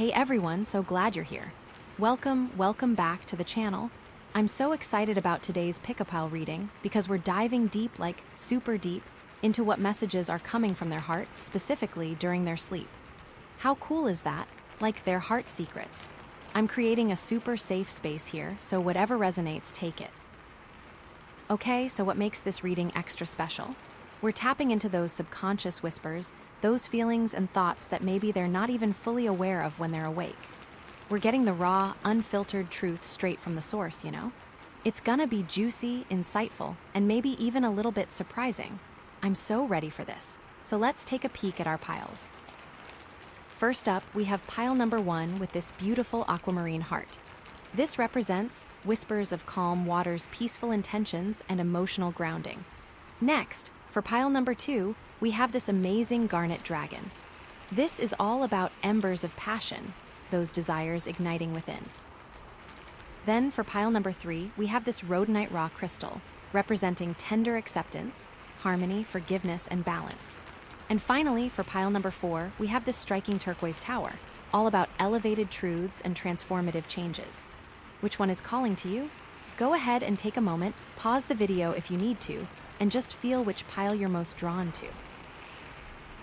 Hey everyone, so glad you're here. Welcome back to the channel. I'm so excited about today's pick-a-pile reading because we're diving deep, like super deep, into what messages are coming from their heart, specifically during their sleep. How cool is that? Like their heart secrets. I'm creating a super safe space here, so whatever resonates, take it. Okay, so what makes this reading extra special? We're tapping into those subconscious whispers, those feelings and thoughts that maybe they're not even fully aware of when they're awake. We're getting the raw, unfiltered truth straight from the source, you know? It's gonna be juicy, insightful, and maybe even a little bit surprising. I'm so ready for this. So let's take a peek at our piles. First up, we have pile number 1 with this beautiful aquamarine heart. This represents whispers of calm water's peaceful intentions and emotional grounding. Next, for pile number 2, we have this amazing garnet dragon. This is all about embers of passion, those desires igniting within. Then for pile number 3, we have this rhodonite raw crystal, representing tender acceptance, harmony, forgiveness, and balance. And finally, for pile number 4, we have this striking turquoise tower, all about elevated truths and transformative changes. Which one is calling to you? Go ahead and take a moment, pause the video if you need to, and just feel which pile you're most drawn to.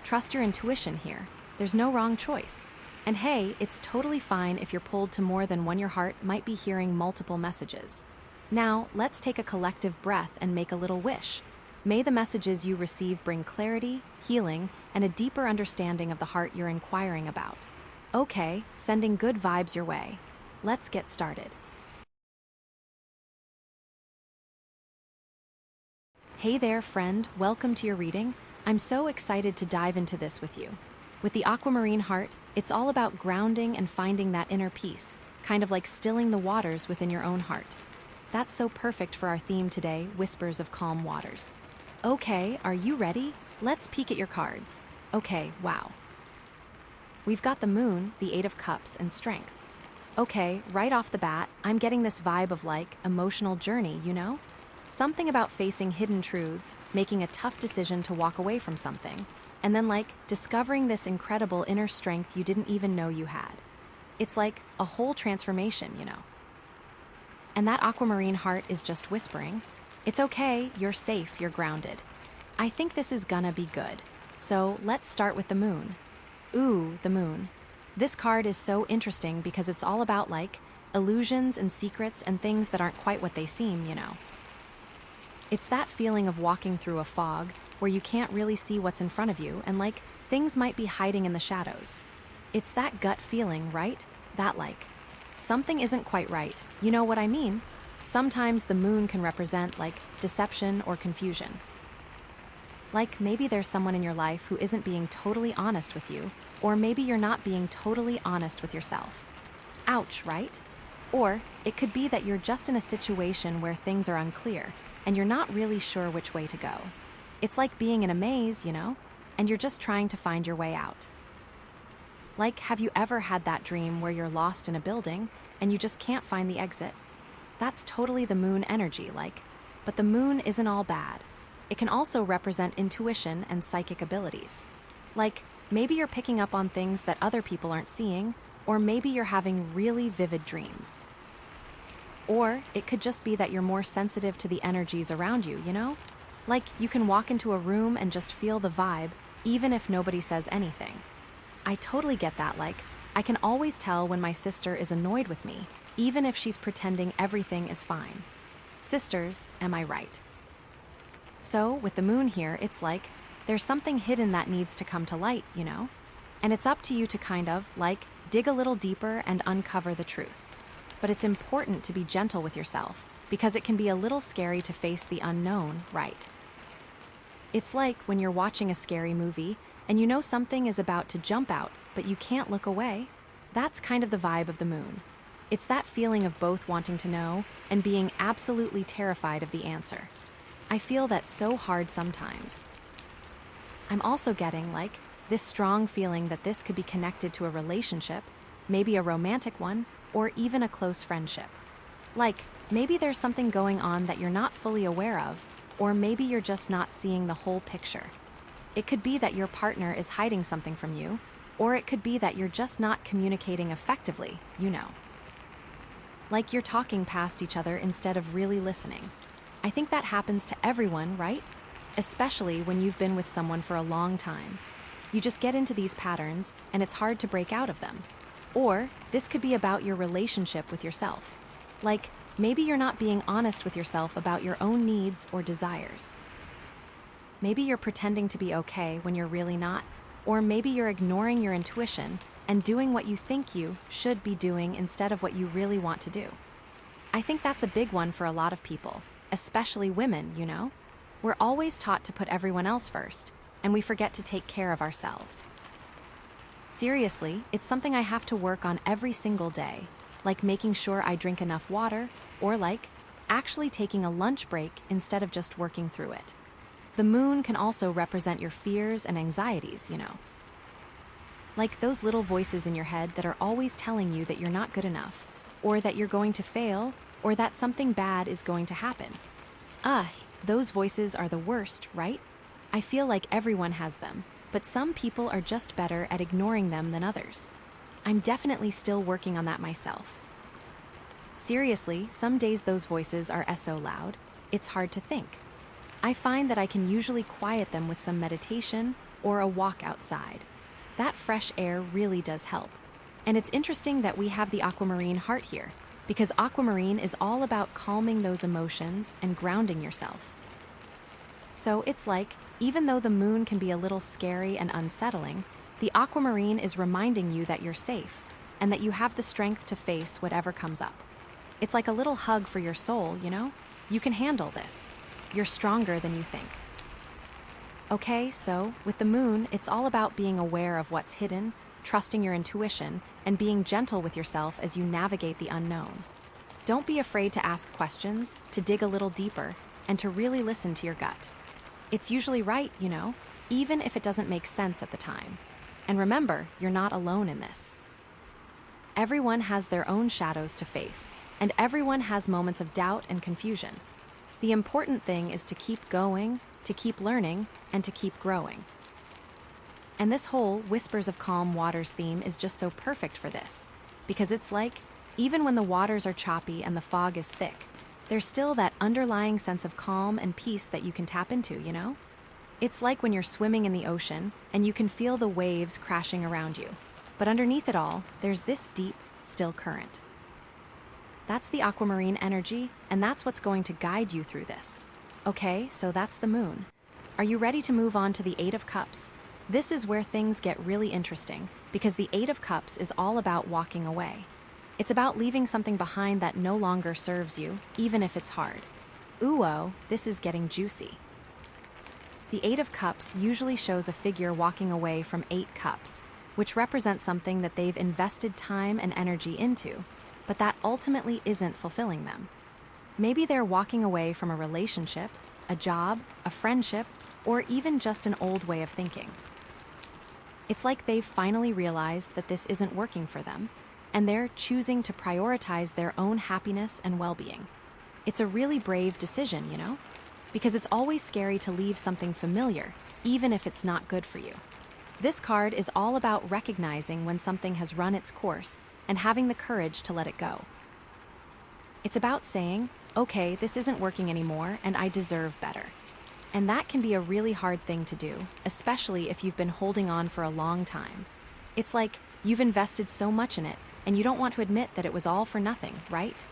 Trust your intuition here. There's no wrong choice. And hey, it's totally fine if you're pulled to more than one. Your heart might be hearing multiple messages. Now, let's take a collective breath and make a little wish. May the messages you receive bring clarity, healing, and a deeper understanding of the heart you're inquiring about. Okay, sending good vibes your way. Let's get started. Hey there, friend. Welcome to your reading. I'm so excited to dive into this with you. With the aquamarine heart, it's all about grounding and finding that inner peace, kind of like stilling the waters within your own heart. That's so perfect for our theme today, Whispers of Calm Waters. Okay, are you ready? Let's peek at your cards. Okay, wow. We've got the moon, the 8 of cups, and strength. Okay, right off the bat, I'm getting this vibe of like emotional journey, you know? Something about facing hidden truths, making a tough decision to walk away from something, and then like discovering this incredible inner strength you didn't even know you had. It's like a whole transformation, you know? And that aquamarine heart is just whispering, it's okay, you're safe, you're grounded. I think this is gonna be good. So let's start with the moon. Ooh, the moon. This card is so interesting because it's all about like illusions and secrets and things that aren't quite what they seem, you know? It's that feeling of walking through a fog where you can't really see what's in front of you and like things might be hiding in the shadows. It's that gut feeling, right? That like, something isn't quite right. You know what I mean? Sometimes the moon can represent like deception or confusion. Like maybe there's someone in your life who isn't being totally honest with you, or maybe you're not being totally honest with yourself. Ouch, right? Or it could be that you're just in a situation where things are unclear and you're not really sure which way to go. It's like being in a maze, you know, and you're just trying to find your way out. Like, have you ever had that dream where you're lost in a building and you just can't find the exit? That's totally the moon energy, like, but the moon isn't all bad. It can also represent intuition and psychic abilities. Like, maybe you're picking up on things that other people aren't seeing, or maybe you're having really vivid dreams. Or it could just be that you're more sensitive to the energies around you, you know? Like, you can walk into a room and just feel the vibe, even if nobody says anything. I totally get that, like, I can always tell when my sister is annoyed with me, even if she's pretending everything is fine. Sisters, am I right? So, with the moon here, it's like, there's something hidden that needs to come to light, you know? And it's up to you to kind of, like, dig a little deeper and uncover the truth. But it's important to be gentle with yourself, because it can be a little scary to face the unknown, right? It's like when you're watching a scary movie, and you know something is about to jump out, but you can't look away. That's kind of the vibe of the moon. It's that feeling of both wanting to know and being absolutely terrified of the answer. I feel that so hard sometimes. I'm also getting, like, this strong feeling that this could be connected to a relationship, maybe a romantic one, or even a close friendship. Like, maybe there's something going on that you're not fully aware of, or maybe you're just not seeing the whole picture. It could be that your partner is hiding something from you, Or it could be that you're just not communicating effectively, you know. Like you're talking past each other instead of really listening. I think that happens to everyone, right? Especially when you've been with someone for a long time. You just get into these patterns, and it's hard to break out of them. Or this could be about your relationship with yourself. Like, maybe you're not being honest with yourself about your own needs or desires. Maybe you're pretending to be okay when you're really not, or maybe you're ignoring your intuition and doing what you think you should be doing instead of what you really want to do. I think that's a big one for a lot of people, especially women, you know? We're always taught to put everyone else first, and we forget to take care of ourselves. Seriously, it's something I have to work on every single day, like making sure I drink enough water, or like actually taking a lunch break instead of just working through it. The moon can also represent your fears and anxieties, you know. Like those little voices in your head that are always telling you that you're not good enough, or that you're going to fail, or that something bad is going to happen. Those voices are the worst, right? I feel like everyone has them, but some people are just better at ignoring them than others. I'm definitely still working on that myself. Seriously, some days those voices are so loud, it's hard to think. I find that I can usually quiet them with some meditation or a walk outside. That fresh air really does help. And it's interesting that we have the aquamarine heart here, because aquamarine is all about calming those emotions and grounding yourself. So it's like, even though the moon can be a little scary and unsettling, the aquamarine is reminding you that you're safe and that you have the strength to face whatever comes up. It's like a little hug for your soul, you know? You can handle this. You're stronger than you think. Okay, so with the moon, it's all about being aware of what's hidden, trusting your intuition, and being gentle with yourself as you navigate the unknown. Don't be afraid to ask questions, to dig a little deeper, and to really listen to your gut. It's usually right, you know, even if it doesn't make sense at the time. And remember, you're not alone in this. Everyone has their own shadows to face, and everyone has moments of doubt and confusion. The important thing is to keep going, to keep learning, and to keep growing. And this whole Whispers of Calm Waters theme is just so perfect for this, because it's like, even when the waters are choppy and the fog is thick, there's still that underlying sense of calm and peace that you can tap into, you know? It's like when you're swimming in the ocean and you can feel the waves crashing around you, but underneath it all, there's this deep, still current. That's the aquamarine energy, and that's what's going to guide you through this. Okay, so that's the moon. Are you ready to move on to the Eight of Cups? This is where things get really interesting, because the Eight of Cups is all about walking away. It's about leaving something behind that no longer serves you, even if it's hard. Ooh, this is getting juicy. The Eight of Cups usually shows a figure walking away from 8 cups, which represents something that they've invested time and energy into, but that ultimately isn't fulfilling them. Maybe they're walking away from a relationship, a job, a friendship, or even just an old way of thinking. It's like they've finally realized that this isn't working for them, and they're choosing to prioritize their own happiness and well-being. It's a really brave decision, you know? Because it's always scary to leave something familiar, even if it's not good for you. This card is all about recognizing when something has run its course and having the courage to let it go. It's about saying, okay, this isn't working anymore and I deserve better. And that can be a really hard thing to do, especially if you've been holding on for a long time. It's like you've invested so much in it and you don't want to admit that it was all for nothing, right?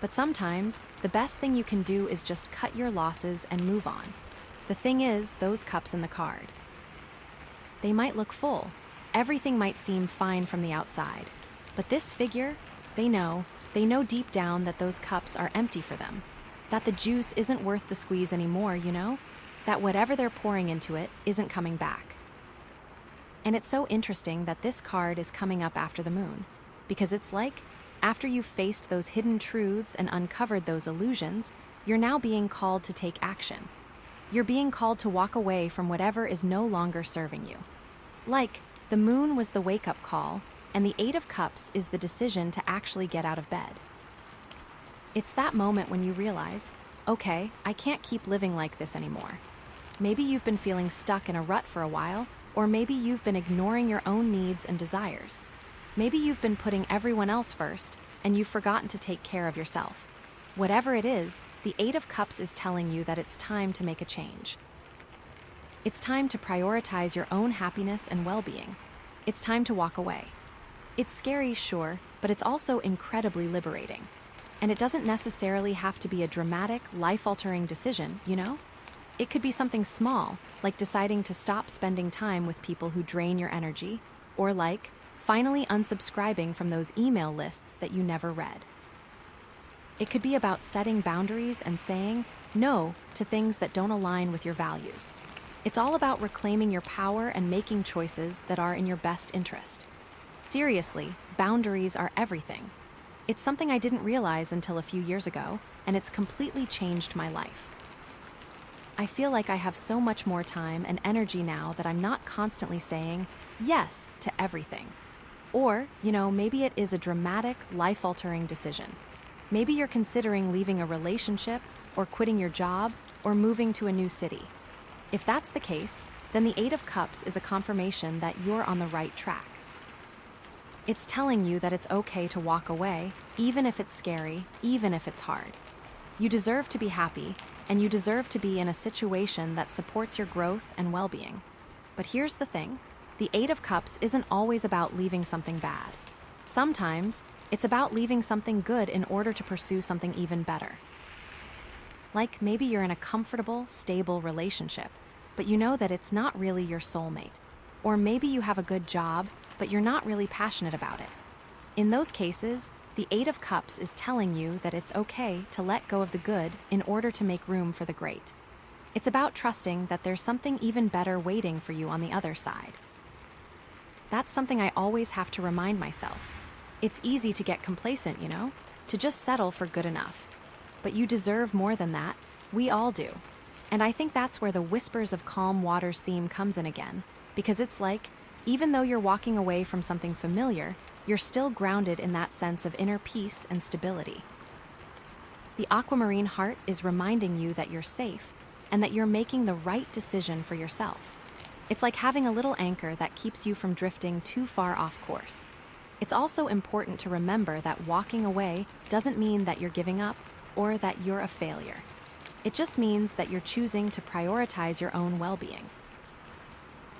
But sometimes, the best thing you can do is just cut your losses and move on. The thing is, those cups in the card. They might look full. Everything might seem fine from the outside. But this figure, they know deep down that those cups are empty for them. That the juice isn't worth the squeeze anymore, you know? That whatever they're pouring into it isn't coming back. And it's so interesting that this card is coming up after the moon, because it's like, after you've faced those hidden truths and uncovered those illusions, you're now being called to take action. You're being called to walk away from whatever is no longer serving you. Like, the moon was the wake-up call, and the Eight of Cups is the decision to actually get out of bed. It's that moment when you realize, okay, I can't keep living like this anymore. Maybe you've been feeling stuck in a rut for a while, Or maybe you've been ignoring your own needs and desires. Maybe you've been putting everyone else first, and you've forgotten to take care of yourself. Whatever it is, the Eight of Cups is telling you that it's time to make a change. It's time to prioritize your own happiness and well-being. It's time to walk away. It's scary, sure, but it's also incredibly liberating. And it doesn't necessarily have to be a dramatic, life-altering decision, you know? It could be something small, like deciding to stop spending time with people who drain your energy, or like finally unsubscribing from those email lists that you never read. It could be about setting boundaries and saying no to things that don't align with your values. It's all about reclaiming your power and making choices that are in your best interest. Seriously, boundaries are everything. It's something I didn't realize until a few years ago, and it's completely changed my life. I feel like I have so much more time and energy now that I'm not constantly saying yes to everything. Or, maybe it is a dramatic, life-altering decision. Maybe you're considering leaving a relationship, or quitting your job, or moving to a new city. If that's the case, then the Eight of Cups is a confirmation that you're on the right track. It's telling you that it's okay to walk away, even if it's scary, even if it's hard. You deserve to be happy, and you deserve to be in a situation that supports your growth and well-being. But here's the thing, the Eight of Cups isn't always about leaving something bad. Sometimes, it's about leaving something good in order to pursue something even better. Like maybe you're in a comfortable, stable relationship, but you know that it's not really your soulmate. Or maybe you have a good job, but you're not really passionate about it. In those cases, the Eight of Cups is telling you that it's okay to let go of the good in order to make room for the great. It's about trusting that there's something even better waiting for you on the other side. That's something I always have to remind myself. It's easy to get complacent, to just settle for good enough. But you deserve more than that. We all do. And I think that's where the Whispers of Calm Waters theme comes in again, because it's like, even though you're walking away from something familiar, you're still grounded in that sense of inner peace and stability. The Aquamarine heart is reminding you that you're safe and that you're making the right decision for yourself. It's like having a little anchor that keeps you from drifting too far off course. It's also important to remember that walking away doesn't mean that you're giving up or that you're a failure. It just means that you're choosing to prioritize your own well-being.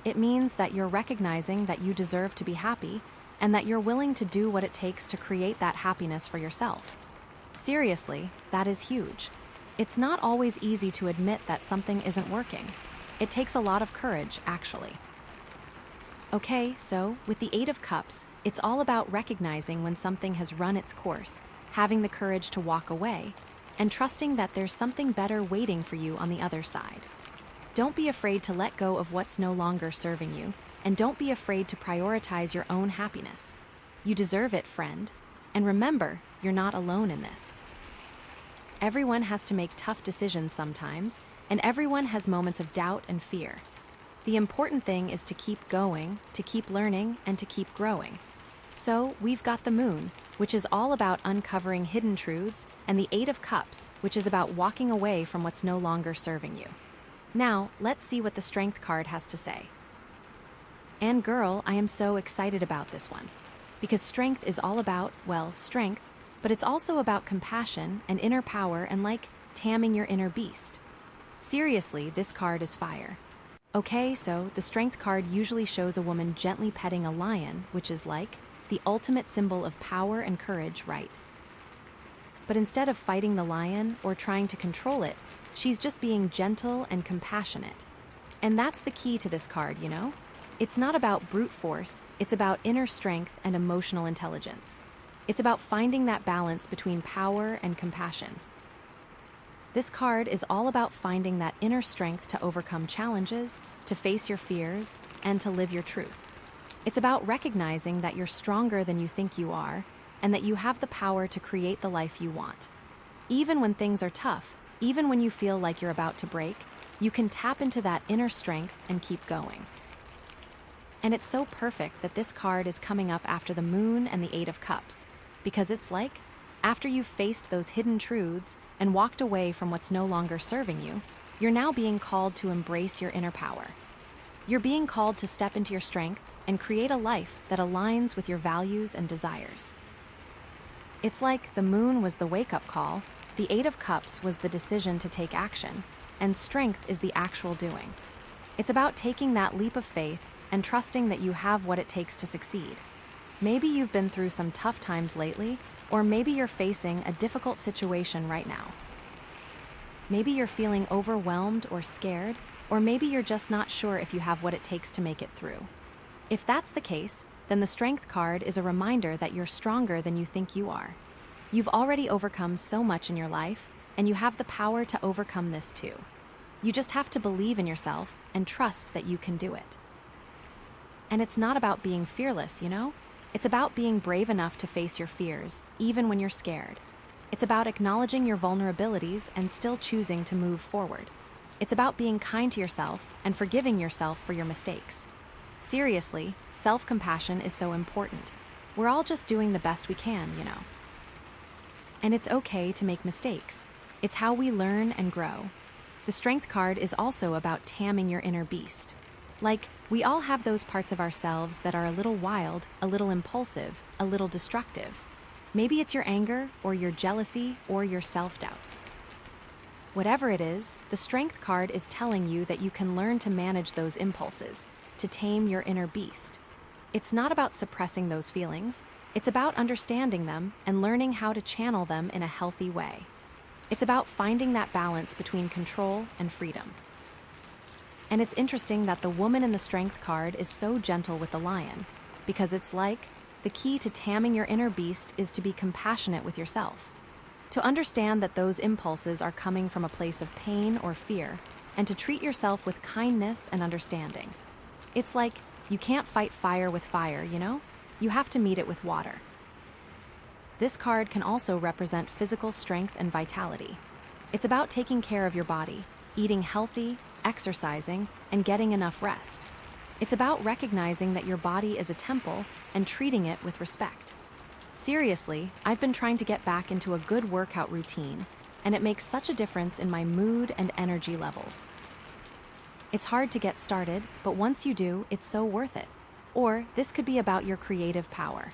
It means that you're recognizing that you deserve to be happy and that you're willing to do what it takes to create that happiness for yourself. Seriously, that is huge. It's not always easy to admit that something isn't working. It takes a lot of courage, actually. Okay, so with the Eight of Cups, it's all about recognizing when something has run its course, having the courage to walk away, and trusting that there's something better waiting for you on the other side. Don't be afraid to let go of what's no longer serving you, and don't be afraid to prioritize your own happiness. You deserve it, friend. And remember, you're not alone in this. Everyone has to make tough decisions sometimes, and everyone has moments of doubt and fear. The important thing is to keep going, to keep learning, and to keep growing. So, we've got the Moon, which is all about uncovering hidden truths, and the Eight of Cups, which is about walking away from what's no longer serving you. Now, let's see what the Strength card has to say. And girl, I am so excited about this one. Because strength is all about, strength, but it's also about compassion and inner power and taming your inner beast. Seriously, this card is fire. Okay, so the Strength card usually shows a woman gently petting a lion, which is the ultimate symbol of power and courage, right? But instead of fighting the lion or trying to control it, she's just being gentle and compassionate. And that's the key to this card, It's not about brute force, it's about inner strength and emotional intelligence. It's about finding that balance between power and compassion. This card is all about finding that inner strength to overcome challenges, to face your fears, and to live your truth. It's about recognizing that you're stronger than you think you are, and that you have the power to create the life you want. Even when things are tough, even when you feel like you're about to break, you can tap into that inner strength and keep going. And it's so perfect that this card is coming up after the Moon and the Eight of Cups, because it's after you've faced those hidden truths and walked away from what's no longer serving you, you're now being called to embrace your inner power. You're being called to step into your strength and create a life that aligns with your values and desires. It's like the moon was the wake-up call, the Eight of Cups was the decision to take action, and strength is the actual doing. It's about taking that leap of faith and trusting that you have what it takes to succeed. Maybe you've been through some tough times lately, or maybe you're facing a difficult situation right now. Maybe you're feeling overwhelmed or scared, or maybe you're just not sure if you have what it takes to make it through. If that's the case, then the Strength card is a reminder that you're stronger than you think you are. You've already overcome so much in your life, and you have the power to overcome this too. You just have to believe in yourself and trust that you can do it. And it's not about being fearless, you know? It's about being brave enough to face your fears, even when you're scared. It's about acknowledging your vulnerabilities and still choosing to move forward. It's about being kind to yourself and forgiving yourself for your mistakes. Seriously, self-compassion is so important. We're all just doing the best we can, you know. And it's okay to make mistakes. It's how we learn and grow. The Strength card is also about taming your inner beast. Like, we all have those parts of ourselves that are a little wild, a little impulsive, a little destructive. Maybe it's your anger, or your jealousy, or your self-doubt. Whatever it is, the Strength card is telling you that you can learn to manage those impulses, to tame your inner beast. It's not about suppressing those feelings. It's about understanding them and learning how to channel them in a healthy way. It's about finding that balance between control and freedom. And it's interesting that the woman in the Strength card is so gentle with the lion, because it's like the key to taming your inner beast is to be compassionate with yourself, to understand that those impulses are coming from a place of pain or fear, and to treat yourself with kindness and understanding. It's like you can't fight fire with fire, you know? You have to meet it with water. This card can also represent physical strength and vitality. It's about taking care of your body, eating healthy, exercising, and getting enough rest. It's about recognizing that your body is a temple and treating it with respect. Seriously, I've been trying to get back into a good workout routine, and it makes such a difference in my mood and energy levels. It's hard to get started, but once you do, it's so worth it. Or this could be about your creative power.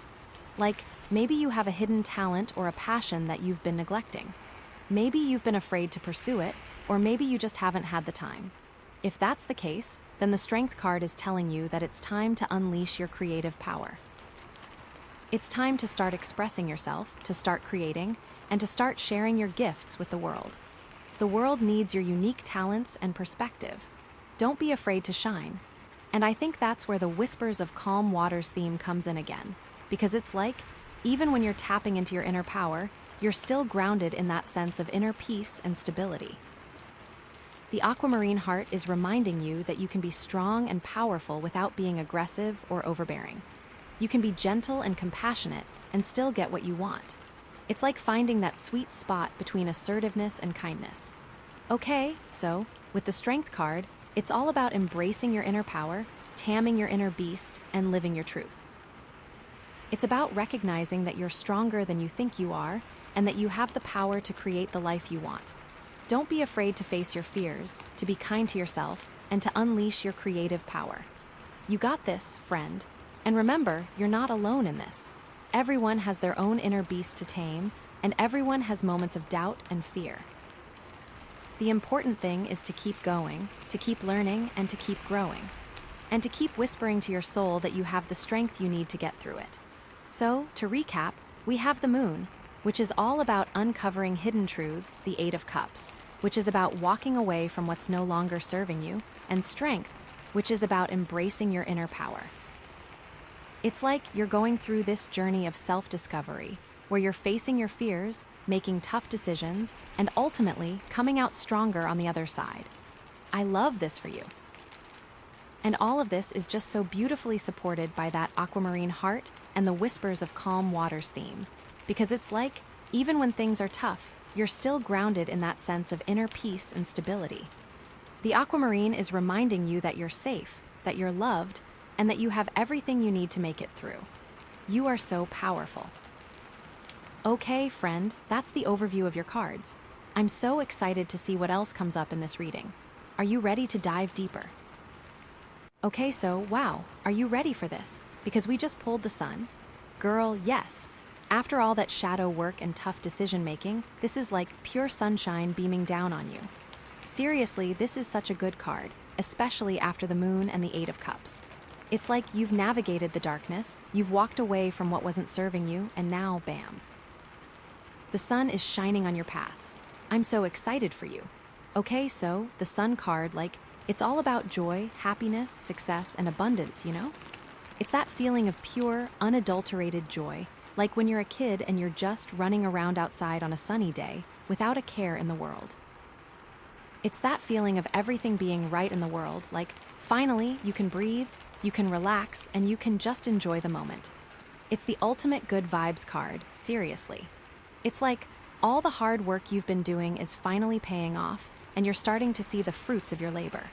Like, maybe you have a hidden talent or a passion that you've been neglecting. Maybe you've been afraid to pursue it, or maybe you just haven't had the time. If that's the case, then the Strength card is telling you that it's time to unleash your creative power. It's time to start expressing yourself, to start creating, and to start sharing your gifts with the world. The world needs your unique talents and perspective. Don't be afraid to shine. And I think that's where the Whispers of Calm Waters theme comes in again, because it's like, even when you're tapping into your inner power, you're still grounded in that sense of inner peace and stability. The Aquamarine heart is reminding you that you can be strong and powerful without being aggressive or overbearing. You can be gentle and compassionate and still get what you want. It's like finding that sweet spot between assertiveness and kindness. Okay, so, with the Strength card, it's all about embracing your inner power, taming your inner beast, and living your truth. It's about recognizing that you're stronger than you think you are, and that you have the power to create the life you want. Don't be afraid to face your fears, to be kind to yourself, and to unleash your creative power. You got this, friend. And remember, you're not alone in this. Everyone has their own inner beast to tame, and everyone has moments of doubt and fear. The important thing is to keep going, to keep learning, and to keep growing. And to keep whispering to your soul that you have the strength you need to get through it. So, to recap, we have the moon, which is all about uncovering hidden truths, the Eight of Cups, which is about walking away from what's no longer serving you, and strength, which is about embracing your inner power. It's like you're going through this journey of self-discovery, where you're facing your fears, making tough decisions, and ultimately coming out stronger on the other side. I love this for you. And all of this is just so beautifully supported by that Aquamarine heart and the Whispers of Calm Waters theme, because it's like, even when things are tough, you're still grounded in that sense of inner peace and stability. The Aquamarine is reminding you that you're safe, that you're loved, and that you have everything you need to make it through. You are so powerful. Okay, friend, that's the overview of your cards. I'm so excited to see what else comes up in this reading. Are you ready to dive deeper? Okay, so wow, are you ready for this? Because we just pulled the sun. Girl, yes. After all that shadow work and tough decision making, this is like pure sunshine beaming down on you. Seriously, this is such a good card, especially after the moon and the Eight of Cups. It's like you've navigated the darkness, you've walked away from what wasn't serving you, and now, bam. The sun is shining on your path. I'm so excited for you. Okay, so the sun card, like, it's all about joy, happiness, success, and abundance, you know? It's that feeling of pure, unadulterated joy, like when you're a kid and you're just running around outside on a sunny day without a care in the world. It's that feeling of everything being right in the world, like finally you can breathe, you can relax, and you can just enjoy the moment. It's the ultimate good vibes card, seriously. It's like all the hard work you've been doing is finally paying off, and you're starting to see the fruits of your labor.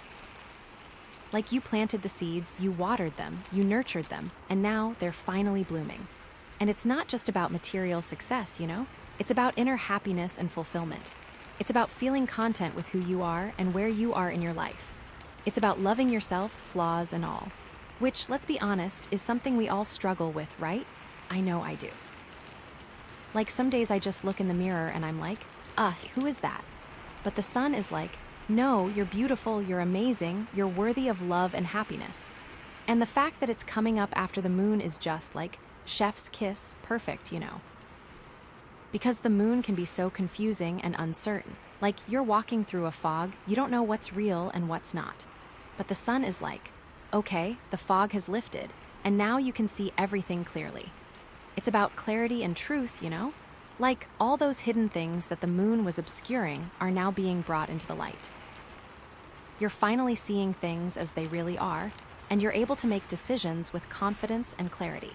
Like you planted the seeds, you watered them, you nurtured them, and now they're finally blooming. And it's not just about material success, you know? It's about inner happiness and fulfillment. It's about feeling content with who you are and where you are in your life. It's about loving yourself, flaws and all. Which, let's be honest, is something we all struggle with, right? I know I do. Like some days I just look in the mirror and I'm like, who is that? But the sun is like, no, you're beautiful, you're amazing, you're worthy of love and happiness. And the fact that it's coming up after the moon is just like, chef's kiss, perfect, you know. Because the moon can be so confusing and uncertain. Like you're walking through a fog, you don't know what's real and what's not. But the sun is like, okay, the fog has lifted, and now you can see everything clearly. It's about clarity and truth, you know? Like all those hidden things that the moon was obscuring are now being brought into the light. You're finally seeing things as they really are, and you're able to make decisions with confidence and clarity.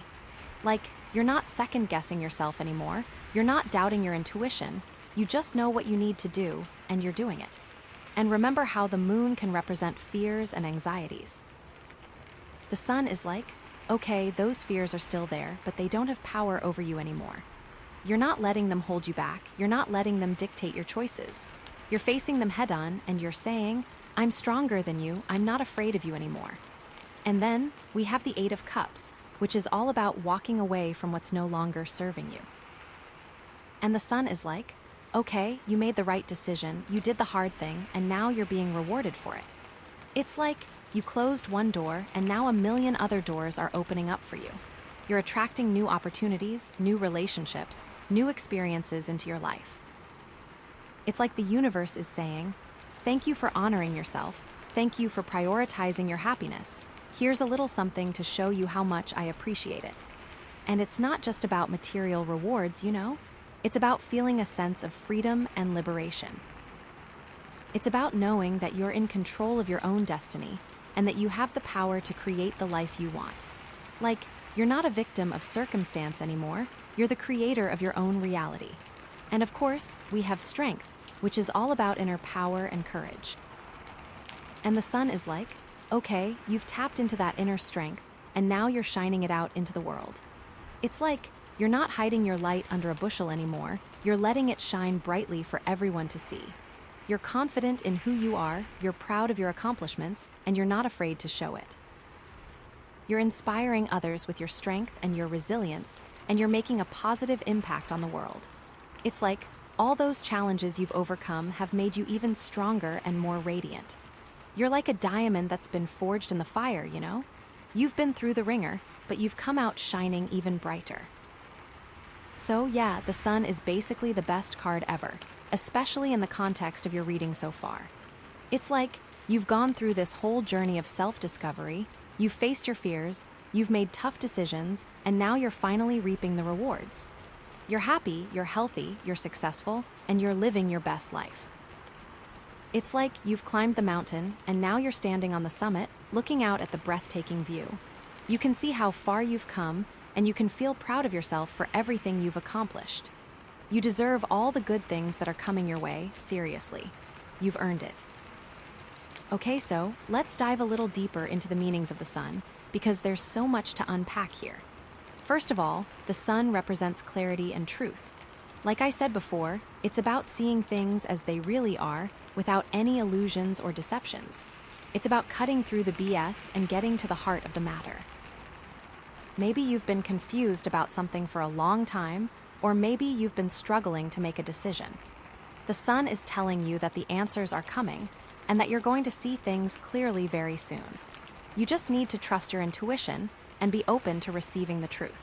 Like, you're not second-guessing yourself anymore, you're not doubting your intuition, you just know what you need to do, and you're doing it. And remember how the moon can represent fears and anxieties. The sun is like, okay, those fears are still there, but they don't have power over you anymore. You're not letting them hold you back, you're not letting them dictate your choices. You're facing them head-on, and you're saying, I'm stronger than you, I'm not afraid of you anymore. And then, we have the Eight of Cups, which is all about walking away from what's no longer serving you. And the sun is like, okay, you made the right decision, you did the hard thing, and now you're being rewarded for it. It's like you closed one door, and now a million other doors are opening up for you. You're attracting new opportunities, new relationships, new experiences into your life. It's like the universe is saying, thank you for honoring yourself, thank you for prioritizing your happiness. Here's a little something to show you how much I appreciate it. And it's not just about material rewards, you know? It's about feeling a sense of freedom and liberation. It's about knowing that you're in control of your own destiny and that you have the power to create the life you want. Like, you're not a victim of circumstance anymore, you're the creator of your own reality. And of course, we have strength, which is all about inner power and courage. And the sun is like, okay, you've tapped into that inner strength, and now you're shining it out into the world. It's like you're not hiding your light under a bushel anymore, you're letting it shine brightly for everyone to see. You're confident in who you are, you're proud of your accomplishments, and you're not afraid to show it. You're inspiring others with your strength and your resilience, and you're making a positive impact on the world. It's like all those challenges you've overcome have made you even stronger and more radiant. You're like a diamond that's been forged in the fire, you know? You've been through the ringer, but you've come out shining even brighter. So yeah, the sun is basically the best card ever, especially in the context of your reading so far. It's like you've gone through this whole journey of self-discovery, you've faced your fears, you've made tough decisions, and now you're finally reaping the rewards. You're happy, you're healthy, you're successful, and you're living your best life. It's like you've climbed the mountain, and now you're standing on the summit, looking out at the breathtaking view. You can see how far you've come, and you can feel proud of yourself for everything you've accomplished. You deserve all the good things that are coming your way, seriously. You've earned it. Okay, so let's dive a little deeper into the meanings of the sun, because there's so much to unpack here. First of all, the sun represents clarity and truth. Like I said before, it's about seeing things as they really are, without any illusions or deceptions. It's about cutting through the BS and getting to the heart of the matter. Maybe you've been confused about something for a long time, or maybe you've been struggling to make a decision. The sun is telling you that the answers are coming and that you're going to see things clearly very soon. You just need to trust your intuition and be open to receiving the truth.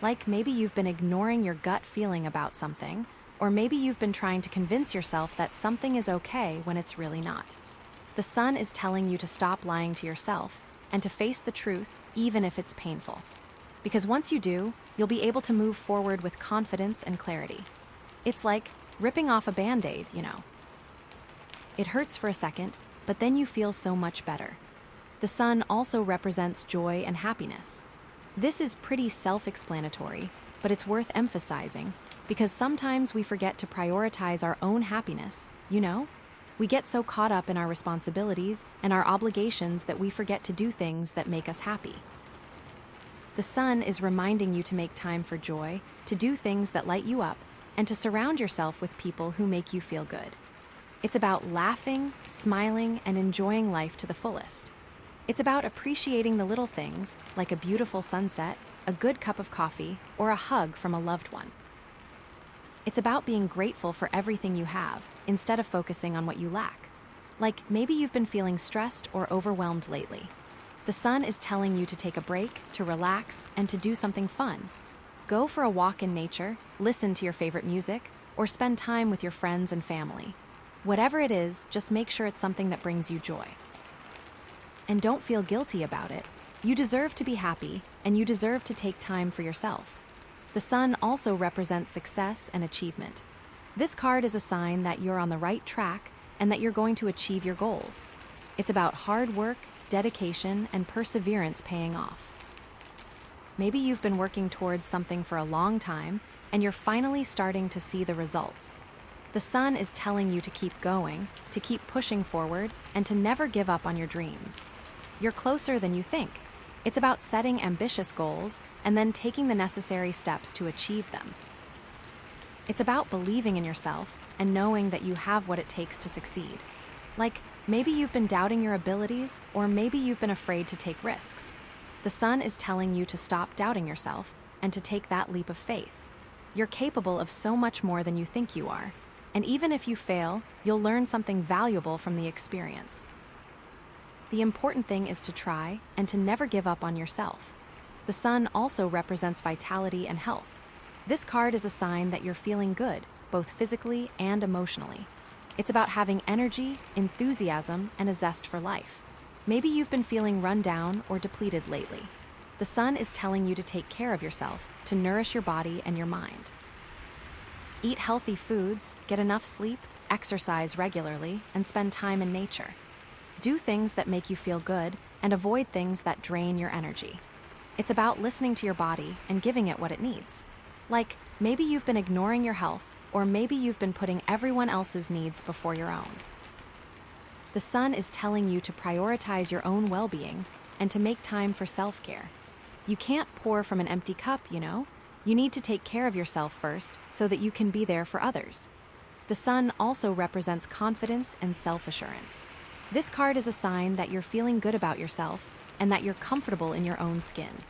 Like maybe you've been ignoring your gut feeling about something, or maybe you've been trying to convince yourself that something is okay when it's really not. The sun is telling you to stop lying to yourself and to face the truth, even if it's painful. Because once you do, you'll be able to move forward with confidence and clarity. It's like ripping off a Band-Aid, you know. It hurts for a second, but then you feel so much better. The sun also represents joy and happiness. This is pretty self-explanatory, but it's worth emphasizing because sometimes we forget to prioritize our own happiness, you know? We get so caught up in our responsibilities and our obligations that we forget to do things that make us happy. The sun is reminding you to make time for joy, to do things that light you up, and to surround yourself with people who make you feel good. It's about laughing, smiling, and enjoying life to the fullest. It's about appreciating the little things, like a beautiful sunset, a good cup of coffee, or a hug from a loved one. It's about being grateful for everything you have, instead of focusing on what you lack. Like maybe you've been feeling stressed or overwhelmed lately. The sun is telling you to take a break, to relax, and to do something fun. Go for a walk in nature, listen to your favorite music, or spend time with your friends and family. Whatever it is, just make sure it's something that brings you joy. And don't feel guilty about it. You deserve to be happy, and you deserve to take time for yourself. The sun also represents success and achievement. This card is a sign that you're on the right track and that you're going to achieve your goals. It's about hard work, dedication, and perseverance paying off. Maybe you've been working towards something for a long time, and you're finally starting to see the results. The sun is telling you to keep going, to keep pushing forward, and to never give up on your dreams. You're closer than you think. It's about setting ambitious goals and then taking the necessary steps to achieve them. It's about believing in yourself and knowing that you have what it takes to succeed. Like, maybe you've been doubting your abilities, or maybe you've been afraid to take risks. The sun is telling you to stop doubting yourself and to take that leap of faith. You're capable of so much more than you think you are, and even if you fail, you'll learn something valuable from the experience. The important thing is to try and to never give up on yourself. The sun also represents vitality and health. This card is a sign that you're feeling good, both physically and emotionally. It's about having energy, enthusiasm, and a zest for life. Maybe you've been feeling run down or depleted lately. The sun is telling you to take care of yourself, to nourish your body and your mind. Eat healthy foods, get enough sleep, exercise regularly, and spend time in nature. Do things that make you feel good and avoid things that drain your energy. It's about listening to your body and giving it what it needs. Like, maybe you've been ignoring your health, or maybe you've been putting everyone else's needs before your own. The sun is telling you to prioritize your own well-being and to make time for self-care. You can't pour from an empty cup, you know? You need to take care of yourself first so that you can be there for others. The sun also represents confidence and self-assurance. This card is a sign that you're feeling good about yourself and that you're comfortable in your own skin.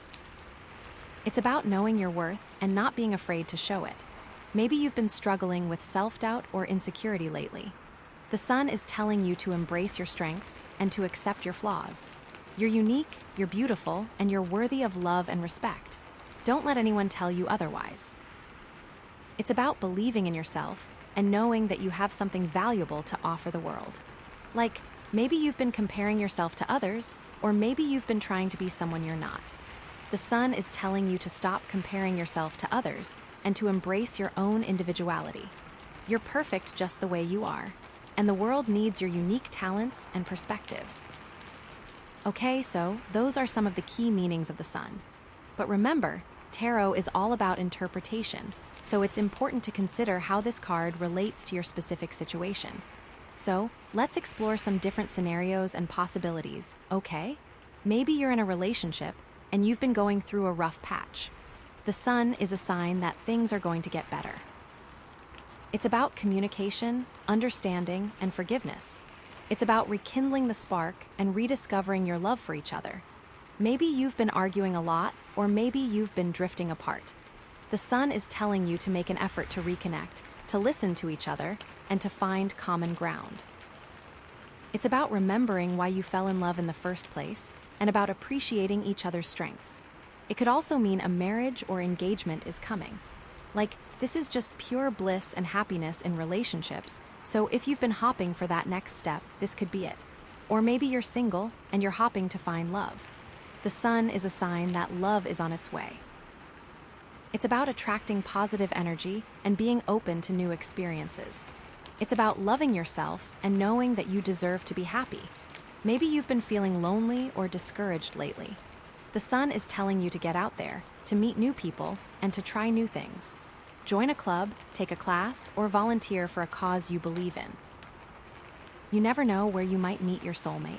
It's about knowing your worth and not being afraid to show it. Maybe you've been struggling with self-doubt or insecurity lately. The sun is telling you to embrace your strengths and to accept your flaws. You're unique, you're beautiful, and you're worthy of love and respect. Don't let anyone tell you otherwise. It's about believing in yourself and knowing that you have something valuable to offer the world. Like, maybe you've been comparing yourself to others, or maybe you've been trying to be someone you're not. The sun is telling you to stop comparing yourself to others and to embrace your own individuality. You're perfect just the way you are, and the world needs your unique talents and perspective. Okay, so those are some of the key meanings of the sun. But remember, tarot is all about interpretation, so it's important to consider how this card relates to your specific situation. So, let's explore some different scenarios and possibilities, okay? Maybe you're in a relationship and you've been going through a rough patch. The sun is a sign that things are going to get better. It's about communication, understanding, and forgiveness. It's about rekindling the spark and rediscovering your love for each other. Maybe you've been arguing a lot, or maybe you've been drifting apart. The sun is telling you to make an effort to reconnect, to listen to each other, and to find common ground. It's about remembering why you fell in love in the first place, and about appreciating each other's strengths. It could also mean a marriage or engagement is coming. Like, this is just pure bliss and happiness in relationships, so if you've been hopping for that next step, this could be it. Or maybe you're single and you're hopping to find love. The sun is a sign that love is on its way. It's about attracting positive energy and being open to new experiences. It's about loving yourself and knowing that you deserve to be happy. Maybe you've been feeling lonely or discouraged lately. The sun is telling you to get out there, to meet new people, and to try new things. Join a club, take a class, or volunteer for a cause you believe in. You never know where you might meet your soulmate,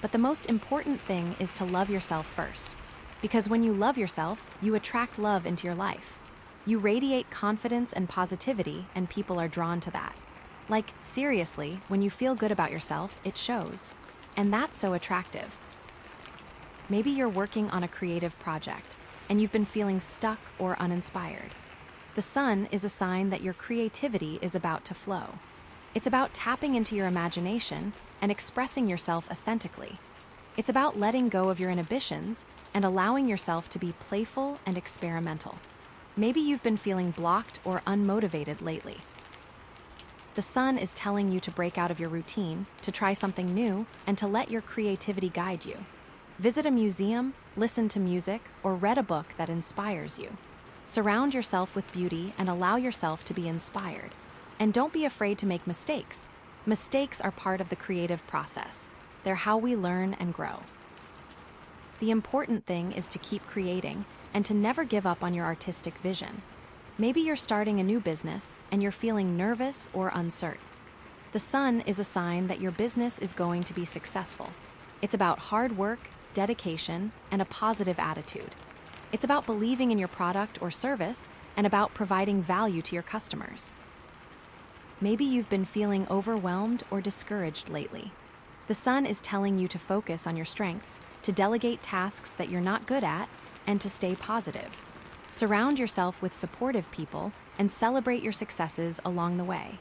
but the most important thing is to love yourself first. Because when you love yourself, you attract love into your life. You radiate confidence and positivity, and people are drawn to that. Like, seriously, when you feel good about yourself, it shows. And that's so attractive. Maybe you're working on a creative project, and you've been feeling stuck or uninspired. The sun is a sign that your creativity is about to flow. It's about tapping into your imagination and expressing yourself authentically. It's about letting go of your inhibitions and allowing yourself to be playful and experimental. Maybe you've been feeling blocked or unmotivated lately. The sun is telling you to break out of your routine, to try something new, and to let your creativity guide you. Visit a museum, listen to music, or read a book that inspires you. Surround yourself with beauty and allow yourself to be inspired. And don't be afraid to make mistakes. Mistakes are part of the creative process. They're how we learn and grow. The important thing is to keep creating and to never give up on your artistic vision. Maybe you're starting a new business and you're feeling nervous or uncertain. The sun is a sign that your business is going to be successful. It's about hard work, dedication, and a positive attitude. It's about believing in your product or service and about providing value to your customers. Maybe you've been feeling overwhelmed or discouraged lately. The sun is telling you to focus on your strengths, to delegate tasks that you're not good at, and to stay positive. Surround yourself with supportive people and celebrate your successes along the way.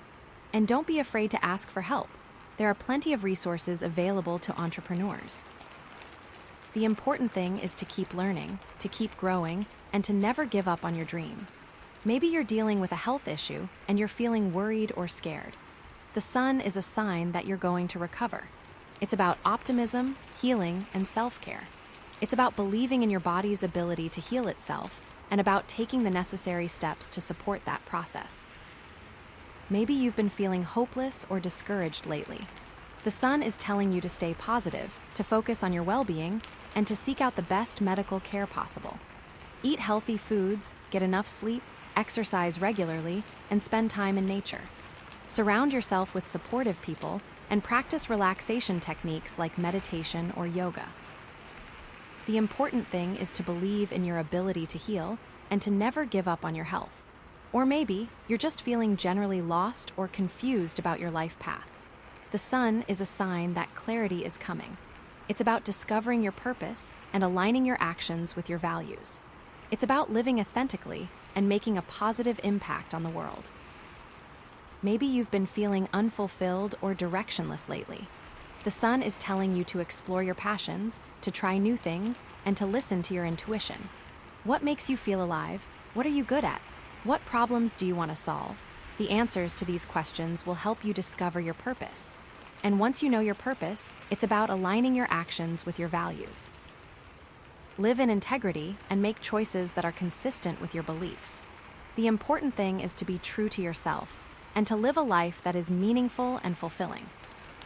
And don't be afraid to ask for help. There are plenty of resources available to entrepreneurs. The important thing is to keep learning, to keep growing, and to never give up on your dream. Maybe you're dealing with a health issue and you're feeling worried or scared. The sun is a sign that you're going to recover. It's about optimism, healing, and self-care. It's about believing in your body's ability to heal itself and about taking the necessary steps to support that process. Maybe you've been feeling hopeless or discouraged lately. The sun is telling you to stay positive, to focus on your well-being, and to seek out the best medical care possible. Eat healthy foods, get enough sleep, exercise regularly, and spend time in nature. Surround yourself with supportive people and practice relaxation techniques like meditation or yoga. The important thing is to believe in your ability to heal and to never give up on your health. Or maybe you're just feeling generally lost or confused about your life path. The sun is a sign that clarity is coming. It's about discovering your purpose and aligning your actions with your values. It's about living authentically and making a positive impact on the world. Maybe you've been feeling unfulfilled or directionless lately. The sun is telling you to explore your passions, to try new things, and to listen to your intuition. What makes you feel alive? What are you good at? What problems do you want to solve? The answers to these questions will help you discover your purpose. And once you know your purpose, it's about aligning your actions with your values. Live in integrity and make choices that are consistent with your beliefs. The important thing is to be true to yourself and to live a life that is meaningful and fulfilling.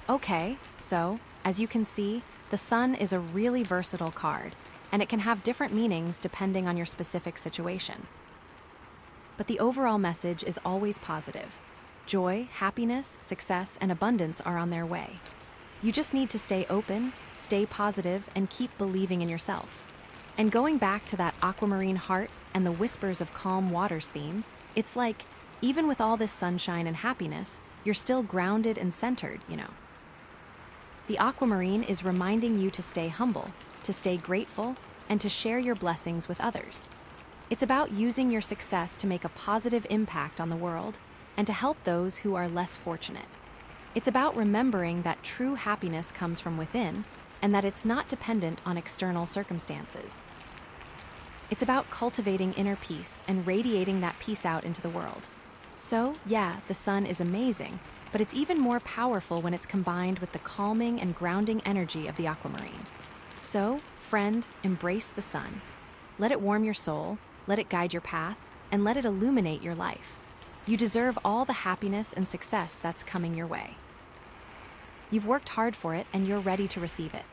Okay, so, as you can see, the sun is a really versatile card, and it can have different meanings depending on your specific situation. But the overall message is always positive. Joy, happiness, success, and abundance are on their way. You just need to stay open, stay positive, and keep believing in yourself. And going back to that aquamarine heart and the whispers of calm waters theme, it's like, even with all this sunshine and happiness, you're still grounded and centered, you know. The Aquamarine is reminding you to stay humble, to stay grateful, and to share your blessings with others. It's about using your success to make a positive impact on the world and to help those who are less fortunate. It's about remembering that true happiness comes from within and that it's not dependent on external circumstances. It's about cultivating inner peace and radiating that peace out into the world. So, yeah, the sun is amazing, but it's even more powerful when it's combined with the calming and grounding energy of the Aquamarine. So, friend, embrace the sun. Let it warm your soul, let it guide your path, and let it illuminate your life. You deserve all the happiness and success that's coming your way. You've worked hard for it, and you're ready to receive it.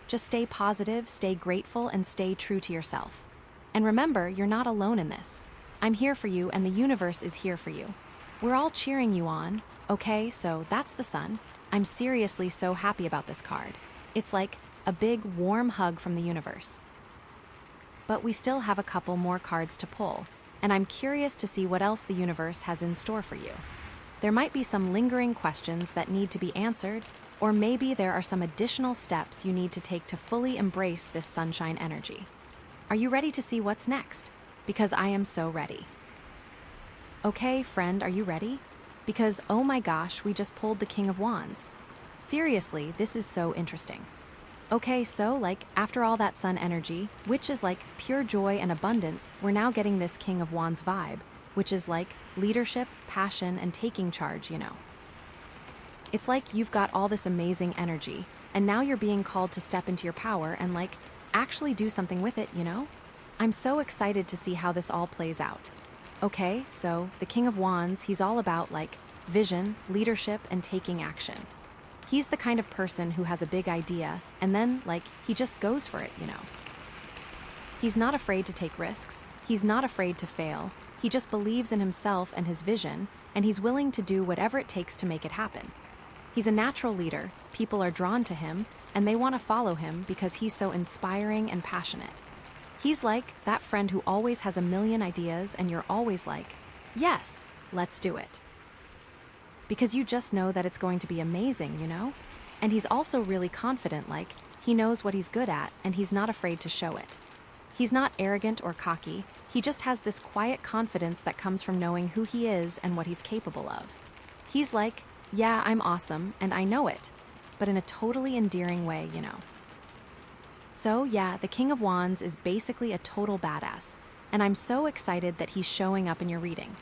Just stay positive, stay grateful, and stay true to yourself. And remember, you're not alone in this. I'm here for you, and the universe is here for you. We're all cheering you on. Okay, so that's the sun. I'm seriously so happy about this card. It's like a big, warm hug from the universe. But we still have a couple more cards to pull, and I'm curious to see what else the universe has in store for you. There might be some lingering questions that need to be answered, or maybe there are some additional steps you need to take to fully embrace this sunshine energy. Are you ready to see what's next? Because I am so ready. Okay, friend, are you ready? Because, oh my gosh, we just pulled the King of Wands. Seriously, this is so interesting. Okay, so, after all that sun energy, which is pure joy and abundance, we're now getting this King of Wands vibe, which is leadership, passion, and taking charge, It's like you've got all this amazing energy, and now you're being called to step into your power and actually do something with it, I'm so excited to see how this all plays out. Okay, so the King of Wands, he's all about vision, leadership, and taking action. He's the kind of person who has a big idea, and then he just goes for it, He's not afraid to take risks, he's not afraid to fail, he just believes in himself and his vision, and he's willing to do whatever it takes to make it happen. He's a natural leader, people are drawn to him, and they want to follow him because he's so inspiring and passionate. He's like that friend who always has a million ideas and you're always like, yes, let's do it. Because you just know that it's going to be amazing, And he's also really confident, he knows what he's good at and he's not afraid to show it. He's not arrogant or cocky, he just has this quiet confidence that comes from knowing who he is and what he's capable of. He's like, yeah, I'm awesome, and I know it, but in a totally endearing way, So yeah, the King of Wands is basically a total badass, and I'm so excited that he's showing up in your reading.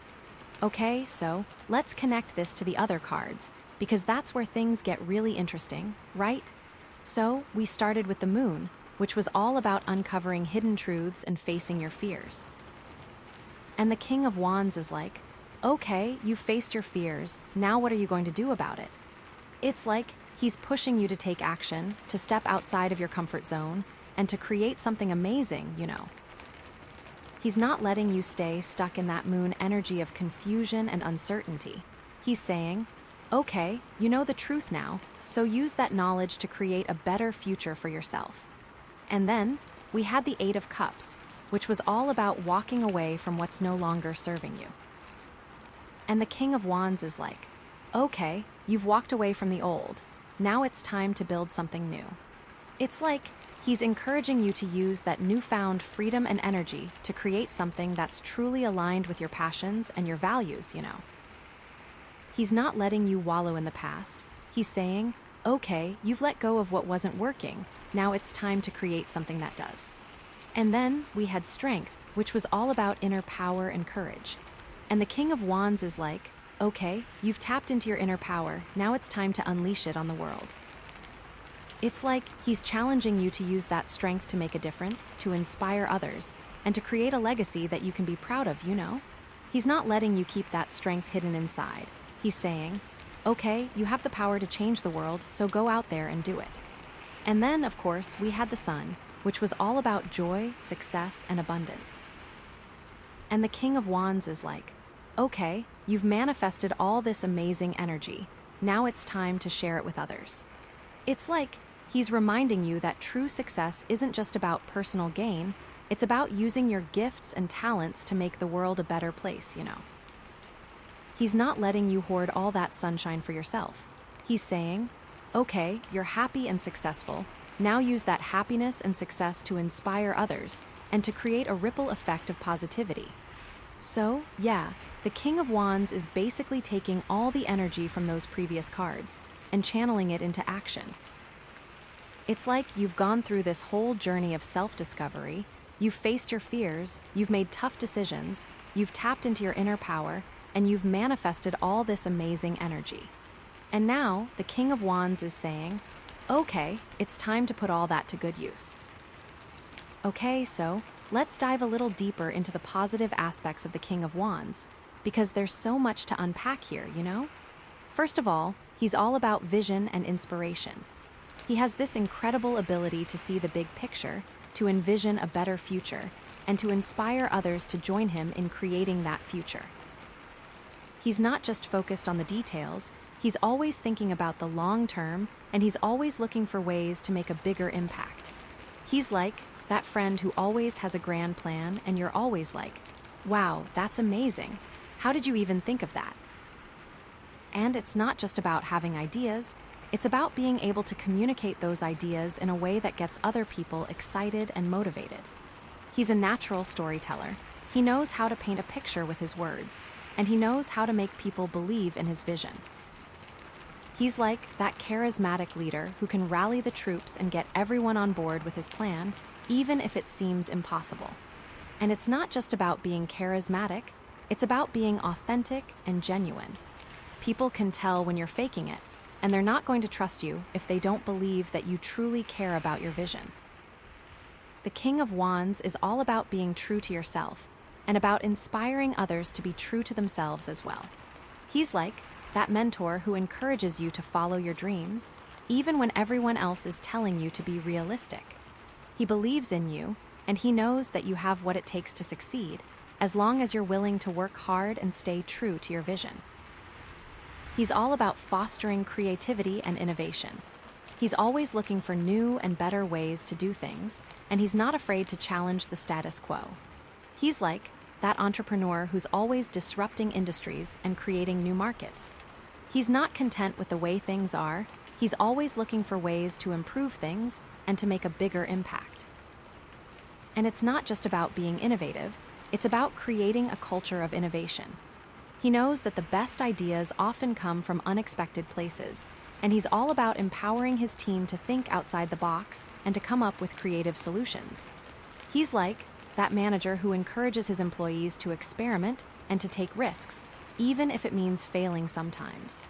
Okay, so let's connect this to the other cards, because that's where things get really interesting, right? So we started with the Moon, which was all about uncovering hidden truths and facing your fears. And the King of Wands is like, okay, you faced your fears, now what are you going to do about it? It's like he's pushing you to take action, to step outside of your comfort zone, and to create something amazing, He's not letting you stay stuck in that Moon energy of confusion and uncertainty. He's saying, okay, you know the truth now, so use that knowledge to create a better future for yourself. And then we had the Eight of Cups, which was all about walking away from what's no longer serving you. And the King of Wands is like, okay, you've walked away from the old. Now it's time to build something new. It's like he's encouraging you to use that newfound freedom and energy to create something that's truly aligned with your passions and your values, He's not letting you wallow in the past. He's saying, okay, you've let go of what wasn't working. Now it's time to create something that does. And then we had Strength, which was all about inner power and courage. And the King of Wands is like, okay, you've tapped into your inner power, now it's time to unleash it on the world. It's like he's challenging you to use that strength to make a difference, to inspire others, and to create a legacy that you can be proud of, He's not letting you keep that strength hidden inside. He's saying, okay, you have the power to change the world, so go out there and do it. And then, of course, we had the Sun, which was all about joy, success, and abundance. And the King of Wands is like, okay, you've manifested all this amazing energy. Now it's time to share it with others. It's like he's reminding you that true success isn't just about personal gain, it's about using your gifts and talents to make the world a better place, He's not letting you hoard all that sunshine for yourself. He's saying, Okay, you're happy and successful. Now use that happiness and success to inspire others and to create a ripple effect of positivity. So, yeah, the King of Wands is basically taking all the energy from those previous cards and channeling it into action. It's like you've gone through this whole journey of self-discovery, you've faced your fears, you've made tough decisions, you've tapped into your inner power, and you've manifested all this amazing energy. And now, the King of Wands is saying, okay, it's time to put all that to good use. Okay, so let's dive a little deeper into the positive aspects of the King of Wands, because there's so much to unpack here, you know? First of all, he's all about vision and inspiration. He has this incredible ability to see the big picture, to envision a better future, and to inspire others to join him in creating that future. He's not just focused on the details, he's always thinking about the long term, and he's always looking for ways to make a bigger impact. He's like that friend who always has a grand plan, and you're always like, wow, that's amazing. How did you even think of that? And it's not just about having ideas, it's about being able to communicate those ideas in a way that gets other people excited and motivated. He's a natural storyteller. He knows how to paint a picture with his words, and he knows how to make people believe in his vision. He's like that charismatic leader who can rally the troops and get everyone on board with his plan, even if it seems impossible. And it's not just about being charismatic, it's about being authentic and genuine. People can tell when you're faking it, and they're not going to trust you if they don't believe that you truly care about your vision. The King of Wands is all about being true to yourself, and about inspiring others to be true to themselves as well. He's like that mentor who encourages you to follow your dreams, even when everyone else is telling you to be realistic. He believes in you, and he knows that you have what it takes to succeed, as long as you're willing to work hard and stay true to your vision. He's all about fostering creativity and innovation. He's always looking for new and better ways to do things, and he's not afraid to challenge the status quo. He's like that entrepreneur who's always disrupting industries and creating new markets. He's not content with the way things are, he's always looking for ways to improve things and to make a bigger impact. And it's not just about being innovative, it's about creating a culture of innovation. He knows that the best ideas often come from unexpected places, and he's all about empowering his team to think outside the box and to come up with creative solutions. He's like that manager who encourages his employees to experiment and to take risks, even if it means failing sometimes.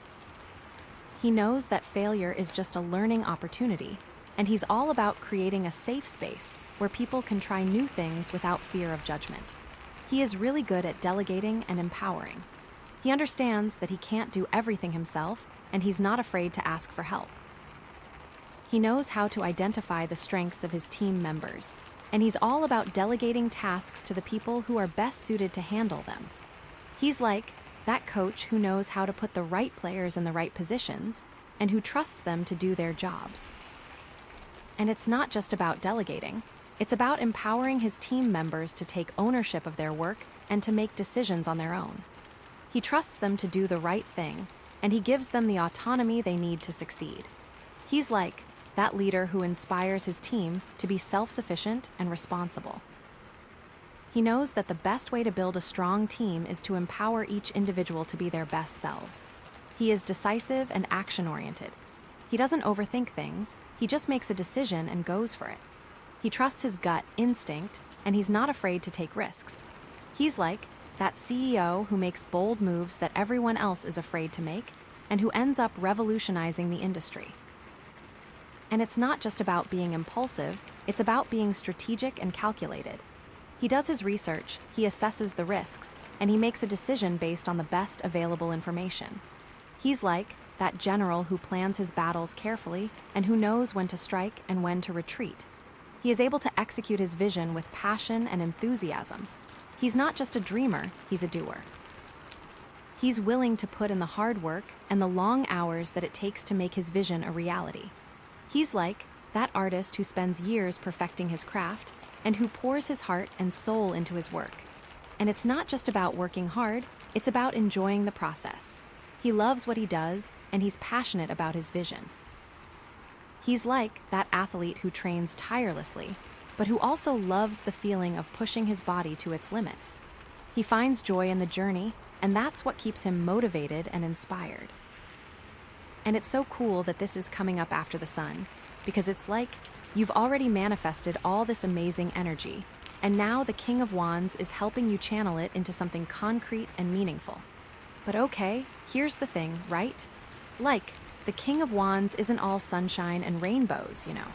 He knows that failure is just a learning opportunity, and he's all about creating a safe space where people can try new things without fear of judgment. He is really good at delegating and empowering. He understands that he can't do everything himself, and he's not afraid to ask for help. He knows how to identify the strengths of his team members, and he's all about delegating tasks to the people who are best suited to handle them. He's like that coach who knows how to put the right players in the right positions and who trusts them to do their jobs. And it's not just about delegating, it's about empowering his team members to take ownership of their work and to make decisions on their own. He trusts them to do the right thing, and he gives them the autonomy they need to succeed. He's like that leader who inspires his team to be self-sufficient and responsible. He knows that the best way to build a strong team is to empower each individual to be their best selves. He is decisive and action-oriented. He doesn't overthink things, he just makes a decision and goes for it. He trusts his gut instinct, and he's not afraid to take risks. He's like that CEO who makes bold moves that everyone else is afraid to make, and who ends up revolutionizing the industry. And it's not just about being impulsive, it's about being strategic and calculated. He does his research, he assesses the risks, and he makes a decision based on the best available information. He's like that general who plans his battles carefully and who knows when to strike and when to retreat. He is able to execute his vision with passion and enthusiasm. He's not just a dreamer, he's a doer. He's willing to put in the hard work and the long hours that it takes to make his vision a reality. He's like that artist who spends years perfecting his craft and who pours his heart and soul into his work. And it's not just about working hard, it's about enjoying the process. He loves what he does, and he's passionate about his vision. He's like that athlete who trains tirelessly, but who also loves the feeling of pushing his body to its limits. He finds joy in the journey, and that's what keeps him motivated and inspired. And it's so cool that this is coming up after the sun, because it's like you've already manifested all this amazing energy, and now the King of Wands is helping you channel it into something concrete and meaningful. But okay, here's the thing, right? Like, the King of Wands isn't all sunshine and rainbows, you know.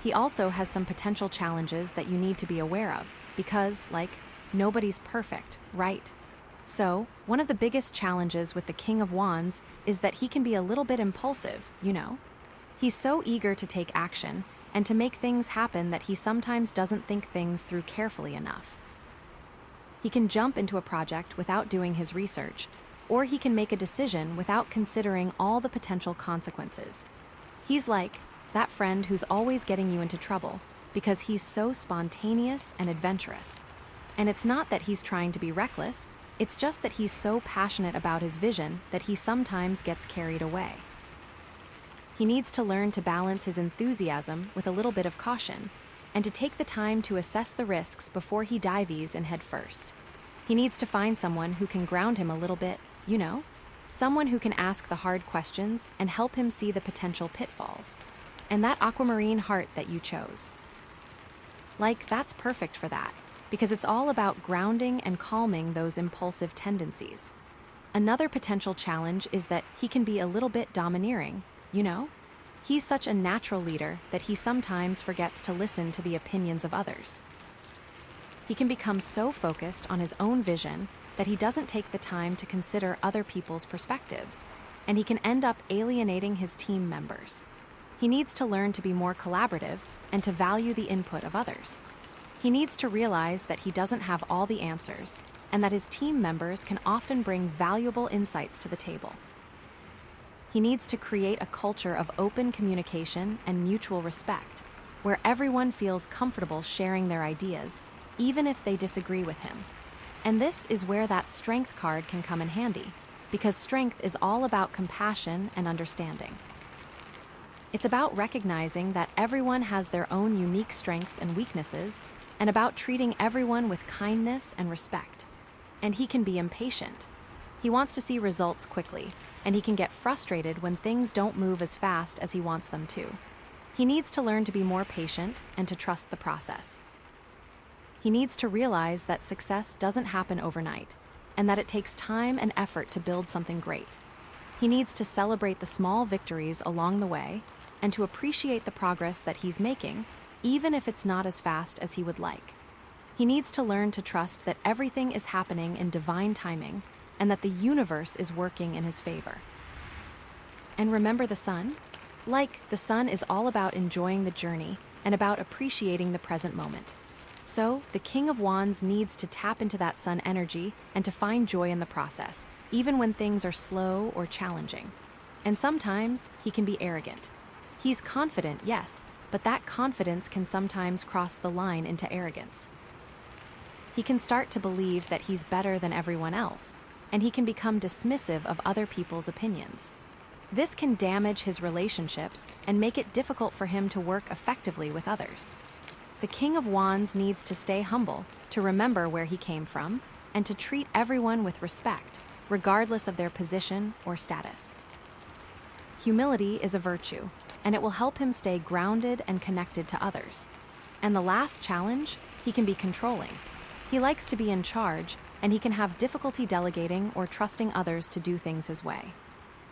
He also has some potential challenges that you need to be aware of, because, like, nobody's perfect, right? So, one of the biggest challenges with the King of Wands is that he can be a little bit impulsive, you know? He's so eager to take action and to make things happen that he sometimes doesn't think things through carefully enough. He can jump into a project without doing his research, or he can make a decision without considering all the potential consequences. He's like that friend who's always getting you into trouble because he's so spontaneous and adventurous. And it's not that he's trying to be reckless, it's just that he's so passionate about his vision that he sometimes gets carried away. He needs to learn to balance his enthusiasm with a little bit of caution, and to take the time to assess the risks before he dives in head first. He needs to find someone who can ground him a little bit, you know? Someone who can ask the hard questions and help him see the potential pitfalls. And that aquamarine heart that you chose. Like, that's perfect for that, because it's all about grounding and calming those impulsive tendencies. Another potential challenge is that he can be a little bit domineering, you know? He's such a natural leader that he sometimes forgets to listen to the opinions of others. He can become so focused on his own vision that he doesn't take the time to consider other people's perspectives, and he can end up alienating his team members. He needs to learn to be more collaborative and to value the input of others. He needs to realize that he doesn't have all the answers, and that his team members can often bring valuable insights to the table. He needs to create a culture of open communication and mutual respect, where everyone feels comfortable sharing their ideas, even if they disagree with him. And this is where that strength card can come in handy, because strength is all about compassion and understanding. It's about recognizing that everyone has their own unique strengths and weaknesses, and about treating everyone with kindness and respect. And he can be impatient. He wants to see results quickly, and he can get frustrated when things don't move as fast as he wants them to. He needs to learn to be more patient and to trust the process. He needs to realize that success doesn't happen overnight, and that it takes time and effort to build something great. He needs to celebrate the small victories along the way, and to appreciate the progress that he's making, even if it's not as fast as he would like. He needs to learn to trust that everything is happening in divine timing, and that the universe is working in his favor. And remember the sun? Like, the sun is all about enjoying the journey and about appreciating the present moment. So, the King of Wands needs to tap into that sun energy and to find joy in the process, even when things are slow or challenging. And sometimes he can be arrogant. He's confident, yes, but that confidence can sometimes cross the line into arrogance. He can start to believe that he's better than everyone else, and he can become dismissive of other people's opinions. This can damage his relationships and make it difficult for him to work effectively with others. The King of Wands needs to stay humble, to remember where he came from, and to treat everyone with respect, regardless of their position or status. Humility is a virtue, and it will help him stay grounded and connected to others. And the last challenge, he can be controlling. He likes to be in charge, and he can have difficulty delegating or trusting others to do things his way.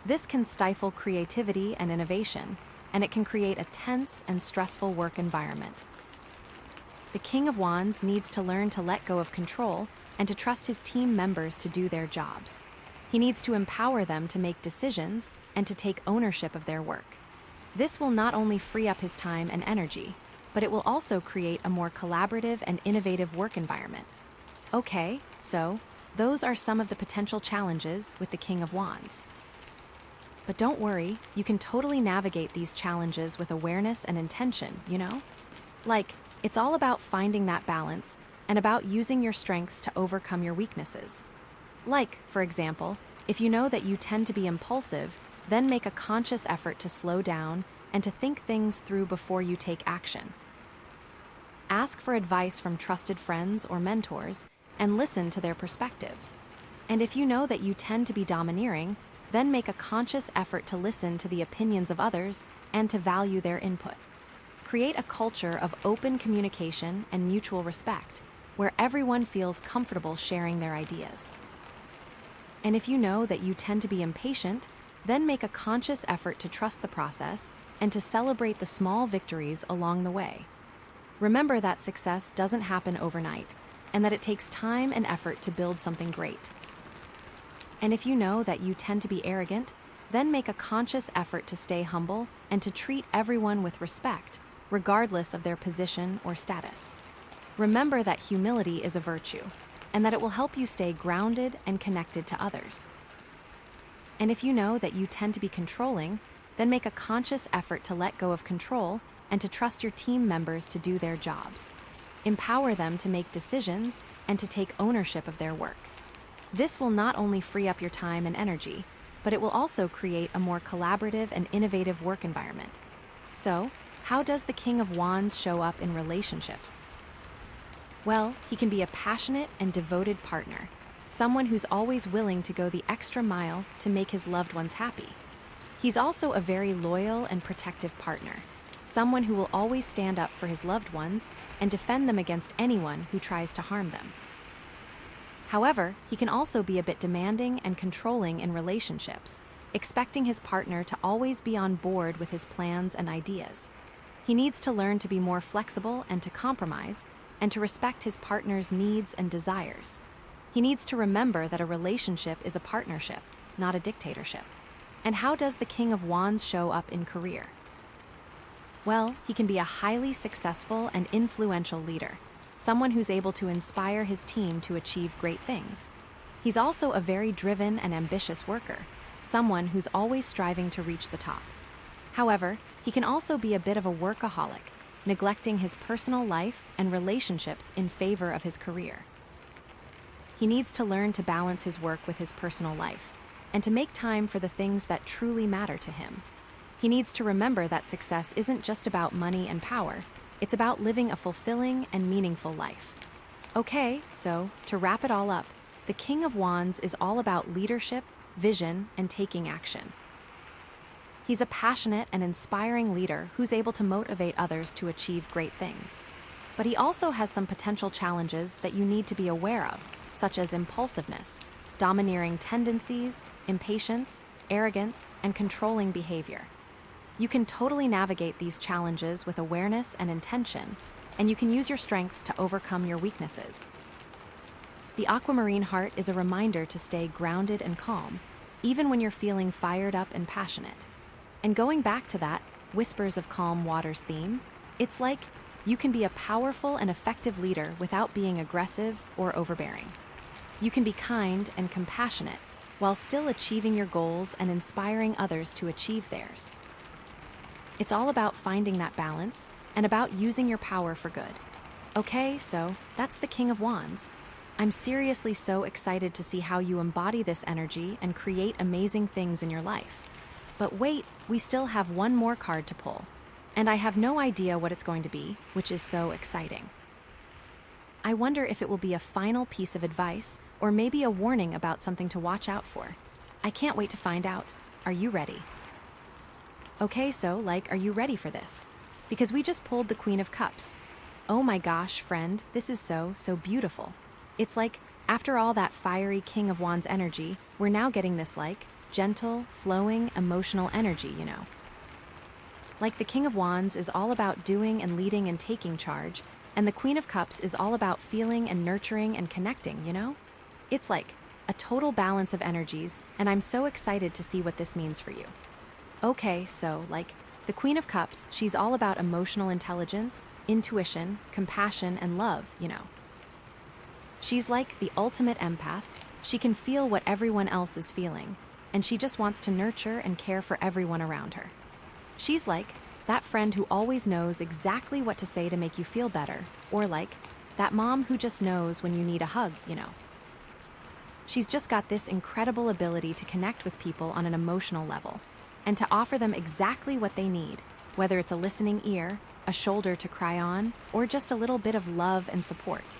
This can stifle creativity and innovation, and it can create a tense and stressful work environment. The King of Wands needs to learn to let go of control and to trust his team members to do their jobs. He needs to empower them to make decisions and to take ownership of their work. This will not only free up his time and energy, but it will also create a more collaborative and innovative work environment. Okay, so those are some of the potential challenges with the King of Wands. But don't worry, you can totally navigate these challenges with awareness and intention, you know? Like, it's all about finding that balance and about using your strengths to overcome your weaknesses. Like, for example, if you know that you tend to be impulsive, then make a conscious effort to slow down and to think things through before you take action. Ask for advice from trusted friends or mentors and listen to their perspectives. And if you know that you tend to be domineering, then make a conscious effort to listen to the opinions of others and to value their input. Create a culture of open communication and mutual respect, where everyone feels comfortable sharing their ideas. And if you know that you tend to be impatient, then make a conscious effort to trust the process and to celebrate the small victories along the way. Remember that success doesn't happen overnight, and that it takes time and effort to build something great. And if you know that you tend to be arrogant, then make a conscious effort to stay humble and to treat everyone with respect, regardless of their position or status. Remember that humility is a virtue, and that it will help you stay grounded and connected to others. And if you know that you tend to be controlling, then make a conscious effort to let go of control and to trust your team members to do their jobs. Empower them to make decisions and to take ownership of their work. This will not only free up your time and energy, but it will also create a more collaborative and innovative work environment. So, how does the King of Wands show up in relationships? Well, he can be a passionate and devoted partner, someone who's always willing to go the extra mile to make his loved ones happy. He's also a very loyal and protective partner, someone who will always stand up for his loved ones and defend them against anyone who tries to harm them. However, he can also be a bit demanding and controlling in relationships, expecting his partner to always be on board with his plans and ideas. He needs to learn to be more flexible and to compromise, and to respect his partner's needs and desires. He needs to remember that a relationship is a partnership, not a dictatorship. And how does the King of Wands show up in career? Well, he can be a highly successful and influential leader, someone who's able to inspire his team to achieve great things. He's also a very driven and ambitious worker, someone who's always striving to reach the top. However, he can also be a bit of a workaholic, neglecting his personal life and relationships in favor of his career. He needs to learn to balance his work with his personal life, and to make time for the things that truly matter to him. He needs to remember that success isn't just about money and power, it's about living a fulfilling and meaningful life. Okay, so, to wrap it all up, the King of Wands is all about leadership, vision, and taking action. He's a passionate and inspiring leader who's able to motivate others to achieve great things. But he also has some potential challenges that you need to be aware of, such as impulsiveness, domineering tendencies, impatience, arrogance, and controlling behavior. You can totally navigate these challenges with awareness and intention, and you can use your strengths to overcome your weaknesses. The Aquamarine heart is a reminder to stay grounded and calm, even when you're feeling fired up and passionate. And going back to that Whispers of Calm Waters theme, it's like you can be a powerful and effective leader without being aggressive or overbearing. You can be kind and compassionate while still achieving your goals and inspiring others to achieve theirs. It's all about finding that balance and about using your power for good. Okay, so that's the King of Wands. I'm seriously so excited to see how you embody this energy and create amazing things in your life. But wait, we still have one more card to pull, and I have no idea what it's going to be, which is so exciting. I wonder if it will be a final piece of advice or maybe a warning about something to watch out for. I can't wait to find out. Are you ready? Okay, so, are you ready for this? Because we just pulled the Queen of Cups. Oh my gosh, friend, this is so beautiful. It's like, after all that fiery King of Wands energy, we're now getting this gentle, flowing, emotional energy, the King of Wands is all about doing and leading and taking charge, and the Queen of Cups is all about feeling and nurturing and connecting, It's like a total balance of energies, and I'm so excited to see what this means for you. Okay, so, the Queen of Cups, she's all about emotional intelligence, intuition, compassion, and love, She's like the ultimate empath. She can feel what everyone else is feeling, and she just wants to nurture and care for everyone around her. She's like that friend who always knows exactly what to say to make you feel better, or that mom who just knows when you need a hug, She's just got this incredible ability to connect with people on an emotional level, and to offer them exactly what they need, whether it's a listening ear, a shoulder to cry on, or just a little bit of love and support.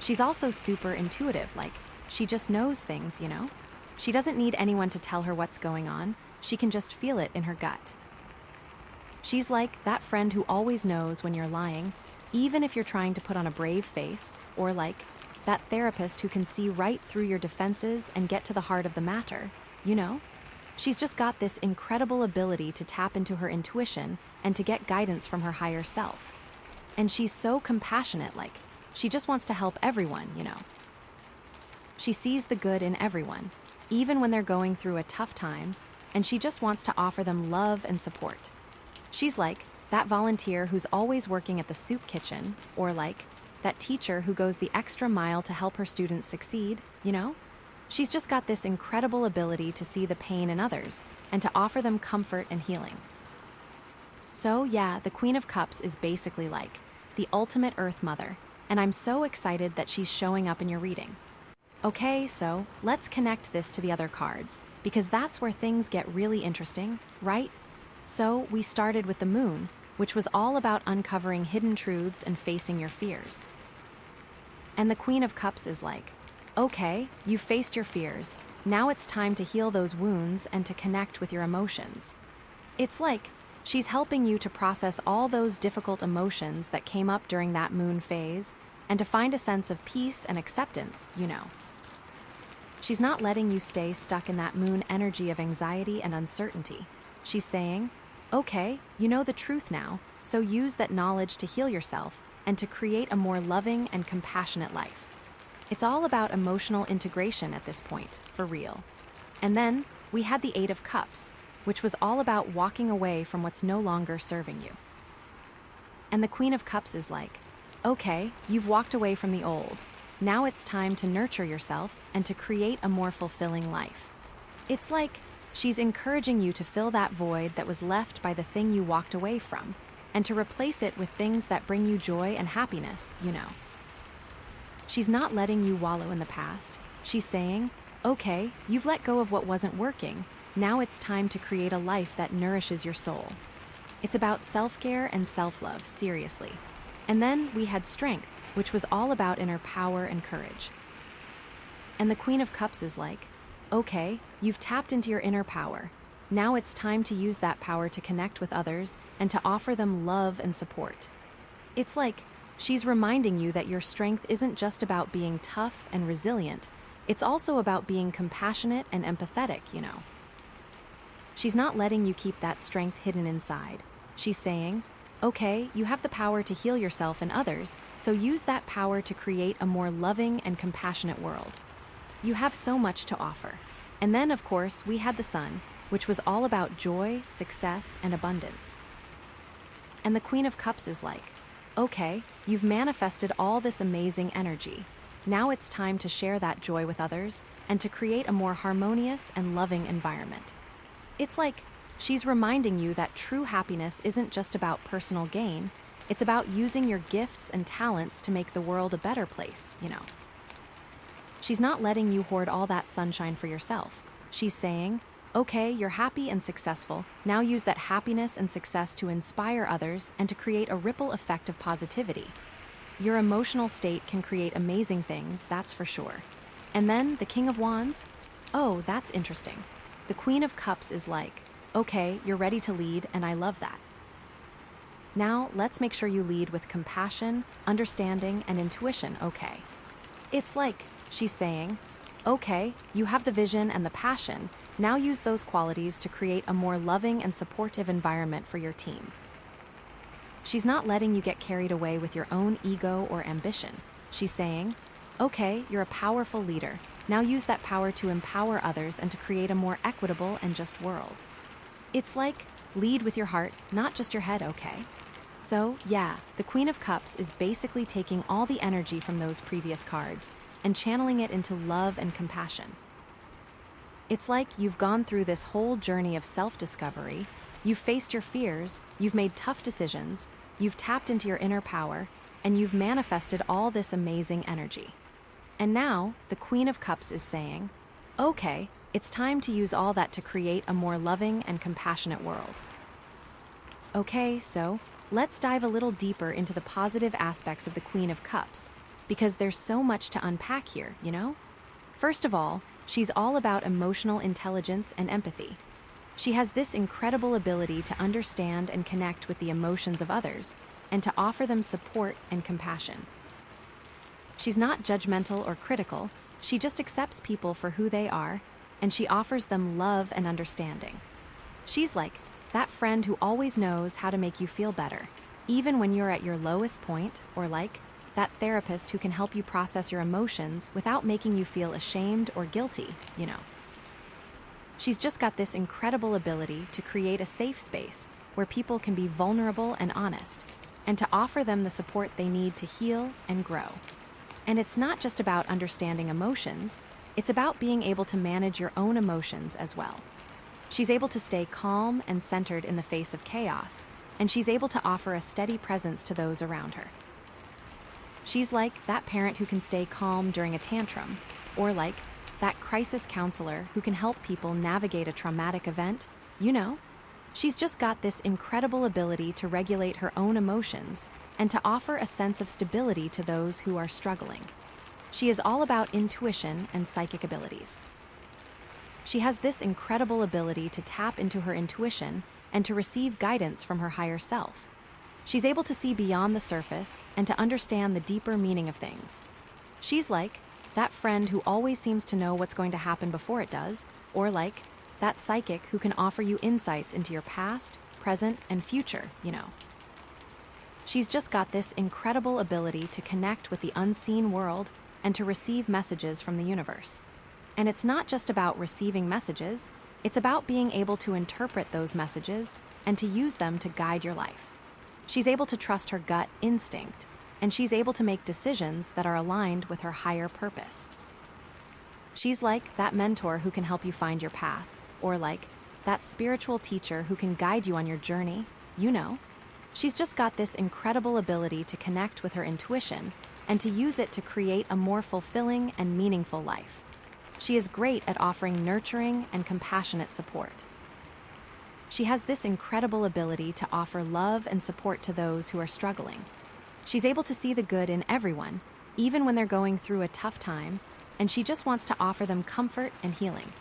She's also super intuitive, like, she just knows things, you know? She doesn't need anyone to tell her what's going on, she can just feel it in her gut. She's like that friend who always knows when you're lying, even if you're trying to put on a brave face, or like that therapist who can see right through your defenses and get to the heart of the matter, you know? She's just got this incredible ability to tap into her intuition and to get guidance from her higher self. And she's so compassionate, like, she just wants to help everyone, you know? She sees the good in everyone, even when they're going through a tough time, and she just wants to offer them love and support. She's like that volunteer who's always working at the soup kitchen, or like that teacher who goes the extra mile to help her students succeed, you know? She's just got this incredible ability to see the pain in others and to offer them comfort and healing. So yeah, the Queen of Cups is basically like the ultimate Earth Mother, and I'm so excited that she's showing up in your reading. Okay, so let's connect this to the other cards, because that's where things get really interesting, right? So we started with the Moon, which was all about uncovering hidden truths and facing your fears. And the Queen of Cups is like, okay, you've faced your fears. Now it's time to heal those wounds and to connect with your emotions. It's like she's helping you to process all those difficult emotions that came up during that moon phase and to find a sense of peace and acceptance, you know. She's not letting you stay stuck in that moon energy of anxiety and uncertainty. She's saying, okay, you know the truth now, so use that knowledge to heal yourself and to create a more loving and compassionate life. It's all about emotional integration at this point, for real. And then we had the Eight of Cups, which was all about walking away from what's no longer serving you. And the Queen of Cups is like, okay, you've walked away from the old. Now it's time to nurture yourself and to create a more fulfilling life. It's like she's encouraging you to fill that void that was left by the thing you walked away from, and to replace it with things that bring you joy and happiness, you know. She's not letting you wallow in the past. She's saying, okay, you've let go of what wasn't working. Now it's time to create a life that nourishes your soul. It's about self-care and self-love, seriously. And then we had Strength, which was all about inner power and courage. And the Queen of Cups is like, okay, you've tapped into your inner power. Now it's time to use that power to connect with others and to offer them love and support. It's like she's reminding you that your strength isn't just about being tough and resilient, it's also about being compassionate and empathetic, you know. She's not letting you keep that strength hidden inside. She's saying, okay, you have the power to heal yourself and others, so use that power to create a more loving and compassionate world. You have so much to offer. And then, of course, we had the Sun, which was all about joy, success, and abundance. And the Queen of Cups is like, okay, you've manifested all this amazing energy. Now it's time to share that joy with others and to create a more harmonious and loving environment. It's like she's reminding you that true happiness isn't just about personal gain, it's about using your gifts and talents to make the world a better place, you know. She's not letting you hoard all that sunshine for yourself. She's saying, okay, you're happy and successful. Now use that happiness and success to inspire others and to create a ripple effect of positivity. Your emotional state can create amazing things, that's for sure. And then the King of Wands? Oh, that's interesting. The Queen of Cups is like, okay, you're ready to lead, and I love that. Now, let's make sure you lead with compassion, understanding, and intuition, okay? It's like she's saying, okay, you have the vision and the passion. Now use those qualities to create a more loving and supportive environment for your team. She's not letting you get carried away with your own ego or ambition. She's saying, okay, you're a powerful leader. Now use that power to empower others and to create a more equitable and just world. It's like lead with your heart, not just your head, okay? So, yeah, the Queen of Cups is basically taking all the energy from those previous cards and channeling it into love and compassion. It's like you've gone through this whole journey of self-discovery, you've faced your fears, you've made tough decisions, you've tapped into your inner power, and you've manifested all this amazing energy. And now, the Queen of Cups is saying, okay, it's time to use all that to create a more loving and compassionate world. Okay, so let's dive a little deeper into the positive aspects of the Queen of Cups, because there's so much to unpack here, you know? First of all, she's all about emotional intelligence and empathy. She has this incredible ability to understand and connect with the emotions of others, and to offer them support and compassion. She's not judgmental or critical, she just accepts people for who they are, and she offers them love and understanding. She's like that friend who always knows how to make you feel better, even when you're at your lowest point, or like that therapist who can help you process your emotions without making you feel ashamed or guilty, you know. She's just got this incredible ability to create a safe space where people can be vulnerable and honest, and to offer them the support they need to heal and grow. And it's not just about understanding emotions, it's about being able to manage your own emotions as well. She's able to stay calm and centered in the face of chaos, and she's able to offer a steady presence to those around her. She's like that parent who can stay calm during a tantrum, or like that crisis counselor who can help people navigate a traumatic event, you know? She's just got this incredible ability to regulate her own emotions and to offer a sense of stability to those who are struggling. She is all about intuition and psychic abilities. She has this incredible ability to tap into her intuition and to receive guidance from her higher self. She's able to see beyond the surface and to understand the deeper meaning of things. She's like that friend who always seems to know what's going to happen before it does, or like that psychic who can offer you insights into your past, present, and future, you know. She's just got this incredible ability to connect with the unseen world and to receive messages from the universe. And it's not just about receiving messages, it's about being able to interpret those messages and to use them to guide your life. She's able to trust her gut instinct, and she's able to make decisions that are aligned with her higher purpose. She's like that mentor who can help you find your path, or like that spiritual teacher who can guide you on your journey, you know. She's just got this incredible ability to connect with her intuition and to use it to create a more fulfilling and meaningful life. She is great at offering nurturing and compassionate support. She has this incredible ability to offer love and support to those who are struggling. She's able to see the good in everyone, even when they're going through a tough time, and she just wants to offer them comfort and healing.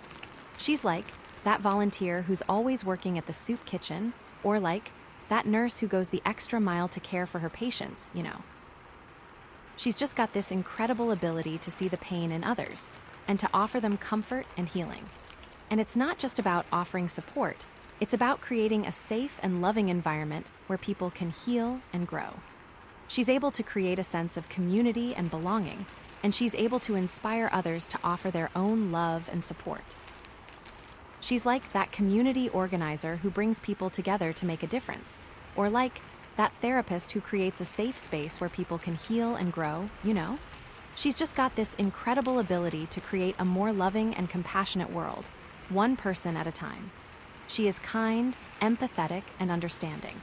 She's like that volunteer who's always working at the soup kitchen, or like that nurse who goes the extra mile to care for her patients, you know. She's just got this incredible ability to see the pain in others and to offer them comfort and healing. And it's not just about offering support, it's about creating a safe and loving environment where people can heal and grow. She's able to create a sense of community and belonging, and she's able to inspire others to offer their own love and support. She's like that community organizer who brings people together to make a difference, or like that therapist who creates a safe space where people can heal and grow, you know? She's just got this incredible ability to create a more loving and compassionate world, one person at a time. She is kind, empathetic, and understanding.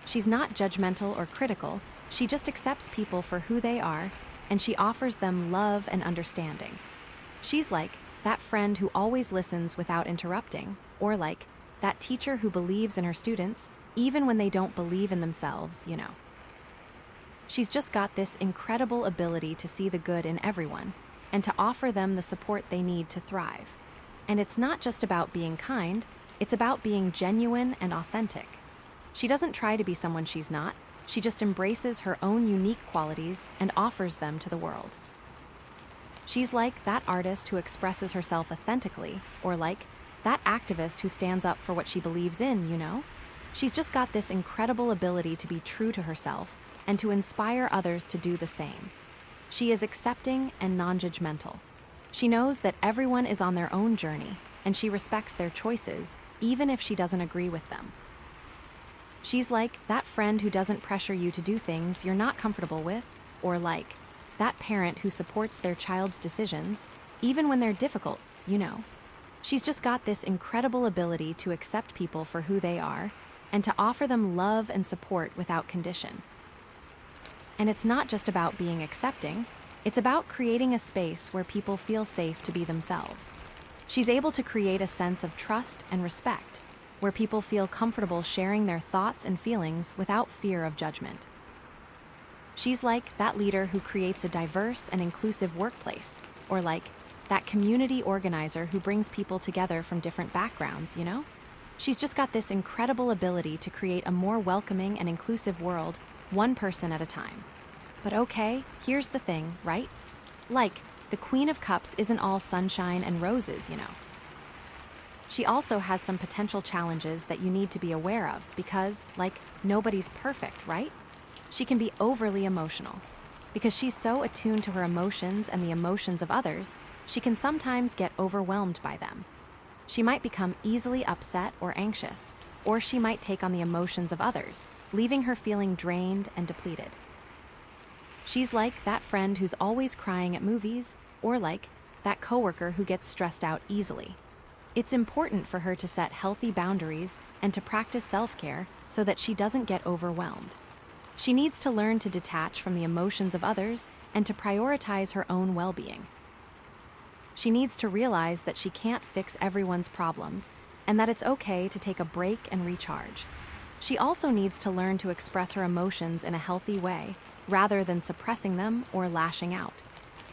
She's not judgmental or critical, she just accepts people for who they are, and she offers them love and understanding. She's like that friend who always listens without interrupting, or like that teacher who believes in her students, even when they don't believe in themselves, you know. She's just got this incredible ability to see the good in everyone, and to offer them the support they need to thrive. And it's not just about being kind, it's about being genuine and authentic. She doesn't try to be someone she's not, she just embraces her own unique qualities and offers them to the world. She's like that artist who expresses herself authentically, or like that activist who stands up for what she believes in, you know? She's just got this incredible ability to be true to herself and to inspire others to do the same. She is accepting and non-judgmental. She knows that everyone is on their own journey, and she respects their choices, even if she doesn't agree with them. She's like that friend who doesn't pressure you to do things you're not comfortable with, or like that parent who supports their child's decisions, even when they're difficult, you know. She's just got this incredible ability to accept people for who they are and to offer them love and support without condition. And it's not just about being accepting, it's about creating a space where people feel safe to be themselves. She's able to create a sense of trust and respect, where people feel comfortable sharing their thoughts and feelings without fear of judgment. She's like that leader who creates a diverse and inclusive workplace, or like that community organizer who brings people together from different backgrounds, you know? She's just got this incredible ability to create a more welcoming and inclusive world, one person at a time. But okay, here's the thing, right? Like, the Queen of Cups isn't all sunshine and roses, you know. She also has some potential challenges that you need to be aware of because, like, nobody's perfect, right? She can be overly emotional. Because she's so attuned to her emotions and the emotions of others, she can sometimes get overwhelmed by them. She might become easily upset or anxious, or she might take on the emotions of others, leaving her feeling drained and depleted. She's like that friend who's always crying at movies, or like that coworker who gets stressed out easily. It's important for her to set healthy boundaries and to practice self-care so that she doesn't get overwhelmed. She needs to learn to detach from the emotions of others and to prioritize her own well-being. She needs to realize that she can't fix everyone's problems and that it's okay to take a break and recharge. She also needs to learn to express her emotions in a healthy way rather than suppressing them or lashing out.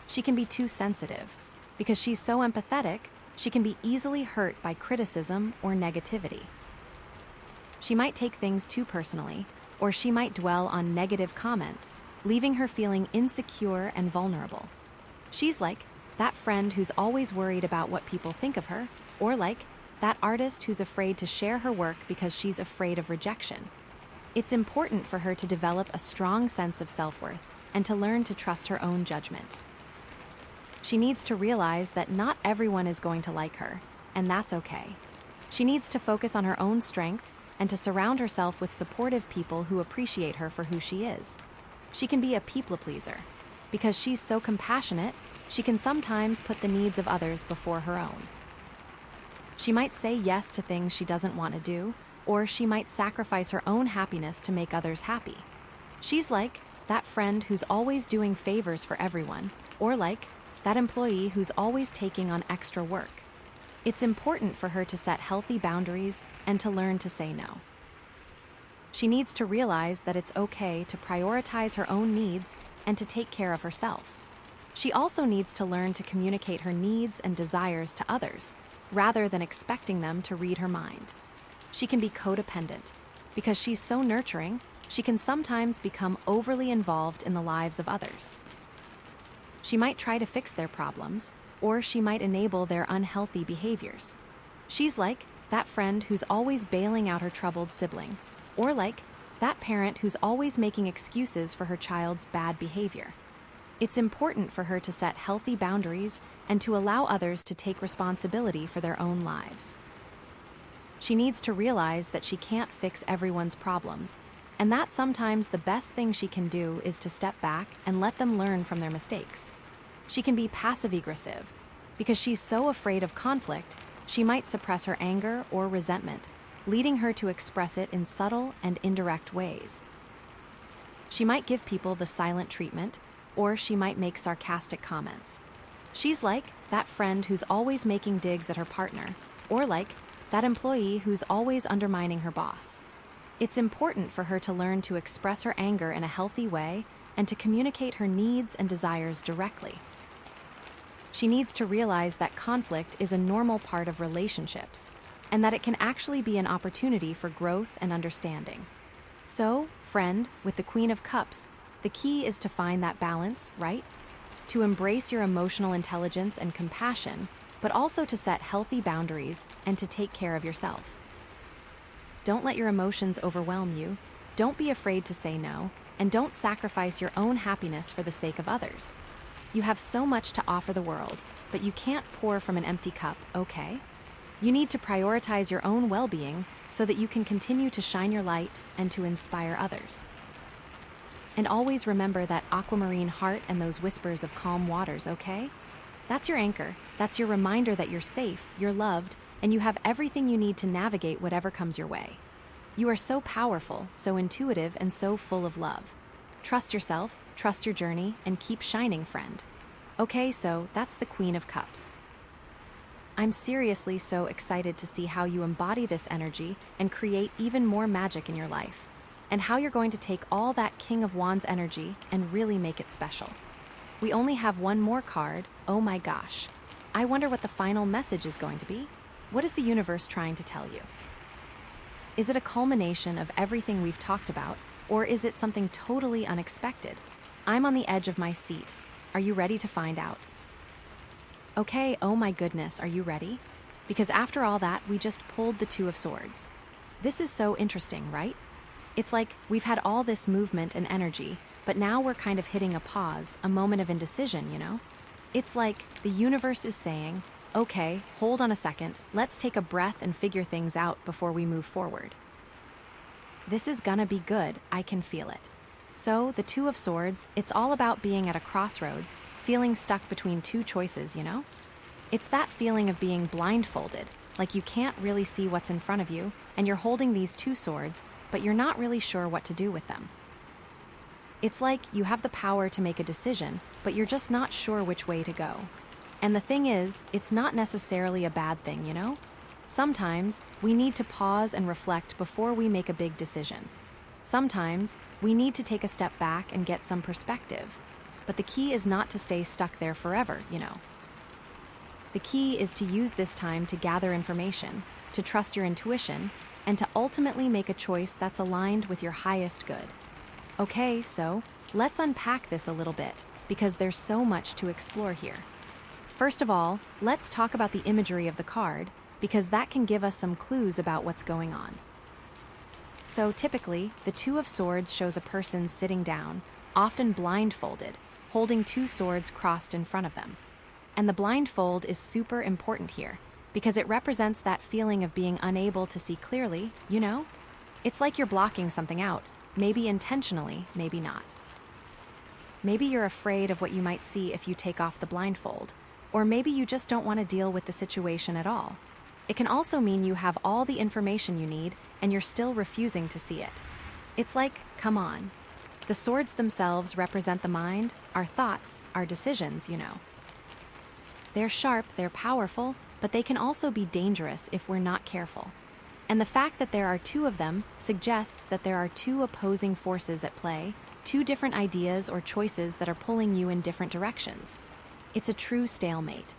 She can be too sensitive. Because she's so empathetic, she can be easily hurt by criticism or negativity. She might take things too personally, or she might dwell on negative comments, leaving her feeling insecure and vulnerable. She's like that friend who's always worried about what people think of her, or like that artist who's afraid to share her work because she's afraid of rejection. It's important for her to develop a strong sense of self-worth and to learn to trust her own judgment. She needs to realize that not everyone is going to like her, and that's okay. She needs to focus on her own strengths and to surround herself with supportive people who appreciate her for who she is. She can be a people pleaser. Because she's so compassionate, she can sometimes put the needs of others before her own. She might say yes to things she doesn't want to do, or she might sacrifice her own happiness to make others happy. She's like that friend who's always doing favors for everyone, or like that employee who's always taking on extra work. It's important for her to set healthy boundaries and to learn to say no. She needs to realize that it's okay to prioritize her own needs and to take care of herself. She also needs to learn to communicate her needs and desires to others, rather than expecting them to read her mind. She can be codependent. Because she's so nurturing, she can sometimes become overly involved in the lives of others. She might try to fix their problems, or she might enable their unhealthy behaviors. She's like that friend who's always bailing out her troubled sibling, or like that parent who's always making excuses for her child's bad behavior. It's important for her to set healthy boundaries and to allow others to take responsibility for their own lives. She needs to realize that she can't fix everyone's problems, and that sometimes the best thing she can do is to step back and let them learn from their mistakes. She can be passive-aggressive. Because she's so afraid of conflict, she might suppress her anger or resentment, leading her to express it in subtle and indirect ways. She might give people the silent treatment, or she might make sarcastic comments. She's like that friend who's always making digs at her partner, or like that employee who's always undermining her boss. It's important for her to learn to express her anger in a healthy way and to communicate her needs and desires directly. She needs to realize that conflict is a normal part of relationships, and that it can actually be an opportunity for growth and understanding. So, friend, with the Queen of Cups, the key is to find that balance, right? To embrace your emotional intelligence and compassion, but also to set healthy boundaries and to take care of yourself. Don't let your emotions overwhelm you, don't be afraid to say no, and don't sacrifice your own happiness for the sake of others. You have so much to offer the world, but you can't pour from an empty cup, okay? You need to prioritize your own well-being so that you can continue to shine your light and to inspire others. And always remember that aquamarine heart and those whispers of calm waters, okay? That's your anchor. That's your reminder that you're safe, you're loved, and you have everything you need to navigate whatever comes your way. You are so powerful, so intuitive, and so full of love. Trust yourself, trust your journey, and keep shining, friend. Okay, so that's the Queen of Cups. I'm seriously so excited to see how you embody this energy and create even more magic in your life, and how you're going to take all that King of Wands energy and really make it special. We only have one more card. Oh my gosh. I wonder what the final message is going to be. What is the universe trying to tell you? Is it a culmination of everything we've talked about, or is it something totally unexpected? I'm on the edge of my seat. Are you ready to find out? Okay, oh my goodness, are you ready? Because after all that, we just pulled the Two of Swords. This is so interesting, right? It's like we've had all this movement and energy, but now we're kind of hitting a pause, a moment of indecision, you know? It's like the universe is saying, okay, hold on a second, let's take a breath and figure things out before we move forward. This is gonna be good, I can feel it. So, the Two of Swords, it's all about being at a crossroads, feeling stuck between two choices, you know? It's that feeling of being blindfolded, like you can't really see what's in front of you, and you're holding these two swords, but you're not really sure what to do with them. It's like you have the power to make a decision, but you're just not sure which way to go. And the thing is, it's not necessarily a bad thing, you know? Sometimes we need to pause and reflect before we make a big decision. Sometimes we need to take a step back and get some perspective. But the key is not to stay stuck there forever, you know. The key is to use this time to gather information, to trust your intuition, and to ultimately make a choice that's aligned with your highest good. Okay, so let's unpack this a little bit, because there's so much to explore here. First of all, let's talk about the imagery of the card, because that can give us some clues about what's going on. So typically, the Two of Swords shows a person sitting down, often blindfolded, holding two swords crossed in front of them. And the blindfold is super important here, because it represents that feeling of being unable to see clearly, you know? It's like you're blocking something out, maybe intentionally, maybe not. Maybe you're afraid of what you might see if you take off the blindfold, or maybe you just don't want to deal with the situation at all. It can also mean you have all the information you need and you're still refusing to see it. It's like, come on. The swords themselves represent the mind, our thoughts, our decisions, you know. They're sharp, they're powerful, but they can also be dangerous if we're not careful. And the fact that there are two of them suggests that there are two opposing forces at play, two different ideas or choices that are pulling you in different directions. It's a true stalemate.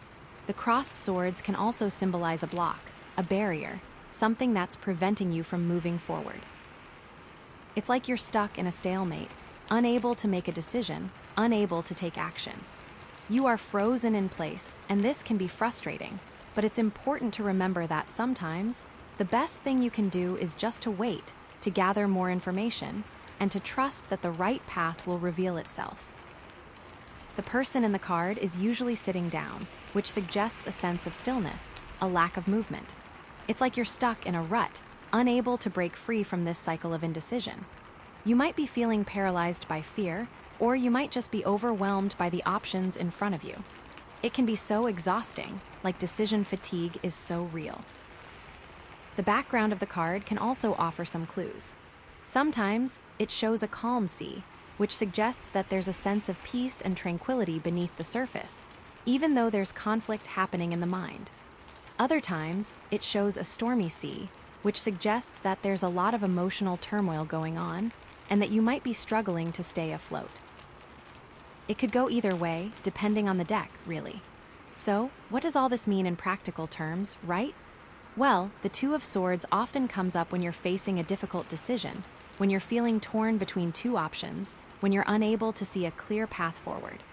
The crossed swords can also symbolize a block, a barrier, something that's preventing you from moving forward. It's like you're stuck in a stalemate, unable to make a decision, unable to take action. You are frozen in place, and this can be frustrating, but it's important to remember that sometimes the best thing you can do is just to wait, to gather more information, and to trust that the right path will reveal itself. The person in the card is usually sitting down, which suggests a sense of stillness, a lack of movement. It's like you're stuck in a rut, unable to break free from this cycle of indecision. You might be feeling paralyzed by fear, or you might just be overwhelmed by the options in front of you. It can be so exhausting, like decision fatigue is so real. The background of the card can also offer some clues. Sometimes it shows a calm sea, which suggests that there's a sense of peace and tranquility beneath the surface, even though there's conflict happening in the mind. Other times, it shows a stormy sea, which suggests that there's a lot of emotional turmoil going on, and that you might be struggling to stay afloat. It could go either way, depending on the deck, really. So, what does all this mean in practical terms, right? Well, the Two of Swords often comes up when you're facing a difficult decision, when you're feeling torn between two options, when you're unable to see a clear path forward.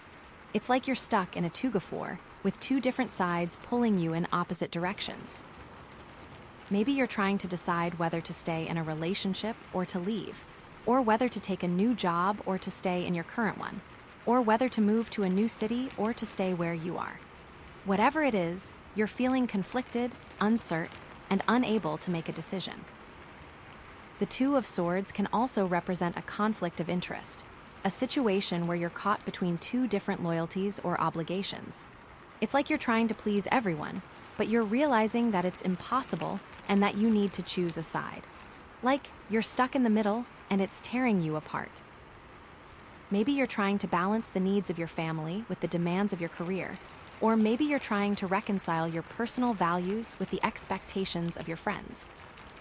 It's like you're stuck in a tug-of-war, with two different sides pulling you in opposite directions. Maybe you're trying to decide whether to stay in a relationship or to leave, or whether to take a new job or to stay in your current one, or whether to move to a new city or to stay where you are. Whatever it is, you're feeling conflicted, uncertain, and unable to make a decision. The Two of Swords can also represent a conflict of interest, a situation where you're caught between two different loyalties or obligations. It's like you're trying to please everyone, but you're realizing that it's impossible and that you need to choose a side. Like you're stuck in the middle and it's tearing you apart. Maybe you're trying to balance the needs of your family with the demands of your career, or maybe you're trying to reconcile your personal values with the expectations of your friends.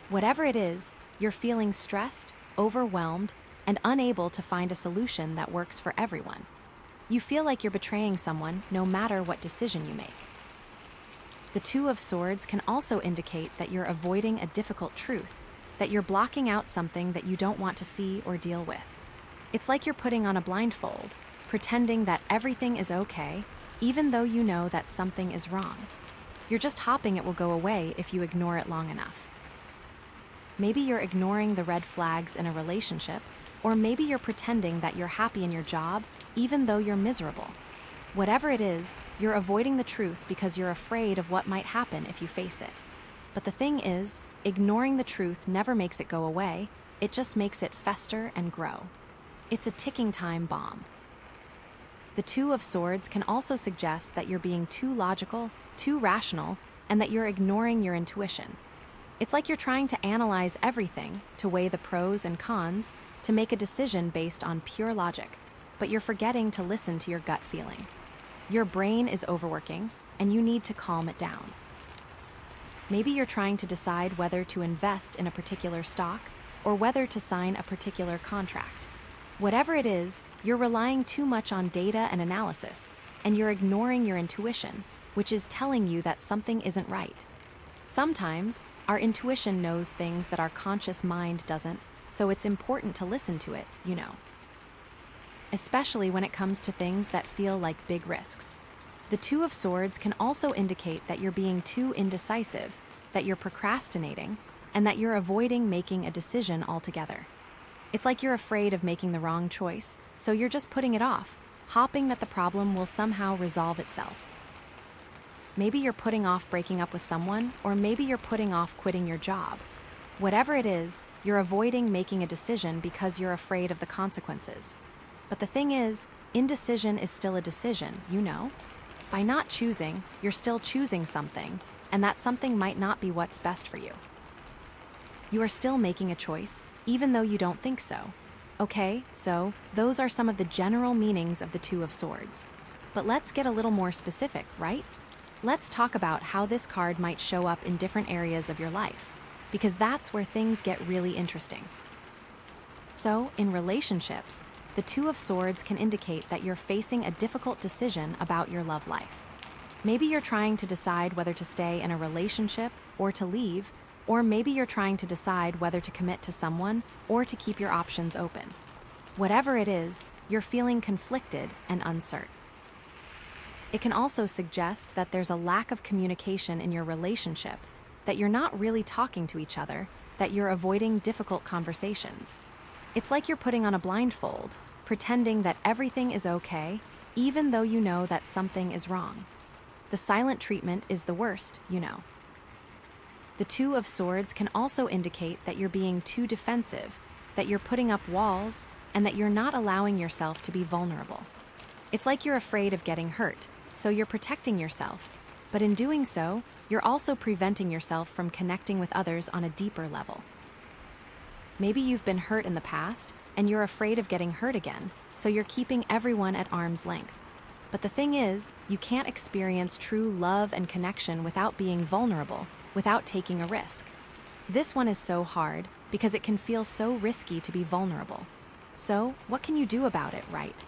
Whatever it is, you're feeling stressed, overwhelmed, and unable to find a solution that works for everyone. You feel like you're betraying someone no matter what decision you make. The Two of Swords can also indicate that you're avoiding a difficult truth, that you're blocking out something that you don't want to see or deal with. It's like you're putting on a blindfold, pretending that everything is okay, even though you know that something is wrong. You're just hoping it will go away if you ignore it long enough. Maybe you're ignoring the red flags in a relationship, or maybe you're pretending that you're happy in your job, even though you're miserable. Whatever it is, you're avoiding the truth because you're afraid of what might happen if you face it. But the thing is, ignoring the truth never makes it go away, it just makes it fester and grow. It's a ticking time bomb. The Two of Swords can also suggest that you're being too logical, too rational, and that you're ignoring your intuition. It's like you're trying to analyze everything, to weigh the pros and cons, to make a decision based on pure logic, but you're forgetting to listen to your gut feeling. Your brain is overworking, and you need to calm it down. Maybe you're trying to decide whether to invest in a particular stock or whether to sign a particular contract. Whatever it is, you're relying too much on data and analysis, and you're ignoring your intuition, which is telling you that something isn't right. Sometimes, our intuition knows things that our conscious mind doesn't, so it's important to listen to it, you know. Especially when it comes to things that feel like big risks. The Two of Swords can also indicate that you're being too indecisive, that you're procrastinating, and that you're avoiding making a decision altogether. It's like you're afraid of making the wrong choice, so you're just putting it off, hoping that the problem will somehow resolve itself. Maybe you're putting off breaking up with someone, or maybe you're putting off quitting your job. Whatever it is, you're avoiding making a decision because you're afraid of the consequences. But the thing is, indecision is still a decision, you know? By not choosing, you're still choosing something, and that something might not be what's best for you. You are still making a choice, even though you don't think so. Okay, so those are some of the general meanings of the Two of Swords. But let's get a little more specific, right? Let's talk about how this card might show up in different areas of your life, because that's where things get really interesting. So, in relationships, the Two of Swords can indicate that you're facing a difficult decision about your love life. Maybe you're trying to decide whether to stay in a relationship or to leave, or maybe you're trying to decide whether to commit to someone or to keep your options open. Whatever it is, you're feeling conflicted and uncertain. It can also suggest that there's a lack of communication in your relationship, that you're not really talking to each other, that you're avoiding difficult conversations. It's like you're putting on a blindfold, pretending that everything is okay, even though you know that something is wrong. The silent treatment is the worst, you know. The Two of Swords can also indicate that you're being too defensive, that you're putting up walls, and that you're not allowing yourself to be vulnerable. It's like you're afraid of getting hurt, so you're protecting yourself, but in doing so, you're also preventing yourself from connecting with others on a deeper level. Maybe you've been hurt in the past, and you're afraid of getting hurt again, so you're keeping everyone at arm's length. But the thing is, you can't experience true love and connection without being vulnerable, without taking a risk. This one is so hard because it can feel so risky to be vulnerable. So, what can you do about it, right?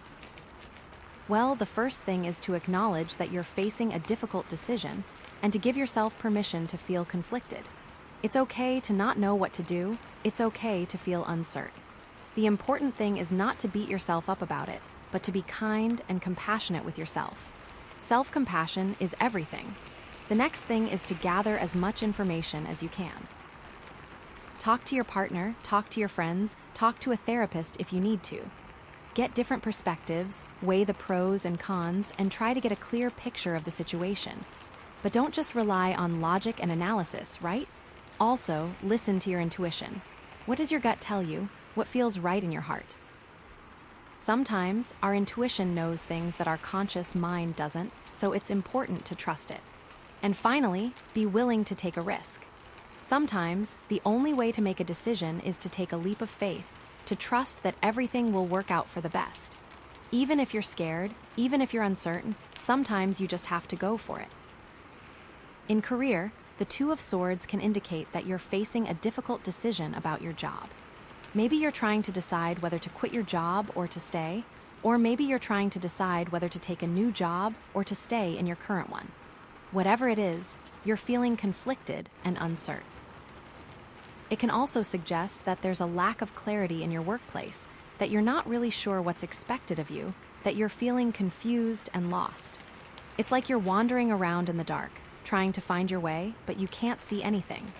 Well, the first thing is to acknowledge that you're facing a difficult decision and to give yourself permission to feel conflicted. It's okay to not know what to do. It's okay to feel uncertain. The important thing is not to beat yourself up about it, but to be kind and compassionate with yourself. Self-compassion is everything. The next thing is to gather as much information as you can. Talk to your partner, talk to your friends, talk to a therapist if you need to. Get different perspectives, weigh the pros and cons, and try to get a clear picture of the situation. But don't just rely on logic and analysis, right? Also, listen to your intuition. What does your gut tell you? What feels right in your heart? Sometimes, our intuition knows things that our conscious mind doesn't, so it's important to trust it. And finally, be willing to take a risk. Sometimes, the only way to make a decision is to take a leap of faith, to trust that everything will work out for the best. Even if you're scared, even if you're uncertain, sometimes you just have to go for it. In career, the Two of Swords can indicate that you're facing a difficult decision about your job. Maybe you're trying to decide whether to quit your job or to stay, or maybe you're trying to decide whether to take a new job or to stay in your current one. Whatever it is, you're feeling conflicted and uncertain. It can also suggest that there's a lack of clarity in your workplace, that you're not really sure what's expected of you, that you're feeling confused and lost. It's like you're wandering around in the dark, trying to find your way, but you can't see anything.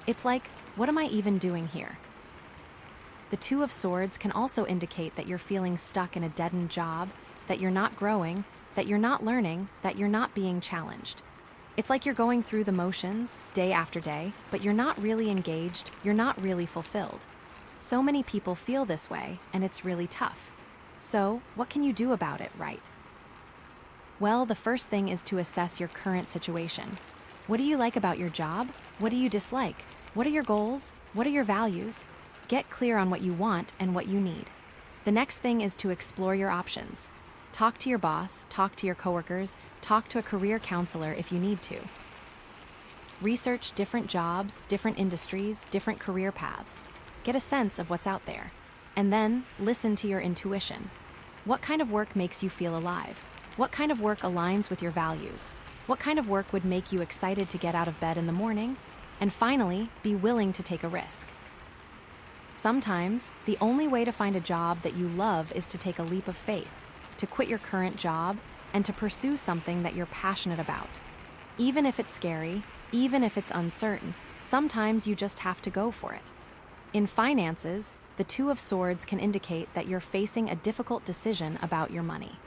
It's like, what am I even doing here? The Two of Swords can also indicate that you're feeling stuck in a dead-end job, that you're not growing, that you're not learning, that you're not being challenged. It's like you're going through the motions, day after day, but you're not really engaged, you're not really fulfilled. So many people feel this way, and it's really tough. So, what can you do about it, right? Well, the first thing is to assess your current situation. What do you like about your job? What do you dislike? What are your goals? What are your values? Get clear on what you want and what you need. The next thing is to explore your options. Talk to your boss, talk to your coworkers, talk to a career counselor if you need to. Research different jobs, different industries, different career paths. Get a sense of what's out there. And then, listen to your intuition. What kind of work makes you feel alive? What kind of work aligns with your values? What kind of work would make you excited to get out of bed in the morning? And finally, be willing to take a risk. Sometimes, the only way to find a job that you love is to take a leap of faith, to quit your current job, and to pursue something that you're passionate about. Even if it's scary, even if it's uncertain, sometimes you just have to go for it. In finances, the Two of Swords can indicate that you're facing a difficult decision about your money.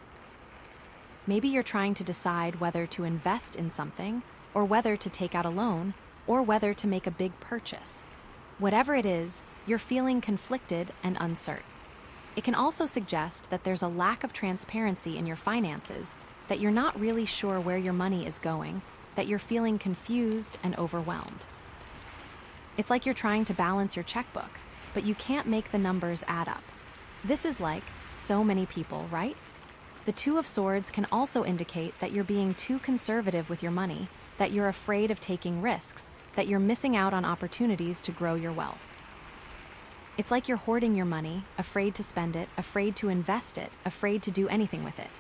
Maybe you're trying to decide whether to invest in something, or whether to take out a loan, or whether to make a big purchase. Whatever it is, you're feeling conflicted and uncertain. It can also suggest that there's a lack of transparency in your finances, that you're not really sure where your money is going, that you're feeling confused and overwhelmed. It's like you're trying to balance your checkbook, but you can't make the numbers add up. This is like so many people, right? The Two of Swords can also indicate that you're being too conservative with your money, that you're afraid of taking risks, that you're missing out on opportunities to grow your wealth. It's like you're hoarding your money, afraid to spend it, afraid to invest it, afraid to do anything with it.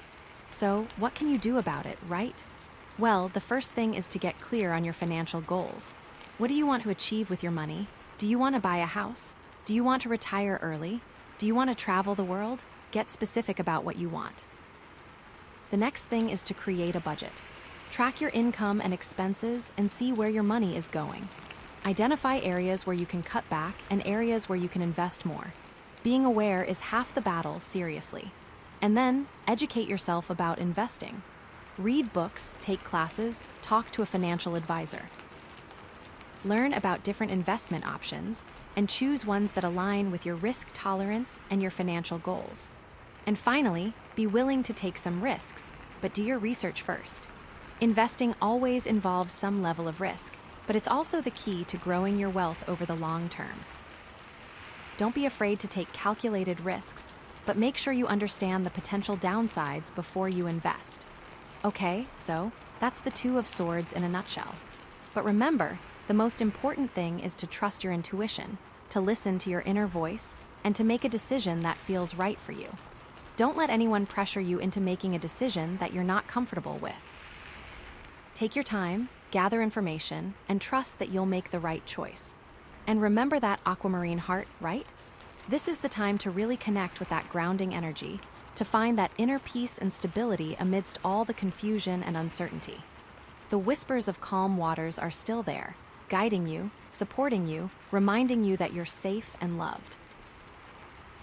So, what can you do about it, right? Well, the first thing is to get clear on your financial goals. What do you want to achieve with your money? Do you want to buy a house? Do you want to retire early? Do you want to travel the world? Get specific about what you want. The next thing is to create a budget. Track your income and expenses and see where your money is going. Identify areas where you can cut back and areas where you can invest more. Being aware is half the battle, seriously. And then, educate yourself about investing. Read books, take classes, talk to a financial advisor. Learn about different investment options and choose ones that align with your risk tolerance and your financial goals. And finally, be willing to take some risks, but do your research first. Investing always involves some level of risk, but it's also the key to growing your wealth over the long term. Don't be afraid to take calculated risks, but make sure you understand the potential downsides before you invest. Okay, so that's the Two of Swords in a nutshell. But remember, the most important thing is to trust your intuition, to listen to your inner voice, and to make a decision that feels right for you. Don't let anyone pressure you into making a decision that you're not comfortable with. Take your time, gather information, and trust that you'll make the right choice. And remember that aquamarine heart, right? This is the time to really connect with that grounding energy, to find that inner peace and stability amidst all the confusion and uncertainty. The whispers of calm waters are still there, guiding you, supporting you, reminding you that you're safe and loved.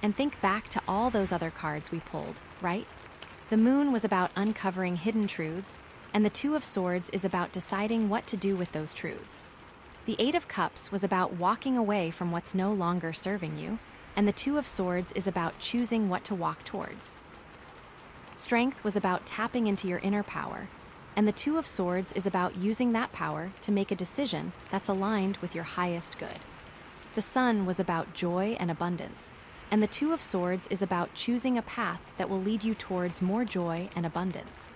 And think back to all those other cards we pulled, right? The Moon was about uncovering hidden truths, and the Two of Swords is about deciding what to do with those truths. The Eight of Cups was about walking away from what's no longer serving you, and the Two of Swords is about choosing what to walk towards. Strength was about tapping into your inner power, and the Two of Swords is about using that power to make a decision that's aligned with your highest good. The Sun was about joy and abundance, And the Two of Swords is about choosing a path that will lead you towards more joy and abundance.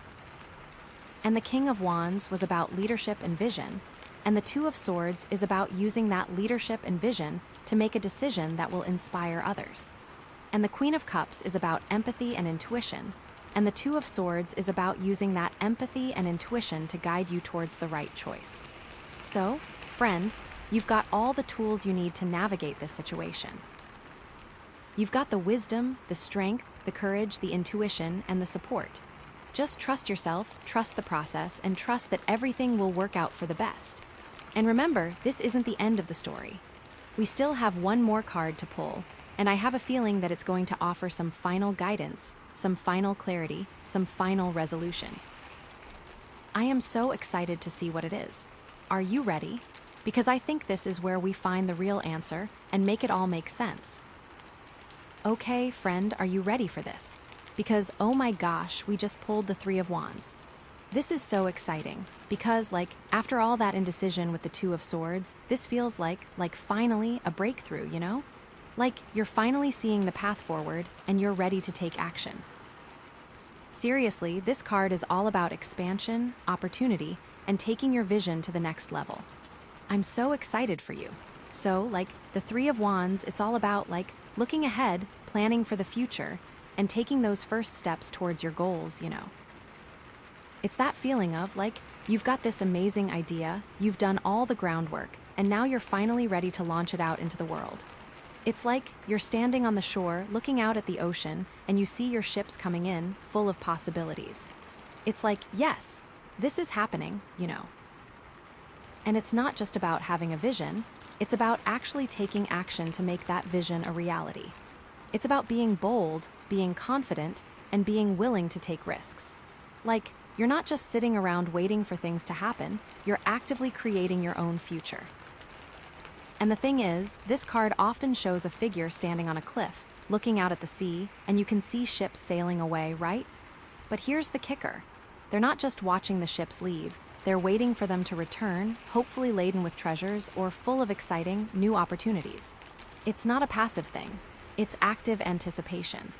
And the King of Wands was about leadership and vision, and the Two of Swords is about using that leadership and vision to make a decision that will inspire others. And the Queen of Cups is about empathy and intuition, and the Two of Swords is about using that empathy and intuition to guide you towards the right choice. So, friend, you've got all the tools you need to navigate this situation. You've got the wisdom, the strength, the courage, the intuition, and the support. Just trust yourself, trust the process, and trust that everything will work out for the best. And remember, this isn't the end of the story. We still have one more card to pull, and I have a feeling that it's going to offer some final guidance, some final clarity, some final resolution. I am so excited to see what it is. Are you ready? Because I think this is where we find the real answer and make it all make sense. Okay, friend, are you ready for this? Because, oh my gosh, we just pulled the Three of Wands. This is so exciting, because, after all that indecision with the Two of Swords, this feels like finally a breakthrough, you know? Like you're finally seeing the path forward and you're ready to take action. Seriously, this card is all about expansion, opportunity, and taking your vision to the next level. I'm so excited for you. So, the Three of Wands, it's all about, looking ahead, planning for the future, and taking those first steps towards your goals, you know. It's that feeling of, you've got this amazing idea, you've done all the groundwork, and now you're finally ready to launch it out into the world. It's like you're standing on the shore, looking out at the ocean, and you see your ships coming in, full of possibilities. It's like, yes, this is happening, you know. And it's not just about having a vision, it's about actually taking action to make that vision a reality. It's about being bold, being confident, and being willing to take risks. You're not just sitting around waiting for things to happen, you're actively creating your own future. And the thing is, this card often shows a figure standing on a cliff, looking out at the sea, and you can see ships sailing away, right? But here's the kicker. They're not just watching the ships leave, they're waiting for them to return, hopefully laden with treasures or full of exciting, new opportunities. It's not a passive thing. It's active anticipation.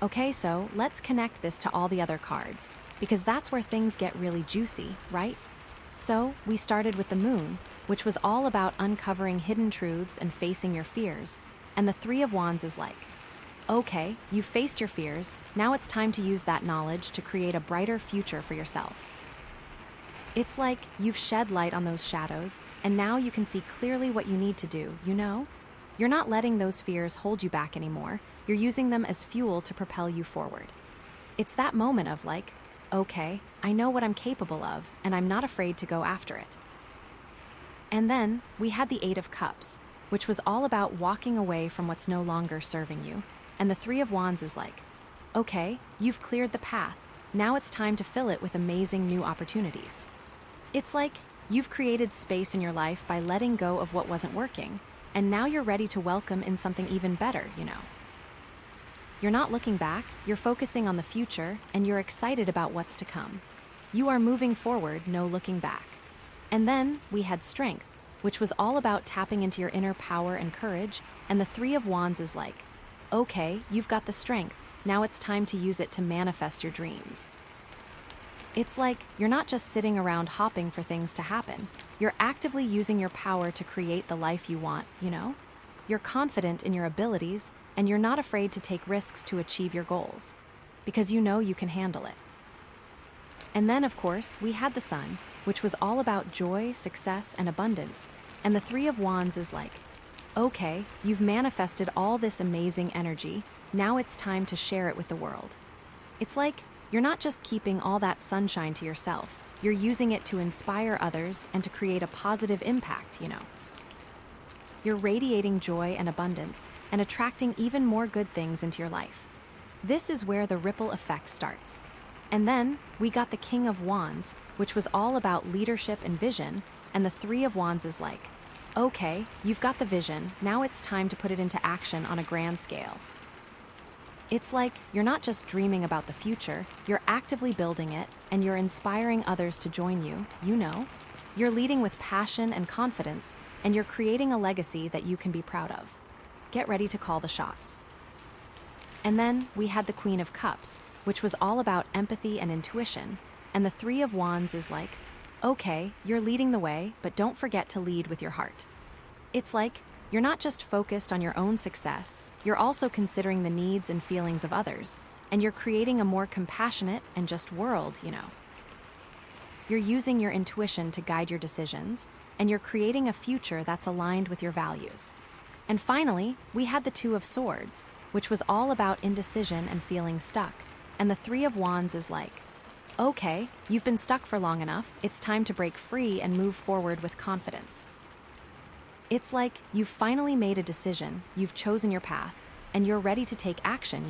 Okay, so let's connect this to all the other cards, because that's where things get really juicy, right? So, we started with the Moon, which was all about uncovering hidden truths and facing your fears, and the Three of Wands is okay, you've faced your fears, now it's time to use that knowledge to create a brighter future for yourself. It's like you've shed light on those shadows, and now you can see clearly what you need to do, you know? You're not letting those fears hold you back anymore, you're using them as fuel to propel you forward. It's that moment of okay, I know what I'm capable of, and I'm not afraid to go after it. And then, we had the Eight of Cups, which was all about walking away from what's no longer serving you, and the Three of Wands is okay, you've cleared the path, now it's time to fill it with amazing new opportunities. It's like you've created space in your life by letting go of what wasn't working, and now you're ready to welcome in something even better, you know. You're not looking back, you're focusing on the future, and you're excited about what's to come. You are moving forward, no looking back. And then we had Strength, which was all about tapping into your inner power and courage, and the Three of Wands is okay, you've got the strength, now it's time to use it to manifest your dreams. It's like you're not just sitting around hopping for things to happen. You're actively using your power to create the life you want, you know? You're confident in your abilities, and you're not afraid to take risks to achieve your goals, because you know you can handle it. And then, of course, we had the Sun, which was all about joy, success, and abundance, and the Three of Wands is okay, you've manifested all this amazing energy, now it's time to share it with the world. It's like you're not just keeping all that sunshine to yourself, you're using it to inspire others and to create a positive impact, you know. You're radiating joy and abundance and attracting even more good things into your life. This is where the ripple effect starts. And then we got the King of Wands, which was all about leadership and vision, and the Three of Wands is okay, you've got the vision, now it's time to put it into action on a grand scale. It's like you're not just dreaming about the future, you're actively building it, and you're inspiring others to join you, you know. You're leading with passion and confidence, and you're creating a legacy that you can be proud of. get ready to call the shots. And then we had the Queen of Cups, which was all about empathy and intuition, and the Three of Wands is like, okay, you're leading the way, but don't forget to lead with your heart. It's like, you're not just focused on your own success, you're also considering the needs and feelings of others, and you're creating a more compassionate and just world, You're using your intuition to guide your decisions, and you're creating a future that's aligned with your values. And finally, we had the Two of Swords, which was all about indecision and feeling stuck, and the Three of Wands is like, okay, you've been stuck for long enough, it's time to break free and move forward with confidence. It's like you've finally made a decision, you've chosen your path, and you're ready to take action,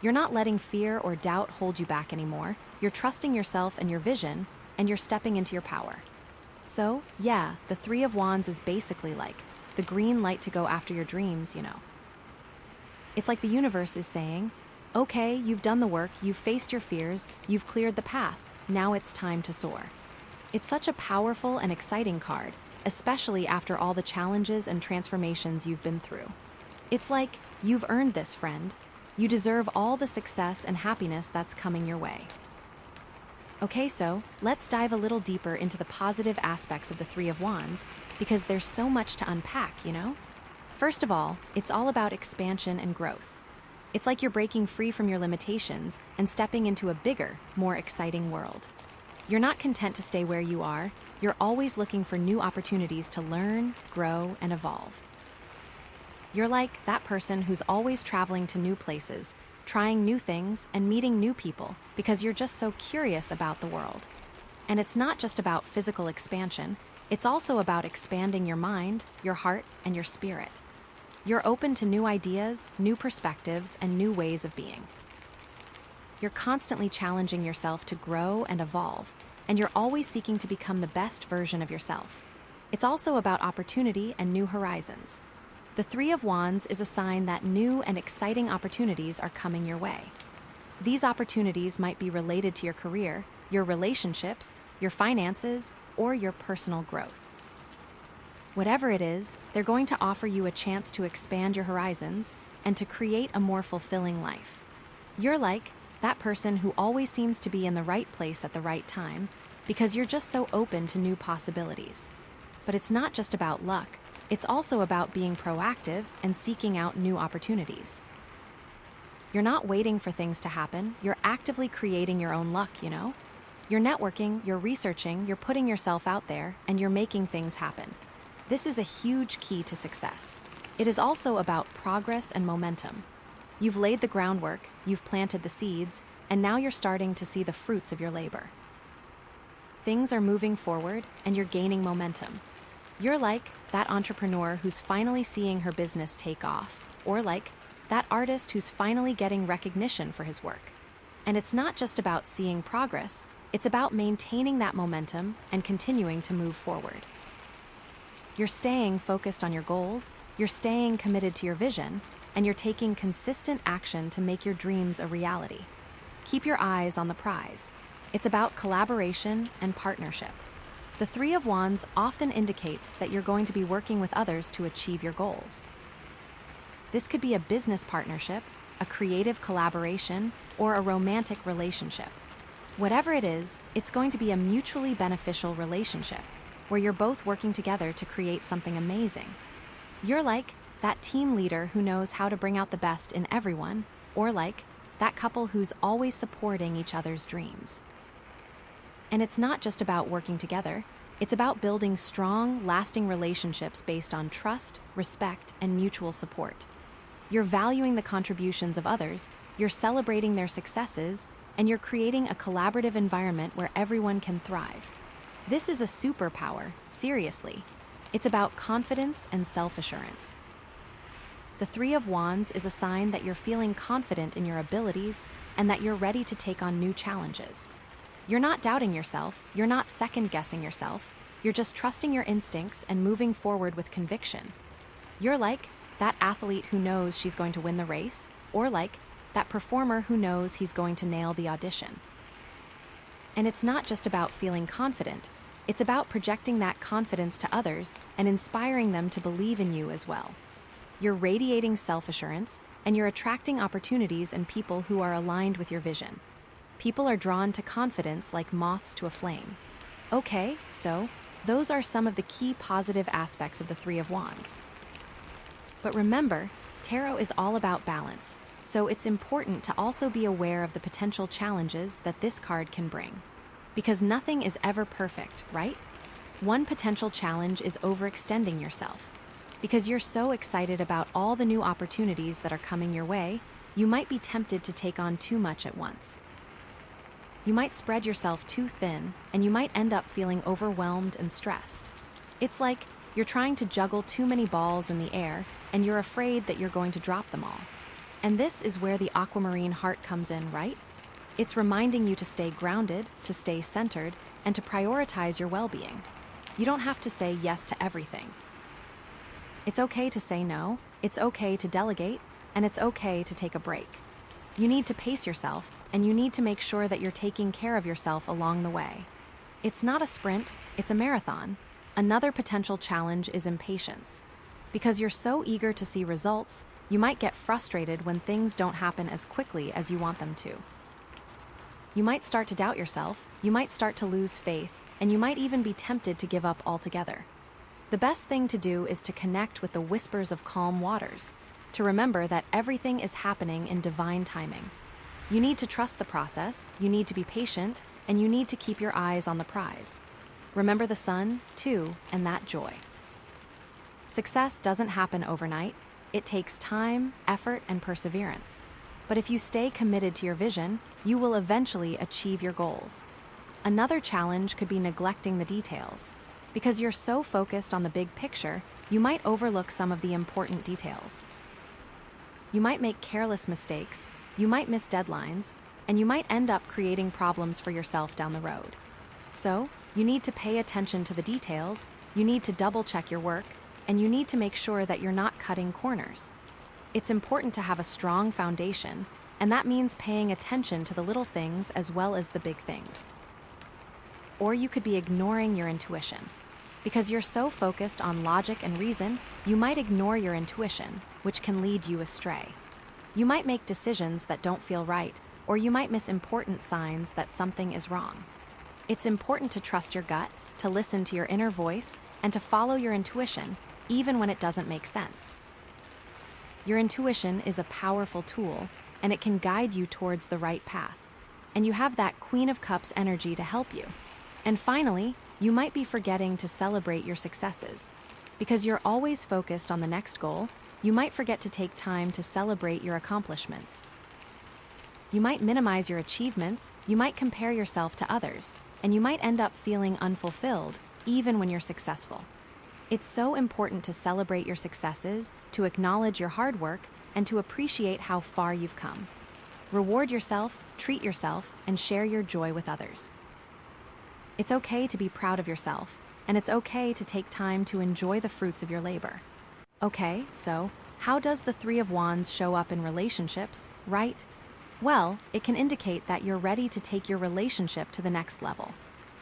You're not letting fear or doubt hold you back anymore, you're trusting yourself and your vision, and you're stepping into your power. So, yeah, the Three of Wands is basically like the green light to go after your dreams, It's like the universe is saying, okay, you've done the work, you've faced your fears, you've cleared the path, now it's time to soar. It's such a powerful and exciting card, especially after all the challenges and transformations you've been through. It's like, you've earned this, friend. You deserve all the success and happiness that's coming your way. Okay, so let's dive a little deeper into the positive aspects of the Three of Wands, because there's so much to unpack, First of all, it's all about expansion and growth. It's like you're breaking free from your limitations and stepping into a bigger, more exciting world. You're not content to stay where you are, you're always looking for new opportunities to learn, grow, and evolve. You're like that person who's always traveling to new places, trying new things, and meeting new people because you're just so curious about the world. And it's not just about physical expansion, it's also about expanding your mind, your heart, and your spirit. You're open to new ideas, new perspectives, and new ways of being. You're constantly challenging yourself to grow and evolve, and you're always seeking to become the best version of yourself. It's also about opportunity and new horizons. The Three of Wands is a sign that new and exciting opportunities are coming your way. These opportunities might be related to your career, your relationships, your finances, or your personal growth. Whatever it is, they're going to offer you a chance to expand your horizons and to create a more fulfilling life. You're like that person who always seems to be in the right place at the right time because you're just so open to new possibilities. But it's not just about luck, it's also about being proactive and seeking out new opportunities. You're not waiting for things to happen, you're actively creating your own luck, You're networking, you're researching, you're putting yourself out there, and you're making things happen. This is a huge key to success. It is also about progress and momentum. You've laid the groundwork, you've planted the seeds, and now you're starting to see the fruits of your labor. Things are moving forward, and you're gaining momentum. You're like that entrepreneur who's finally seeing her business take off, or like that artist who's finally getting recognition for his work. And it's not just about seeing progress, it's about maintaining that momentum and continuing to move forward. You're staying focused on your goals, you're staying committed to your vision, and you're taking consistent action to make your dreams a reality. Keep your eyes on the prize. It's about collaboration and partnership. The Three of Wands often indicates that you're going to be working with others to achieve your goals. This could be a business partnership, a creative collaboration, or a romantic relationship. Whatever it is, it's going to be a mutually beneficial relationship, where you're both working together to create something amazing. You're like that team leader who knows how to bring out the best in everyone, or like that couple who's always supporting each other's dreams. And it's not just about working together, it's about building strong, lasting relationships based on trust, respect, and mutual support. You're valuing the contributions of others, you're celebrating their successes, and you're creating a collaborative environment where everyone can thrive. This is a superpower, seriously. It's about confidence and self-assurance. The Three of Wands is a sign that you're feeling confident in your abilities and that you're ready to take on new challenges. You're not doubting yourself, you're not second-guessing yourself, you're just trusting your instincts and moving forward with conviction. You're like that athlete who knows she's going to win the race, or like that performer who knows he's going to nail the audition. And it's not just about feeling confident, it's about projecting that confidence to others and inspiring them to believe in you as well. You're radiating self-assurance, and you're attracting opportunities and people who are aligned with your vision. People are drawn to confidence like moths to a flame. Okay, so those are some of the key positive aspects of the Three of Wands. But remember, tarot is all about balance, so it's important to also be aware of the potential challenges that this card can bring. Because nothing is ever perfect, right? One potential challenge is overextending yourself. Because you're so excited about all the new opportunities that are coming your way, you might be tempted to take on too much at once. You might spread yourself too thin, and you might end up feeling overwhelmed and stressed. It's like you're trying to juggle too many balls in the air, and you're afraid that you're going to drop them all. And this is where the Aquamarine heart comes in, right? It's reminding you to stay grounded, to stay centered, and to prioritize your well-being. You don't have to say yes to everything. It's okay to say no, it's okay to delegate, and it's okay to take a break. You need to pace yourself, and you need to make sure that you're taking care of yourself along the way. It's not a sprint, it's a marathon. Another potential challenge is impatience. Because you're so eager to see results, you might get frustrated when things don't happen as quickly as you want them to. You might start to doubt yourself, you might start to lose faith, and you might even be tempted to give up altogether. The best thing to do is to connect with the whispers of calm waters, to remember that everything is happening in divine timing. You need to trust the process, you need to be patient, and you need to keep your eyes on the prize. Remember the sun, too, and that joy. Success doesn't happen overnight. It takes time, effort, and perseverance. But if you stay committed to your vision, you will eventually achieve your goals. Another challenge could be neglecting the details. Because you're so focused on the big picture, you might overlook some of the important details. You might make careless mistakes, you might miss deadlines, and you might end up creating problems for yourself down the road. So, you need to pay attention to the details, you need to double-check your work, and you need to make sure that you're not cutting corners. It's important to have a strong foundation, and that means paying attention to the little things as well as the big things. Or you could be ignoring your intuition. Because you're so focused on logic and reason, you might ignore your intuition, which can lead you astray. You might make decisions that don't feel right, or you might miss important signs that something is wrong. It's important to trust your gut, to listen to your inner voice, and to follow your intuition, even when it doesn't make sense. Your intuition is a powerful tool, and it can guide you towards the right path. And you have that Queen of Cups energy to help you. And finally, you might be forgetting to celebrate your successes. Because you're always focused on the next goal, you might forget to take time to celebrate your accomplishments. You might minimize your achievements, you might compare yourself to others, and you might end up feeling unfulfilled, even when you're successful. It's so important to celebrate your successes, to acknowledge your hard work, and to appreciate how far you've come. Reward yourself, treat yourself, and share your joy with others. It's okay to be proud of yourself, and it's okay to take time to enjoy the fruits of your labor. Okay, so how does the Three of Wands show up in relationships, right? Well, it can indicate that you're ready to take your relationship to the next level.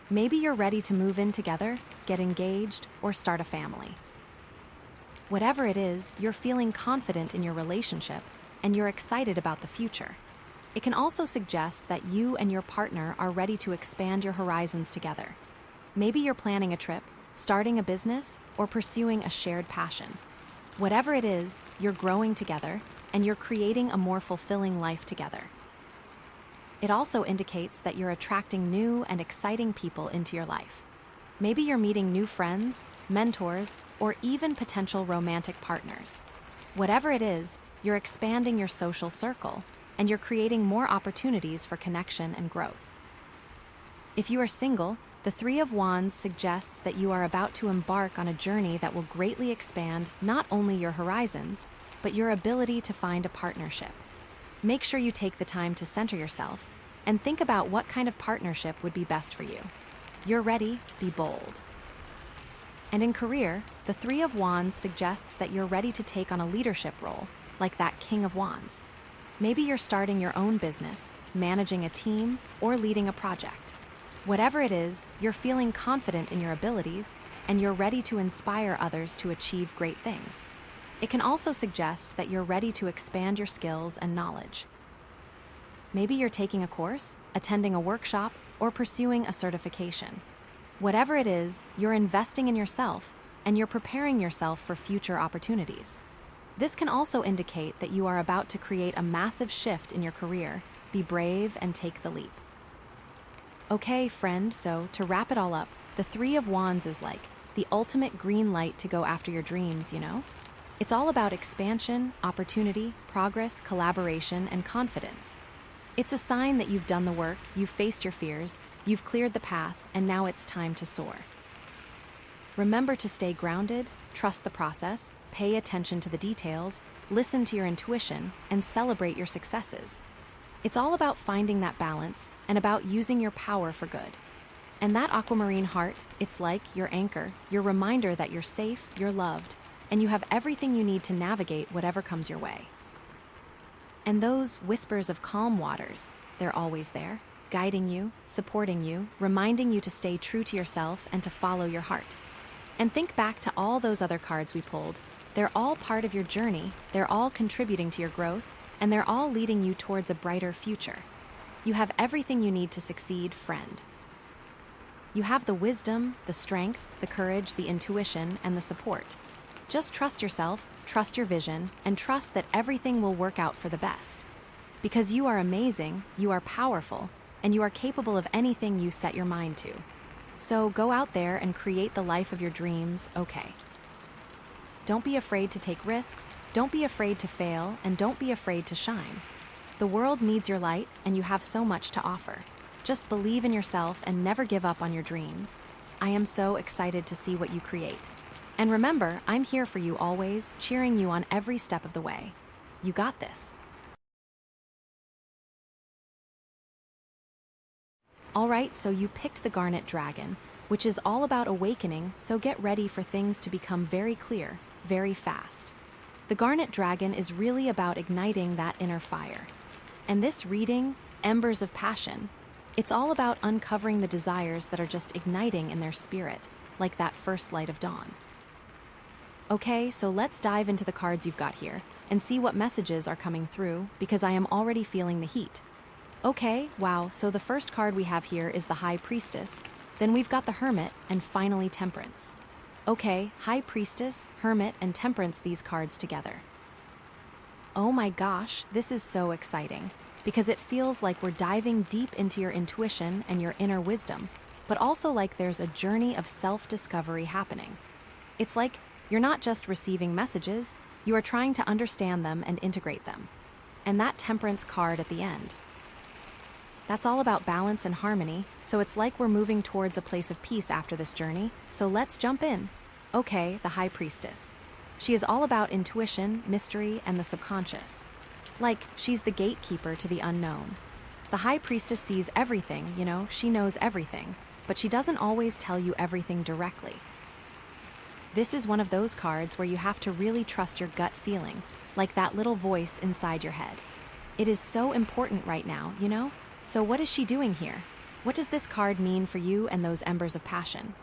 Maybe you're ready to move in together, get engaged, or start a family. Whatever it is, you're feeling confident in your relationship, and you're excited about the future. It can also suggest that you and your partner are ready to expand your horizons together. Maybe you're planning a trip, starting a business, or pursuing a shared passion. Whatever it is, you're growing together, and you're creating a more fulfilling life together. It also indicates that you're attracting new and exciting people into your life. Maybe you're meeting new friends, mentors, or even potential romantic partners. Whatever it is, you're expanding your social circle, and you're creating more opportunities for connection and growth. If you are single, the Three of Wands suggests that you are about to embark on a journey that will greatly expand not only your horizons, but your ability to find a partnership. Make sure you take the time to center yourself and think about what kind of partnership would be best for you. You're ready, be bold. And in career, the Three of Wands suggests that you're ready to take on a leadership role, like that King of Wands. Maybe you're starting your own business, managing a team, or leading a project. Whatever it is, you're feeling confident in your abilities, and you're ready to inspire others to achieve great things. It can also suggest that you're ready to expand your skills and knowledge. Maybe you're taking a course, attending a workshop, or pursuing a certification. Whatever it is, you're investing in yourself, and you're preparing yourself for future opportunities. This can also indicate that you are about to create a massive shift in your career. Be brave and take the leap. Okay, friend, so to wrap it all up, the Three of Wands is like the ultimate green light to go after your dreams, you know? It's all about expansion, opportunity, progress, collaboration, and confidence. It's a sign that you've done the work, you've faced your fears, you've cleared the path, and now it's time to soar. Remember to stay grounded, trust the process, pay attention to the details, listen to your intuition, and celebrate your successes. It's all about finding that balance and about using your power for good. And that aquamarine heart, it's like your anchor, your reminder that you're safe, you're loved, and you have everything you need to navigate whatever comes your way. And those whispers of calm waters, they're always there, guiding you, supporting you, reminding you to stay true to yourself and to follow your heart. And think back to all those other cards we pulled. They're all part of your journey, they're all contributing to your growth, and they're all leading you towards a brighter future. You have everything you need to succeed, friend. You have the wisdom, the strength, the courage, the intuition, and the support. Just trust yourself, trust your vision, and trust that everything will work out for the best. Because you are amazing, you are powerful, and you are capable of anything you set your mind to. So go out there and create the life of your dreams, okay? Don't be afraid to take risks, don't be afraid to fail, and don't be afraid to shine. The world needs your light, and you have so much to offer. Just believe in yourself and never give up on your dreams. I am so excited to see what you create. And remember, I'm here for you always, cheering you on every step of the way. You got this. All right, so you picked the Garnet Dragon, which is all about awakening, so get ready for things to become very clear, very fast. The Garnet Dragon is really about igniting that inner fire. And this reading, Embers of Passion, it's all about uncovering the desires that are just igniting in their spirit, like that first light of dawn. Okay, so let's dive into the cards you've got here and see what messages are coming through, because I am already feeling the heat. Okay, wow, so the first card we have here is the High Priestess, then we've got the Hermit, and finally Temperance. Okay, High Priestess, Hermit, and Temperance, these cards together. Oh my gosh, this is so exciting, because it feels like we're diving deep into your intuition and your inner wisdom, but also like there's a journey of self-discovery happening. It's like you're not just receiving messages, you are trying to understand them and integrate them. And that Temperance card at the end, that's all about balance and harmony, so it's like we're moving towards a place of peace after this journey, so let's jump in. Okay, the High Priestess. She is all about intuition, mystery, and the subconscious. Like, she's the gatekeeper to the unknown. The High Priestess sees everything, you know, she knows everything, but she doesn't always tell you everything directly. This is one of those cards where you have to really trust your gut feeling, like that little voice inside your head. It is so important right now, you know? So what is she doing here? What does this card mean for you and those embers of passion?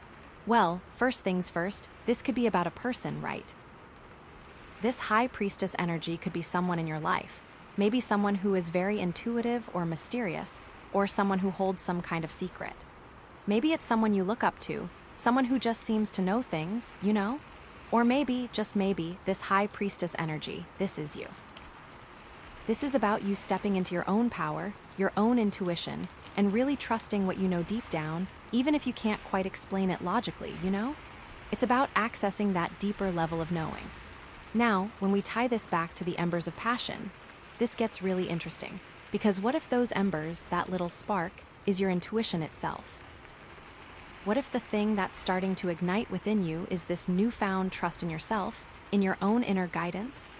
Well, first things first, this could be about a person, right? This High Priestess energy could be someone in your life, maybe someone who is very intuitive or mysterious, or someone who holds some kind of secret. Maybe it's someone you look up to, someone who just seems to know things, you know? Or maybe, just maybe, this High Priestess energy, this is you. This is about you stepping into your own power, your own intuition, and really trusting what you know deep down, even if you can't quite explain it logically, you know? It's about accessing that deeper level of knowing. Now, when we tie this back to the embers of passion, this gets really interesting, because what if those embers, that little spark, is your intuition itself? What if the thing that's starting to ignite within you is this newfound trust in yourself, in your own inner guidance?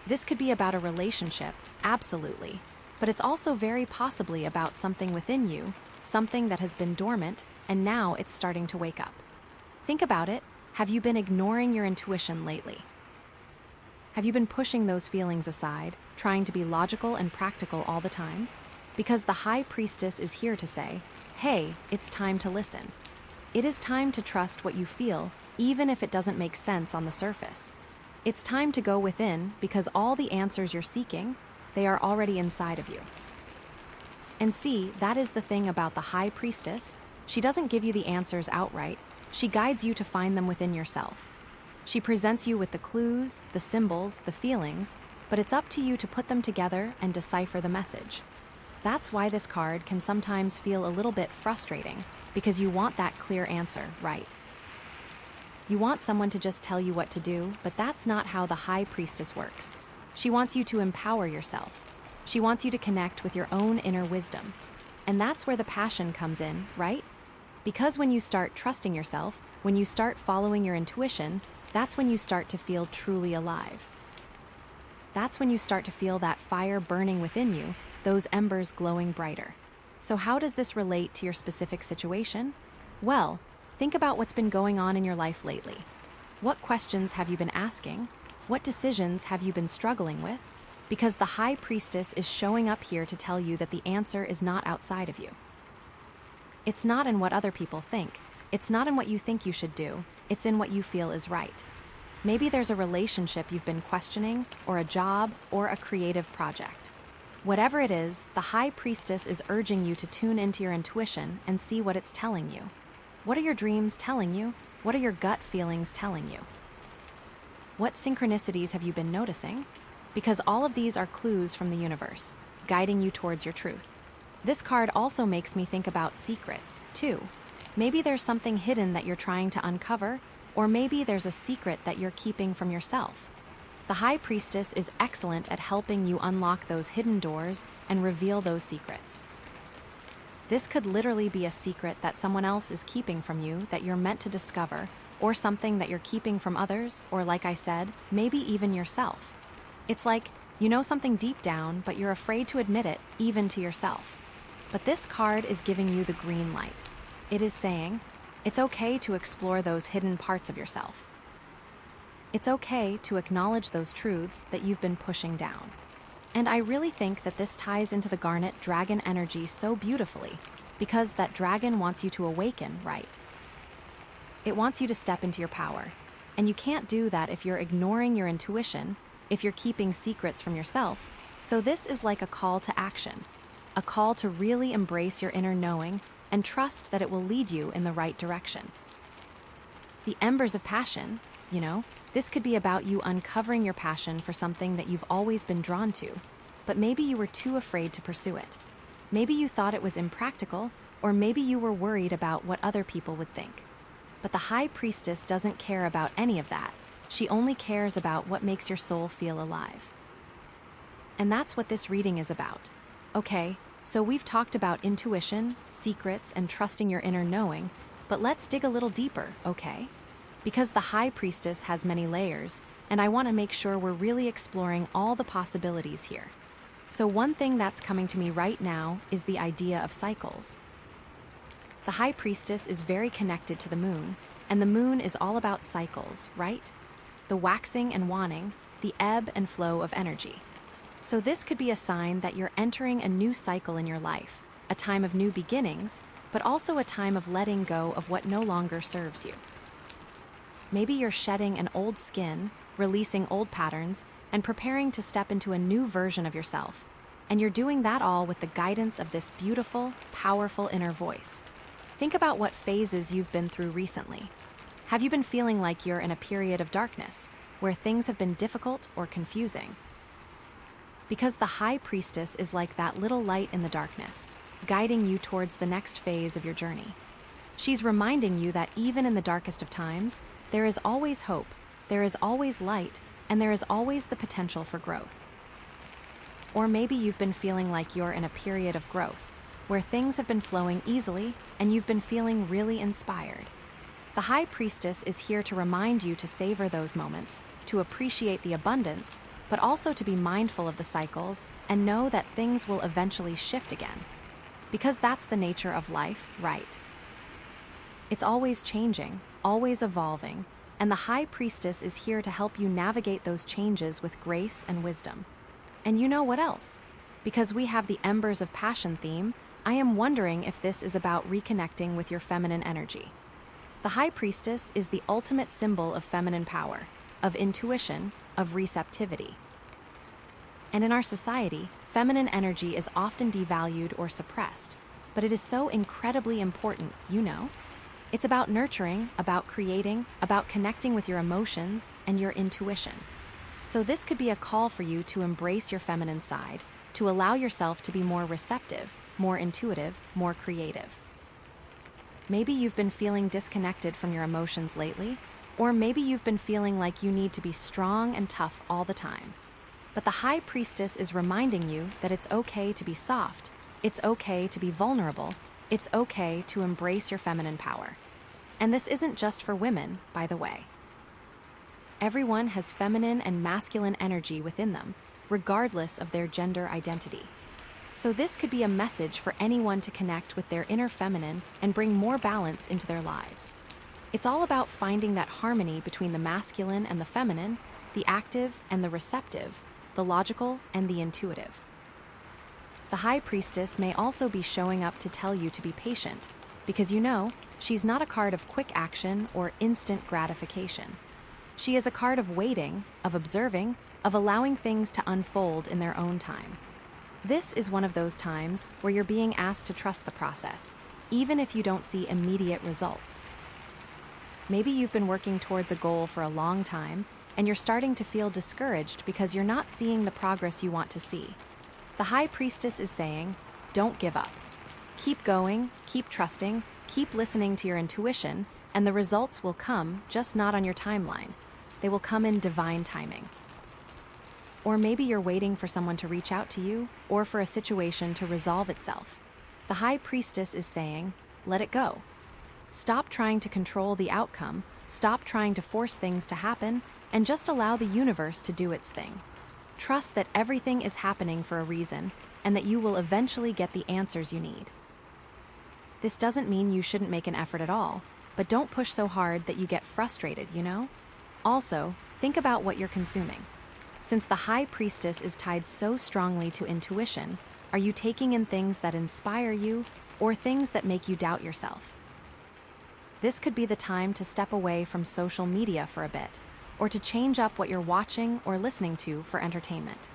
This could be about a relationship, absolutely, but it's also very possibly about something within you, something that has been dormant, and now it's starting to wake up. Think about it. Have you been ignoring your intuition lately? Have you been pushing those feelings aside, trying to be logical and practical all the time? Because the High Priestess is here to say, hey, it's time to listen. It is time to trust what you feel, even if it doesn't make sense on the surface. It's time to go within because all the answers you're seeking, they are already inside of you. And see, that is the thing about the High Priestess. She doesn't give you the answers outright. She guides you to find them within yourself. She presents you with the clues, the symbols, the feelings, but it's up to you to put them together and decipher the message. That's why this card can sometimes feel a little bit frustrating, because you want that clear answer, right? You want someone to just tell you what to do, but that's not how the High Priestess works. She wants you to empower yourself. She wants you to connect with your own inner wisdom. And that's where the passion comes in, right? Because when you start trusting yourself, when you start following your intuition, that's when you start to feel truly alive. That's when you start to feel that fire burning within you, those embers glowing brighter. So how does this relate to your specific situation? Well, think about what's been going on in your life lately. What questions have you been asking? What decisions have you been struggling with? Because the High Priestess is showing up here to tell you that the answer is not outside of you. It's not in what other people think. It's not in what you think you should do. It's in what you feel is right. Maybe there's a relationship you've been questioning, or a job, or a creative project. Whatever it is, the High Priestess is urging you to tune into your intuition and see what it's telling you. What are your dreams telling you? What are your gut feelings telling you? What synchronicities have you been noticing? Because all of these are clues from the universe, guiding you towards your truth. This card also makes me think about secrets, too. Maybe there's something hidden that you're trying to uncover, or maybe there's a secret that you're keeping from yourself. The High Priestess is excellent at helping you unlock those hidden doors and reveal those secrets. This could literally be a secret that someone else is keeping from you that you're meant to discover, or something that you're keeping from others, or like I said, maybe even yourself. It's like, you know something deep down, but you're afraid to admit it, even to yourself. But this card is giving you the green light. It is saying, it's okay to explore those hidden parts of yourself. It's okay to acknowledge those truths that you've been pushing down. And I really think that this ties into the Garnet dragon energy so beautifully, because that dragon wants you to awaken, right? It wants you to step into your power. And you can't do that if you're ignoring your intuition, if you're keeping secrets from yourself. So this is like a call to action, a call to really embrace your inner knowing and trust that it will lead you in the right direction. The embers of passion, this could be about you uncovering your passion for something that you've always been drawn to, but maybe you were too afraid to pursue it. Maybe you thought it was impractical, or maybe you were worried about what other people would think. But the High Priestess doesn't care about any of that. She only cares about what makes your soul feel alive. And that's what this reading is about. Okay, so we've talked about intuition, secrets, and trusting your inner knowing, but let's dig a little deeper, okay? Because the High Priestess has many layers, and I want to make sure we're really exploring all the possibilities here. So one thing that's coming to me right now is the idea of cycles. The High Priestess is very connected to the moon, and the moon is all about cycles, right? The waxing and waning, the ebb and flow of energy. So this could be a sign that you're entering a new cycle in your life, a time of new beginnings, but also a time of letting go of what no longer serves you. Maybe you're shedding an old skin, releasing old patterns, and preparing to step into a new version of yourself. And you're doing that all with the guidance of this beautiful, powerful inner voice. Think about what phases you've been through recently. Have you been feeling like you're in a period of darkness, where things have been difficult or confusing? Because the High Priestess is like that little light in the darkness, guiding you towards the next phase of your journey. She's reminding you that even in the darkest of times, there is always hope, there is always light, and there is always the potential for growth. Or maybe you've been feeling like you're in a period of growth, where things have been flowing easily and you've been feeling really inspired. The High Priestess is here to remind you to savor those moments, to appreciate the abundance, but also to be mindful of the cycles and know that things will eventually shift again. Because that's the nature of life, right? It's always changing, always evolving, and the High Priestess is here to help you navigate those changes with grace and wisdom. And you know what else? Because we have the Embers of Passion theme, I am wondering if this is about reconnecting with your feminine energy. The High Priestess is the ultimate symbol of feminine power. of intuition, of receptivity. And in our society, feminine energy is often devalued or suppressed, but it is so incredibly important, you know? It's about nurturing, about creating, about connecting with your emotions and your intuition. So this could be a call for you to embrace your feminine side, to allow yourself to be more receptive, more intuitive, more creative. Maybe you've been feeling disconnected from your emotions lately, or maybe you've been feeling like you need to be strong and tough all the time. But the High Priestess is reminding you that it's okay to be soft, it's okay to be vulnerable, it's okay to embrace your feminine power. And this isn't just for women, by the way. Everyone has feminine and masculine energy within them, regardless of their gender identity. So this could be a message for anyone to connect with their inner feminine and bring more balance into their lives. It's all about finding that harmony between the masculine and the feminine, the active and the receptive, the logical and the intuitive. The High Priestess may also be showing up to tell you to be patient, because you know, she's not a card of quick action or instant gratification. She is a card of waiting, of observing, of allowing things to unfold in their own time. This is one of those times where you're being asked to trust the process, even if you don't see immediate results. Maybe you've been working towards a goal for a long time, and you're starting to feel discouraged because you're not seeing the progress you want to see. The High Priestess is saying, don't give up. Keep going, keep trusting, keep listening to your intuition, and the results will come, just not on your timeline. They will come in divine timing. Or maybe you're waiting for someone to reach out to you, or for a situation to resolve itself. The High Priestess is saying, let it go. Stop trying to control the outcome, stop trying to force things to happen, and just allow the universe to do its thing. Trust that everything is happening for a reason, and that you will eventually get the answers you need. This doesn't mean you shouldn't make an effort at all, but don't push so hard that you get frustrated, you know? Also, think about what you're consuming. Since the High Priestess is tied so strongly to intuition, are you taking in things that inspire you, or things that make you doubt yourself? This could be the time to step away from social media for a bit, or to change up what you're watching or listening to for entertainment.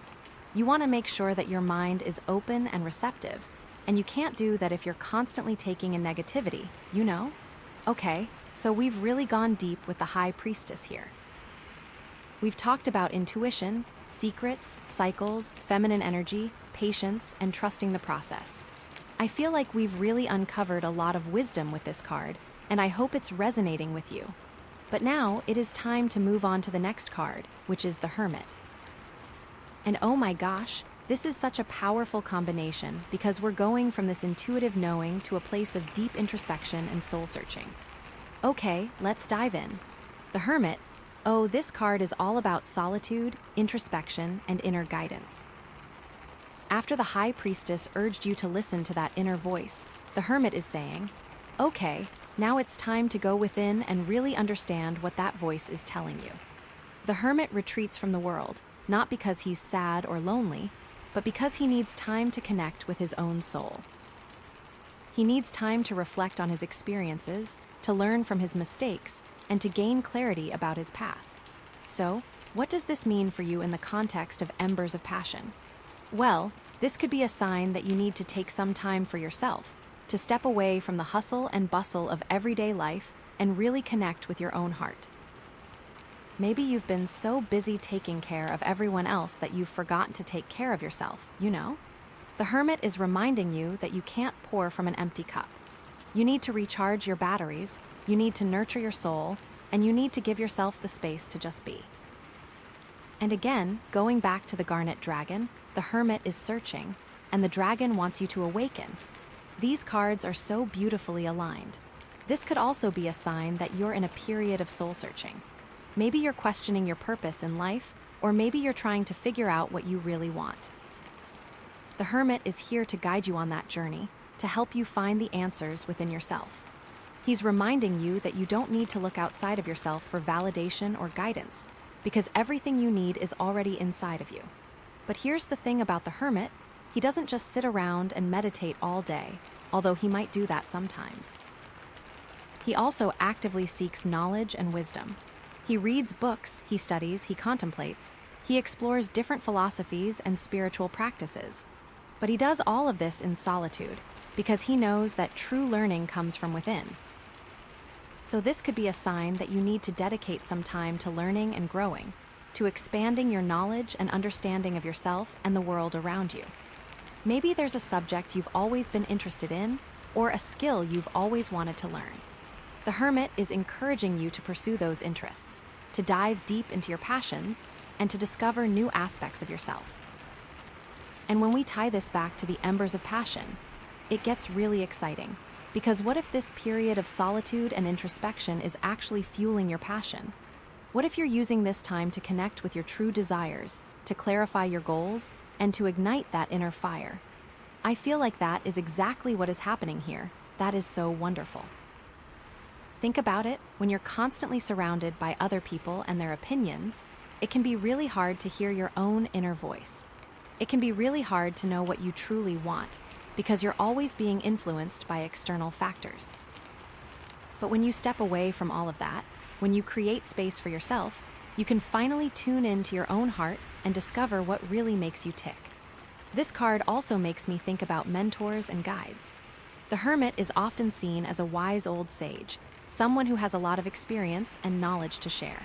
You want to make sure that your mind is open and receptive, and you can't do that if you're constantly taking in negativity, you know? Okay, so we've really gone deep with the High Priestess here. We've talked about intuition, secrets, cycles, feminine energy, patience, and trusting the process. I feel like we've really uncovered a lot of wisdom with this card, and I hope it's resonating with you. But now it is time to move on to the next card, which is the Hermit. And oh my gosh, this is such a powerful combination because we're going from this intuitive knowing to a place of deep introspection and soul searching. Okay, let's dive in. The Hermit, oh, this card is all about solitude, introspection, and inner guidance. After the High Priestess urged you to listen to that inner voice, the Hermit is saying, okay, now it's time to go within and really understand what that voice is telling you. The Hermit retreats from the world, not because he's sad or lonely, but because he needs time to connect with his own soul. He needs time to reflect on his experiences, to learn from his mistakes, and to gain clarity about his path. So, what does this mean for you in the context of embers of passion? Well, this could be a sign that you need to take some time for yourself, to step away from the hustle and bustle of everyday life and really connect with your own heart. Maybe you've been so busy taking care of everyone else that you've forgotten to take care of yourself, you know? The Hermit is reminding you that you can't pour from an empty cup. You need to recharge your batteries, you need to nurture your soul, and you need to give yourself the space to just be. And again, going back to the Garnet dragon, the Hermit is searching, and the dragon wants you to awaken. These cards are so beautifully aligned. This could also be a sign that you're in a period of soul searching. Maybe you're questioning your purpose in life, or maybe you're trying to figure out what you really want. The Hermit is here to guide you on that journey, to help you find the answers within yourself. He's reminding you that you don't need to look outside of yourself for validation or guidance, because everything you need is already inside of you. But here's the thing about the Hermit, he doesn't just sit around and meditate all day, although he might do that sometimes. He also actively seeks knowledge and wisdom. He reads books, he studies, he contemplates, he explores different philosophies and spiritual practices. But he does all of this in solitude, because he knows that true learning comes from within. So this could be a sign that you need to dedicate some time to learning and growing, to expanding your knowledge and understanding of yourself and the world around you. Maybe there's a subject you've always been interested in, or a skill you've always wanted to learn. The Hermit is encouraging you to pursue those interests, to dive deep into your passions, and to discover new aspects of yourself. And when we tie this back to the embers of passion, it gets really exciting. Because what if this period of solitude and introspection is actually fueling your passion? What if you're using this time to connect with your true desires, to clarify your goals, and to ignite that inner fire? I feel like that is exactly what is happening here. That is so wonderful. Think about it, when you're constantly surrounded by other people and their opinions, it can be really hard to hear your own inner voice. It can be really hard to know what you truly want, because you're always being influenced by external factors. But when you step away from all of that, when you create space for yourself, you can finally tune into your own heart and discover what really makes you tick. This card also makes me think about mentors and guides. The Hermit is often seen as a wise old sage, someone who has a lot of experience and knowledge to share.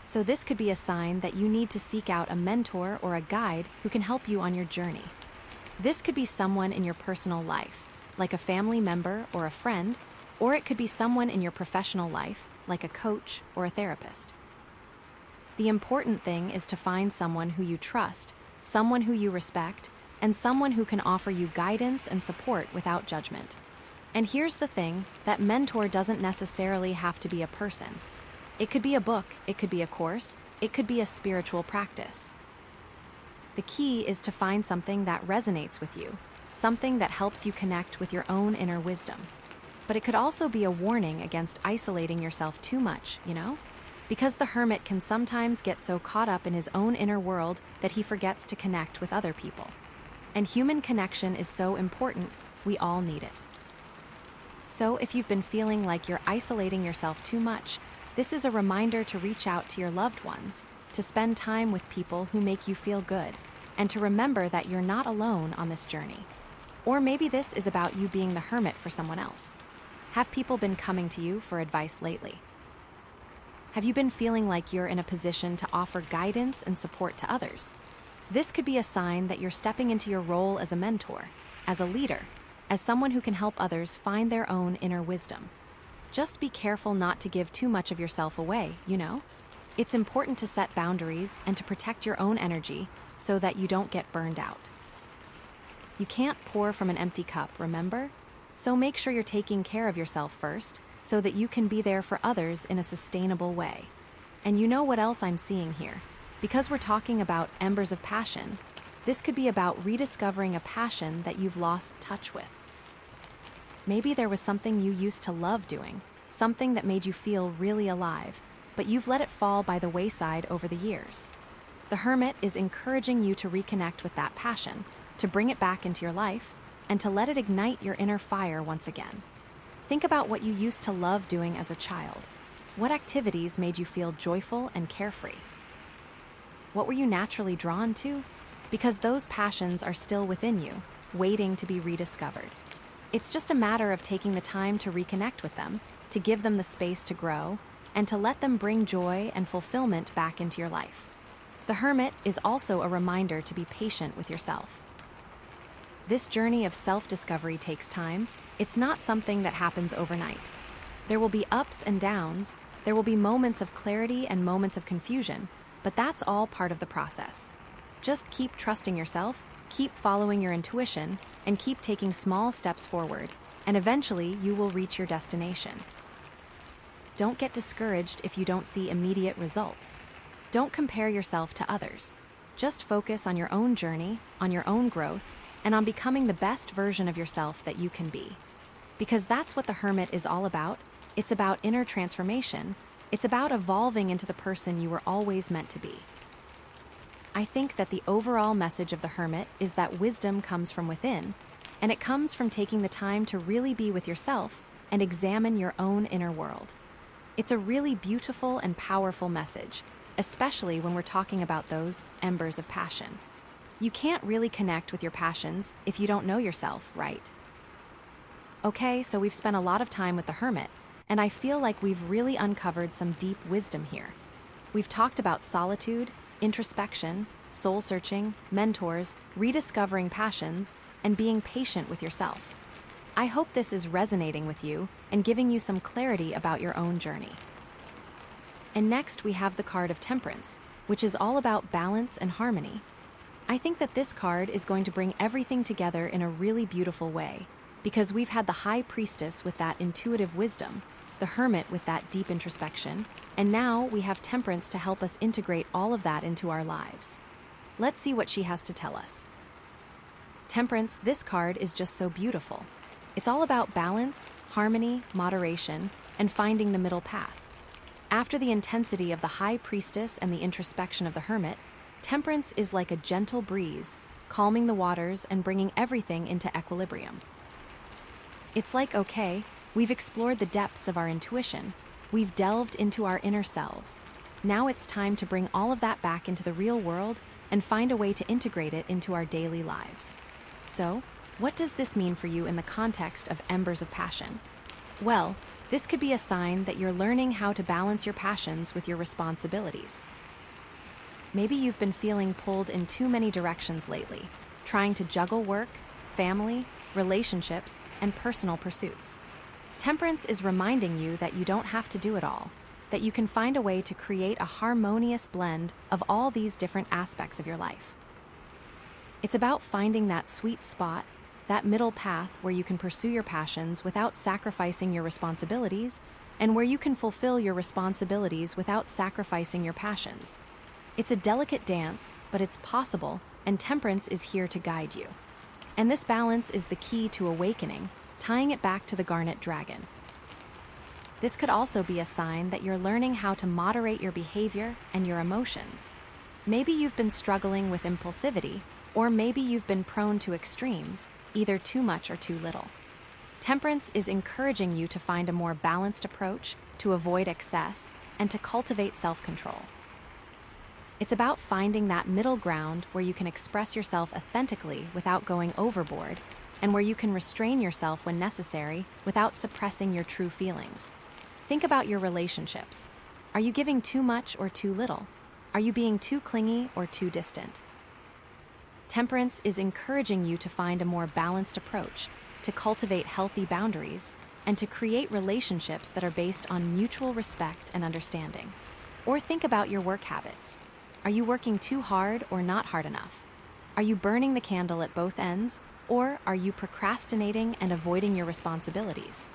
So this could be a sign that you need to seek out a mentor or a guide who can help you on your journey. This could be someone in your personal life, like a family member or a friend, or it could be someone in your professional life, like a coach or a therapist. The important thing is to find someone who you trust, someone who you respect, and someone who can offer you guidance and support without judgment. And here's the thing, that mentor doesn't necessarily have to be a person. It could be a book, it could be a course, it could be a spiritual practice. The key is to find something that resonates with you, something that helps you connect with your own inner wisdom. But it could also be a warning against isolating yourself too much, Because the Hermit can sometimes get so caught up in his own inner world that he forgets to connect with other people. And human connection is so important, we all need it. So if you've been feeling like you're isolating yourself too much, this is a reminder to reach out to your loved ones, to spend time with people who make you feel good, and to remember that you're not alone on this journey. Or maybe this is about you being the hermit for someone else. Have people been coming to you for advice lately? Have you been feeling like you're in a position to offer guidance and support to others? This could be a sign that you're stepping into your role as a mentor, as a leader, as someone who can help others find their own inner wisdom. Just be careful not to give too much of yourself away, It's important to set boundaries and to protect your own energy so that you don't get burned out. You can't pour from an empty cup, remember? So make sure you're taking care of yourself first so that you can be there for others in a sustainable way. And you know what else I'm seeing here? Because we're talking about embers of passion, this could be about rediscovering a passion that you've lost touch with. Maybe there was something you used to love doing, something that made you feel really alive, but you've let it fall by the wayside over the years. The Hermit is encouraging you to reconnect with that passion, to bring it back into your life, and to let it ignite your inner fire once again. Think about what you used to love doing as a child. What activities made you feel joyful and carefree? What were you naturally drawn to? Because those passions are still within you, waiting to be rediscovered. It's just a matter of taking the time to reconnect with them, to give them the space to grow, and to let them bring joy and fulfillment back into your life. The Hermit is also a reminder to be patient with yourself. This journey of self-discovery takes time. It's not something that happens overnight. There will be ups and downs, there will be moments of clarity and moments of confusion, but that's all part of the process. Just keep trusting yourself, keep following your intuition, and keep taking small steps forward, and eventually you will reach your destination. Don't get discouraged if you don't see immediate results. Don't compare yourself to others. Just focus on your own journey, on your own growth, and on becoming the best version of yourself that you can be. Because that's what the Hermit is all about. It's about inner transformation. It's about evolving into the person you were always meant to be. I think that the overall message of the Hermit is that wisdom comes from within, and it comes from taking the time to really be with yourself and examine your own inner world. It's a really beautiful and powerful message, especially when we're talking about those embers of passion. You can't really connect with your passions if you don't know yourself, right? Okay, so we've spent a lot of time with the hermit, and I feel like we've really uncovered some deep wisdom here. We've talked about solitude, introspection, soul-searching, mentors, rediscovering passions, and being patient with yourself. I hope this is resonating with you and giving you some clarity about your own journey. And next we have the card of Temperance, which is all about balance and harmony. I think that this card is going to bring everything together in a really beautiful way, because we've had the High Priestess with that intuitive wisdom, the Hermit with that deep introspection, and now we have Temperance to help us integrate all of that into our lives. Let's see what she has to tell us. Temperance, this card is just so beautiful. It's all about balance, harmony, moderation, and finding the middle path. After the intensity of the High Priestess and the introspection of the Hermit, Temperance is like a gentle breeze, calming the waters and bringing everything into equilibrium. It's like, okay, we've explored the depths of our intuition, we've delved into our inner selves. Now it's time to bring all of that back into the real world and find a way to integrate it into our daily lives. So, what does this mean for you in the context of embers of passion? Well, this could be a sign that you're learning how to balance your passions with your responsibilities. Maybe you've been feeling pulled in too many directions lately, trying to juggle work, family, relationships, and personal pursuits. Temperance is reminding you that you don't have to do it all, that you can find a way to create a harmonious blend of all these different aspects of your life. It's about finding that sweet spot, that middle path where you can pursue your passions without sacrificing your responsibilities, and where you can fulfill your responsibilities without sacrificing your passions. It's a delicate dance, but it's possible, and Temperance is here to guide you. And this balance is the key to awakening, tying it back to the Garnet dragon. This could also be a sign that you're learning how to moderate your behavior and your emotions. Maybe you've been struggling with impulsivity, or maybe you've been prone to extremes, either too much or too little. Temperance is encouraging you to find a more balanced approach, to avoid excess, and to cultivate self-control. It's about finding that middle ground where you can express yourself authentically without going overboard, and where you can restrain yourself when necessary without suppressing your true feelings. Think about your relationships. Are you giving too much or too little? Are you being too clingy or too distant? Temperance is encouraging you to find a more balanced approach, to cultivate healthy boundaries, and to create relationships that are based on mutual respect and understanding. Or think about your work habits. Are you working too hard or not hard enough? Are you burning the candle at both ends, or are you procrastinating and avoiding your responsibilities?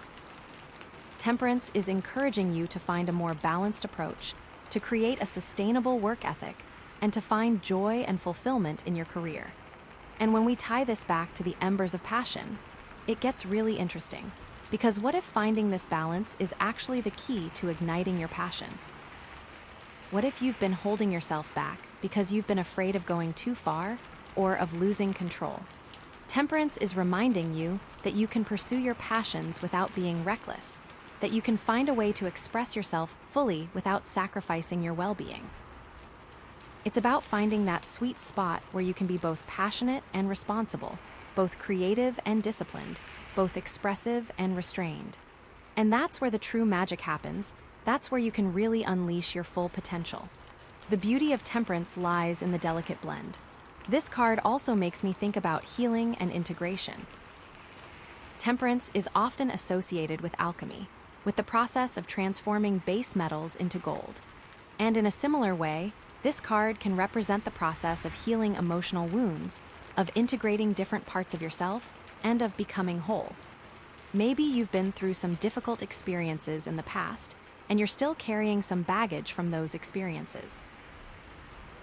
Temperance is encouraging you to find a more balanced approach, to create a sustainable work ethic, and to find joy and fulfillment in your career. And when we tie this back to the embers of passion, it gets really interesting, because what if finding this balance is actually the key to igniting your passion? What if you've been holding yourself back because you've been afraid of going too far or of losing control? Temperance is reminding you that you can pursue your passions without being reckless, that you can find a way to express yourself fully without sacrificing your well-being. It's about finding that sweet spot where you can be both passionate and responsible, both creative and disciplined, both expressive and restrained. And that's where the true magic happens. That's where you can really unleash your full potential. The beauty of Temperance lies in the delicate blend. This card also makes me think about healing and integration. Temperance is often associated with alchemy, with the process of transforming base metals into gold. And in a similar way, this card can represent the process of healing emotional wounds, of integrating different parts of yourself, and of becoming whole. Maybe you've been through some difficult experiences in the past, and you're still carrying some baggage from those experiences.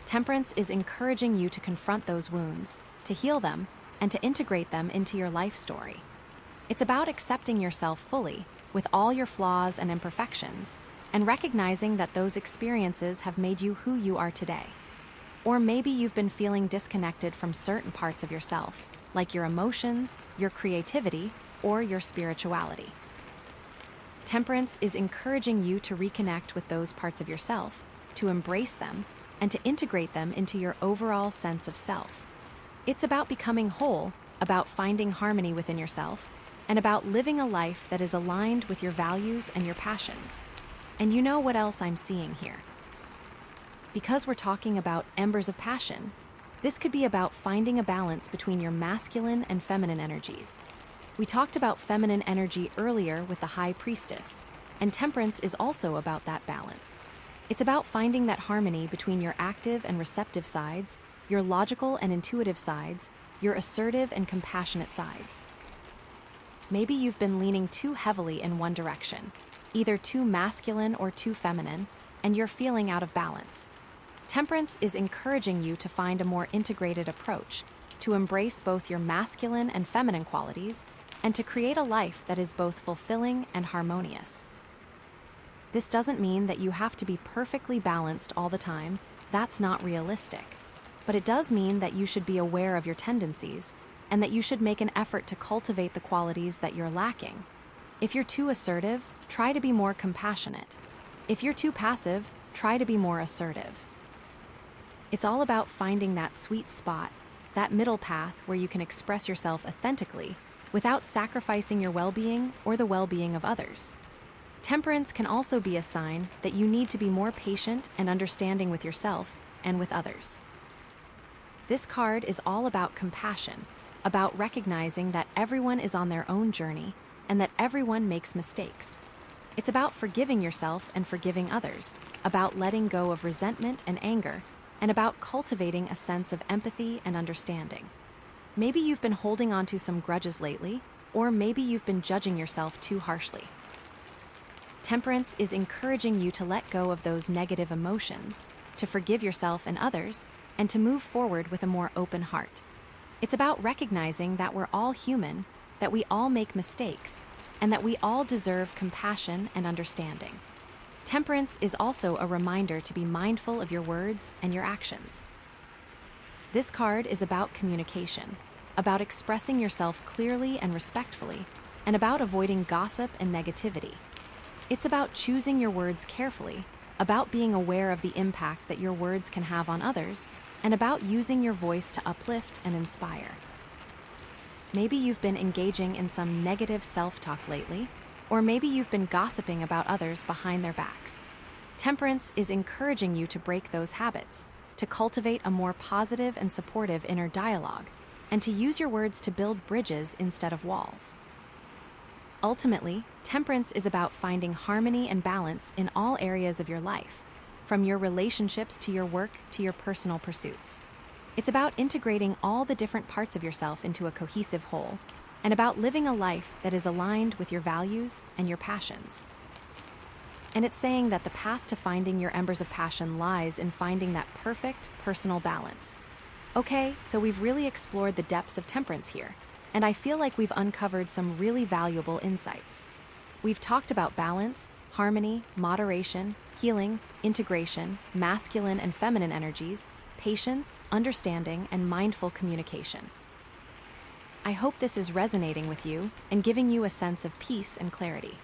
Temperance is encouraging you to confront those wounds, to heal them, and to integrate them into your life story. It's about accepting yourself fully, with all your flaws and imperfections, and recognizing that those experiences have made you who you are today. Or maybe you've been feeling disconnected from certain parts of yourself, like your emotions, your creativity, or your spirituality. Temperance is encouraging you to reconnect with those parts of yourself, to embrace them, and to integrate them into your overall sense of self. It's about becoming whole, about finding harmony within yourself, and about living a life that is aligned with your values and your passions. And you know what else I'm seeing here? Because we're talking about embers of passion, this could be about finding a balance between your masculine and feminine energies. We talked about feminine energy earlier with the High Priestess, and temperance is also about that balance. It's about finding that harmony between your active and receptive sides, your logical and intuitive sides, your assertive and compassionate sides. Maybe you've been leaning too heavily in one direction, either too masculine or too feminine, and you're feeling out of balance. Temperance is encouraging you to find a more integrated approach, to embrace both your masculine and feminine qualities, and to create a life that is both fulfilling and harmonious. This doesn't mean that you have to be perfectly balanced all the time. That's not realistic. But it does mean that you should be aware of your tendencies, and that you should make an effort to cultivate the qualities that you're lacking. If you're too assertive, try to be more compassionate. If you're too passive, try to be more assertive. It's all about finding that sweet spot, that middle path where you can express yourself authentically without sacrificing your well-being or the well-being of others. Temperance can also be a sign that you need to be more patient and understanding with yourself and with others. This card is all about compassion, about recognizing that everyone is on their own journey and that everyone makes mistakes. It's about forgiving yourself and forgiving others, about letting go of resentment and anger, and about cultivating a sense of empathy and understanding. Maybe you've been holding on to some grudges lately, or maybe you've been judging yourself too harshly. Temperance is encouraging you to let go of those negative emotions, to forgive yourself and others, and to move forward with a more open heart. It's about recognizing that we're all human, that we all make mistakes, and that we all deserve compassion and understanding. Temperance is also a reminder to be mindful of your words and your actions. This card is about communication, about expressing yourself clearly and respectfully, and about avoiding gossip and negativity. It's about choosing your words carefully, about being aware of the impact that your words can have on others, and about using your voice to uplift and inspire. Maybe you've been engaging in some negative self-talk lately, or maybe you've been gossiping about others behind their backs. Temperance is encouraging you to break those habits, to cultivate a more positive and supportive inner dialogue, and to use your words to build bridges instead of walls. Ultimately, temperance is about finding harmony and balance in all areas of your life, from your relationships to your work to your personal pursuits. It's about integrating all the different parts of yourself into a cohesive whole, and about living a life that is aligned with your values and your passions. And it's saying that the path to finding your embers of passion lies in finding that perfect personal balance. Okay, so we've really explored the depths of temperance here, and I feel like we've uncovered some really valuable insights. We've talked about balance, harmony, moderation, healing, integration, masculine and feminine energies, patience, understanding, and mindful communication. I hope this is resonating with you and giving you a sense of peace and clarity.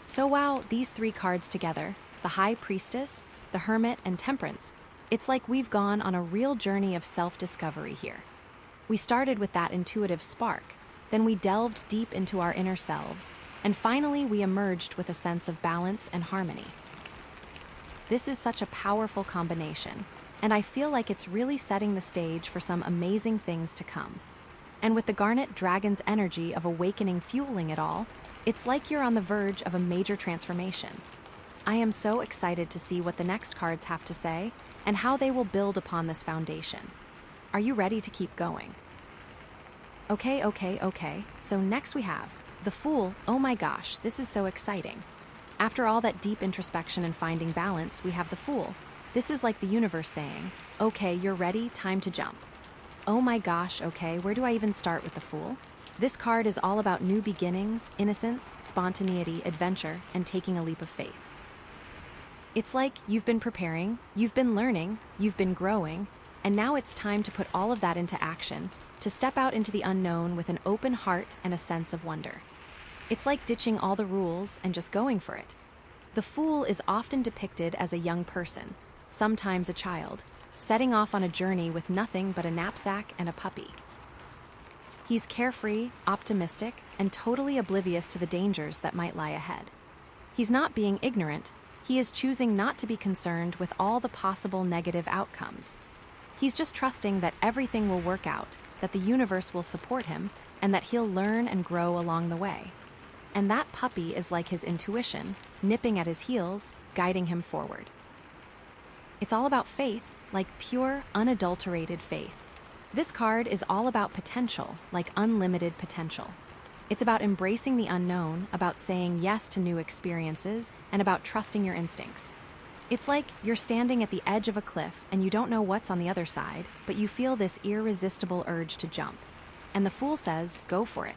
So wow, these three cards together, the High Priestess, the Hermit, and Temperance, it's like we've gone on a real journey of self-discovery here. We started with that intuitive spark, then we delved deep into our inner selves, and finally we emerged with a sense of balance and harmony. This is such a powerful combination, and I feel like it's really setting the stage for some amazing things to come. And with the Garnet Dragon's energy of awakening fueling it all, it's like you're on the verge of a major transformation. I am so excited to see what the next cards have to say and how they will build upon this foundation. Are you ready to keep going? Okay. So next we have the Fool. Oh my gosh, this is so exciting. After all that deep introspection and finding balance, we have the Fool. This is like the universe saying, okay, you're ready, time to jump. Oh my gosh, okay, where do I even start with the Fool? This card is all about new beginnings, innocence, spontaneity, adventure, and taking a leap of faith. It's like you've been preparing, you've been learning, you've been growing, and now it's time to put all of that into action, to step out into the unknown with an open heart and a sense of wonder. It's like ditching all the rules and just going for it. The Fool is often depicted as a young person, sometimes a child, setting off on a journey with nothing but a knapsack and a puppy. He's carefree, optimistic, and totally oblivious to the dangers that might lie ahead. He's not being ignorant, he is choosing not to be concerned with all the possible negative outcomes. He's just trusting that everything will work out, that the universe will support him, and that he'll learn and grow along the way. And that puppy is like his intuition, nipping at his heels, guiding him forward. It's all about faith, like pure, unadulterated faith. This card is all about potential, like unlimited potential. It's about embracing the unknown, about saying yes to new experiences, and about trusting your instincts. It's like you're standing at the edge of a cliff and you don't know what's on the other side, but you feel this irresistible urge to jump. And the Fool says, go for it.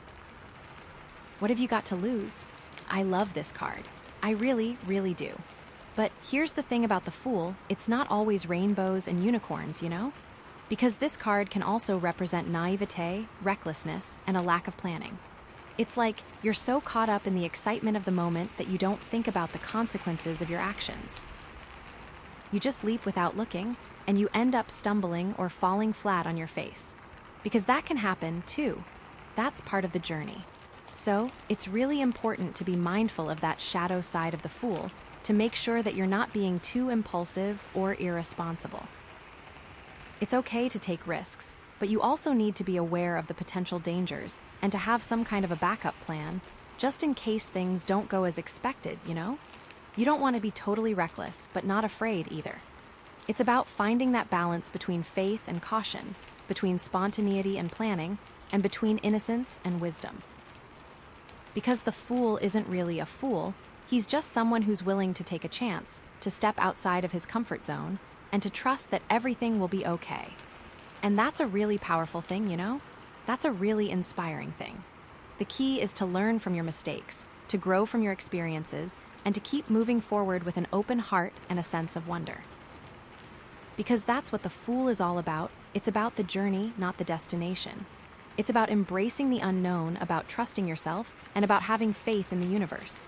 What have you got to lose? I love this card. I really, really do. But here's the thing about the Fool, it's not always rainbows and unicorns, you know? Because this card can also represent naivete, recklessness, and a lack of planning. It's like you're so caught up in the excitement of the moment that you don't think about the consequences of your actions. You just leap without looking, and you end up stumbling or falling flat on your face. Because that can happen, too. That's part of the journey. So, it's really important to be mindful of that shadow side of the Fool to make sure that you're not being too impulsive or irresponsible. It's okay to take risks, but you also need to be aware of the potential dangers and to have some kind of a backup plan, just in case things don't go as expected, you know? You don't want to be totally reckless, but not afraid either. It's about finding that balance between faith and caution, between spontaneity and planning, and between innocence and wisdom. Because the Fool isn't really a fool, he's just someone who's willing to take a chance, to step outside of his comfort zone, and to trust that everything will be okay. And that's a really powerful thing, you know? That's a really inspiring thing. The key is to learn from your mistakes, to grow from your experiences, and to keep moving forward with an open heart and a sense of wonder. Because that's what the Fool is all about. It's about the journey, not the destination. It's about embracing the unknown, about trusting yourself, and about having faith in the universe.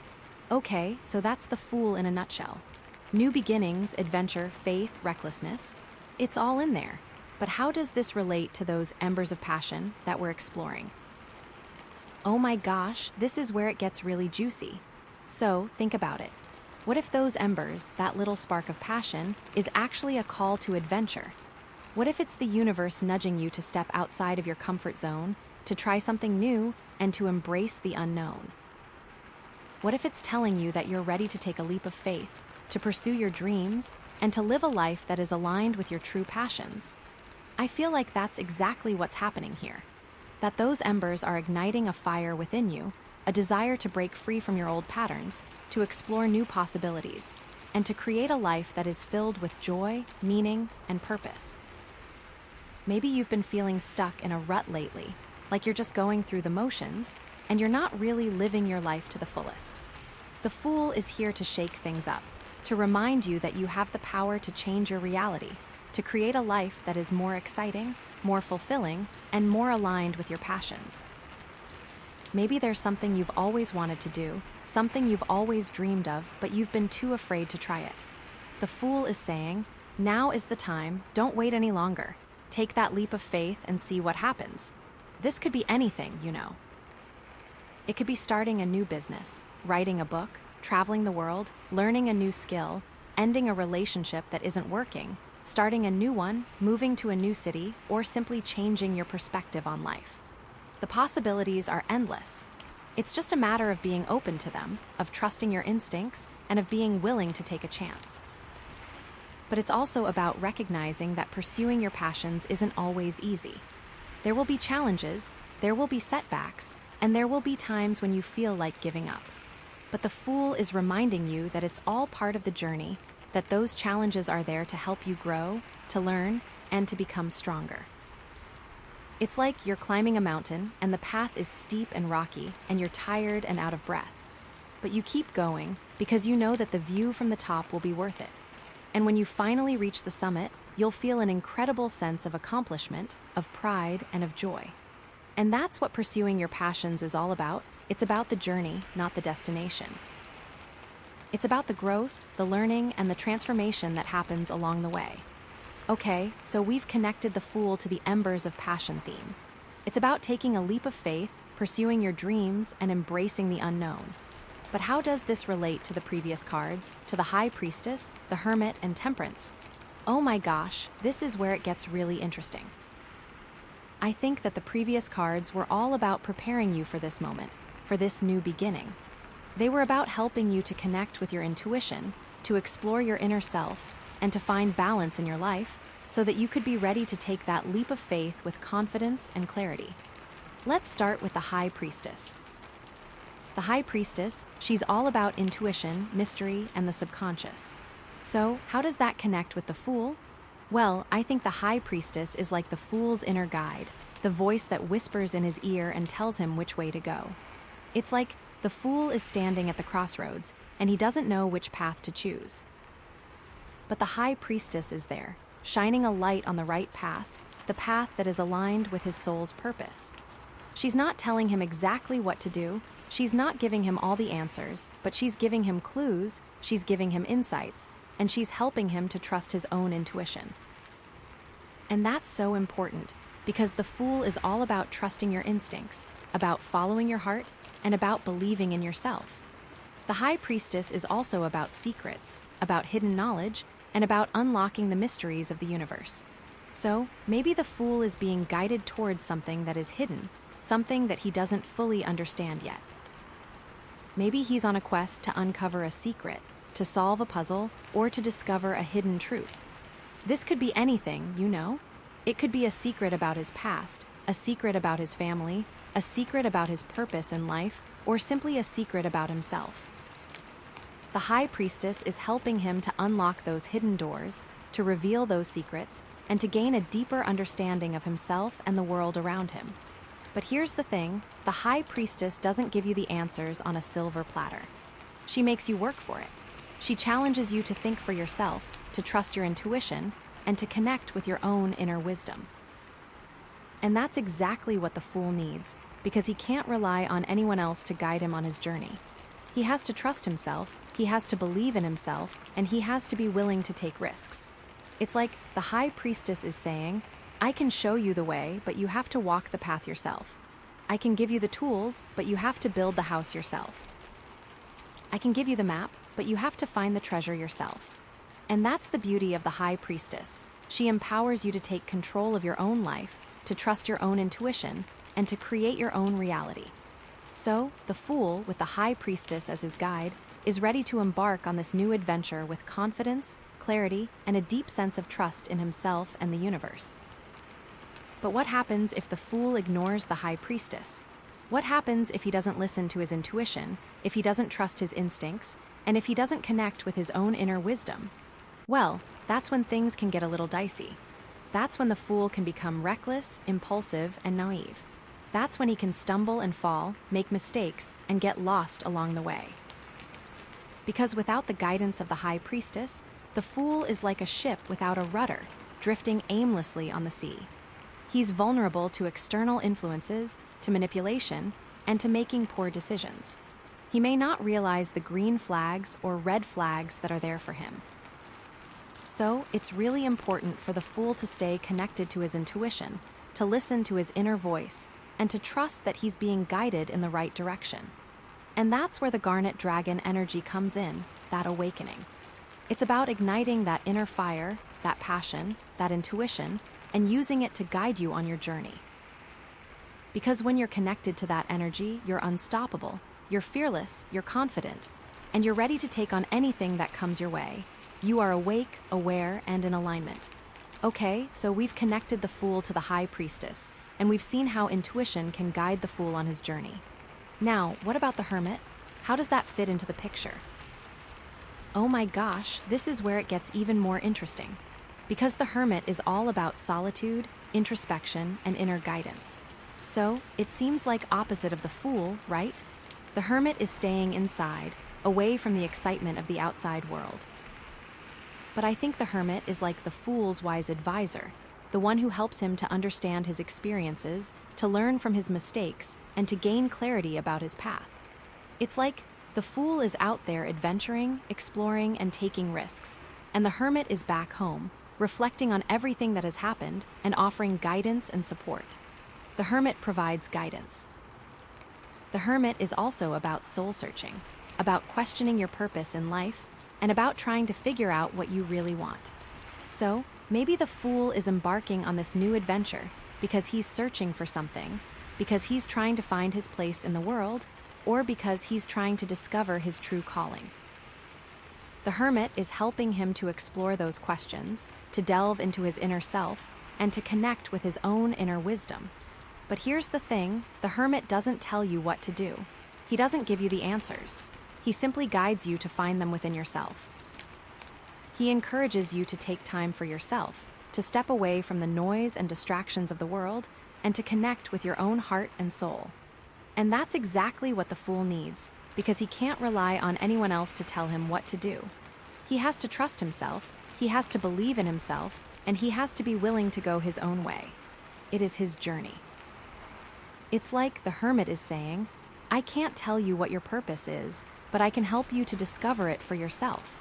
Okay, so that's the Fool in a nutshell. New beginnings, adventure, faith, recklessness. It's all in there. But how does this relate to those embers of passion that we're exploring? Oh my gosh, this is where it gets really juicy. So, think about it. What if those embers, that little spark of passion, is actually a call to adventure? What if it's the universe nudging you to step outside of your comfort zone, to try something new, and to embrace the unknown? What if it's telling you that you're ready to take a leap of faith, to pursue your dreams, and to live a life that is aligned with your true passions? I feel like that's exactly what's happening here. That those embers are igniting a fire within you, a desire to break free from your old patterns, to explore new possibilities, and to create a life that is filled with joy, meaning, and purpose. Maybe you've been feeling stuck in a rut lately, like you're just going through the motions, and you're not really living your life to the fullest. The Fool is here to shake things up, to remind you that you have the power to change your reality, to create a life that is more exciting, more fulfilling, and more aligned with your passions. Maybe there's something you've always wanted to do, something you've always dreamed of, but you've been too afraid to try it. The Fool is saying, now is the time, don't wait any longer. Take that leap of faith and see what happens. This could be anything, you know. It could be starting a new business, writing a book, traveling the world, learning a new skill, ending a relationship that isn't working, starting a new one, moving to a new city, or simply changing your perspective on life. The possibilities are endless. It's just a matter of being open to them, of trusting your instincts, and of being willing to take a chance. But it's also about recognizing that pursuing your passions isn't always easy. There will be challenges, there will be setbacks, and there will be times when you feel like giving up. But the Fool is reminding you that it's all part of the journey, that those challenges are there to help you grow, to learn, and to become stronger. It's like you're climbing a mountain, and the path is steep and rocky, and you're tired and out of breath. But you keep going, because you know that the view from the top will be worth it. And when you finally reach the summit, you'll feel an incredible sense of accomplishment, of pride, and of joy. And that's what pursuing your passions is all about. It's about the journey, not the destination. It's about the growth, the learning, and the transformation that happens along the way. Okay, so we've connected the Fool to the embers of passion theme. It's about taking a leap of faith, pursuing your dreams, and embracing the unknown. But how does this relate to the previous cards, to the High Priestess, the Hermit, and Temperance? Oh my gosh, this is where it gets really interesting. I think that the previous cards were all about preparing you for this moment, for this new beginning. They were about helping you to connect with your intuition, to explore your inner self, and to find balance in your life so that you could be ready to take that leap of faith with confidence and clarity. Let's start with the High Priestess. The High Priestess, she's all about intuition, mystery, and the subconscious. So, how does that connect with the Fool? Well, I think the High Priestess is like the Fool's inner guide, the voice that whispers in his ear and tells him which way to go. It's like the Fool is standing at the crossroads, and he doesn't know which path to choose. But the High Priestess is there, shining a light on the right path, the path that is aligned with his soul's purpose. She's not telling him exactly what to do, she's not giving him all the answers, but she's giving him clues, she's giving him insights, and she's helping him to trust his own intuition. And that's so important, because the Fool is all about trusting your instincts, about following your heart, and about believing in yourself. The High Priestess is also about secrets, about hidden knowledge, and about unlocking the mysteries of the universe. So, maybe the Fool is being guided towards something that is hidden, something that he doesn't fully understand yet. Maybe he's on a quest to uncover a secret, to solve a puzzle, or to discover a hidden truth. This could be anything, you know? It could be a secret about his past, a secret about his family, a secret about his purpose in life, or simply a secret about himself. The High Priestess is helping him to unlock those hidden doors, to reveal those secrets, and to gain a deeper understanding of himself and the world around him. But here's the thing, the High Priestess doesn't give you the answers on a silver platter. She makes you work for it. She challenges you to think for yourself, to trust your intuition, and to connect with your own inner wisdom. And that's exactly what the Fool needs, because he can't rely on anyone else to guide him on his journey. He has to trust himself, he has to believe in himself, and he has to be willing to take risks. It's like the High Priestess is saying, I can show you the way, but you have to walk the path yourself. I can give you the tools, but you have to build the house yourself. I can give you the map, but you have to find the treasure yourself. And that's the beauty of the High Priestess. She empowers you to take control of your own life, to trust your own intuition, and to create your own reality. So, the Fool, with the High Priestess as his guide, is ready to embark on this new adventure with confidence, clarity, and a deep sense of trust in himself and the universe. But what happens if the Fool ignores the High Priestess? What happens if he doesn't listen to his intuition, if he doesn't trust his instincts, and if he doesn't connect with his own inner wisdom? Well, that's when things can get a little dicey. That's when the Fool can become reckless, impulsive, and naive. That's when he can stumble and fall, make mistakes, and get lost along the way. Because without the guidance of the High Priestess, the Fool is like a ship without a rudder, drifting aimlessly on the sea. He's vulnerable to external influences, to manipulation, and to making poor decisions. He may not realize the green flags or red flags that are there for him. So, it's really important for the Fool to stay connected to his intuition, to listen to his inner voice, and to trust that he's being guided in the right direction. And that's where the Garnet Dragon energy comes in, that awakening. It's about igniting that inner fire, that passion, that intuition, and using it to guide you on your journey. Because when you're connected to that energy, you're unstoppable, you're fearless, you're confident, and you're ready to take on anything that comes your way. You are awake, aware, and in alignment. Okay, so we've connected the Fool to the High Priestess, and we've seen how intuition can guide the Fool on his journey. Now, what about the Hermit? How does that fit into the picture? Oh my gosh, this is where it gets even more interesting. Because the Hermit is all about solitude, introspection, and inner guidance. So, it seems like opposite of the Fool, right? The Hermit is staying inside, away from the excitement of the outside world. But I think the Hermit is like the Fool's wise advisor, the one who helps him to understand his experiences, to learn from his mistakes, and to gain clarity about his path. It's like the fool is out there adventuring, exploring, and taking risks, and the hermit is back home, reflecting on everything that has happened and offering guidance and support. The hermit provides guidance. The hermit is also about soul searching, about questioning your purpose in life, and about trying to figure out what you really want. So, maybe the fool is embarking on this new adventure because he's searching for something, because he's trying to find his place in the world, or because he's trying to discover his true calling. The hermit is helping him to explore those questions, to delve into his inner self, and to connect with his own inner wisdom. But here's the thing, the hermit doesn't tell you what to do. He doesn't give you the answers. He simply guides you to find them within yourself. He encourages you to take time for yourself, to step away from the noise and distractions of the world, and to connect with your own heart and soul. And that's exactly what the fool needs, because he can't rely on anyone else to tell him what to do. He has to trust himself, he has to believe in himself, and he has to be willing to go his own way. It is his journey. It's like the hermit is saying, I can't tell you what your purpose is, but I can help you to discover it for yourself.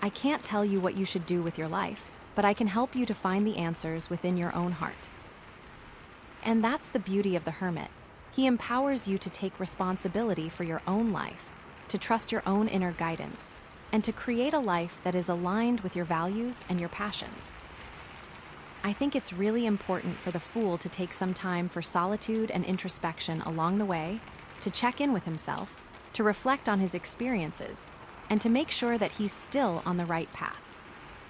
I can't tell you what you should do with your life, but I can help you to find the answers within your own heart. And that's the beauty of the hermit. He empowers you to take responsibility for your own life, to trust your own inner guidance, and to create a life that is aligned with your values and your passions. I think it's really important for the fool to take some time for solitude and introspection along the way, to check in with himself, to reflect on his experiences, and to make sure that he's still on the right path.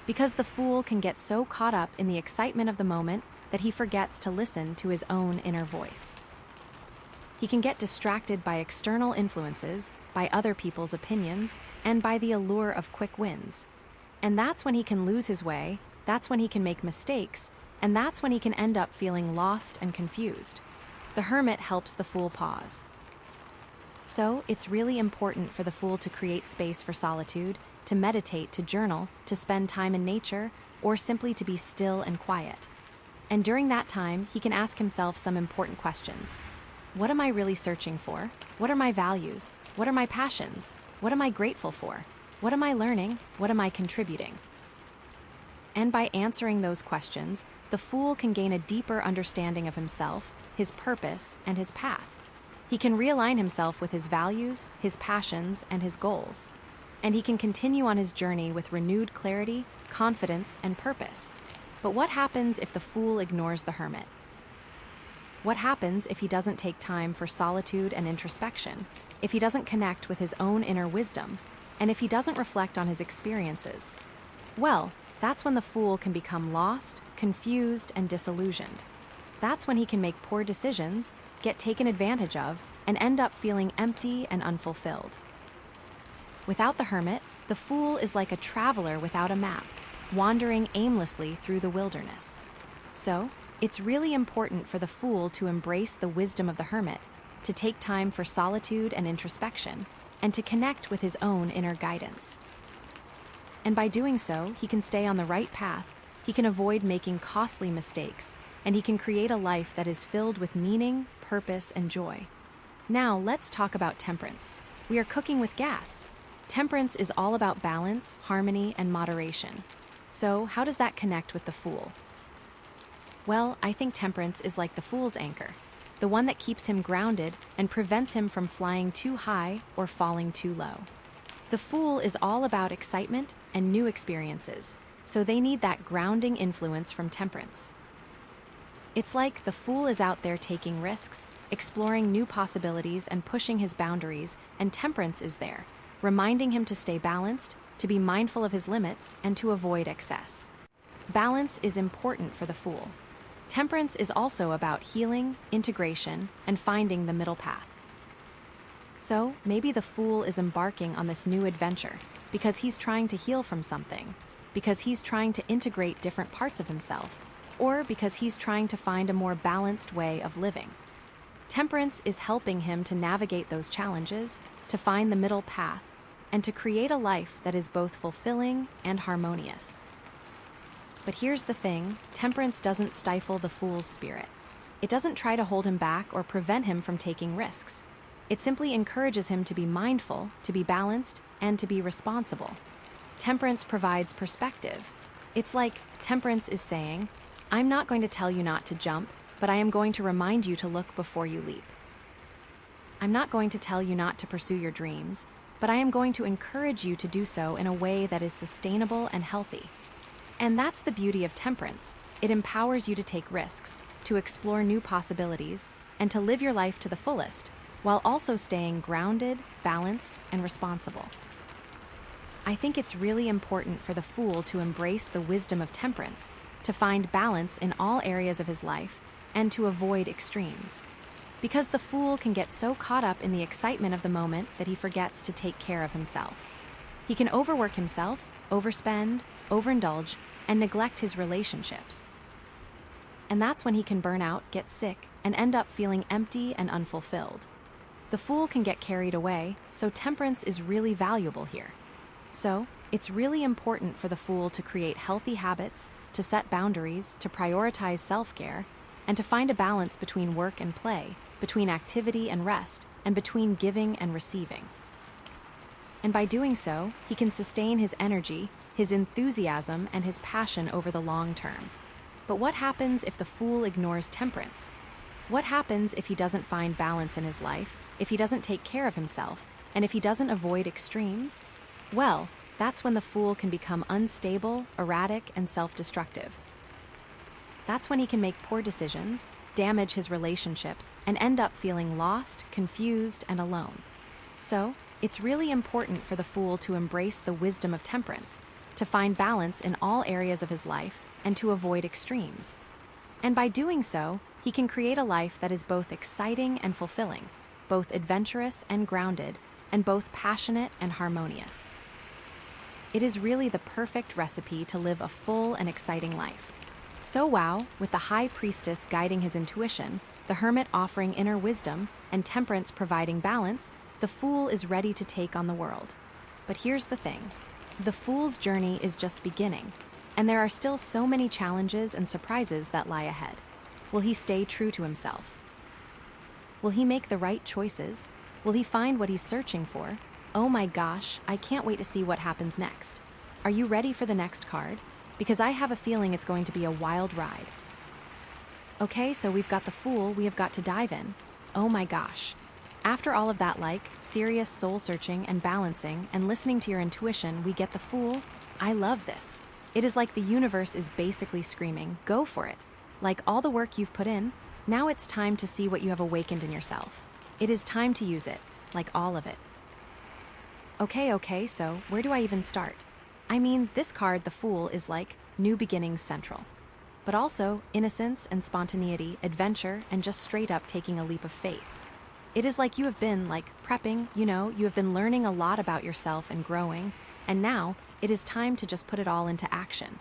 Because the fool can get so caught up in the excitement of the moment that he forgets to listen to his own inner voice. He can get distracted by external influences, by other people's opinions, and by the allure of quick wins. And that's when he can lose his way, that's when he can make mistakes, and that's when he can end up feeling lost and confused. The hermit helps the fool pause. So, it's really important for the fool to create space for solitude, to meditate, to journal, to spend time in nature, or simply to be still and quiet. And during that time, he can ask himself some important questions. What am I really searching for? What are my values? What are my passions? What am I grateful for? What am I learning? What am I contributing? And by answering those questions, the fool can gain a deeper understanding of himself, his purpose, and his path. He can realign himself with his values, his passions, and his goals. And he can continue on his journey with renewed clarity, confidence, and purpose. But what happens if the fool ignores the hermit? What happens if he doesn't take time for solitude and introspection, if he doesn't connect with his own inner wisdom, and if he doesn't reflect on his experiences? Well, that's when the fool can become lost, confused, and disillusioned. That's when he can make poor decisions, get taken advantage of, and end up feeling empty and unfulfilled. Without the hermit, the fool is like a traveler without a map, wandering aimlessly through the wilderness. So, it's really important for the fool to embrace the wisdom of the hermit, to take time for solitude and introspection, and to connect with his own inner guidance. And by doing so, he can stay on the right path, he can avoid making costly mistakes, and he can create a life that is filled with meaning, purpose, and joy. Now, let's talk about temperance. We are cooking with gas. Temperance is all about balance, harmony, and moderation. So, how does that connect with the fool? Well, I think temperance is like the fool's anchor, the one that keeps him grounded and prevents him from flying too high or falling too low. The fool is all about excitement and new experiences, so they need that grounding influence from temperance. It's like the fool is out there taking risks, exploring new possibilities and pushing his boundaries, and temperance is there, reminding him to stay balanced, to be mindful of his limits, and to avoid excess. Balance is important for the fool. Temperance is also about healing, integration, and finding the middle path. So, maybe the fool is embarking on this new adventure because he's trying to heal from something, because he's trying to integrate different parts of himself, or because he's trying to find a more balanced way of living. Temperance is helping him to navigate those challenges, to find the middle path, and to create a life that is both fulfilling and harmonious. But here's the thing, temperance doesn't stifle the fool's spirit. It doesn't try to hold him back or prevent him from taking risks. It simply encourages him to be mindful, to be balanced, and to be responsible. Temperance provides perspective. It's like Temperance is saying, I'm not going to tell you not to jump, but I am going to remind you to look before you leap. I'm not going to tell you not to pursue your dreams, but I am going to encourage you to do so in a way that is sustainable and healthy. And that's the beauty of temperance. It empowers you to take risks, to explore new possibilities, and to live your life to the fullest, while also staying grounded, balanced, and responsible. I think it's really important for the Fool to embrace the wisdom of temperance, to find balance in all areas of his life, and to avoid extremes. Because the Fool can get so caught up in the excitement of the moment that he forgets to take care of himself. He can overwork himself, overspend, overindulge, and neglect his relationships. And that's when he can burn out, get sick, and end up feeling empty and unfulfilled. The Fool can get carried away, so temperance is really valuable here. So, it's really important for the Fool to create healthy habits, to set boundaries, to prioritize self-care, and to find a balance between work and play, between activity and rest, and between giving and receiving. And by doing so, he can sustain his energy, his enthusiasm, and his passion over the long term. But what happens if the Fool ignores temperance? What happens if he doesn't find balance in his life, if he doesn't take care of himself, and if he doesn't avoid extremes? Well, that's when the Fool can become unstable, erratic, and self-destructive. That's when he can make poor decisions, damage his relationships, and end up feeling lost, confused, and alone. So, it's really important for the Fool to embrace the wisdom of temperance, to find balance in all areas of his life, and to avoid extremes. And by doing so, he can create a life that is both exciting and fulfilling, both adventurous and grounded, and both passionate and harmonious. It is really the perfect recipe to live a full and exciting life. So wow, with the High Priestess guiding his intuition, the Hermit offering inner wisdom, and Temperance providing balance, the Fool is ready to take on the world. But here's the thing. The Fool's journey is just beginning, and there are still so many challenges and surprises that lie ahead. Will he stay true to himself? Will he make the right choices? Will he find what he's searching for? Oh my gosh, I can't wait to see what happens next. Are you ready for the next card? Because I have a feeling it's going to be a wild ride. Okay, so we've got the Fool, we have got to dive in. Oh my gosh. After all of that serious soul-searching and balancing and listening to your intuition, we get the Fool. I love this. It is like the universe is basically screaming, go for it. Like all the work you've put in, now it's time to see what you have awakened in yourself. It is time to use it, like all of it. Okay, so where do I even start? I mean, this card, the Fool, is like New Beginnings Central. But also innocence and spontaneity, adventure, and just straight up taking a leap of faith. It is like you have been, prepping, you have been learning a lot about yourself and growing, and now it is time to just put it all into action.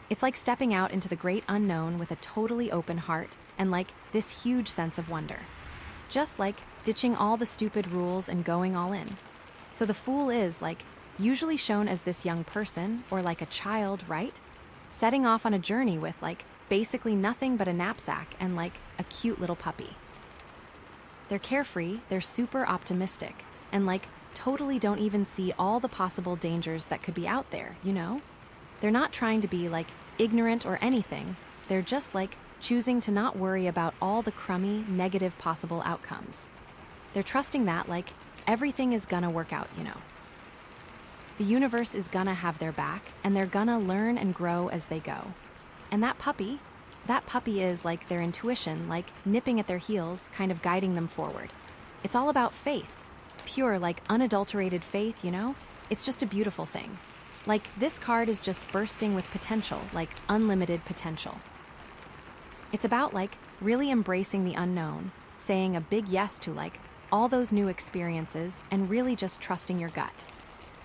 It's like stepping out into the great unknown with a totally open heart and this huge sense of wonder. Just ditching all the stupid rules and going all in. So the Fool is, usually shown as this young person, or like a child, right? Setting off on a journey with, basically nothing but a knapsack and, a cute little puppy. They're carefree, they're super optimistic, and, totally don't even see all the possible dangers that could be out there, They're not trying to be, ignorant or anything. They're just, choosing to not worry about all the crummy, negative possible outcomes. They're trusting that, everything is gonna work out, The universe is gonna have their back, and they're gonna learn and grow as they go. And that puppy is their intuition, nipping at their heels, kind of guiding them forward. It's all about faith. Pure, unadulterated faith, It's just a beautiful thing. This card is just bursting with potential, unlimited potential. It's about, really embracing the unknown, saying a big yes to, all those new experiences, and really just trusting your gut.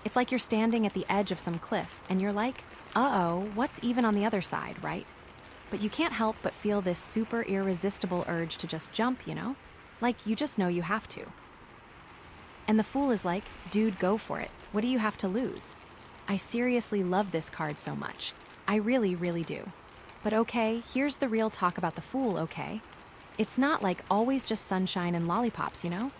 It's like you're standing at the edge of some cliff, and you're like, uh-oh, what's even on the other side, right? But you can't help but feel this super irresistible urge to just jump, you just know you have to. And the Fool is like, dude, go for it. What do you have to lose? I seriously love this card so much. I really, really do. But okay, here's the real talk about the Fool, okay? It's not like always just sunshine and lollipops, you know?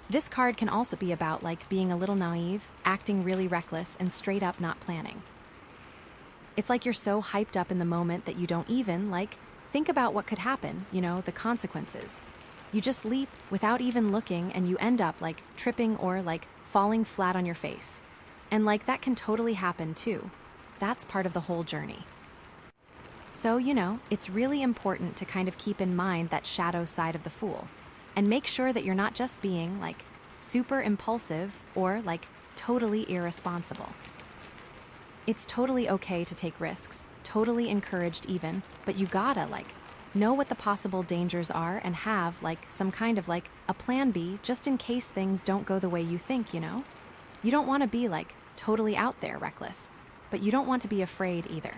This card can also be about like being a little naive, acting really reckless, and straight up not planning. It's like you're so hyped up in the moment that you don't even, like, think about what could happen, you know, the consequences. You just leap without even looking and you end up like tripping or like falling flat on your face. And like that can totally happen too. That's part of the whole journey. So, you know, it's really important to kind of keep in mind that shadow side of the Fool and make sure that you're not just being like super impulsive or like totally irresponsible. It's totally okay to take risks, totally encouraged even, but you gotta like know what the possible dangers are and have like some kind of like a plan B just in case things don't go the way you think, you know? You don't want to be like totally out there reckless, but you don't want to be afraid either.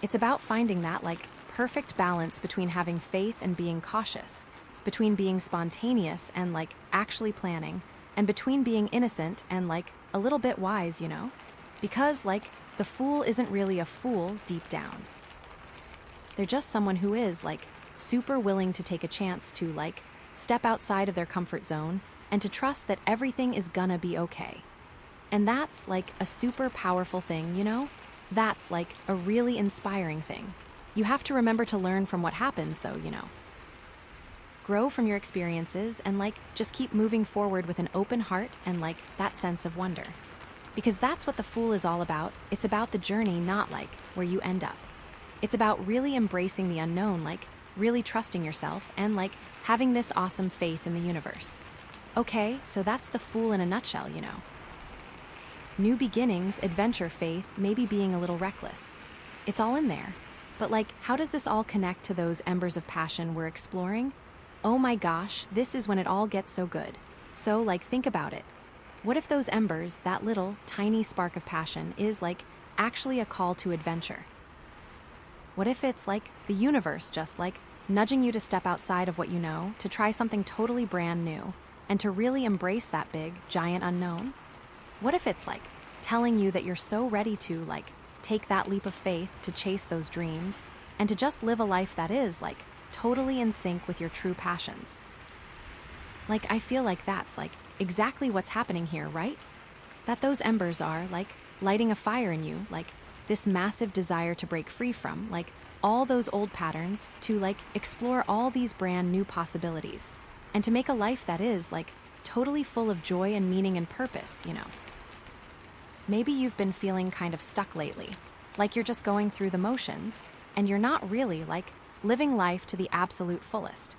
It's about finding that like perfect balance between having faith and being cautious, between being spontaneous and like actually planning, and between being innocent and like a little bit wise, you know? Because like the Fool isn't really a fool deep down. They're just someone who is like super willing to take a chance to like step outside of their comfort zone and to trust that everything is gonna be okay. And that's like a super powerful thing, you know? That's like a really inspiring thing. You have to remember to learn from what happens though, you know? Grow from your experiences and like just keep moving forward with an open heart and like that sense of wonder. Because that's what the Fool is all about. It's about the journey, not like where you end up. It's about really embracing the unknown, like really trusting yourself and like having this awesome faith in the universe. Okay, so that's the Fool in a nutshell, you know. New beginnings, adventure, faith, maybe being a little reckless. It's all in there. But like, how does this all connect to those embers of passion we're exploring? Oh my gosh, this is when it all gets so good. So like, think about it. What if those embers, that little, tiny spark of passion, is like actually a call to adventure? What if it's like the universe just like nudging you to step outside of what you know, to try something totally brand new, and to really embrace that big, giant unknown? What if it's like telling you that you're so ready to like take that leap of faith to chase those dreams and to just live a life that is like totally in sync with your true passions? Like, I feel like that's like exactly what's happening here, right? That those embers are like lighting a fire in you, like this massive desire to break free from like all those old patterns, to like explore all these brand new possibilities and to make a life that is like totally full of joy and meaning and purpose, you know. Maybe you've been feeling kind of stuck lately, like you're just going through the motions and you're not really like living life to the absolute fullest.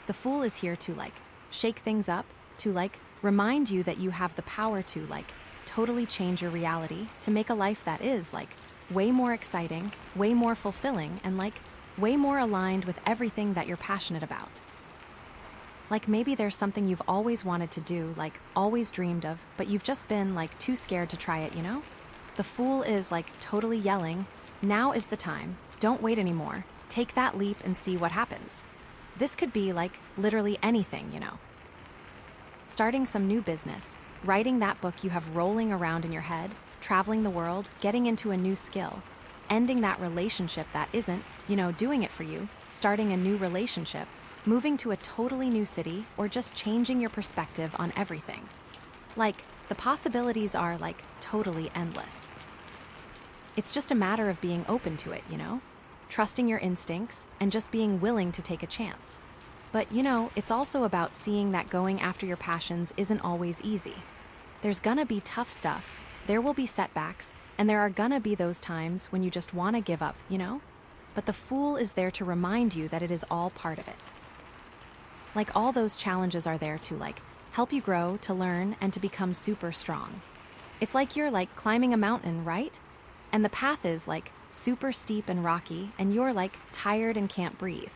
The Fool is here to like shake things up, to like remind you that you have the power to like totally change your reality, to make a life that is like way more exciting, way more fulfilling, and like way more aligned with everything that you're passionate about. Like maybe there's something you've always wanted to do, like always dreamed of, but you've just been like too scared to try it, you know? The Fool is like totally yelling, now is the time, don't wait anymore, take that leap and see what happens. This could be like literally anything, you know. Starting some new business, writing that book you have rolling around in your head, traveling the world, getting into a new skill, ending that relationship that isn't, you know, doing it for you, starting a new relationship, moving to a totally new city, or just changing your perspective on everything. Like, the possibilities are like totally endless. It's just a matter of being open to it, you know? Trusting your instincts and just being willing to take a chance. But, you know, it's also about seeing that going after your passions isn't always easy. There's gonna be tough stuff, there will be setbacks, and there are gonna be those times when you just wanna give up, you know? But the Fool is there to remind you that it is all part of it. Like, all those challenges are there to like help you grow, to learn, and to become super strong. It's like you're like climbing a mountain, right? And the path is like super steep and rocky, and you're like tired and can't breathe.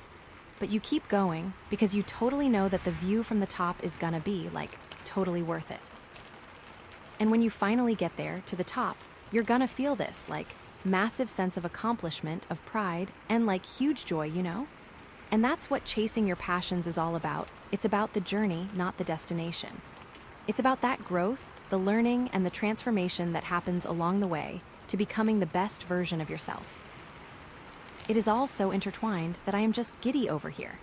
But you keep going because you totally know that the view from the top is gonna be like totally worth it. And when you finally get there to the top, you're gonna feel this like massive sense of accomplishment, of pride, and like huge joy, you know? And that's what chasing your passions is all about. It's about the journey, not the destination. It's about that growth, the learning, and the transformation that happens along the way to becoming the best version of yourself. It is all so intertwined that I am just giddy over here.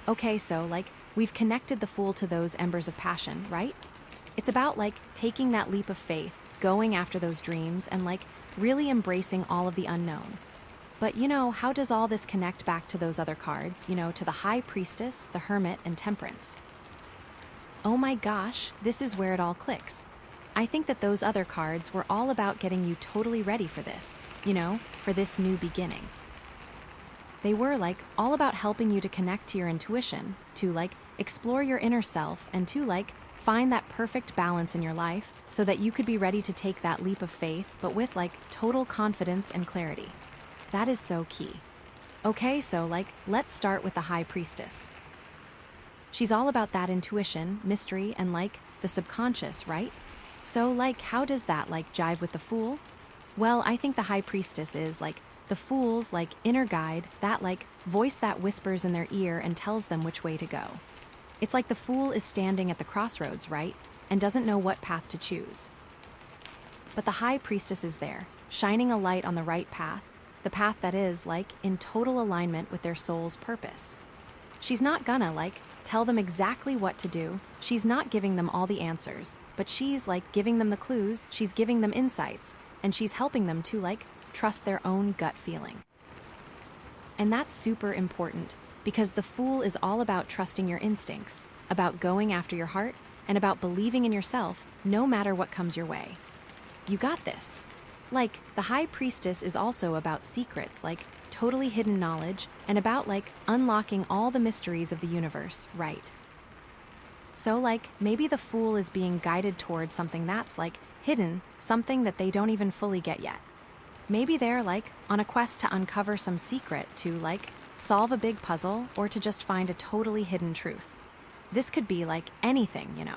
Okay, so, we've connected the Fool to those embers of passion, right? It's about, taking that leap of faith, going after those dreams, and, really embracing all of the unknown. But, how does all this connect back to those other cards, to the High Priestess, the Hermit, and Temperance? Oh my gosh, this is where it all clicks. I think that those other cards were all about getting you totally ready for this, for this new beginning. They were, all about helping you to connect to your intuition, to, explore your inner self, and to, find that perfect balance in your life so that you could be ready to take that leap of faith, but with, total confidence and clarity. That is so key. Okay, so, let's start with the High Priestess. She's all about that intuition, mystery, and, the subconscious, right? So, how does that, jive with the Fool? Well, I think the High Priestess is, the Fool's, inner guide, that, voice that whispers in their ear and tells them which way to go. It's like the Fool is standing at the crossroads, right? And doesn't know what path to choose. But the High Priestess is there, shining a light on the right path, the path that is, in total alignment with their soul's purpose. She's not gonna, tell them exactly what to do. She's not giving them all the answers, but she's, giving them the clues, she's giving them insights, and she's helping them to, trust their own gut feeling. And that's super important, because the Fool is all about trusting your instincts, about going after your heart, and about believing in yourself no matter what comes your way. You got this. The High Priestess is also about secrets, totally hidden knowledge, and about, unlocking all the mysteries of the universe, right? So, maybe the Fool is being guided towards something that's, hidden, something that they don't even fully get yet. Maybe they're, on a quest to uncover some secret, to, solve a big puzzle, or to just find a totally hidden truth. This could be, anything,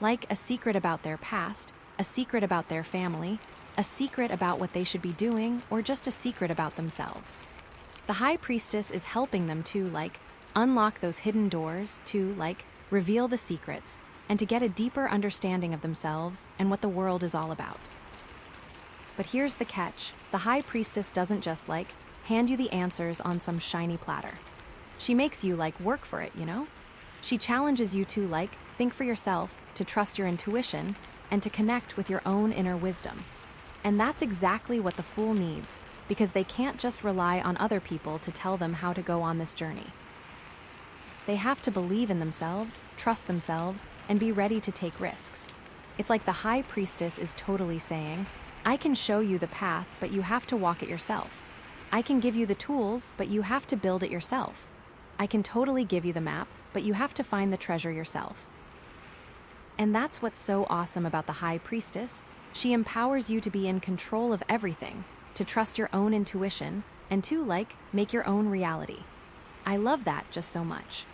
a secret about their past, a secret about their family, a secret about what they should be doing, or just a secret about themselves. The High Priestess is helping them to, unlock those hidden doors, to, reveal the secrets, and to get a deeper understanding of themselves and what the world is all about. But here's the catch. The High Priestess doesn't just, hand you the answers on some shiny platter. She makes you, work for it, She challenges you to, think for yourself, to trust your intuition, and to connect with your own inner wisdom. And that's exactly what the Fool needs, because they can't just rely on other people to tell them how to go on this journey. They have to believe in themselves, trust themselves, and be ready to take risks. It's like the High Priestess is totally saying, I can show you the path, but you have to walk it yourself. I can give you the tools, but you have to build it yourself. I can totally give you the map, but you have to find the treasure yourself. And that's what's so awesome about the High Priestess. She empowers you to be in control of everything, to trust your own intuition, and to, make your own reality. I love that just so much.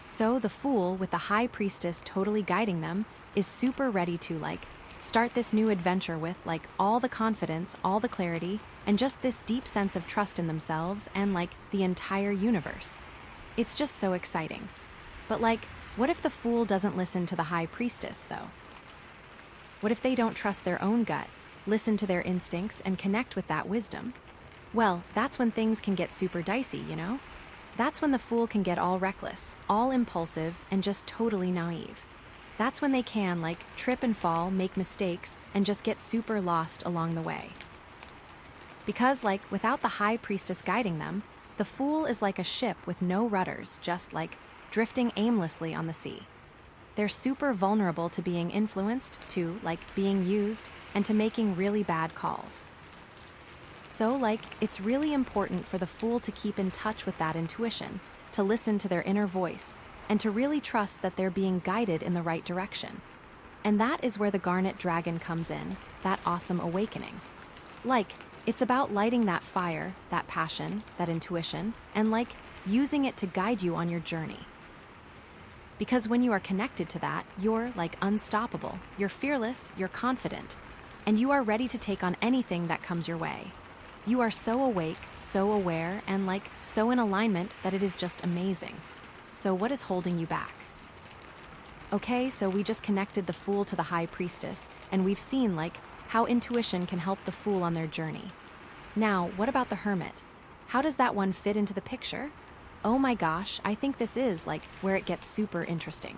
So the Fool, with the High Priestess totally guiding them, is super ready to, start this new adventure with, all the confidence, all the clarity, and just this deep sense of trust in themselves and, the entire universe. It's just so exciting. But, what if the Fool doesn't listen to the High Priestess, though? What if they don't trust their own gut, listen to their instincts, and connect with that wisdom? Well, that's when things can get super dicey, That's when the Fool can get all reckless, all impulsive, and just totally naive. That's when they can, trip and fall, make mistakes, and just get super lost along the way. Because, without the High Priestess guiding them, the Fool is like a ship with no rudders, just, drifting aimlessly on the sea. They're super vulnerable to being influenced, to, being used, and to making really bad calls. So, it's really important for the Fool to keep in touch with that intuition, to listen to their inner voice, and to really trust that they're being guided in the right direction. And that is where the Garnet Dragon comes in, that awesome awakening. It's about lighting that fire, that passion, that intuition, and using it to guide you on your journey. Because when you are connected to that, you're unstoppable, you're fearless, you're confident, and you are ready to take on anything that comes your way. You are so awake, so aware, and so in alignment that it is just amazing. So what is holding you back? Okay, so we just connected the Fool to the High Priestess, and we've seen how intuition can help the Fool on their journey. Now, what about the hermit? How does that one fit into the picture? Oh my gosh, I think this is, where it gets super interesting.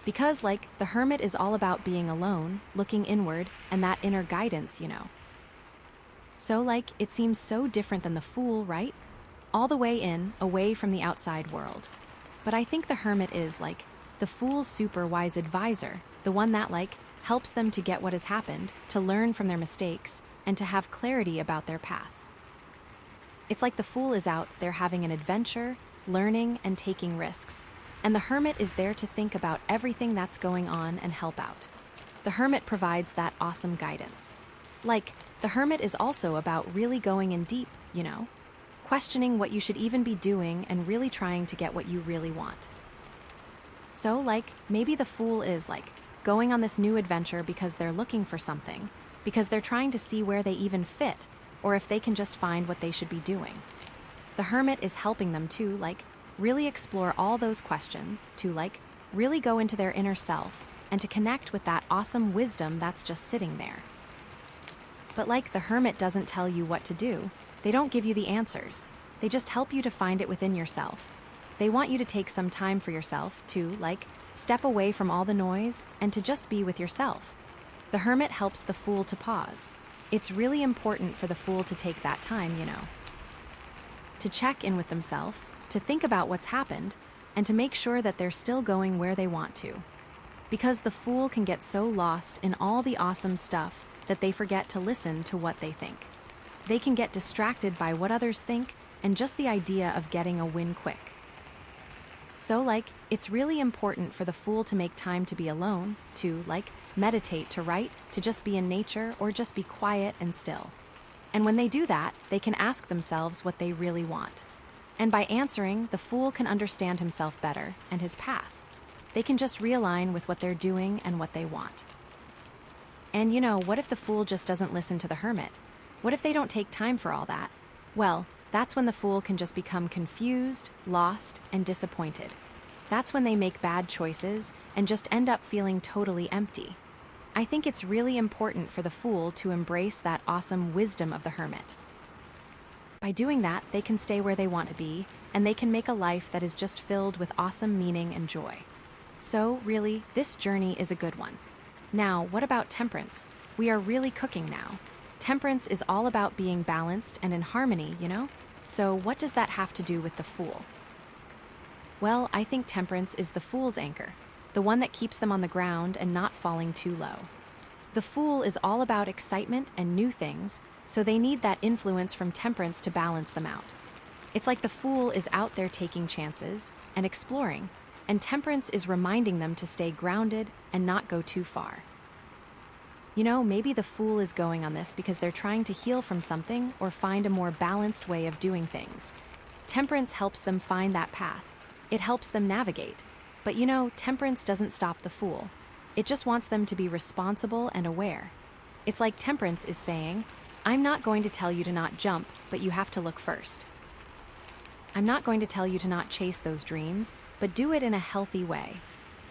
Because, the hermit is all about being alone, looking inward, and that inner guidance. So, it seems so different than the fool, right? All the way in, away from the outside world. But I think the hermit is, the fool's super wise advisor, the one that, helps them to get what has happened, to learn from their mistakes, and to have clarity about their path. It's like the fool is out there having an adventure, learning, and taking risks, and the hermit is there to think about everything that's going on and help out. The hermit provides that awesome guidance. The hermit is also about really going in deep, questioning what you should even be doing and really trying to get what you really want. So, maybe the fool is, going on this new adventure because they're looking for something, because they're trying to see where they even fit, or if they can just find what they should be doing. The hermit is helping them to, really explore all those questions, to, really go into their inner self, and to connect with that awesome wisdom that's just sitting there. But the hermit doesn't tell you what to do. They don't give you the answers. They just help you to find it within yourself. They want you to take some time for yourself to, step away from all the noise and to just be with yourself. The hermit helps the fool to pause. It's really important for the fool to take that time, to check in with themselves, to think about what's happened, and to make sure that they're still going where they want to. Because the fool can get so lost in all the awesome stuff that they forget to listen to what they think. They can get distracted by what others think and just the idea of getting a win quick. So, it's really important for the fool to make time to be alone, to, meditate, to write, to just be in nature, or just be quiet and still. And when they do that, they can ask themselves what they really want. And by answering, the fool can understand himself better and his path. They can just realign with what they're doing and what they want. And what if the fool just doesn't listen to the hermit? What if they don't take time for all that? Well, that's when the fool can just become confused, lost, and disappointed. That's when they make bad choices and just end up feeling totally empty. I think it's really important for the fool to embrace that awesome wisdom of the hermit. By doing that, they can stay where they want to be, and they can make a life that is just filled with awesome meaning and joy. So, really, this journey is a good one. Now, what about temperance? We are really cooking now. Temperance is all about being balanced and in harmony, So what does that have to do with the fool? Well, I think temperance is the fool's anchor, the one that keeps them on the ground and not falling too low. The fool is all about excitement and new things, so they need that influence from temperance to balance them out. It's like the fool is out there taking chances and exploring, and temperance is reminding them to stay grounded and not go too far. Maybe the fool is going on this because they're trying to heal from something or find a more balanced way of doing things. Temperance helps them find that path. It helps them navigate. But temperance doesn't stop the fool. It just wants them to be responsible and aware. It's like temperance is saying, I'm not going to tell you to not jump, but you have to look first. I'm not going to tell you to not chase those dreams, but do it in a healthy way.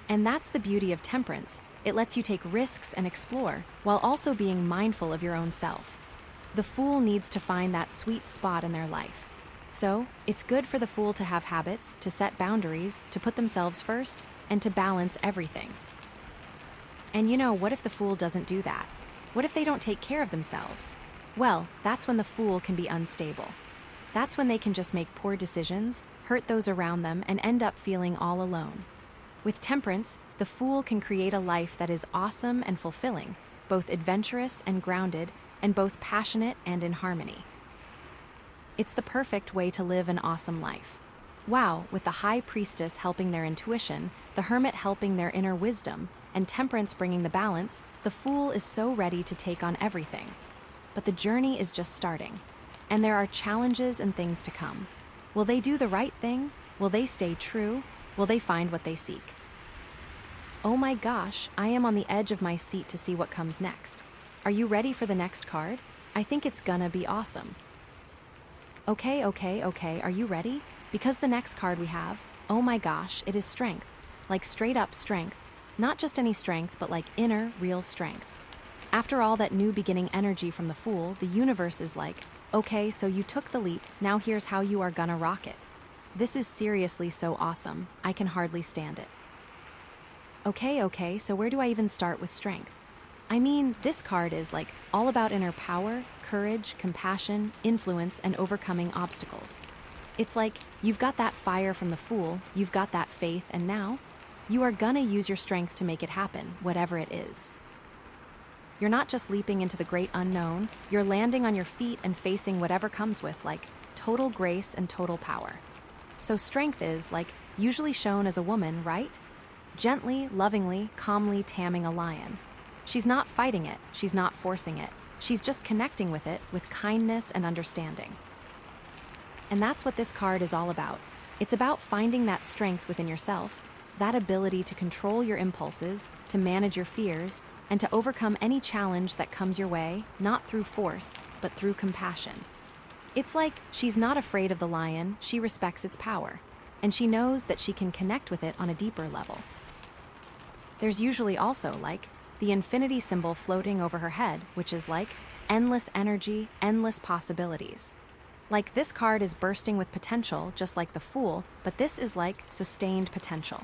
And that's the beauty of temperance. It lets you take risks and explore, while also being mindful of your own self. The fool needs to find that sweet spot in their life. So, it's good for the fool to have habits, to set boundaries, to put themselves first, and to balance everything. And what if the fool doesn't do that? What if they don't take care of themselves? Well, that's when the fool can be unstable. That's when they can just make poor decisions, hurt those around them, and end up feeling all alone. With temperance, the fool can create a life that is awesome and fulfilling, both adventurous and grounded, and both passionate and in harmony. It's the perfect way to live an awesome life. Wow, with the high priestess helping their intuition, the hermit helping their inner wisdom, and temperance bringing the balance, the fool is so ready to take on everything. But the journey is just starting, and there are challenges and things to come. Will they do the right thing? Will they stay true? Will they find what they seek? Oh my gosh, I am on the edge of my seat to see what comes next. Are you ready for the next card? I think it's gonna be awesome. Okay, are you ready? Because the next card we have, oh my gosh, it is strength. Like straight up strength. Not just any strength, but like inner, real strength. After all that new beginning energy from the Fool, the universe is like, okay, so you took the leap, now here's how you are gonna rock it. This is seriously so awesome, I can hardly stand it. Okay, so where do I even start with strength? I mean, this card is like all about inner power, courage, compassion, influence, and overcoming obstacles. It's like you've got that fire from the Fool, you've got that faith, and now you are gonna use your strength to make it happen, whatever it is. You're not just leaping into the great unknown, you're landing on your feet and facing whatever comes with, like, total grace and total power. So strength is, like, usually shown as a woman, right? Gently, lovingly, calmly tamming a lion. She's not fighting it, she's not forcing it, she's just connecting with it with kindness and understanding. And that's what this card is all about. It's about finding that strength within yourself, that ability to control your impulses, to manage your fears, and to overcome any challenge that comes your way, not through force, but through compassion. It's like she's not afraid of the lion, she respects its power, and she knows that she can connect with it on a deeper level. There's usually also, like, the infinity symbol floating over her head, which is like endless energy, endless possibilities. Like, this card is bursting with potential, just like the Fool, but this is like sustained potential.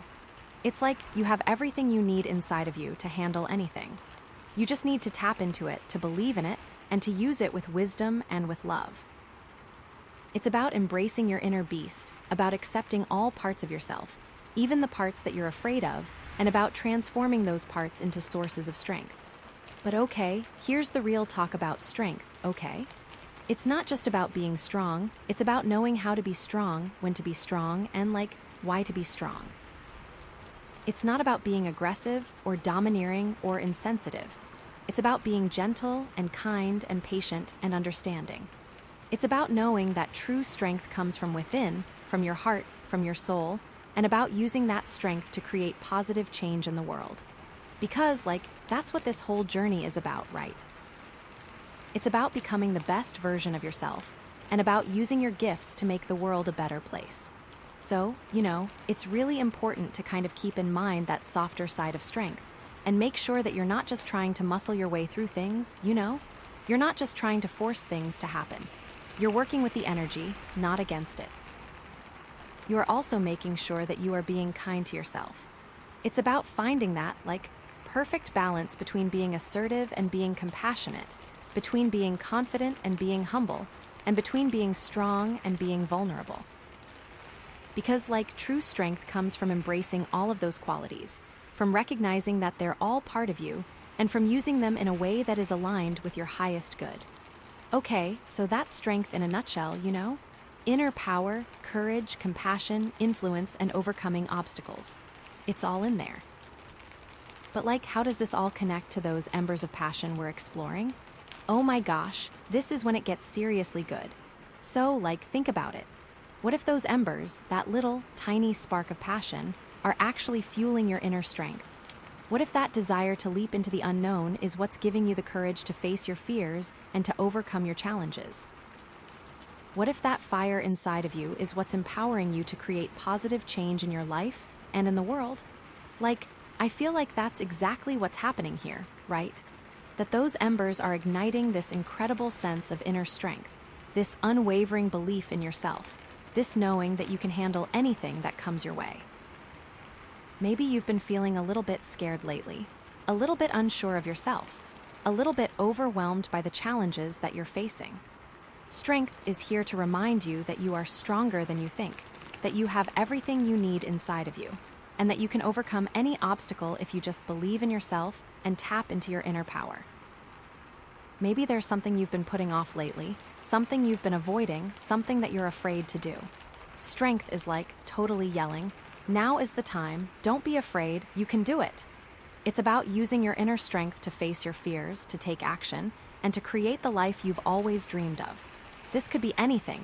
It's like you have everything you need inside of you to handle anything. You just need to tap into it, to believe in it, and to use it with wisdom and with love. It's about embracing your inner beast, about accepting all parts of yourself, even the parts that you're afraid of, and about transforming those parts into sources of strength. But okay, here's the real talk about strength, okay? It's not just about being strong, it's about knowing how to be strong, when to be strong, and like, why to be strong. It's not about being aggressive or domineering or insensitive. It's about being gentle and kind and patient and understanding. It's about knowing that true strength comes from within, from your heart, from your soul, and about using that strength to create positive change in the world. Because, like, that's what this whole journey is about, right? It's about becoming the best version of yourself, and about using your gifts to make the world a better place. So, it's really important to kind of keep in mind that softer side of strength, and make sure that you're not just trying to muscle your way through things, You're not just trying to force things to happen. You're working with the energy, not against it. You are also making sure that you are being kind to yourself. It's about finding that, like, perfect balance between being assertive and being compassionate, between being confident and being humble, and between being strong and being vulnerable. Because, like, true strength comes from embracing all of those qualities, from recognizing that they're all part of you, and from using them in a way that is aligned with your highest good. Okay, so that's strength in a nutshell, Inner power, courage, compassion, influence, and overcoming obstacles. It's all in there. But, like, how does this all connect to those embers of passion we're exploring? Oh my gosh, this is when it gets seriously good. So, like, think about it. What if those embers, that little, tiny spark of passion, are actually fueling your inner strength? What if that desire to leap into the unknown is what's giving you the courage to face your fears and to overcome your challenges? What if that fire inside of you is what's empowering you to create positive change in your life and in the world? Like, I feel like that's exactly what's happening here, right? That those embers are igniting this incredible sense of inner strength, this unwavering belief in yourself, this knowing that you can handle anything that comes your way. Maybe you've been feeling a little bit scared lately, a little bit unsure of yourself, a little bit overwhelmed by the challenges that you're facing. Strength is here to remind you that you are stronger than you think, that you have everything you need inside of you, and that you can overcome any obstacle if you just believe in yourself and tap into your inner power. Maybe there's something you've been putting off lately, something you've been avoiding, something that you're afraid to do. Strength is like totally yelling, now is the time, don't be afraid, you can do it. It's about using your inner strength to face your fears, to take action, and to create the life you've always dreamed of. This could be anything,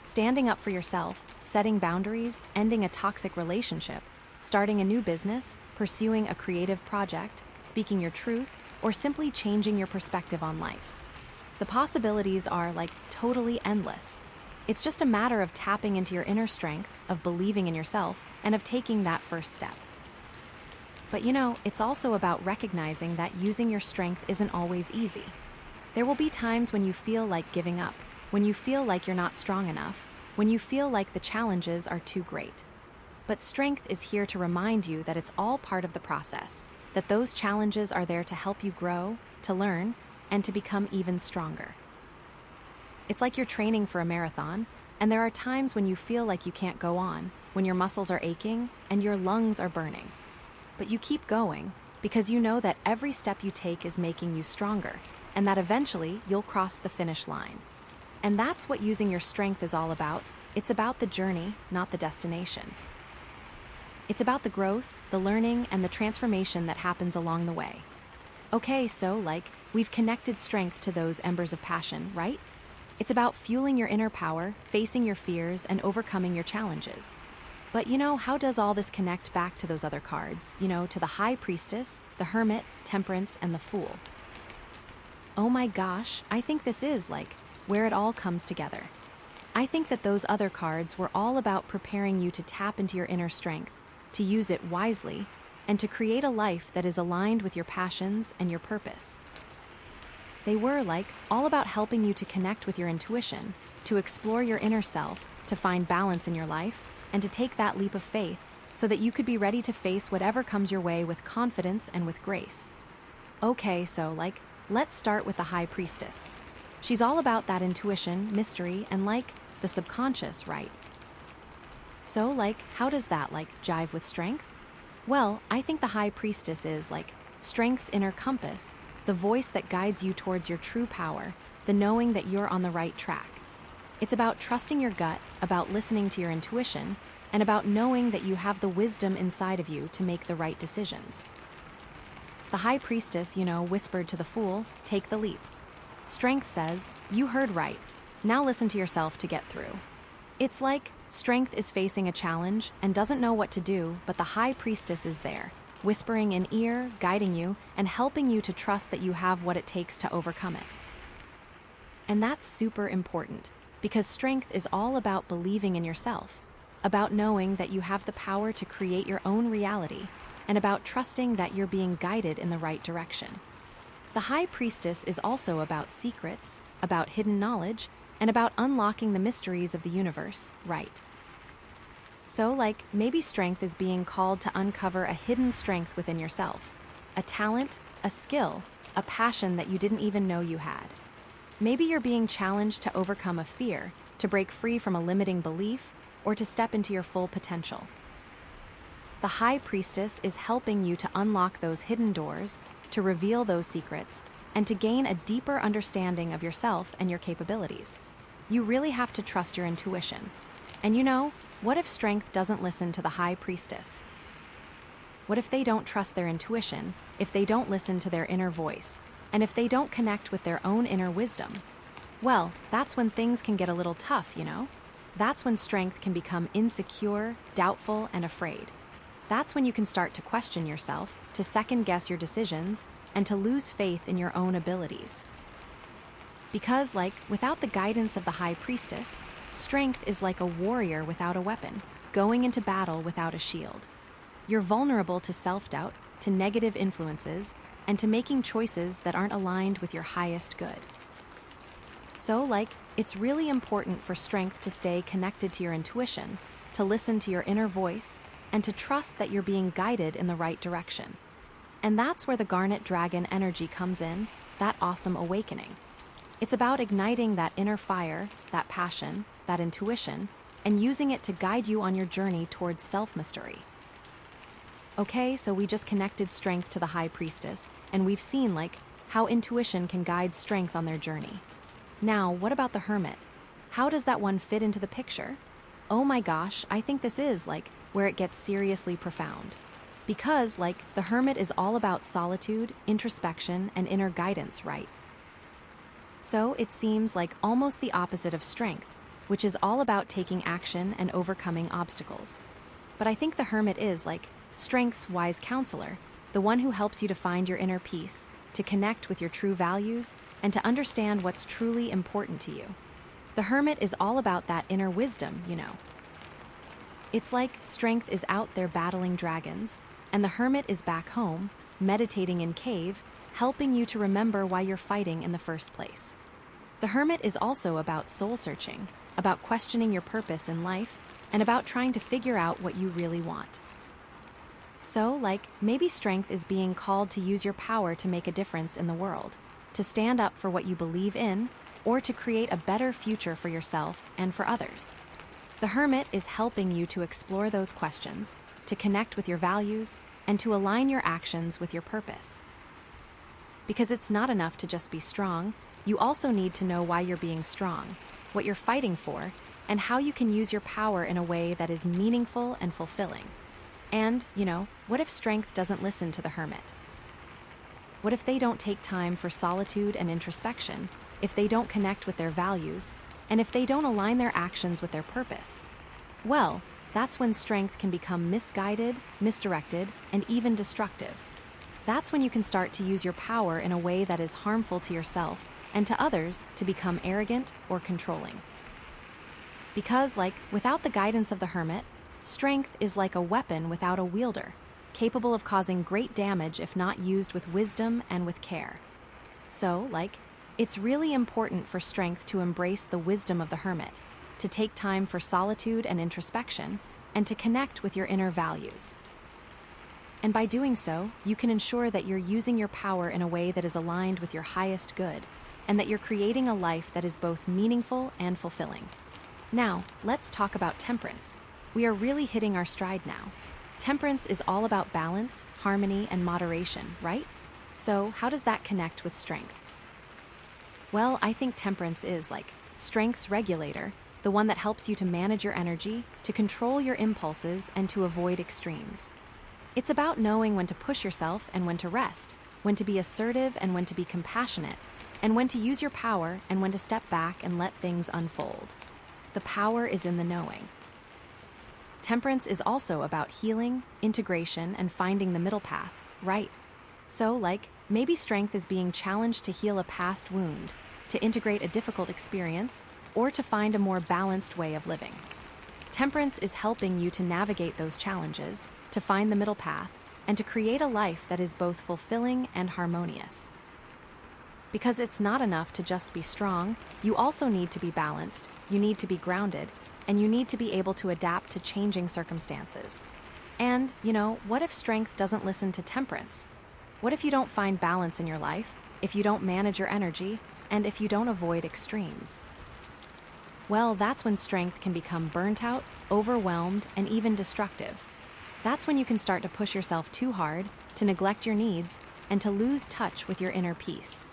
Standing up for yourself, setting boundaries, ending a toxic relationship, starting a new business, pursuing a creative project, speaking your truth, or simply changing your perspective on life. The possibilities are, like, totally endless. It's just a matter of tapping into your inner strength, of believing in yourself, and of taking that first step. But it's also about recognizing that using your strength isn't always easy. There will be times when you feel like giving up, when you feel like you're not strong enough, when you feel like the challenges are too great. But strength is here to remind you that it's all part of the process, that those challenges are there to help you grow, to learn, and to become even stronger. It's like you're training for a marathon, and there are times when you feel like you can't go on, when your muscles are aching and your lungs are burning. But you keep going because you know that every step you take is making you stronger, and that eventually you'll cross the finish line. And that's what using your strength is all about. It's about the journey, not the destination. It's about the growth, the learning, and the transformation that happens along the way. Okay, so we've connected strength to those embers of passion, right? It's about fueling your inner power, facing your fears, and overcoming your challenges. But how does all this connect back to those other cards? To the High Priestess, the Hermit, Temperance, and the Fool. Oh my gosh, I think this is where it all comes together. I think that those other cards were all about preparing you to tap into your inner strength, to use it wisely, and to create a life that is aligned with your passions and your purpose. They were all about helping you to connect with your intuition, to explore your inner self, to find balance in your life, and to take that leap of faith so that you could be ready to face whatever comes your way with confidence and with grace. Okay, so let's start with the High Priestess. She's all about that intuition, mystery, and the subconscious, right? So how does that jive with strength? Well, I think the High Priestess is strength's inner compass, the voice that guides you towards your true power, the knowing that you're on the right track. It's about trusting your gut, about listening to your intuition, and about knowing that you have the wisdom inside of you to make the right decisions. The High Priestess, whispered to the Fool, "Take the leap." Strength says, "You heard right. Now listen to yourself to get through." It's strength is facing a challenge and doesn't know what to do, but the High Priestess is there, whispering in ear, guiding you, and helping you to trust that you have what it takes to overcome it. And that's super important, because strength is all about believing in yourself, about knowing that you have the power to create your own reality, and about trusting that you're being guided in the right direction. The High Priestess is also about secrets, about hidden knowledge, and about unlocking the mysteries of the universe, right? So maybe strength is being called to uncover a hidden strength within yourself, a talent, a skill, a passion that you didn't even know you had. Maybe you're being challenged to overcome a fear, to break free from a limiting belief, or to step into your full potential. The High Priestess is helping you to unlock those hidden doors, to reveal those secrets, and to gain a deeper understanding of yourself and your capabilities. You really have to trust your intuition. And what if strength doesn't listen to the High Priestess? What if they don't trust their intuition, if they don't listen to their inner voice, and if they don't connect with their own inner wisdom? Well, that's when things can get a little tough, That's when strength can become insecure, doubtful, and afraid. That's when you can start to question yourself, to second-guess your decisions, and to lose faith in your own abilities. Because, without the guidance of the High Priestess, strength is like a warrior without a weapon, going into battle without a shield. You're vulnerable to self-doubt, to negative influences, and to making choices that aren't aligned with your highest good. So, it's really important for strength to stay connected to your intuition, to listen to your inner voice, and to trust that you're being guided in the right direction. And that's where the Garnet Dragon energy comes in, that awesome awakening. It's about igniting that inner fire, that passion, that intuition, and using it to guide you on your journey towards self-mastery. Okay, so we just connected strength to the High Priestess, and we've seen how intuition can guide strength on their journey. Now, what about the Hermit? How does that one fit into the picture? Oh my gosh, I think this is where it gets seriously profound. Because the Hermit is all about solitude, introspection, and inner guidance, right? So it seems almost the opposite of strength, which is all about taking action and overcoming obstacles. But I think the Hermit is strength's wise counselor, the one who helps you to find your inner peace, to connect with your true values, and to understand what's truly important to you. The Hermit is all about that inner wisdom, It's strength is out there battling dragons, and the hermit is back home, meditating in cave, helping you to remember why you're fighting in the first place. The hermit is also about soul searching, about questioning your purpose in life, and about trying to figure out what you really want. So, maybe strength is being called to use your power to make a difference in the world, to stand up for what you believe in, or to create a better future for yourself and for others. The hermit is helping you to explore those questions, to connect with your values, and to align your actions with your purpose. Because it's not enough to just be strong, you also need to know why you're being strong, what you're fighting for, and how you can use your power in a way that is meaningful and fulfilling. And, what if strength doesn't listen to the hermit? What if they don't take time for solitude and introspection, if they don't connect with their values, and if they don't align their actions with their purpose? Well, that's when strength can become misguided, misdirected, and even destructive. That's when you can start to use your power in a way that is harmful to yourself and to others, to become arrogant or controlling. Because, without the guidance of the hermit, strength is like a weapon without a wielder, capable of causing great damage if not used with wisdom and with care. So, it's really important for strength to embrace the wisdom of the hermit, to take time for solitude and introspection, and to connect with your inner values. And by doing so, you can ensure that you're using your power in a way that is aligned with your highest good, and that you're creating a life that is both meaningful and fulfilling. Now, let's talk about temperance. We are really hitting our stride now. Temperance is all about balance, harmony, and moderation, right? So, how does that connect with strength? Well, I think temperance is strength's regulator, the one that helps you to manage your energy, to control your impulses, and to avoid extremes. It's about knowing when to push yourself and when to rest, when to be assertive and when to be compassionate, and when to use your power and when to step back and let things unfold. The power is in the knowing. Temperance is also about healing, integration, and finding the middle path, right? So, maybe strength is being challenged to heal a past wound, to integrate a difficult experience, or to find a more balanced way of living. Temperance is helping you to navigate those challenges, to find the middle path, and to create a life that is both fulfilling and harmonious. Because it's not enough to just be strong, you also need to be balanced, you need to be grounded, and you need to be able to adapt to changing circumstances. And, what if strength doesn't listen to temperance? What if you don't find balance in your life, if you don't manage your energy, and if you don't avoid extremes? Well, that's when strength can become burnt out, overwhelmed, and even destructive. That's when you can start to push yourself too hard, to neglect your needs, and to lose touch with your inner peace.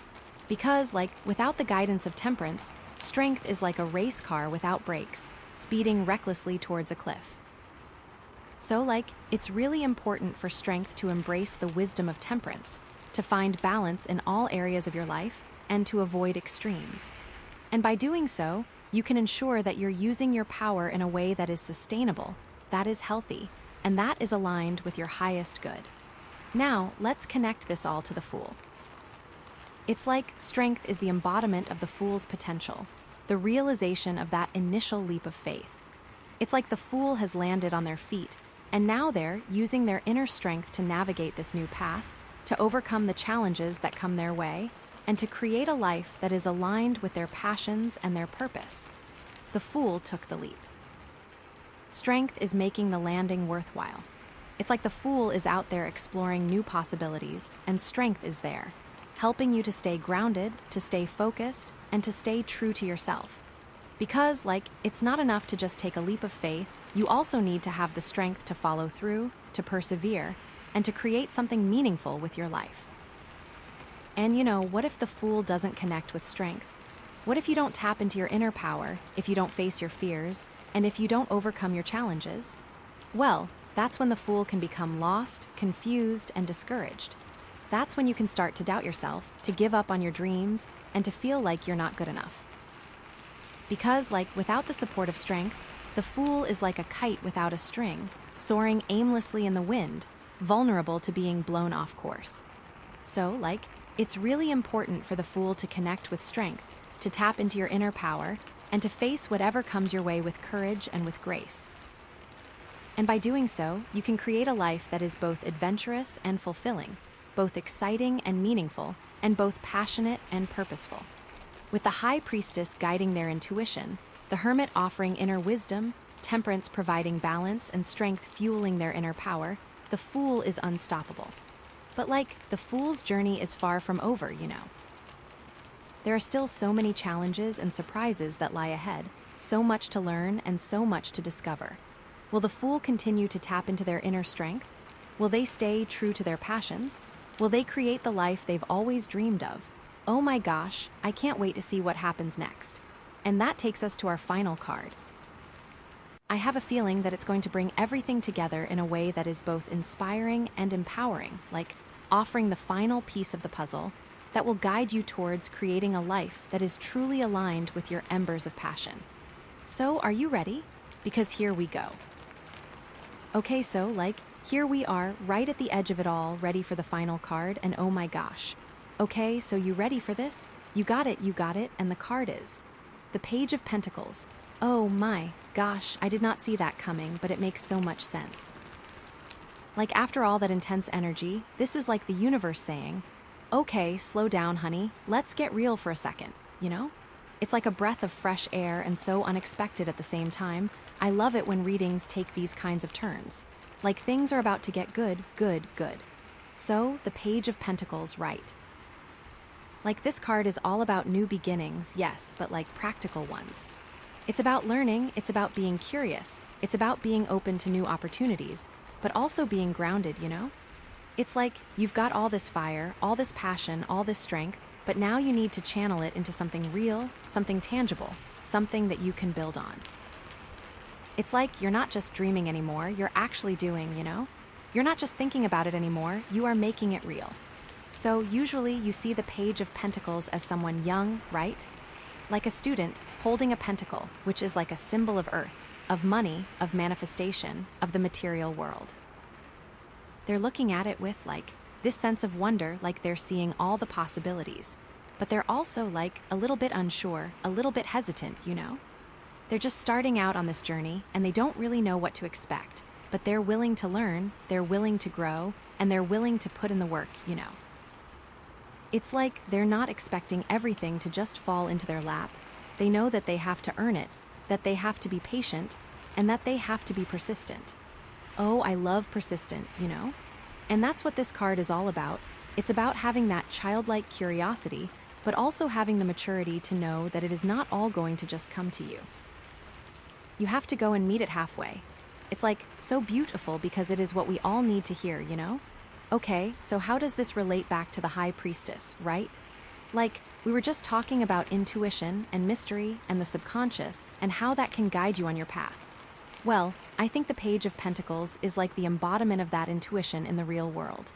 Because, without the guidance of temperance, strength is like a race car without brakes, speeding recklessly towards a cliff. So, it's really important for strength to embrace the wisdom of temperance, to find balance in all areas of your life, and to avoid extremes. And by doing so, you can ensure that you're using your power in a way that is sustainable, that is healthy, and that is aligned with your highest good. Now, let's connect this all to the Fool. It's strength is the embodiment of the Fool's potential, the realization of that initial leap of faith. It's like the Fool has landed on their feet, and now they're using their inner strength to navigate this new path, to overcome the challenges that come their way, and to create a life that is aligned with their passions and their purpose. The Fool took the leap. Strength is making the landing worthwhile. It's like the Fool is out there exploring new possibilities, and strength is there, helping you to stay grounded, to stay focused, and to stay true to yourself. Because, it's not enough to just take a leap of faith, you also need to have the strength to follow through, to persevere, and to create something meaningful with your life. And what if the Fool doesn't connect with strength? What if you don't tap into your inner power, if you don't face your fears, and if you don't overcome your challenges? Well, that's when the Fool can become lost, confused, and discouraged. That's when you can start to doubt yourself, to give up on your dreams, and to feel like you're not good enough. Because, without the support of strength, the Fool is like a kite without a string, soaring aimlessly in the wind, vulnerable to being blown off course. So, it's really important for the Fool to connect with strength, to tap into your inner power, and to face whatever comes your way with courage and with grace. And by doing so, you can create a life that is both adventurous and fulfilling, both exciting and meaningful, and both passionate and purposeful. With the High Priestess guiding their intuition, the Hermit offering inner wisdom, Temperance providing balance, and Strength fueling their inner power, the Fool is unstoppable. But the Fool's journey is far from over, you know. There are still so many challenges and surprises that lie ahead, so much to learn and so much to discover. Will the Fool continue to tap into their inner strength? Will they stay true to their passions? Will they create the life they've always dreamed of? Oh my gosh, I can't wait to see what happens next. And that takes us to our final card. I have a feeling that it's going to bring everything together in a way that is both inspiring and empowering, offering the final piece of the puzzle that will guide you towards creating a life that is truly aligned with your embers of passion. So, are you ready? Because here we go. Okay, so, here we are, right at the edge of it all, ready for the final card, and oh my gosh. Okay, so you ready for this? You got it, and the card is the Page of Pentacles. Oh my gosh, I did not see that coming, but it makes so much sense. After all that intense energy, this is like the universe saying, okay, slow down, honey, let's get real for a second, you know? It's like a breath of fresh air and so unexpected at the same time. I love it when readings take these kinds of turns. Things are about to get good. So, the Page of Pentacles, right. This card is all about new beginnings, yes, but practical ones. It's about learning, it's about being curious, it's about being open to new opportunities, but also being grounded, you know? It's you've got all this fire, all this passion, all this strength, but now you need to channel it into something real, something tangible, something that you can build on. It's you're not just dreaming anymore, you're actually doing, you know? You're not just thinking about it anymore, you are making it real. So usually you see the Page of Pentacles as someone young, right? Like a student holding a pentacle, which is like a symbol of earth, of money, of manifestation, of the material world. They're looking at it with this sense of wonder, they're seeing all the possibilities. But they're also a little bit unsure, a little bit hesitant, you know? They're just starting out on this journey and they don't really know what to expect. But they're willing to learn, they're willing to grow, and they're willing to put in the work, you know? It's they're not expecting everything to just fall into their lap. They know that they have to earn it, that they have to be patient, and that they have to be persistent. Oh, I love persistent, you know? And that's what this card is all about. It's about having that childlike curiosity, but also having the maturity to know that it is not all going to just come to you. You have to go and meet it halfway. It's so beautiful because it is what we all need to hear, you know? Okay, so how does this relate back to the High Priestess, right? We were just talking about intuition and mystery and the subconscious and how that can guide you on your path. Well, I think the Page of Pentacles is the embodiment of that intuition in the real world.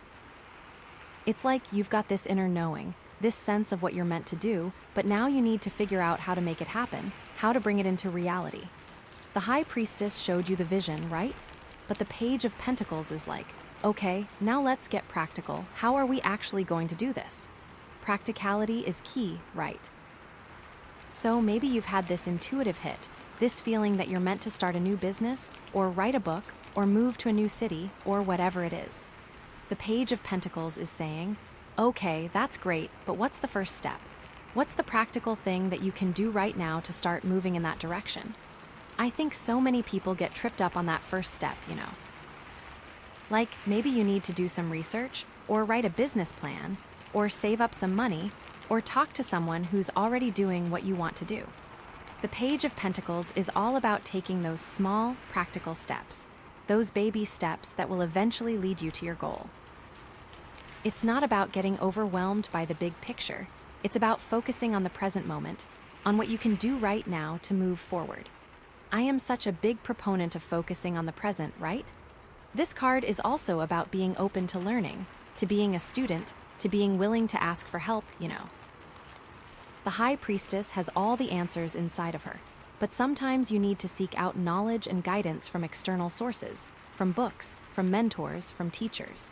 It's you've got this inner knowing, this sense of what you're meant to do, but now you need to figure out how to make it happen, how to bring it into reality. The High Priestess showed you the vision, right? But the Page of Pentacles is okay, now let's get practical. How are we actually going to do this? Practicality is key, right? So maybe you've had this intuitive hit, this feeling that you're meant to start a new business, or write a book, or move to a new city, or whatever it is. The Page of Pentacles is saying, okay, that's great, but what's the first step? What's the practical thing that you can do right now to start moving in that direction? I think so many people get tripped up on that first step, you know. Maybe you need to do some research, or write a business plan, or save up some money, or talk to someone who's already doing what you want to do. The Page of Pentacles is all about taking those small, practical steps, those baby steps that will eventually lead you to your goal. It's not about getting overwhelmed by the big picture. It's about focusing on the present moment, on what you can do right now to move forward. I am such a big proponent of focusing on the present, right? This card is also about being open to learning, to being a student, to being willing to ask for help, you know. The High Priestess has all the answers inside of her, but sometimes you need to seek out knowledge and guidance from external sources, from books, from mentors, from teachers.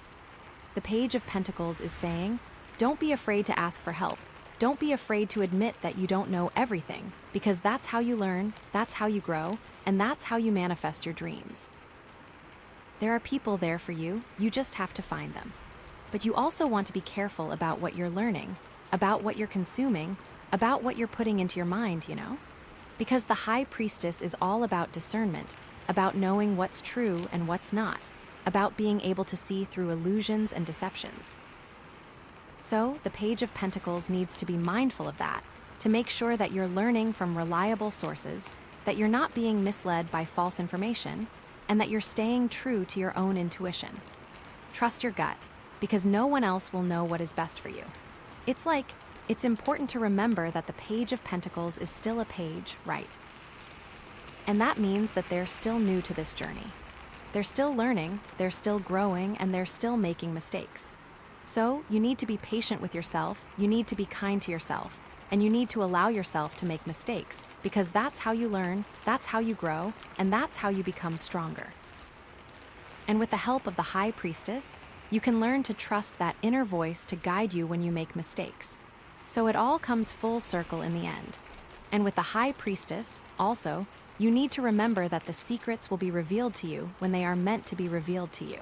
The Page of Pentacles is saying, don't be afraid to ask for help. Don't be afraid to admit that you don't know everything, because that's how you learn, that's how you grow, and that's how you manifest your dreams. There are people there for you, you just have to find them. But you also want to be careful about what you're learning, about what you're consuming, about what you're putting into your mind, Because the High Priestess is all about discernment, about knowing what's true and what's not, about being able to see through illusions and deceptions. So, the Page of Pentacles needs to be mindful of that, to make sure that you're learning from reliable sources, that you're not being misled by false information, and that you're staying true to your own intuition. Trust your gut, because no one else will know what is best for you. It's important to remember that the Page of Pentacles is still a page, right? And that means that they're still new to this journey. They're still learning, they're still growing, and they're still making mistakes. So, you need to be patient with yourself, you need to be kind to yourself, and you need to allow yourself to make mistakes, because that's how you learn, that's how you grow, and that's how you become stronger. And with the help of the High Priestess, you can learn to trust that inner voice to guide you when you make mistakes. So it all comes full circle in the end. And with the High Priestess, also, you need to remember that the secrets will be revealed to you when they are meant to be revealed to you.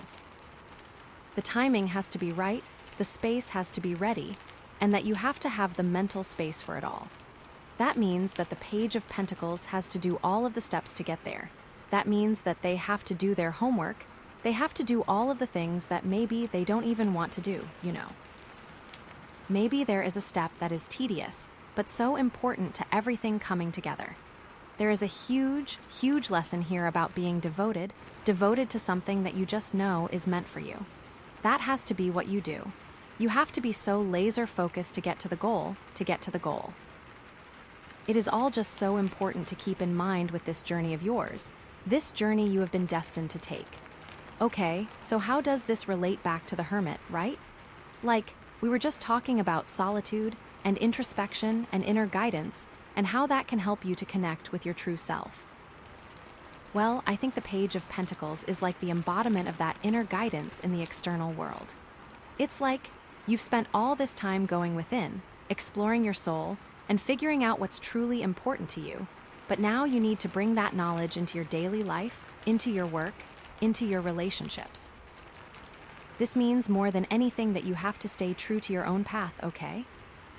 The timing has to be right, the space has to be ready, and that you have to have the mental space for it all. That means that the Page of Pentacles has to do all of the steps to get there. That means that they have to do their homework. They have to do all of the things that maybe they don't even want to do, Maybe there is a step that is tedious, but so important to everything coming together. There is a huge, huge lesson here about being devoted to something that you just know is meant for you. That has to be what you do. You have to be so laser-focused to get to the goal, It is all just so important to keep in mind with this journey of yours, this journey you have been destined to take. Okay, so how does this relate back to the Hermit, right? We were just talking about solitude and introspection and inner guidance and how that can help you to connect with your true self. Well, I think the Page of Pentacles is like the embodiment of that inner guidance in the external world. It's like you've spent all this time going within, exploring your soul, and figuring out what's truly important to you, but now you need to bring that knowledge into your daily life, into your work, into your relationships. This means more than anything that you have to stay true to your own path, okay?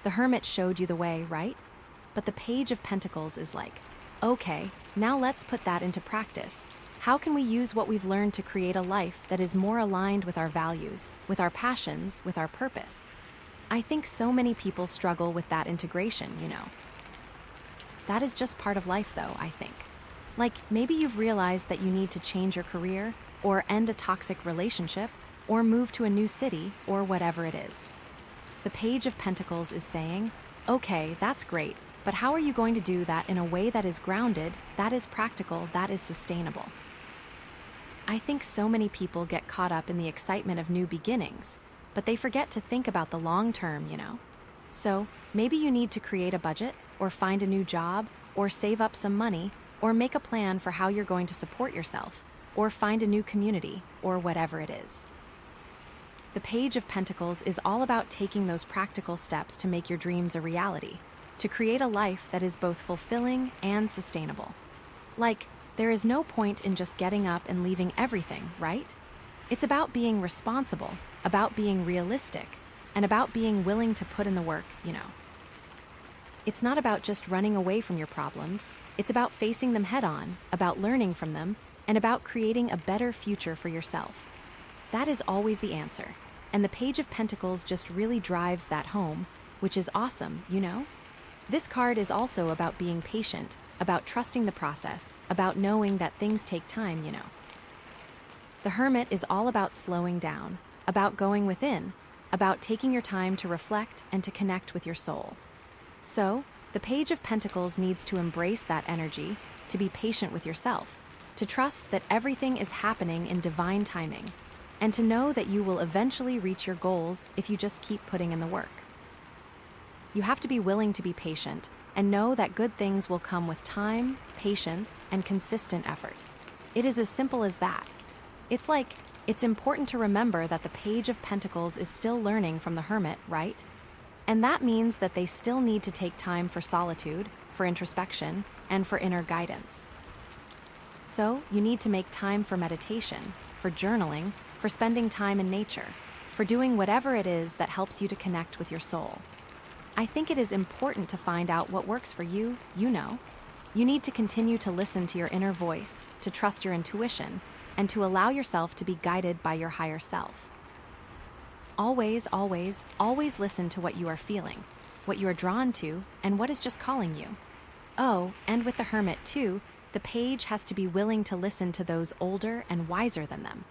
The Hermit showed you the way, right? But the Page of Pentacles is like, okay, now let's put that into practice. How can we use what we've learned to create a life that is more aligned with our values, with our passions, with our purpose? I think so many people struggle with that integration, That is just part of life, though, I think. Maybe you've realized that you need to change your career, or end a toxic relationship, or move to a new city, or whatever it is. The Page of Pentacles is saying, okay, that's great, but how are you going to do that in a way that is grounded, that is practical, that is sustainable? I think so many people get caught up in the excitement of new beginnings, but they forget to think about the long term, So, maybe you need to create a budget, or find a new job, or save up some money, or make a plan for how you're going to support yourself, or find a new community, or whatever it is. The Page of Pentacles is all about taking those practical steps to make your dreams a reality, to create a life that is both fulfilling and sustainable. There is no point in just getting up and leaving everything, right? It's about being responsible, about being realistic, and about being willing to put in the work, It's not about just running away from your problems, it's about facing them head on, about learning from them, and about creating a better future for yourself. That is always the answer, and the Page of Pentacles just really drives that home, which is awesome, This card is also about being patient, about trusting the process, about knowing that things take time, The Hermit is all about slowing down, about going within, about taking your time to reflect and to connect with your soul. So, the Page of Pentacles needs to embrace that energy, to be patient with yourself, to trust that everything is happening in divine timing, and to know that you will eventually reach your goals if you just keep putting in the work. You have to be willing to be patient and know that good things will come with time, patience, and consistent effort. It is as simple as that. It's important to remember that the Page of Pentacles is still learning from the Hermit, right? And that means that they still need to take time for solitude, for introspection, and for inner guidance. So, you need to make time for meditation, for journaling, for spending time in nature, for doing whatever it is that helps you to connect with your soul. I think it is important to find out what works for you, you know. You need to continue to listen to your inner voice, to trust your intuition, and to allow yourself to be guided by your higher self. Always, always, always listen to what you are feeling, what you are drawn to, and what is just calling you. Oh, and with the Hermit too, the page has to be willing to listen to those older and wiser than them.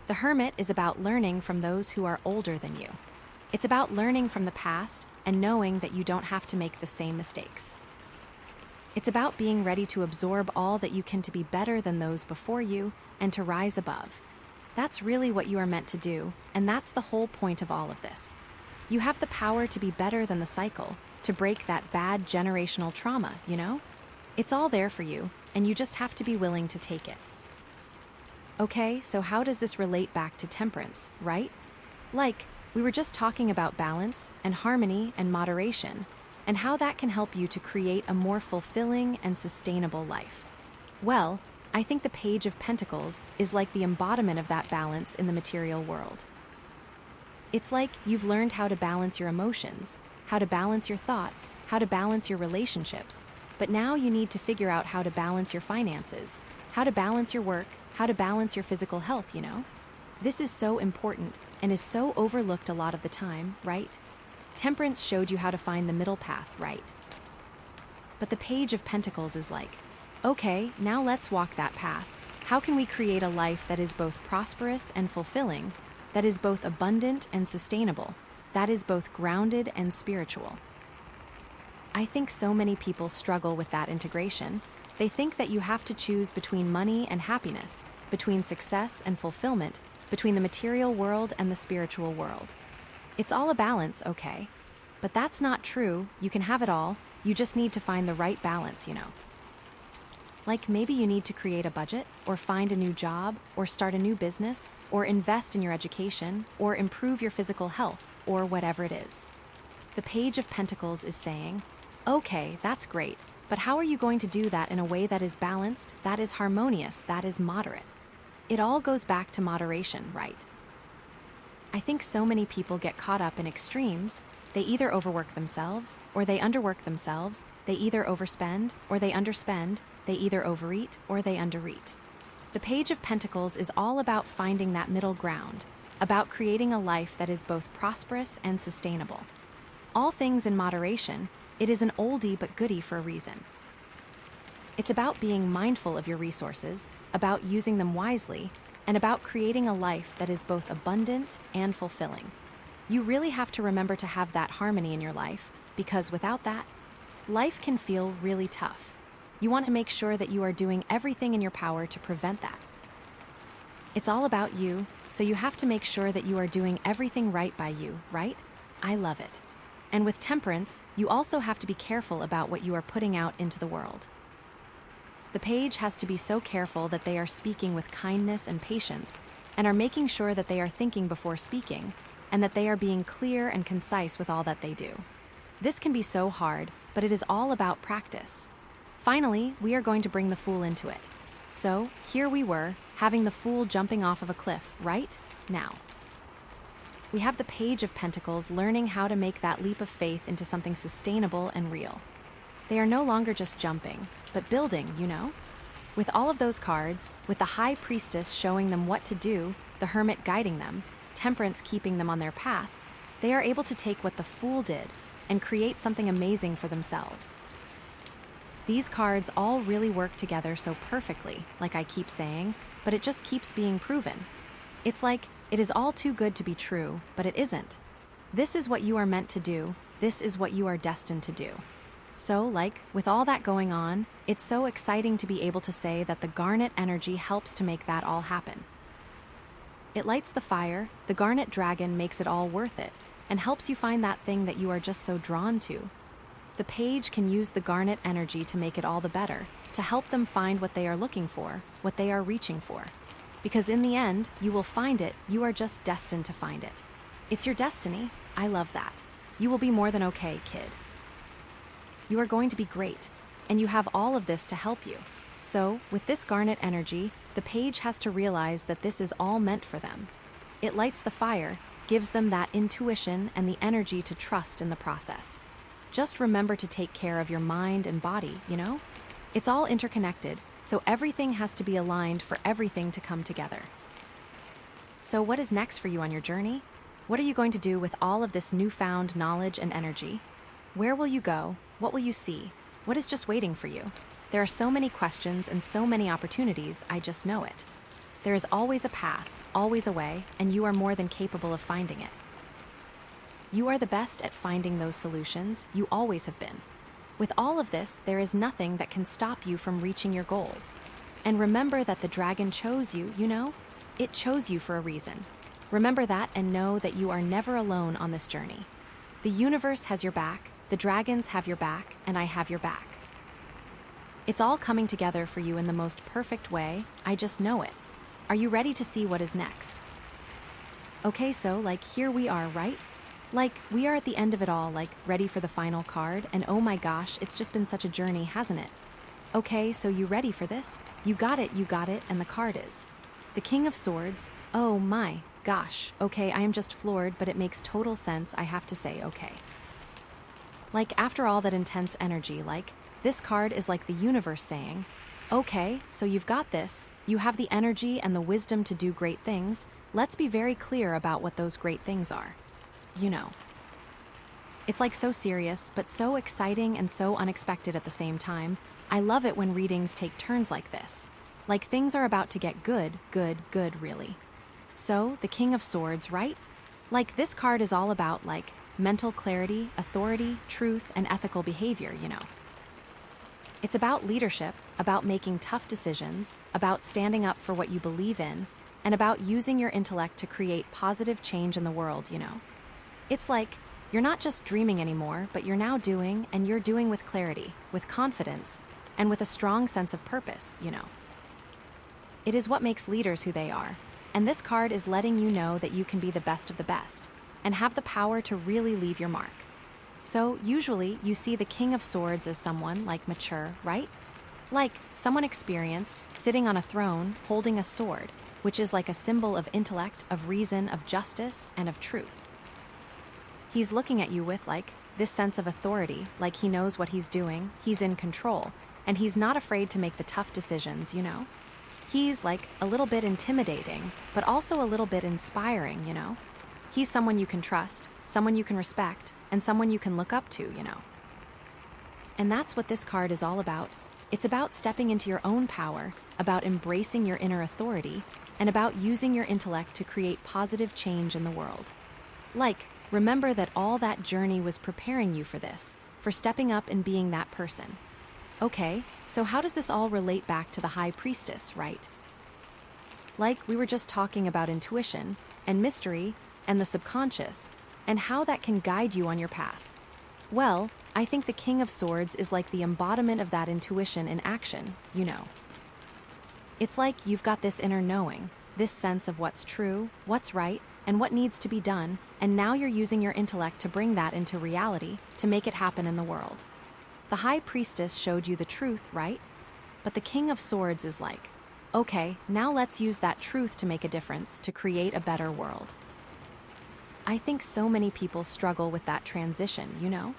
The Hermit is about learning from those who are older than you. It's about learning from the past and knowing that you don't have to make the same mistakes. It's about being ready to absorb all that you can to be better than those before you and to rise above. That's really what you are meant to do, and that's the whole point of all of this. You have the power to be better than the cycle, to break that bad generational trauma, you know? It's all there for you, and you just have to be willing to take it. Okay, so how does this relate back to temperance, right? Like, we were just talking about balance and harmony and moderation, and how that can help you to create a more fulfilling and sustainable life. Well, I think the Page of Pentacles is like the embodiment of that balance in the material world. It's like you've learned how to balance your emotions, how to balance your thoughts, how to balance your relationships, but now you need to figure out how to balance your finances, how to balance your work, how to balance your physical health, you know? This is so important and is so overlooked a lot of the time, right? Temperance showed you how to find the middle path, right? But the Page of Pentacles is like, okay, now let's walk that path. How can we create a life that is both prosperous and fulfilling, that is both abundant and sustainable, that is both grounded and spiritual? I think so many people struggle with that integration. They think that you have to choose between money and happiness, between success and fulfillment, between the material world and the spiritual world. It's all a balance, okay? But that's not true. You can have it all. You just need to find the right balance, you know. Like maybe you need to create a budget, or find a new job, or start a new business, or invest in your education, or improve your physical health, or whatever it is. The Page of Pentacles is saying, okay, that's great, but how are you going to do that in a way that is balanced, that is harmonious, that is moderate? It all goes back to moderation, right? I think so many people get caught up in extremes. They either overwork themselves, or they underwork themselves. They either overspend, or they underspend. They either overeat, or they undereat. The Page of Pentacles is all about finding that middle ground, about creating a life that is both prosperous and sustainable. All things in moderation. It is an oldie but goodie for a reason. It's about being mindful of your resources, about using them wisely, and about creating a life that is both abundant and fulfilling. You really have to remember to have that harmony in your life, because without that, life can feel really tough. You want to make sure that you are doing everything in your power to prevent that. It's all about you, so you have to make sure that you are doing everything right by you, right? I love it. And with temperance, you also have to be careful about what you are putting out into the world. The page has to be so careful that they are speaking with kindness and patience, and are making sure that they are thinking before speaking, and that they are being clear and concise with all that they do. This can be so hard, but it is all about practice. Finally, we are going to bring the Fool into it. So, here we were, having the Fool jumping off of a cliff, right? Now. We have the Page of Pentacles learning how to make that leap of faith into something sustainable and real. They are no longer just jumping, but building, you know? With all of those cards, with the High Priestess showing them what to do, the Hermit guiding them, Temperance keeping them on their path, they are able to take what the Fool did and create something amazing for themselves. These cards all really work together so perfectly, like I keep saying, but it just keeps being proven. It's like, it is all too good to be true, but it isn't. This is what you are meant to do. This is what you are destined to do. So, like, with all that going on, it's so exciting to be able to say that the Garnet energy helps to make that all happen. It lights the fire, the Garnet dragon makes it all worth it, and helps you find that thing that you are just so drawn to. The page can use the Garnet energy to make it all the better, to help them find what they are looking for, what they are reaching for. Because in the end, you will find it, you are just destined to find it. It's your destiny. I love that. You will be more than okay, kid. You are going to be great, and you have all of this to help you. So, with this garnet energy, the page has to realize that this is all meant for them. It lights the fire, gives them that intuition and the energy to trust in the process. Just remember to take care of your mind and body, you know? It's all interconnected, so everything has to be aligned for everything to come together. So what is next for you on your journey? What are you going to do with all of this newfound knowledge and energy? Where will you go? What will you see? What is just waiting for you? There are so many questions and so many opportunities, I just know it. There is always a path, always a way, and you are more than capable of finding it. You are the best at finding those solutions, you always have been. With all of this, there is nothing that can stop you from reaching your goals. And remember that the dragon chose you, you know? It chose you for a reason. Remember that and know that you are never alone on this journey. The universe has your back, the dragons have your back, and I have your back. It's all coming together for you in the most perfect way, I just know it. Are you ready to see what is next? Okay, so here we are, right? We are at the end of it all, ready for the final card, and oh my gosh, it's just been such a journey, hasn't it? Okay, so you ready for this? You got it, and the card is the King of Swords. Oh my gosh, okay, I am just floored, but it makes total sense, I have to say, okay. After all that intense energy, this card is like the universe saying, okay, so you've got this, you have the energy and the wisdom to do great things, let's be very clear about what those great things are. You know. It's so serious, but so exciting and so unexpected at the same time. I love it when readings take turns like this. Things are about to get good, really. So, the King of Swords, right? This card is all about, mental clarity, authority, truth, and ethical behavior, you know. It's about leadership, about making tough decisions, about standing up for what you believe in, and about using your intellect to create positive change in the world, you know. It's you're not just dreaming anymore, but you're now doing, and you're doing with clarity, with confidence, and with a strong sense of purpose, you know. It is what makes leaders who they are, and this card is letting you know that you can be the best of the best, and have the power to really leave your mark. So, usually, you see the King of Swords as someone, mature, right? Someone experienced, sitting on a throne, holding a sword, which is a symbol of intellect, of reason, of justice, and of truth. He's looking at you with, this sense of authority, he knows what he's doing, he's in control, and he's not afraid to make the tough decisions, you know? He's, a little bit intimidating, but also a little bit inspiring, you know? He's someone you can trust, someone you can respect, and someone you can look up to, you know? And that's what this card is all about. It's about stepping into your own power, about embracing your inner authority, and about using your intellect to create positive change in the world. Remember that all that journey was preparing you for this, for stepping up and being that person. Okay, so how does this all relate back to the High Priestess, right? We were just talking about intuition, and mystery, and the subconscious, and how that can guide you on your path. Well, I think the King of Swords is the embodiment of that intuition in action, you know. It's you've got this inner knowing, this sense of what's true, what's right, and what needs to be done, and now you're using your intellect to bring that into reality, to make it happen in the world. The High Priestess showed you the truth, right? But the King of Swords is okay, now let's use that truth to make a difference, to create a better world. I think so many people struggle with that transition, you know?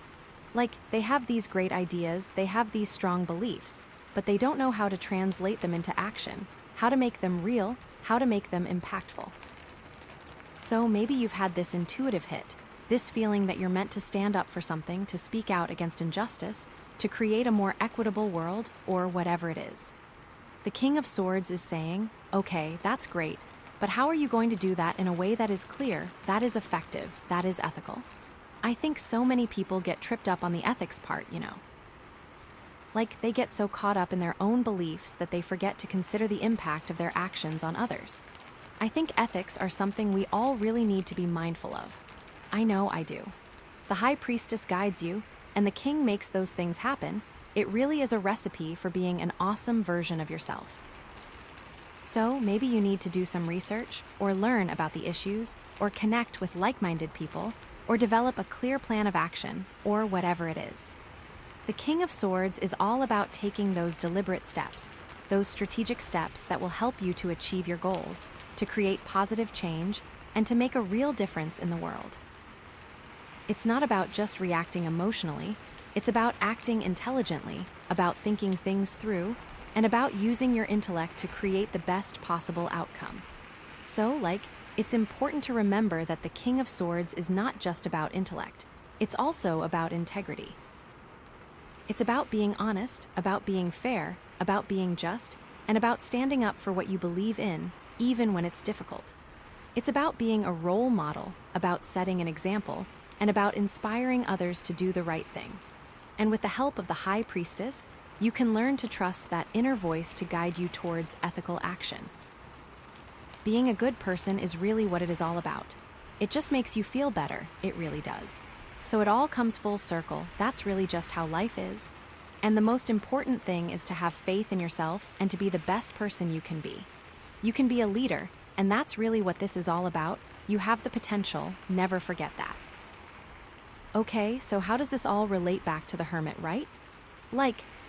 They have these great ideas, they have these strong beliefs, but they don't know how to translate them into action, how to make them real, how to make them impactful. So maybe you've had this intuitive hit, this feeling that you're meant to stand up for something, to speak out against injustice, to create a more equitable world, or whatever it is. The King of Swords is saying, okay, that's great, but how are you going to do that in a way that is clear, that is effective, that is ethical? I think so many people get tripped up on the ethics part, you know. They get so caught up in their own beliefs that they forget to consider the impact of their actions on others. I think ethics are something we all really need to be mindful of. I know I do. The High Priestess guides you, and the King makes those things happen. It really is a recipe for being an awesome version of yourself. So maybe you need to do some research, or learn about the issues, or connect with like-minded people, or develop a clear plan of action, or whatever it is. The King of Swords is all about taking those deliberate steps, those strategic steps that will help you to achieve your goals, to create positive change, and to make a real difference in the world. It's not about just reacting emotionally, it's about acting intelligently, about thinking things through, and about using your intellect to create the best possible outcome. So, it's important to remember that the King of Swords is not just about intellect, it's also about integrity. It's about being honest, about being fair, about being just, and about standing up for what you believe in, even when it's difficult. It's about being a role model, about setting an example, and about inspiring others to do the right thing. And with the help of the High Priestess, you can learn to trust that inner voice to guide you towards ethical action. Being a good person is really what it is all about. It just makes you feel better, it really does. So it all comes full circle, that's really just how life is. And the most important thing is to have faith in yourself and to be the best person you can be. You can be a leader, and that's really what this is all about. You have the potential, never forget that. Okay, so how does this all relate back to the hermit, right?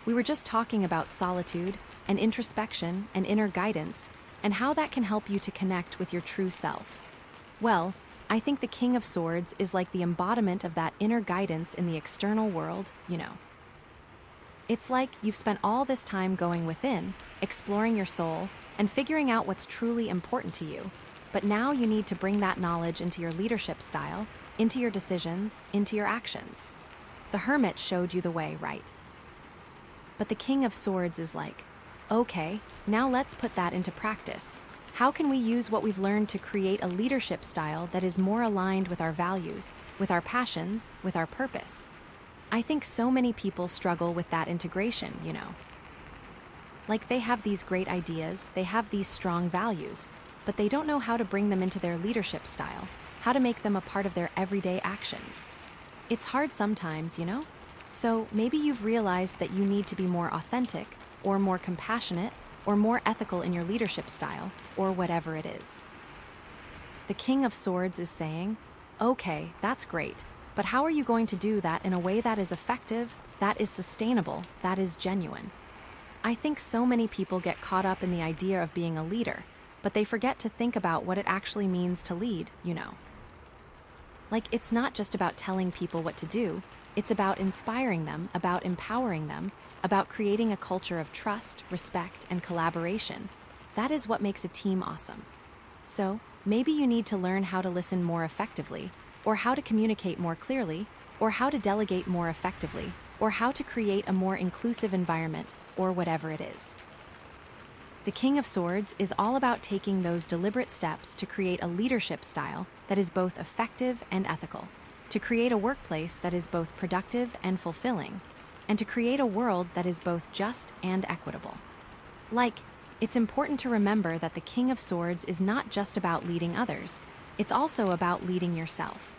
We were just talking about solitude and introspection and inner guidance, and how that can help you to connect with your true self. Well, I think the King of Swords is like the embodiment of that inner guidance in the external world, It's like you've spent all this time going within, exploring your soul, and figuring out what's truly important to you. But now you need to bring that knowledge into your leadership style, into your decisions, into your actions. The Hermit showed you the way, right? But the King of Swords is like, okay, now let's put that into practice. How can we use what we've learned to create a leadership style that is more aligned with our values, with our passions, with our purpose? I think so many people struggle with that integration, They have these great ideas, they have these strong values, but they don't know how to bring them into their leadership style, how to make them a part of their everyday actions. It's hard sometimes, So maybe you've realized that you need to be more authentic, or more compassionate, or more ethical in your leadership style, or whatever it is. The King of Swords is saying, okay, that's great, but how are you going to do that in a way that is effective, that is sustainable, that is genuine? I think so many people get caught up in the idea of being a leader, but they forget to think about what it actually means to lead, It's not just about telling people what to do, it's about inspiring them, about empowering them, about creating a culture of trust, respect, and collaboration. That is what makes a team awesome. So, maybe you need to learn how to listen more effectively, or how to communicate more clearly, or how to delegate more effectively, or how to create a more inclusive environment, or whatever it is. The King of Swords is all about taking those deliberate steps to create a leadership style that is both effective and ethical, to create a workplace that is both productive and fulfilling, and to create a world that is both just and equitable. It's important to remember that the King of Swords is not just about leading others, it's also about leading yourself.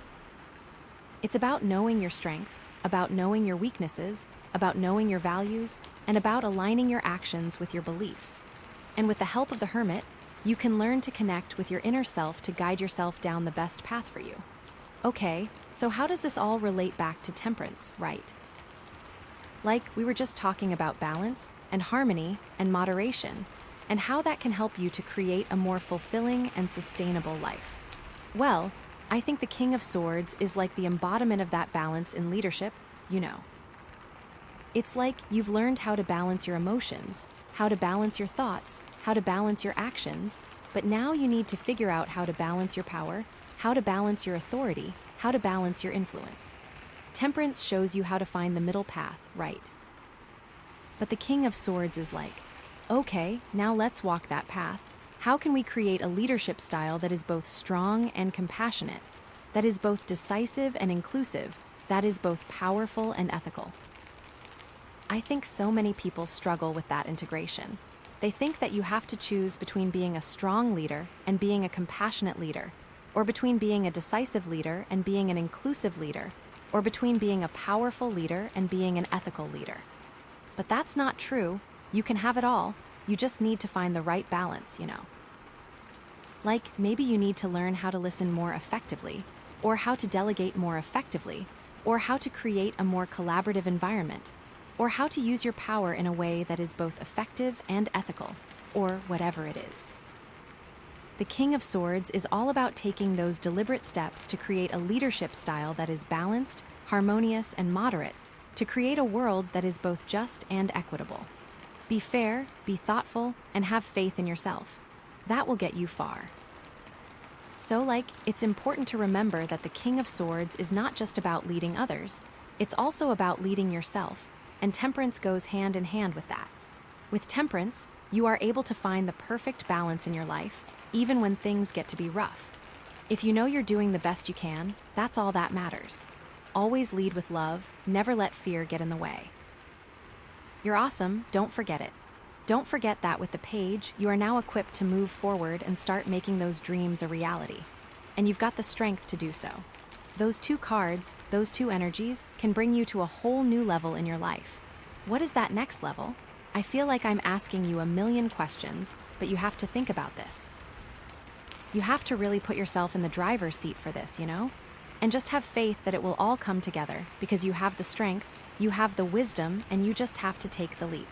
It's about knowing your strengths, about knowing your weaknesses, about knowing your values, and about aligning your actions with your beliefs. And with the help of the Hermit, you can learn to connect with your inner self to guide yourself down the best path for you. Okay, so how does this all relate back to temperance, right? We were just talking about balance and harmony and moderation, and how that can help you to create a more fulfilling and sustainable life. Well, I think the King of Swords is like the embodiment of that balance in leadership, It's like you've learned how to balance your emotions, how to balance your thoughts, how to balance your actions, but now you need to figure out how to balance your power, how to balance your authority, how to balance your influence. Temperance shows you how to find the middle path, right? But the King of Swords is like, okay, now let's walk that path. How can we create a leadership style that is both strong and compassionate, that is both decisive and inclusive, that is both powerful and ethical? I think so many people struggle with that integration. They think that you have to choose between being a strong leader and being a compassionate leader, or between being a decisive leader and being an inclusive leader, or between being a powerful leader and being an ethical leader. But that's not true. You can have it all. You just need to find the right balance, Maybe you need to learn how to listen more effectively, or how to delegate more effectively, or how to create a more collaborative environment. or how to use your power in a way that is both effective and ethical, or whatever it is. The King of Swords is all about taking those deliberate steps to create a leadership style that is balanced, harmonious, and moderate, to create a world that is both just and equitable. Be fair, be thoughtful, and have faith in yourself. That will get you far. So, it's important to remember that the King of Swords is not just about leading others, it's also about leading yourself, and temperance goes hand in hand with that. With temperance, you are able to find the perfect balance in your life, even when things get to be rough. If you know you're doing the best you can, that's all that matters. Always lead with love, never let fear get in the way. You're awesome, don't forget it. Don't forget that with the page, you are now equipped to move forward and start making those dreams a reality. And you've got the strength to do so. Those two cards, those two energies, can bring you to a whole new level in your life. What is that next level? I feel like I'm asking you a million questions, but you have to think about this. You have to really put yourself in the driver's seat for this, And just have faith that it will all come together, because you have the strength, you have the wisdom, and you just have to take the leap.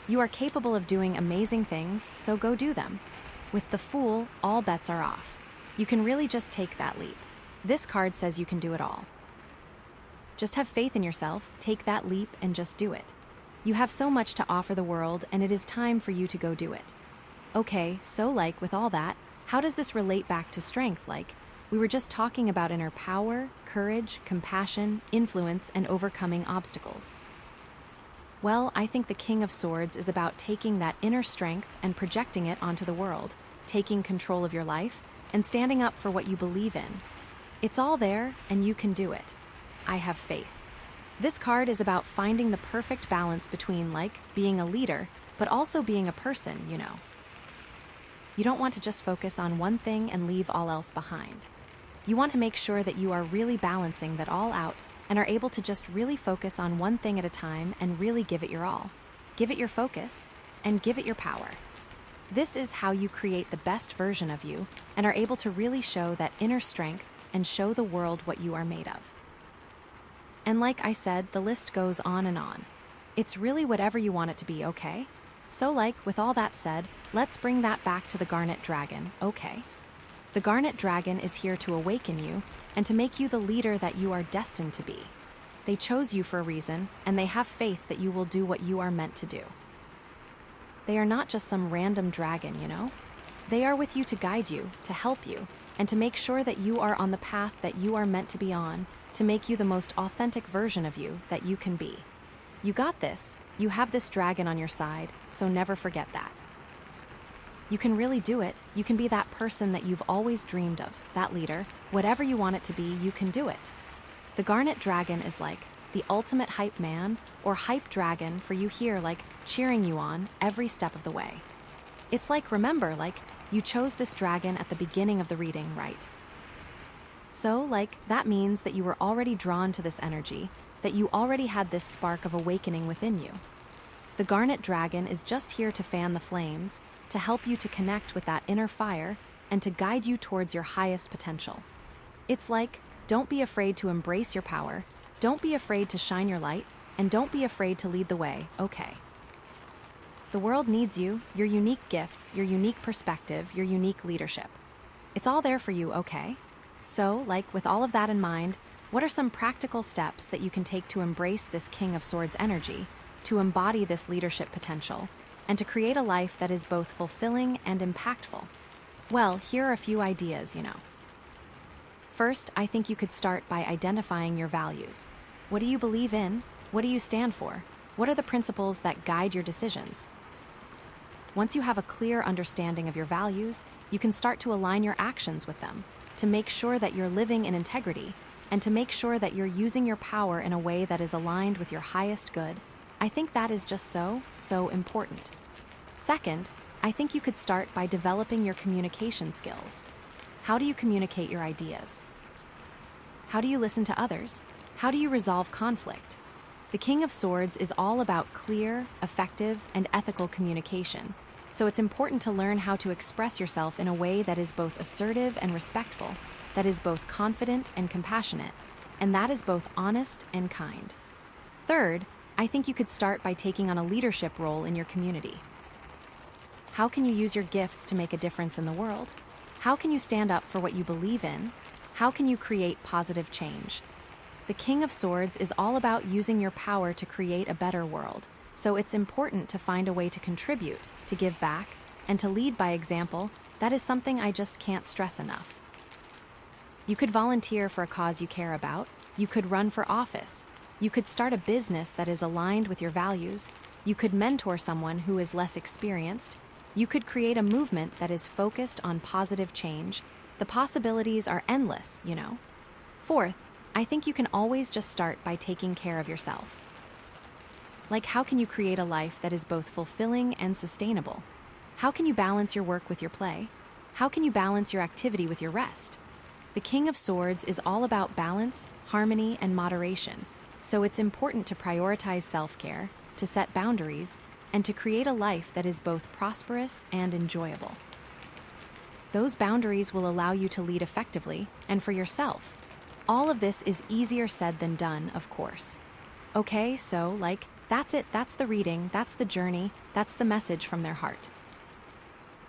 You are capable of doing amazing things, so go do them. With the Fool, all bets are off. You can really just take that leap. This card says you can do it all. Just have faith in yourself, take that leap, and just do it. You have so much to offer the world, and it is time for you to go do it. Okay, so with all that, how does this relate back to strength? We were just talking about inner power, courage, compassion, influence, and overcoming obstacles. Well, I think the King of Swords is about taking that inner strength and projecting it onto the world, taking control of your life, and standing up for what you believe in. It's all there, and you can do it. I have faith. This card is about finding the perfect balance between, being a leader, but also being a person, You don't want to just focus on one thing and leave all else behind. You want to make sure that you are really balancing that all out and are able to just really focus on one thing at a time and really give it your all. Give it your focus, and give it your power. This is how you create the best version of you and are able to really show that inner strength and show the world what you are made of. And like I said, the list goes on and on. It's really whatever you want it to be, okay? So with all that said, let's bring that back to the Garnet Dragon, okay? The Garnet Dragon is here to awaken you and to make you the leader that you are destined to be. They chose you for a reason, and they have faith that you will do what you are meant to do. They are not just some random dragon, They are with you to guide you, to help you, and to make sure that you are on the path that you are meant to be on, to make you the most authentic version of you that you can be. You got this. You have this dragon on your side, so never forget that. You can really do it. You can be that person that you've always dreamed of, that leader. Whatever you want it to be, you can do it. The Garnet Dragon is the ultimate hype man or hype dragon for you here, cheering you on every step of the way. It's remember, you chose this dragon at the beginning of the reading, right? So, that means that you were already drawn to this energy, that you already had this spark of awakening within you. The Garnet Dragon is just here to fan the flames, to help you to connect with that inner fire, and to guide you towards your highest potential. It's don't be afraid to embrace your power, don't be afraid to shine your light, and don't be afraid to lead the way, okay? The world needs you, your unique gifts, your unique perspective, your unique leadership. It's all there for you, okay? So, with all of that in mind, what are some practical steps that you can take to embrace this King of Swords energy, to embody this leadership potential, and to create a life that is both fulfilling and impactful? Well, here are a few ideas, First, I think you could start by identifying your values. What do you believe in? What do you stand for? What are the principles that guide your decisions? Once you have a clear understanding of your values, you can start to align your actions with them, to make sure that you're living in integrity, and to make sure that you're using your power in a way that is aligned with your highest good. I think that is just so important. Second, I think you could start by developing your communication skills. How do you communicate your ideas? How do you listen to others? How do you resolve conflict? The King of Swords is all about clear, effective, and ethical communication, so it's important to learn how to express yourself in a way that is both assertive and respectful, that is both confident and compassionate, and that is both honest and kind. Third, I think you could start by taking on a leadership role in your community. How can you use your gifts to make a difference in the world? How can you stand up for what you believe in? How can you create positive change? The King of Swords is all about using your power to create a better world, so it's important to find a way to contribute, to give back, and to lead by example. That is something I just can't stress enough. You could volunteer for a cause you care about. You could run for office. You could start a business that is aligned with your values. You could mentor someone who is less experienced. You could create a movement that is focused on positive change. The possibilities are endless, you know. Fourth, I think you can always just start by taking care of yourself. Like, how can you create a life that is both fulfilling and sustainable? How can you balance your work with your play? How can you balance your activity with your rest? The King of Swords is all about balance, harmony, and moderation, so it's important to prioritize self-care, to set boundaries, and to create a life that is both prosperous and enjoyable. Those boundaries will allow you to lead effectively and for yourself. All of this is easier said than done, of course. Okay, so, that's it, that's the reading, that's the journey, that's the message from their heart.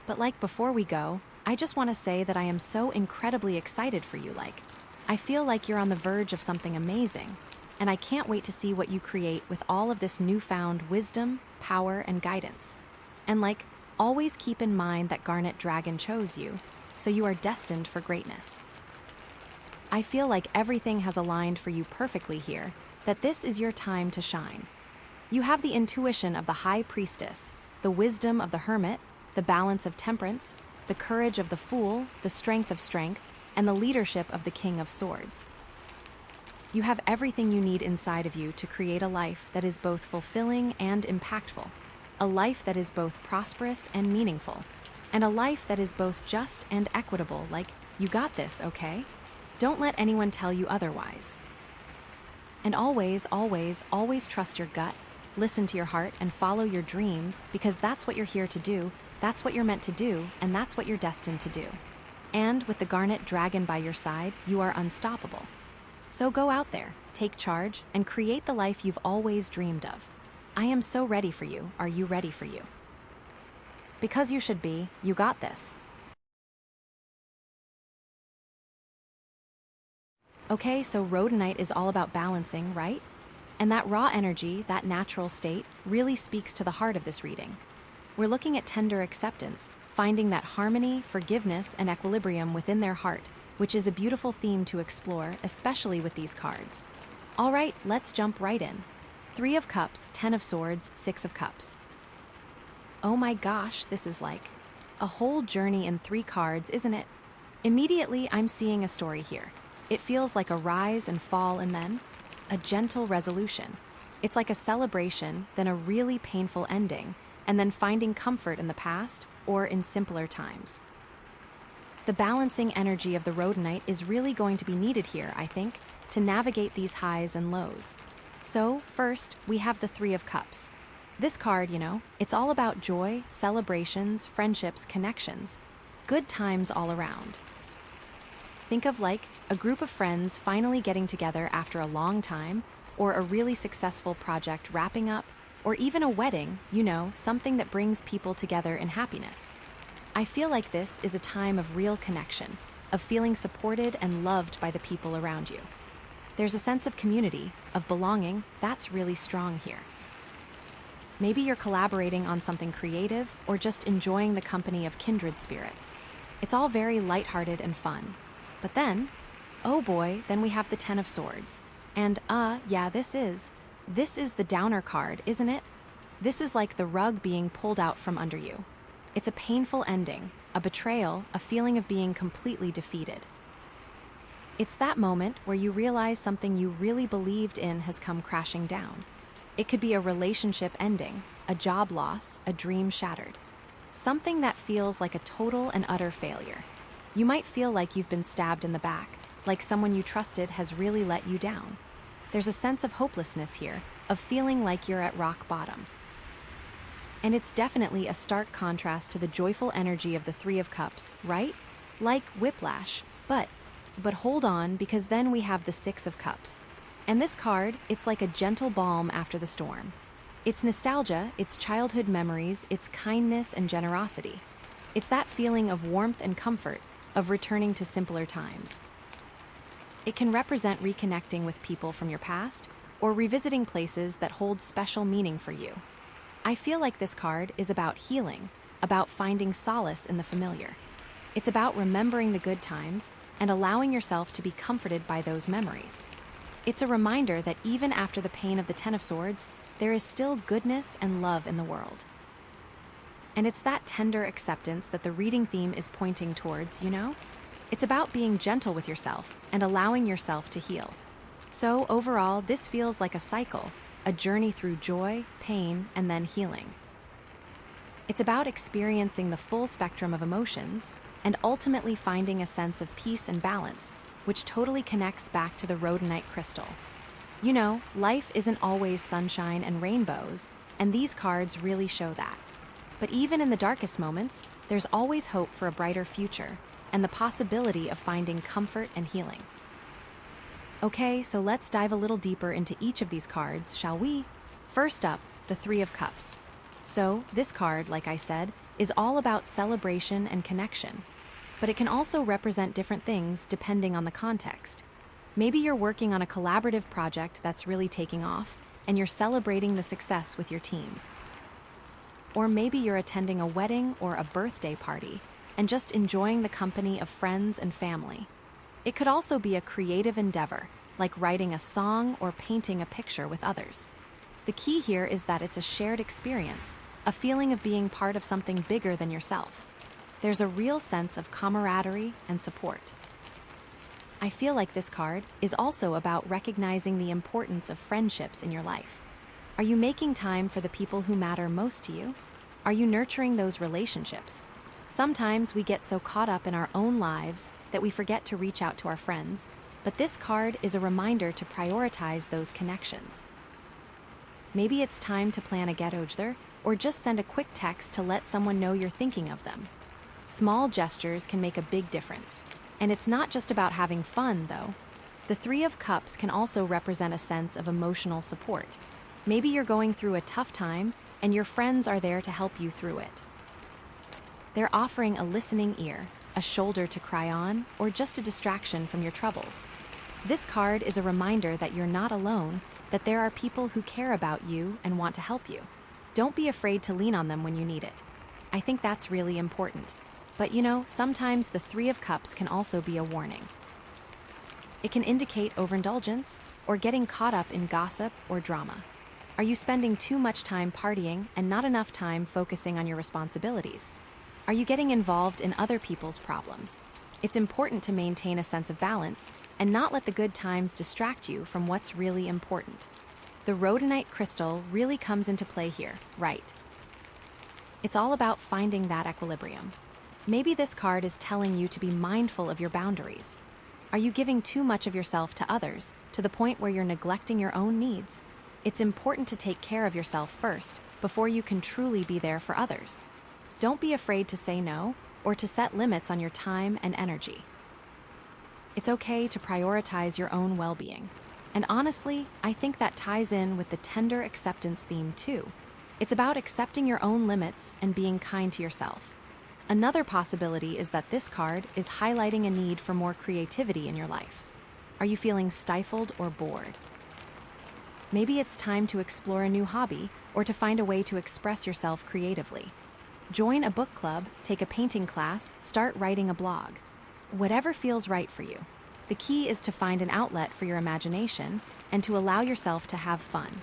But before we go, I just want to say that I am so incredibly excited for you. I feel like you're on the verge of something amazing, and I can't wait to see what you create with all of this newfound wisdom, power, and guidance. And always keep in mind that Garnet Dragon chose you, so you are destined for greatness. I feel like everything has aligned for you perfectly here, that this is your time to shine. You have the intuition of the High Priestess, the wisdom of the Hermit, the balance of temperance, the courage of the Fool, the strength of strength, and the leadership of the King of Swords. You have everything you need inside of you to create a life that is both fulfilling and impactful, a life that is both prosperous and meaningful, and a life that is both just and equitable. You got this, okay? Don't let anyone tell you otherwise. And always, always, always trust your gut, listen to your heart, and follow your dreams, because that's what you're here to do, that's what you're meant to do, and that's what you're destined to do. And with the Garnet Dragon by your side, you are unstoppable. So go out there, take charge, and create the life you've always dreamed of. I am so ready for you. Are you ready for you? Because you should be. You got this. Okay, so Rhodonite is all about balancing, right? And that raw energy, that natural state, really speaks to the heart of this reading. We're looking at tender acceptance, finding that harmony, forgiveness, and equilibrium within their heart, which is a beautiful theme to explore, especially with these cards. All right, let's jump right in. 3 of Cups, 10 of Swords, 6 of Cups. Oh my gosh, this is like a whole journey in 3 cards, isn't it? Immediately, I'm seeing a story here. It feels like a rise and fall and then a gentle resolution. It's like a celebration, then a really painful ending, and then finding comfort in the past or in simpler times. The balancing energy of the Rhodonite is really going to be needed here, I think, to navigate these highs and lows. So, first, we have the 3 of Cups. This card, it's all about joy, celebrations, friendships, connections. Good times all around. Think of a group of friends finally getting together after a long time, or a really successful project wrapping up, or even a wedding, something that brings people together in happiness. I feel like this is a time of real connection, of feeling supported and loved by the people around you. There's a sense of community, of belonging, that's really strong here. Maybe you're collaborating on something creative or just enjoying the company of kindred spirits. It's all very lighthearted and fun. But then, oh boy, then we have the 10 of Swords. And yeah, this is the downer card, isn't it? This is like the rug being pulled out from under you. It's a painful ending, a betrayal, a feeling of being completely defeated. It's that moment where you realize something you really believed in has come crashing down. It could be a relationship ending, a job loss, a dream shattered. Something that feels like a total and utter failure. You might feel like you've been stabbed in the back, like someone you trusted has really let you down. There's a sense of hopelessness here, of feeling like you're at rock bottom. And it's definitely a stark contrast to the joyful energy of the 3 of Cups, right? Like whiplash, but hold on, because then we have the 6 of Cups. And this card, it's like a gentle balm after the storm. It's nostalgia, it's childhood memories, it's kindness and generosity. It's that feeling of warmth and comfort, of returning to simpler times. It can represent reconnecting with people from your past or revisiting places that hold special meaning for you. I feel like this card is about healing, about finding solace in the familiar. It's about remembering the good times and allowing yourself to be comforted by those memories. It's a reminder that even after the pain of the Ten of Swords, there is still goodness and love in the world. And it's that tender acceptance that the reading theme is pointing towards, you know? It's about being gentle with yourself and allowing yourself to heal. So overall, this feels like a cycle, a journey through joy, pain, and then healing. It's about experiencing the full spectrum of emotions and ultimately finding a sense of peace and balance, which totally connects back to the Rhodonite crystal. You know, life isn't always sunshine and rainbows, and these cards really show that. But even in the darkest moments, there's always hope for a brighter future and the possibility of finding comfort and healing. Okay, so let's dive a little deeper into each of these cards, shall we? First up, the Three of Cups. So, this card, like I said, is all about celebration and connection. But it can also represent different things depending on the context. Maybe you're working on a collaborative project that's really taking off, and you're celebrating the success with your team. Or maybe you're attending a wedding or a birthday party, and just enjoying the company of friends and family. It could also be a creative endeavor, like writing a song or painting a picture with others. The key here is that it's a shared experience, a feeling of being part of something bigger than yourself. There's a real sense of camaraderie and support. I feel like this card is also about recognizing the importance of friendships in your life. Are you making time for the people who matter most to you? Are you nurturing those relationships? Sometimes we get so caught up in our own lives that we forget to reach out to our friends, but this card is a reminder to prioritize those connections. Maybe it's time to plan a get-together or just send a quick text to let someone know you're thinking of them. Small gestures can make a big difference. And it's not just about having fun, though. The Three of Cups can also represent a sense of emotional support. Maybe you're going through a tough time and your friends are there to help you through it. They're offering a listening ear, a shoulder to cry on, or just a distraction from your troubles. This card is a reminder that you're not alone, that there are people who care about you and want to help you. Don't be afraid to lean on them when you need it. I think that's really important. But you know, sometimes the Three of Cups can also be a warning. It can indicate overindulgence or getting caught up in gossip or drama. Are you spending too much time partying and not enough time focusing on your responsibilities? Are you getting involved in other people's problems? It's important to maintain a sense of balance and not let the good times distract you from what's really important. The Rhodonite crystal really comes into play here, right? It's all about finding that equilibrium. Maybe this card is telling you to be mindful of your boundaries. Are you giving too much of yourself to others, to the point where you're neglecting your own needs? It's important to take care of yourself first, before you can truly be there for others. Don't be afraid to say no, or to set limits on your time and energy. It's okay to prioritize your own well-being. And honestly, I think that ties in with the tender acceptance theme too. It's about accepting your own limits and being kind to yourself. Another possibility is that this card is highlighting a need for more creativity in your life. Are you feeling stifled or bored? Maybe it's time to explore a new hobby or to find a way to express yourself creatively. Join a book club, take a painting class, start writing a blog. Whatever feels right for you. The key is to find an outlet for your imagination and to allow yourself to have fun.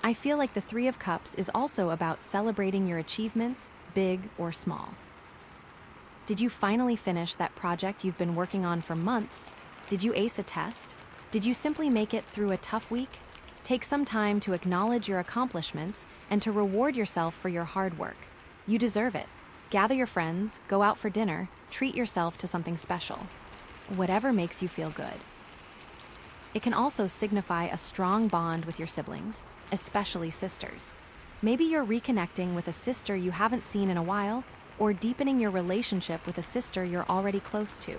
I feel like the Three of Cups is also about celebrating your achievements, big or small. Did you finally finish that project you've been working on for months? Did you ace a test? Did you simply make it through a tough week? Take some time to acknowledge your accomplishments and to reward yourself for your hard work. You deserve it. Gather your friends, go out for dinner, treat yourself to something special. Whatever makes you feel good. It can also signify a strong bond with your siblings, especially sisters. Maybe you're reconnecting with a sister you haven't seen in a while, or deepening your relationship with a sister you're already close to.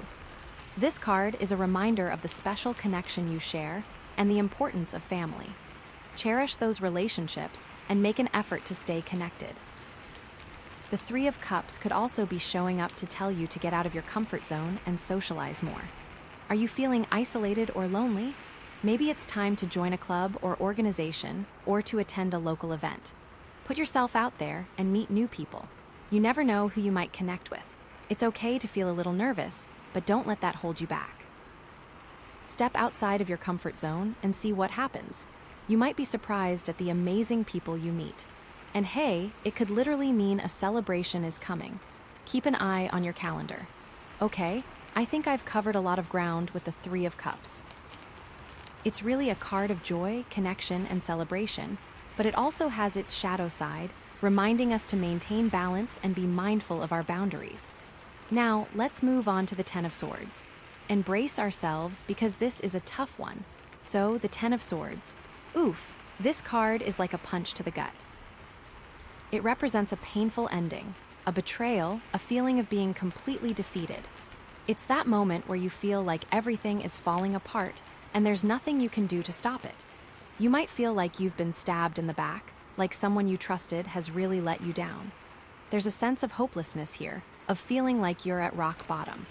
This card is a reminder of the special connection you share and the importance of family. Cherish those relationships and make an effort to stay connected. The Three of Cups could also be showing up to tell you to get out of your comfort zone and socialize more. Are you feeling isolated or lonely? Maybe it's time to join a club or organization or to attend a local event. Put yourself out there and meet new people. You never know who you might connect with. It's okay to feel a little nervous, but don't let that hold you back. Step outside of your comfort zone and see what happens. You might be surprised at the amazing people you meet. And hey, it could literally mean a celebration is coming. Keep an eye on your calendar. Okay, I think I've covered a lot of ground with the Three of Cups. It's really a card of joy, connection, and celebration, but it also has its shadow side, reminding us to maintain balance and be mindful of our boundaries. Now, let's move on to the Ten of Swords. Embrace ourselves because this is a tough one. So, the Ten of Swords. Oof, this card is like a punch to the gut. It represents a painful ending, a betrayal, a feeling of being completely defeated. It's that moment where you feel like everything is falling apart and there's nothing you can do to stop it. You might feel like you've been stabbed in the back, like someone you trusted has really let you down. There's a sense of hopelessness here, of feeling like you're at rock bottom.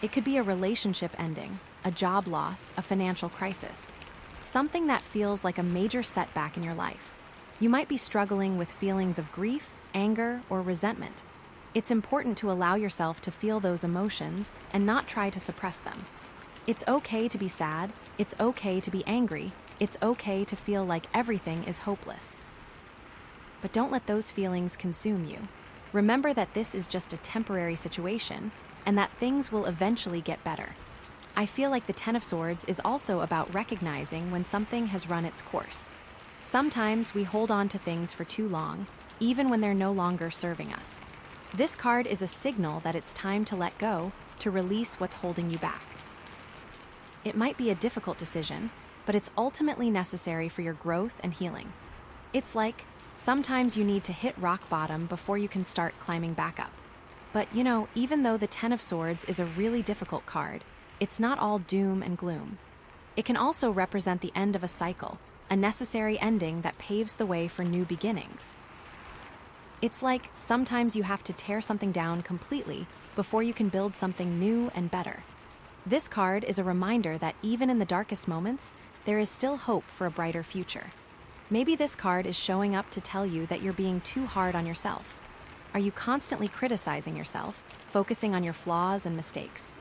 It could be a relationship ending, a job loss, a financial crisis, something that feels like a major setback in your life. You might be struggling with feelings of grief, anger, or resentment. It's important to allow yourself to feel those emotions and not try to suppress them. It's okay to be sad, it's okay to be angry, it's okay to feel like everything is hopeless. But don't let those feelings consume you. Remember that this is just a temporary situation and that things will eventually get better. I feel like the Ten of Swords is also about recognizing when something has run its course. Sometimes we hold on to things for too long, even when they're no longer serving us. This card is a signal that it's time to let go, to release what's holding you back. It might be a difficult decision, but it's ultimately necessary for your growth and healing. It's like, sometimes you need to hit rock bottom before you can start climbing back up. But even though the Ten of Swords is a really difficult card, it's not all doom and gloom. It can also represent the end of a cycle, a necessary ending that paves the way for new beginnings. It's like sometimes you have to tear something down completely before you can build something new and better. This card is a reminder that even in the darkest moments, there is still hope for a brighter future. Maybe this card is showing up to tell you that you're being too hard on yourself. Are you constantly criticizing yourself, focusing on your flaws and mistakes?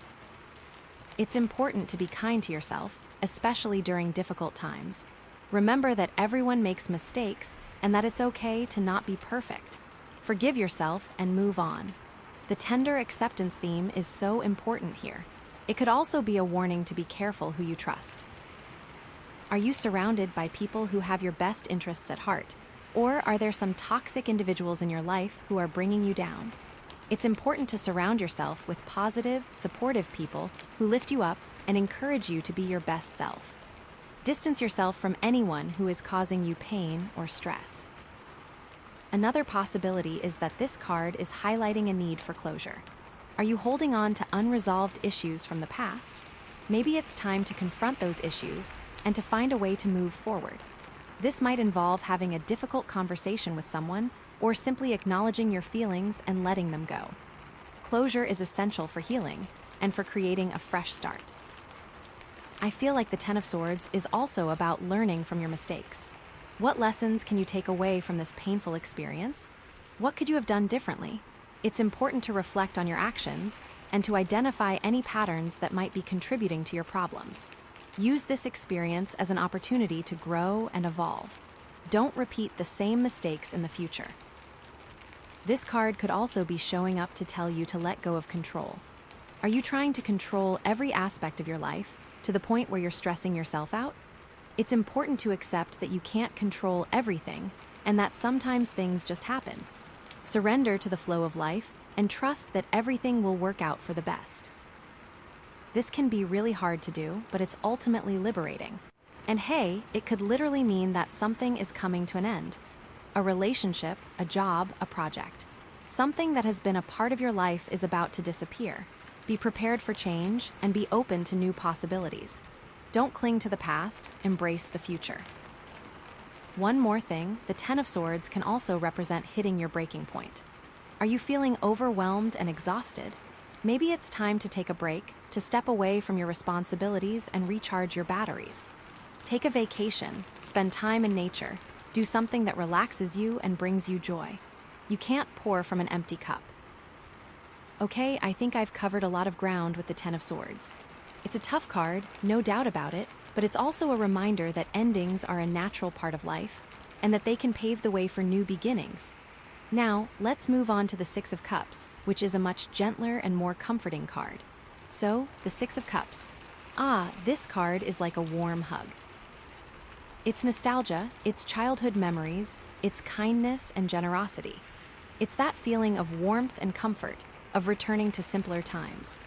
It's important to be kind to yourself, especially during difficult times. Remember that everyone makes mistakes and that it's okay to not be perfect. Forgive yourself and move on. The tender acceptance theme is so important here. It could also be a warning to be careful who you trust. Are you surrounded by people who have your best interests at heart? Or are there some toxic individuals in your life who are bringing you down? It's important to surround yourself with positive, supportive people who lift you up and encourage you to be your best self. Distance yourself from anyone who is causing you pain or stress. Another possibility is that this card is highlighting a need for closure. Are you holding on to unresolved issues from the past? Maybe it's time to confront those issues and to find a way to move forward. This might involve having a difficult conversation with someone or simply acknowledging your feelings and letting them go. Closure is essential for healing and for creating a fresh start. I feel like the Ten of Swords is also about learning from your mistakes. What lessons can you take away from this painful experience? What could you have done differently? It's important to reflect on your actions and to identify any patterns that might be contributing to your problems. Use this experience as an opportunity to grow and evolve. Don't repeat the same mistakes in the future. This card could also be showing up to tell you to let go of control. Are you trying to control every aspect of your life to the point where you're stressing yourself out? It's important to accept that you can't control everything and that sometimes things just happen. Surrender to the flow of life and trust that everything will work out for the best. This can be really hard to do, but it's ultimately liberating. And hey, it could literally mean that something is coming to an end. A relationship, a job, a project. Something that has been a part of your life is about to disappear. Be prepared for change and be open to new possibilities. Don't cling to the past, embrace the future. One more thing, the Ten of Swords can also represent hitting your breaking point. Are you feeling overwhelmed and exhausted? Maybe it's time to take a break, to step away from your responsibilities and recharge your batteries. Take a vacation, spend time in nature, do something that relaxes you and brings you joy. You can't pour from an empty cup. Okay, I think I've covered a lot of ground with the Ten of Swords. It's a tough card, no doubt about it, but it's also a reminder that endings are a natural part of life, and that they can pave the way for new beginnings. Now, let's move on to the Six of Cups, which is a much gentler and more comforting card. So, the Six of Cups. This card is like a warm hug. It's nostalgia, it's childhood memories, it's kindness and generosity. It's that feeling of warmth and comfort, of returning to simpler times.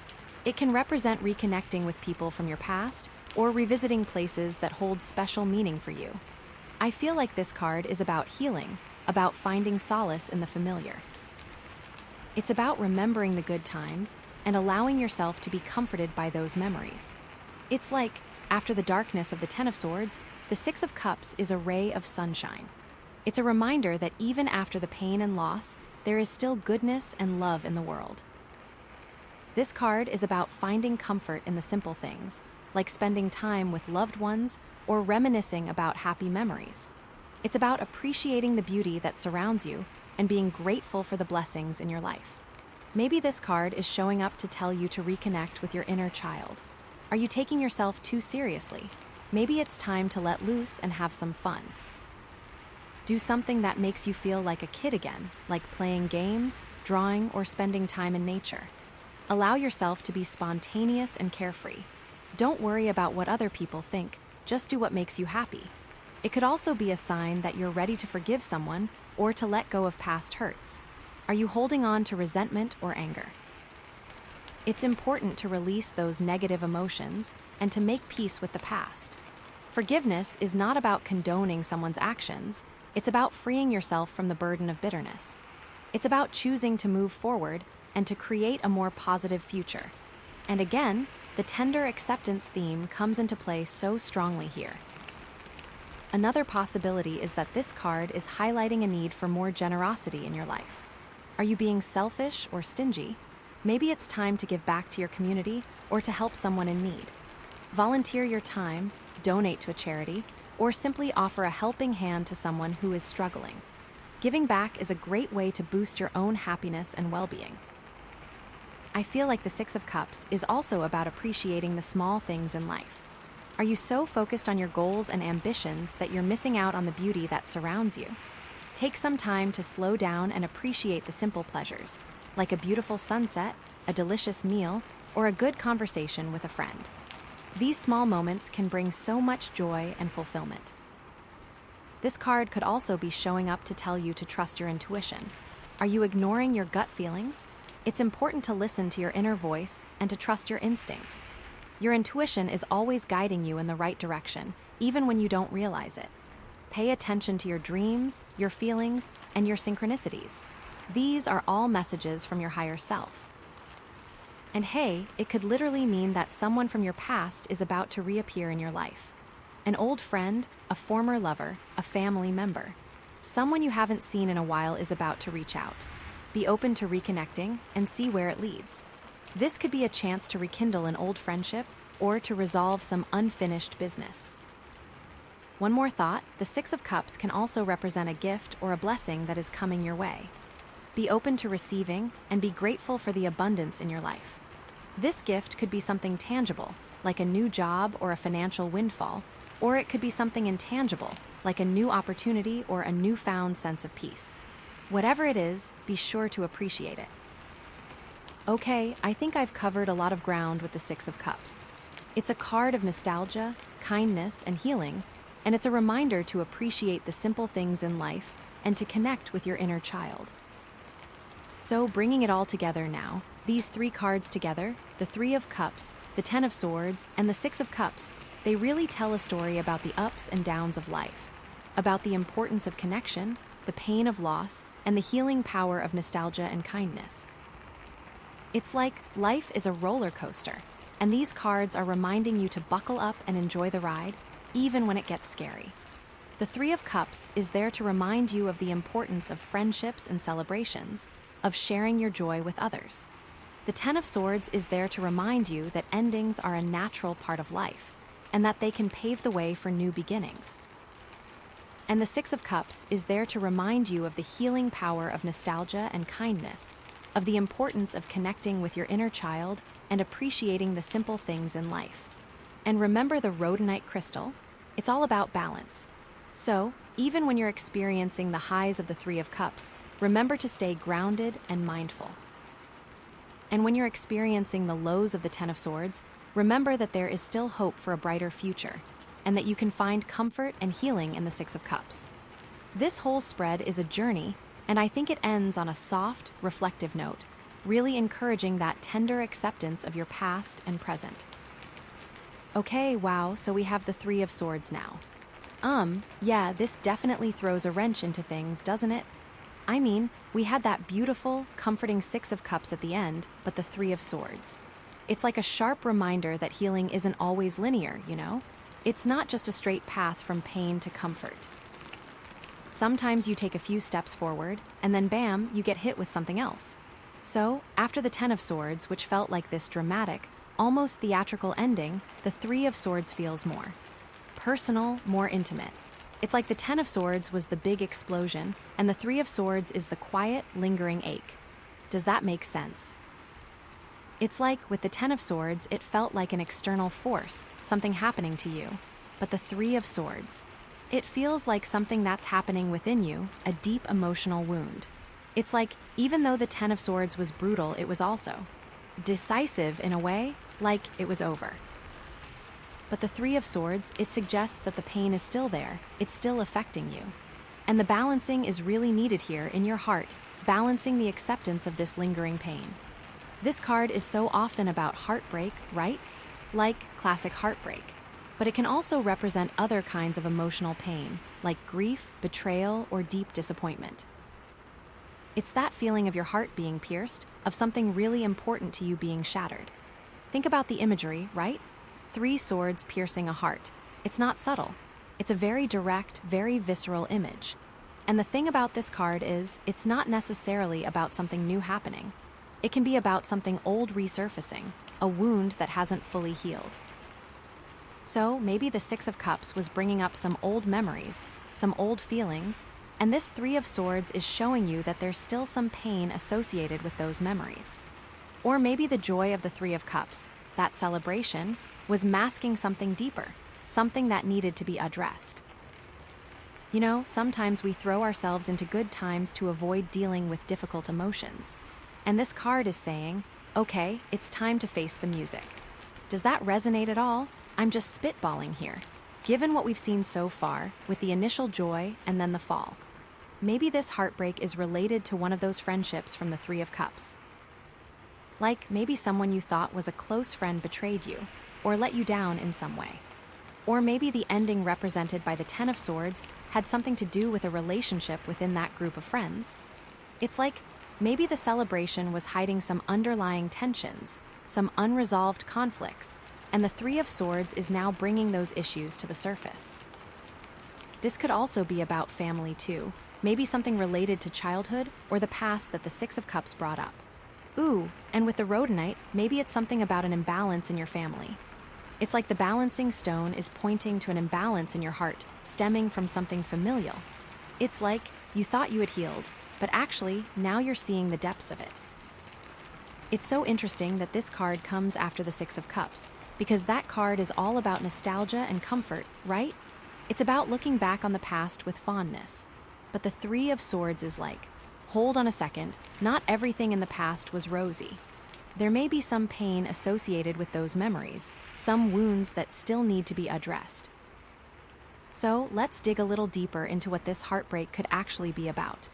It can represent reconnecting with people from your past or revisiting places that hold special meaning for you. I feel like this card is about healing, about finding solace in the familiar. It's about remembering the good times and allowing yourself to be comforted by those memories. It's like, after the darkness of the Ten of Swords, the Six of Cups is a ray of sunshine. It's a reminder that even after the pain and loss, there is still goodness and love in the world. This card is about finding comfort in the simple things, like spending time with loved ones or reminiscing about happy memories. It's about appreciating the beauty that surrounds you and being grateful for the blessings in your life. Maybe this card is showing up to tell you to reconnect with your inner child. Are you taking yourself too seriously? Maybe it's time to let loose and have some fun. Do something that makes you feel like a kid again, like playing games, drawing, or spending time in nature. Allow yourself to be spontaneous and carefree. Don't worry about what other people think, just do what makes you happy. It could also be a sign that you're ready to forgive someone or to let go of past hurts. Are you holding on to resentment or anger? It's important to release those negative emotions and to make peace with the past. Forgiveness is not about condoning someone's actions, it's about freeing yourself from the burden of bitterness. It's about choosing to move forward and to create a more positive future. And again, the tender acceptance theme comes into play so strongly here. Another possibility is that this card is highlighting a need for more generosity in your life. Are you being selfish or stingy? Maybe it's time to give back to your community or to help someone in need. Volunteer your time, donate to a charity, or simply offer a helping hand to someone who is struggling. Giving back is a great way to boost your own happiness and well-being. I feel like the Six of Cups is also about appreciating the small things in life. Are you so focused on your goals and ambitions that you're missing out on the beauty that surrounds you? Take some time to slow down and appreciate the simple pleasures, like a beautiful sunset, a delicious meal, or a good conversation with a friend. These small moments can bring so much joy and fulfillment. This card could also be showing up to tell you to trust your intuition. Are you ignoring your gut feelings? It's important to listen to your inner voice and to trust your instincts. Your intuition is always guiding you in the right direction, even when you don't realize it. Pay attention to your dreams, your feelings, and your synchronicities. These are all messages from your higher self. And hey, it could literally mean that someone from your past is about to reappear in your life. An old friend, a former lover, a family member. Someone you haven't seen in a while is about to reach out. Be open to reconnecting and see where it leads. This could be a chance to rekindle an old friendship or to resolve some unfinished business. One more thought, the Six of Cups can also represent a gift or a blessing that is coming your way. Be open to receiving and be grateful for the abundance in your life. This gift could be something tangible, like a new job or a financial windfall, or it could be something intangible, like a new opportunity or a newfound sense of peace. Whatever it is, be sure to appreciate it. Okay, I think I've covered a lot of ground with the Six of Cups. It's a card of nostalgia, kindness, and healing, and it's a reminder to appreciate the simple things in life and to connect with your inner child. So, bringing it all together now, these three cards together, the Three of Cups, the Ten of Swords, and the Six of Cups, they really tell a story about the ups and downs of life, about the importance of connection, the pain of loss, and the healing power of nostalgia and kindness. It's like life is a roller coaster. and these cards are reminding you to buckle up and enjoy the ride, even when it gets scary. The Three of Cups is there to remind you of the importance of friendships and celebrations, of sharing your joy with others. The Ten of Swords is there to remind you that endings are a natural part of life, and that they can pave the way for new beginnings. And the Six of Cups is there to remind you of the healing power of nostalgia and kindness, of the importance of connecting with your inner child and appreciating the simple things in life. And remember the Rhodonite crystal? It's all about balance. So, even when you're experiencing the highs of the Three of Cups, remember to stay grounded and mindful. And when you're experiencing the lows of the Ten of Swords, remember that there is still hope for a brighter future, and that you can find comfort and healing in the Six of Cups. This whole spread is a journey, and I think it ends on a soft, reflective note, really encouraging that tender acceptance of your past and present. Okay, wow, so we have the Three of Swords now. Yeah, this definitely throws a wrench into things, doesn't it? I mean, we had that beautiful, comforting Six of Cups at the end, but the Three of Swords. It's like a sharp reminder that healing isn't always linear, you know? It's not just a straight path from pain to comfort. Sometimes you take a few steps forward, and then bam, you get hit with something else. So, after the Ten of Swords, which felt like this dramatic, almost theatrical ending, the Three of Swords feels more personal, more intimate. It's like the Ten of Swords was the big explosion, and the Three of Swords is the quiet, lingering ache. Does that make sense? It's like, with the Ten of Swords, it felt like an external force, something happening to you. But the Three of Swords, it feels like something that's happening within you, a deep emotional wound. It's like, even though the Ten of Swords was brutal, it was also decisive in a way, like it was over. But the Three of Swords, it suggests that the pain is still there, it's still affecting you. And the balancing is really needed here in your heart, balancing the acceptance of this lingering pain. This card is so often about heartbreak, right? Like classic heartbreak. But it can also represent other kinds of emotional pain, like grief, betrayal, or deep disappointment. It's that feeling of your heart being pierced, of something really important to you being shattered. Think about the imagery, right? Three swords piercing a heart. It's not subtle. It's a very direct, very visceral image. And the thing about this card is, it's not necessarily about something new happening. It can be about something old resurfacing, a wound that hasn't fully healed. So maybe the Six of Cups was bringing up some old memories, some old feelings, and this Three of Swords is showing you that there's still some pain associated with those memories. Or maybe the joy of the Three of Cups, that celebration, was masking something deeper, something that needed to be addressed. You know, sometimes we throw ourselves into good times to avoid dealing with difficult emotions. And this card is saying, okay, it's time to face the music. Does that resonate at all? I'm just spitballing here. Given what we've seen so far, with the initial joy and then the fall, maybe this heartbreak is related to one of those friendships from the Three of Cups. Like maybe someone you thought was a close friend betrayed you, or let you down in some way. Or maybe the ending represented by the Ten of Swords had something to do with a relationship within that group of friends. It's like maybe the celebration was hiding some underlying tensions, some unresolved conflicts, and the Three of Swords is now bringing those issues to the surface. This could also be about family too, maybe something related to childhood or the past that the Six of Cups brought up. Ooh, and with the Rhodonite, maybe it's something about an imbalance in your family. It's like the balancing stone is pointing to an imbalance in your heart, stemming from something familial. It's like you thought you had healed, but actually, now you're seeing the depths of it. It's so interesting that this card comes after the Six of Cups, because that card is all about nostalgia and comfort, right? It's about looking back on the past with fondness. But the Three of Swords is like, hold on a second, not everything in the past was rosy. There may be some pain associated with those memories, some wounds that still need to be addressed. So let's dig a little deeper into what this heartbreak could actually be about.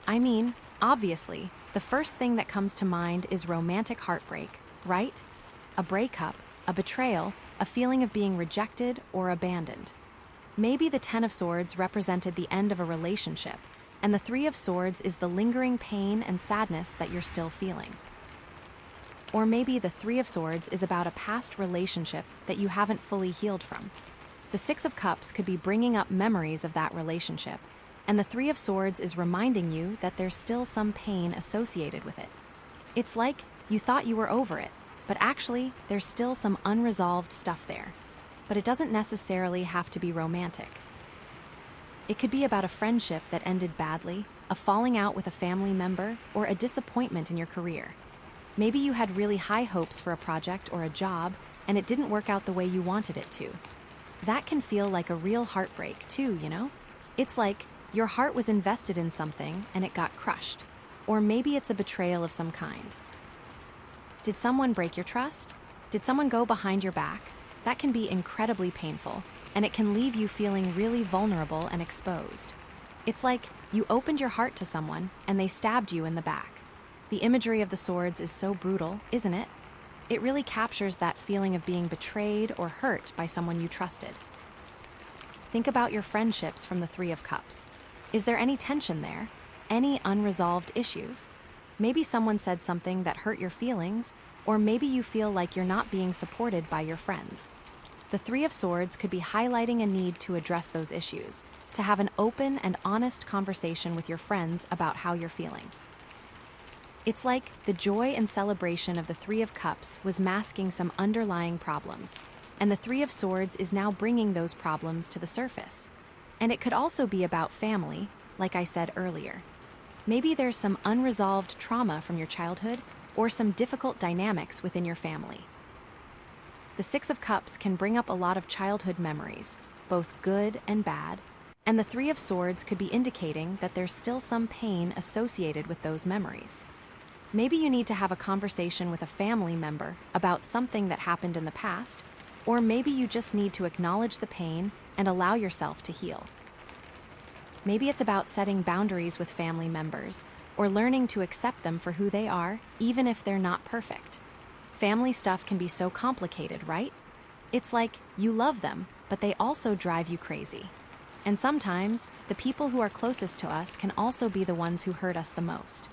I mean, obviously, the first thing that comes to mind is romantic heartbreak, right? A breakup, a betrayal, a feeling of being rejected or abandoned. Maybe the Ten of Swords represented the end of a relationship, and the Three of Swords is the lingering pain and sadness that you're still feeling. Or maybe the Three of Swords is about a past relationship that you haven't fully healed from. The Six of Cups could be bringing up memories of that relationship, and the Three of Swords is reminding you that there's still some pain associated with it. It's like you thought you were over it, but actually there's still some unresolved stuff there. But it doesn't necessarily have to be romantic. It could be about a friendship that ended badly, a falling out with a family member, or a disappointment in your career. Maybe you had really high hopes for a project or a job, and it didn't work out the way you wanted it to. That can feel like a real heartbreak too, you know? It's like your heart was invested in something and it got crushed. Or maybe it's a betrayal of some kind. Did someone break your trust? Did someone go behind your back? That can be incredibly painful, and it can leave you feeling really vulnerable and exposed. It's like you opened your heart to someone and they stabbed you in the back. The imagery of the swords is so brutal, isn't it? It really captures that feeling of being betrayed or hurt by someone you trusted. Think about your friendships from the Three of Cups. Is there any tension there? Any unresolved issues? Maybe someone said something that hurt your feelings, or maybe you feel like you're not being supported by your friends. The Three of Swords could be highlighting a need to address those issues, to have an open and honest conversation with your friends about how you're feeling. It's like the joy and celebration of the Three of Cups was masking some underlying problems, and the Three of Swords is now bringing those problems to the surface. And it could also be about family, like I said earlier. Maybe there's some unresolved trauma from your childhood, or some difficult dynamics within your family. The Six of Cups can bring up a lot of childhood memories, both good and bad, and the Three of Swords could be indicating that there's still some pain associated with those memories. Maybe you need to have a conversation with a family member about something that happened in the past, or maybe you just need to acknowledge the pain and allow yourself to heal. Maybe it's about setting boundaries with family members, or learning to accept them for who they are, even if they're not perfect. Family stuff can be so complicated, right? It's like you love them, but they also drive you crazy. And sometimes, the people who are closest to us can also be the ones who hurt us the most.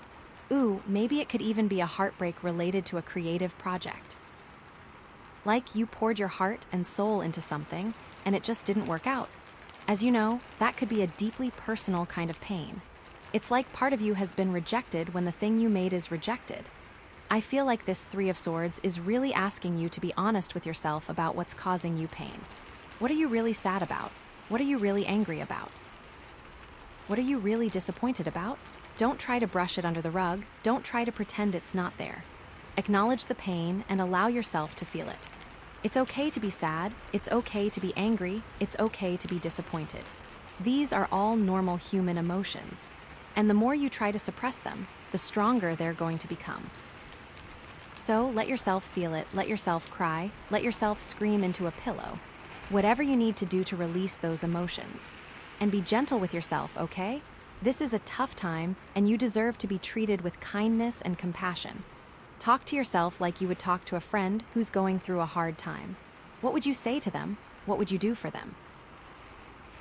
Ooh, maybe it could even be a heartbreak related to a creative project. Like you poured your heart and soul into something, and it just didn't work out. As you know, that could be a deeply personal kind of pain. It's like part of you has been rejected when the thing you made is rejected. I feel like this Three of Swords is really asking you to be honest with yourself about what's causing you pain. What are you really sad about? What are you really angry about? What are you really disappointed about? Don't try to brush it under the rug. Don't try to pretend it's not there. Acknowledge the pain and allow yourself to feel it. It's okay to be sad. It's okay to be angry. It's okay to be disappointed. These are all normal human emotions. And the more you try to suppress them, the stronger they're going to become. So let yourself feel it. Let yourself cry. Let yourself scream into a pillow. Whatever you need to do to release those emotions. And be gentle with yourself, okay? This is a tough time, and you deserve to be treated with kindness and compassion. Talk to yourself like you would talk to a friend who's going through a hard time. What would you say to them? What would you do for them?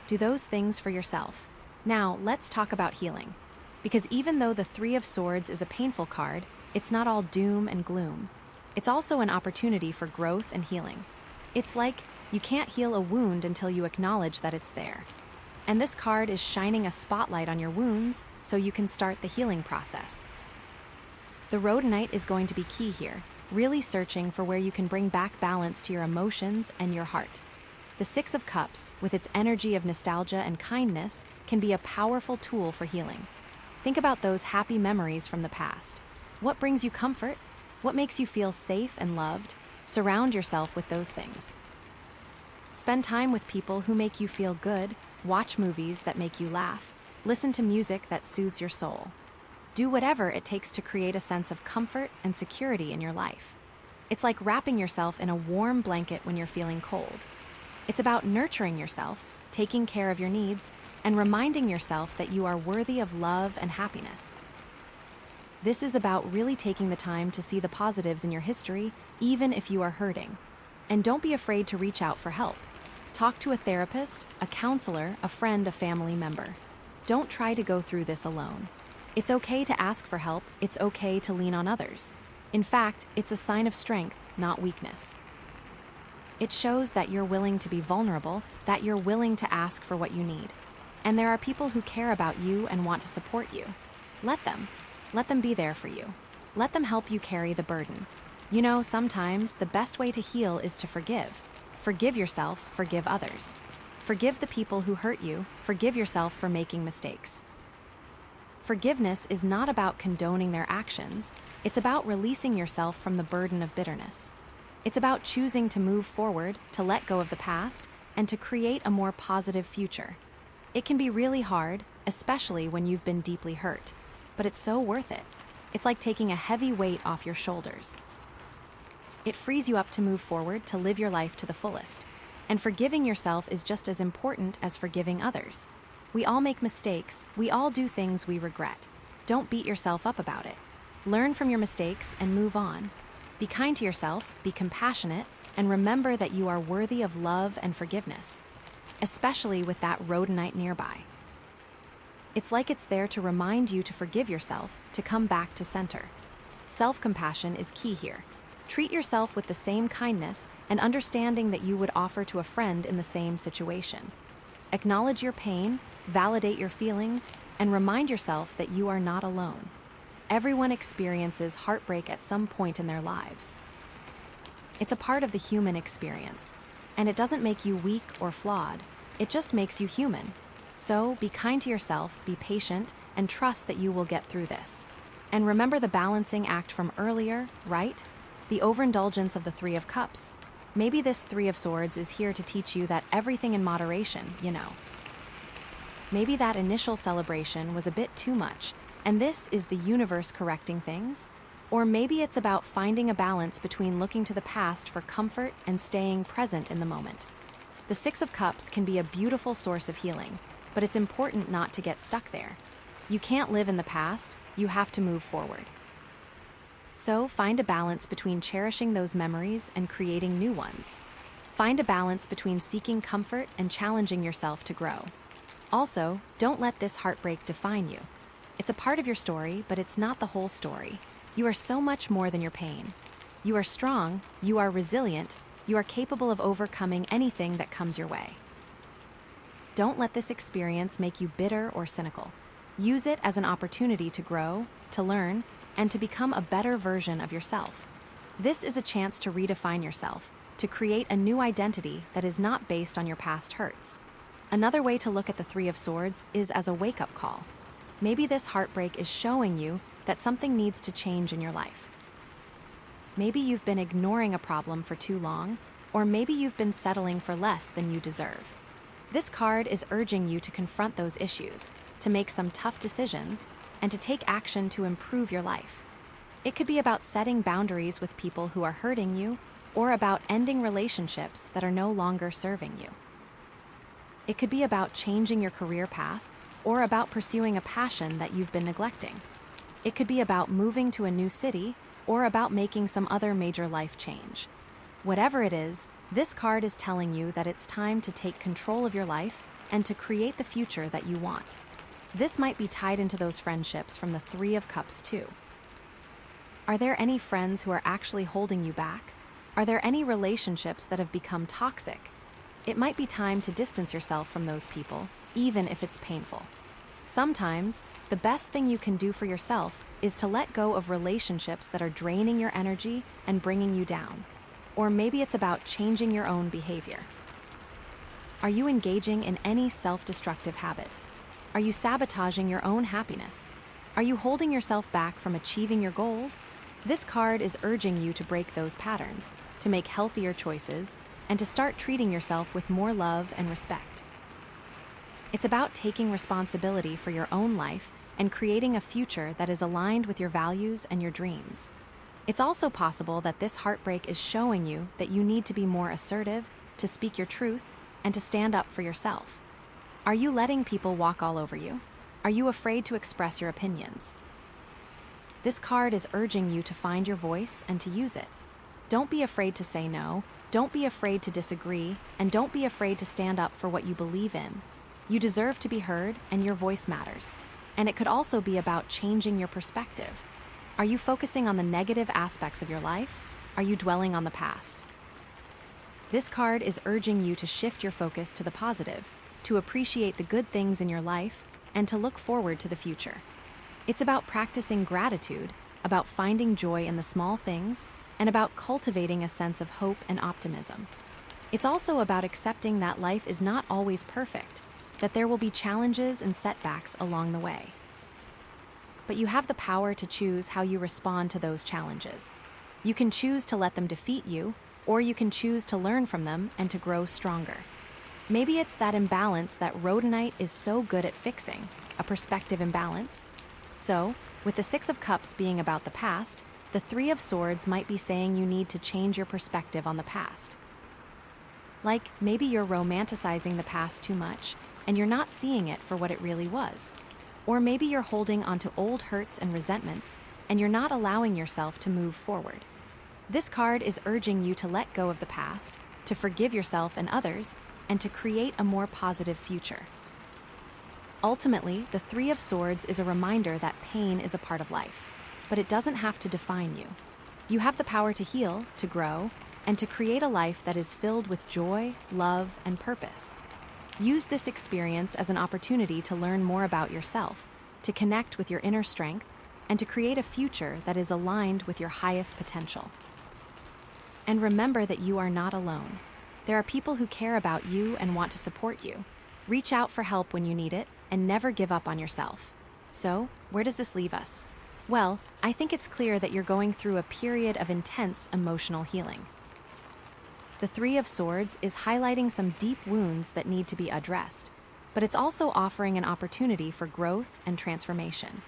Do those things for yourself. Now, let's talk about healing. Because even though the Three of Swords is a painful card, it's not all doom and gloom. It's also an opportunity for growth and healing. It's like you can't heal a wound until you acknowledge that it's there. And this card is shining a spotlight on your wounds so you can start the healing process. The Rhodonite is going to be key here, really searching for where you can bring back balance to your emotions and your heart. The Six of Cups, with its energy of nostalgia and kindness, can be a powerful tool for healing. Think about those happy memories from the past. What brings you comfort? What makes you feel safe and loved? Surround yourself with those things. Spend time with people who make you feel good. Watch movies that make you laugh. Listen to music that soothes your soul. Do whatever it takes to create a sense of comfort and security in your life. It's like wrapping yourself in a warm blanket when you're feeling cold. It's about nurturing yourself, taking care of your needs, and reminding yourself that you are worthy of love and happiness. This is about really taking the time to see the positives in your history, even if you are hurting. And don't be afraid to reach out for help. Talk to a therapist, a counselor, a friend, a family member. Don't try to go through this alone. It's okay to ask for help. It's okay to lean on others. In fact, it's a sign of strength, not weakness. It shows that you're willing to be vulnerable, that you're willing to ask for what you need. And there are people who care about you and want to support you. Let them. Let them be there for you. Let them help you carry the burden. You know, sometimes the best way to heal is to forgive. Forgive yourself, forgive others. Forgive the people who hurt you, forgive yourself for making mistakes. Forgiveness is not about condoning their actions, it's about releasing yourself from the burden of bitterness. It's about choosing to move forward, to let go of the past, and to create a more positive future. It can be really hard, especially when you've been deeply hurt, but it's so worth it. It's like taking a heavy weight off your shoulders. It frees you up to move forward, to live your life to the fullest. And forgiving yourself is just as important as forgiving others. We all make mistakes, we all do things we regret. Don't beat yourself up about it. Learn from your mistakes and move on. Be kind to yourself, be compassionate, and remember that you are worthy of love and forgiveness, especially with that rhodonite nearby. It's like it's there to remind you to forgive yourself, to come back to center. Self-compassion is key here. Treat yourself with the same kindness and understanding that you would offer to a friend in the same situation. Acknowledge your pain, validate your feelings, and remind yourself that you are not alone. Everyone experiences heartbreak at some point in their lives. It's a part of the human experience, and it doesn't make you weak or flawed. It just makes you human. So be kind to yourself, be patient, and trust that you will get through this. And remember the balancing act from earlier, right? The overindulgence of the Three of Cups. Maybe this Three of Swords is here to teach you that everything in moderation, you know. Maybe that initial celebration was a bit too much, and this is the universe correcting things. Or maybe it's about finding a balance between looking to the past for comfort and staying present in the moment. The Six of Cups can be a beautiful source of healing, but it's important not to get stuck there. You can't live in the past, you have to move forward. So find a balance between cherishing those memories and creating new ones. Find a balance between seeking comfort and challenging yourself to grow. Also, don't let this heartbreak define you. It's a part of your story, but it's not the whole story. You are so much more than your pain. You are strong, you are resilient, you are capable of overcoming anything that comes your way. Don't let this experience make you bitter or cynical. Use it as an opportunity to grow, to learn, and to become a better version of yourself. This is a chance to redefine yourself, to create a new identity that is not based on your past hurts. Another way to look at the Three of Swords is as a wake-up call. Maybe this heartbreak is showing you that something needs to change in your life. Maybe you've been ignoring a problem for too long, or maybe you've been settling for less than you deserve. This card is urging you to confront those issues, to make some tough decisions, and to take action to improve your life. It could be about setting boundaries with people who are hurting you, or about ending relationships that are no longer serving you. It could be about changing your career path, or about pursuing a passion that you've been neglecting. It could be about moving to a new city, or about making some other major life change. Whatever it is, this card is telling you that it's time to take control of your life and to create the future that you want. This might be tied into those friendships from the Three of Cups too. Are there any friends who are actually holding you back? Are there any relationships that have become toxic? It might be time to distance yourself from those people, even if it's painful. Sometimes, the best thing you can do for yourself is to let go of relationships that are draining your energy and bringing you down. Or maybe it's about changing your own behavior. Are you engaging in any self-destructive habits? Are you sabotaging your own happiness? Are you holding yourself back from achieving your goals? This card is urging you to break those patterns, to make healthier choices, and to start treating yourself with more love and respect. It's about taking responsibility for your own life and creating a future that is aligned with your values and your dreams. It's also possible that this heartbreak is showing you that you need to be more assertive, to speak your truth, and to stand up for yourself. Are you letting people walk all over you? Are you afraid to express your opinions? This card is urging you to find your voice and to use it. Don't be afraid to say no, don't be afraid to disagree, and don't be afraid to stand up for what you believe in. You deserve to be heard, and your voice matters. And it could also be about changing your perspective. Are you focusing on the negative aspects of your life? Are you dwelling on the past? This card is urging you to shift your focus to the positive, to appreciate the good things in your life, and to look forward to the future. It's about practicing gratitude, about finding joy in the small things, and about cultivating a sense of hope and optimism. It's also about accepting that life is not always perfect, that there will be challenges and setbacks along the way. But you have the power to choose how you respond to those challenges. You can choose to let them defeat you, or you can choose to learn from them and to grow stronger. Maybe it's that imbalance that Rhodonite is so good at fixing, a perspective imbalance. So, with the Six of Cups being about the past, the Three of Swords might be saying you need to change your perspective on the past. Like, maybe you're romanticizing the past too much, and you're not seeing it for what it really was. Or maybe you're holding onto old hurts and resentments, and you're not allowing yourself to move forward. This card is urging you to let go of the past, to forgive yourself and others, and to create a more positive future. Ultimately, the Three of Swords is a reminder that pain is a part of life, but it doesn't have to define you. You have the power to heal, to grow, and to create a life that is filled with joy, love, and purpose. Use this experience as an opportunity to learn more about yourself, to connect with your inner strength, and to create a future that is aligned with your highest potential. And remember that you are not alone. There are people who care about you and want to support you. Reach out for help when you need it, and never give up on yourself. So, where does this leave us? Well, I think it's clear that you're going through a period of intense emotional healing. The Three of Swords is highlighting some deep wounds that need to be addressed, but it's also offering an opportunity for growth and transformation.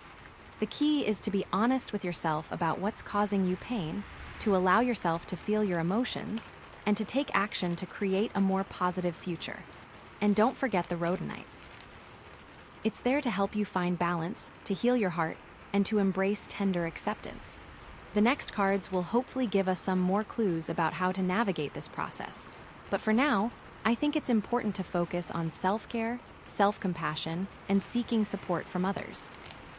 The key is to be honest with yourself about what's causing you pain, to allow yourself to feel your emotions, and to take action to create a more positive future. And don't forget the Rhodonite. It's there to help you find balance, to heal your heart, and to embrace tender acceptance. The next cards will hopefully give us some more clues about how to navigate this process. But for now, I think it's important to focus on self-care, self-compassion, and seeking support from others.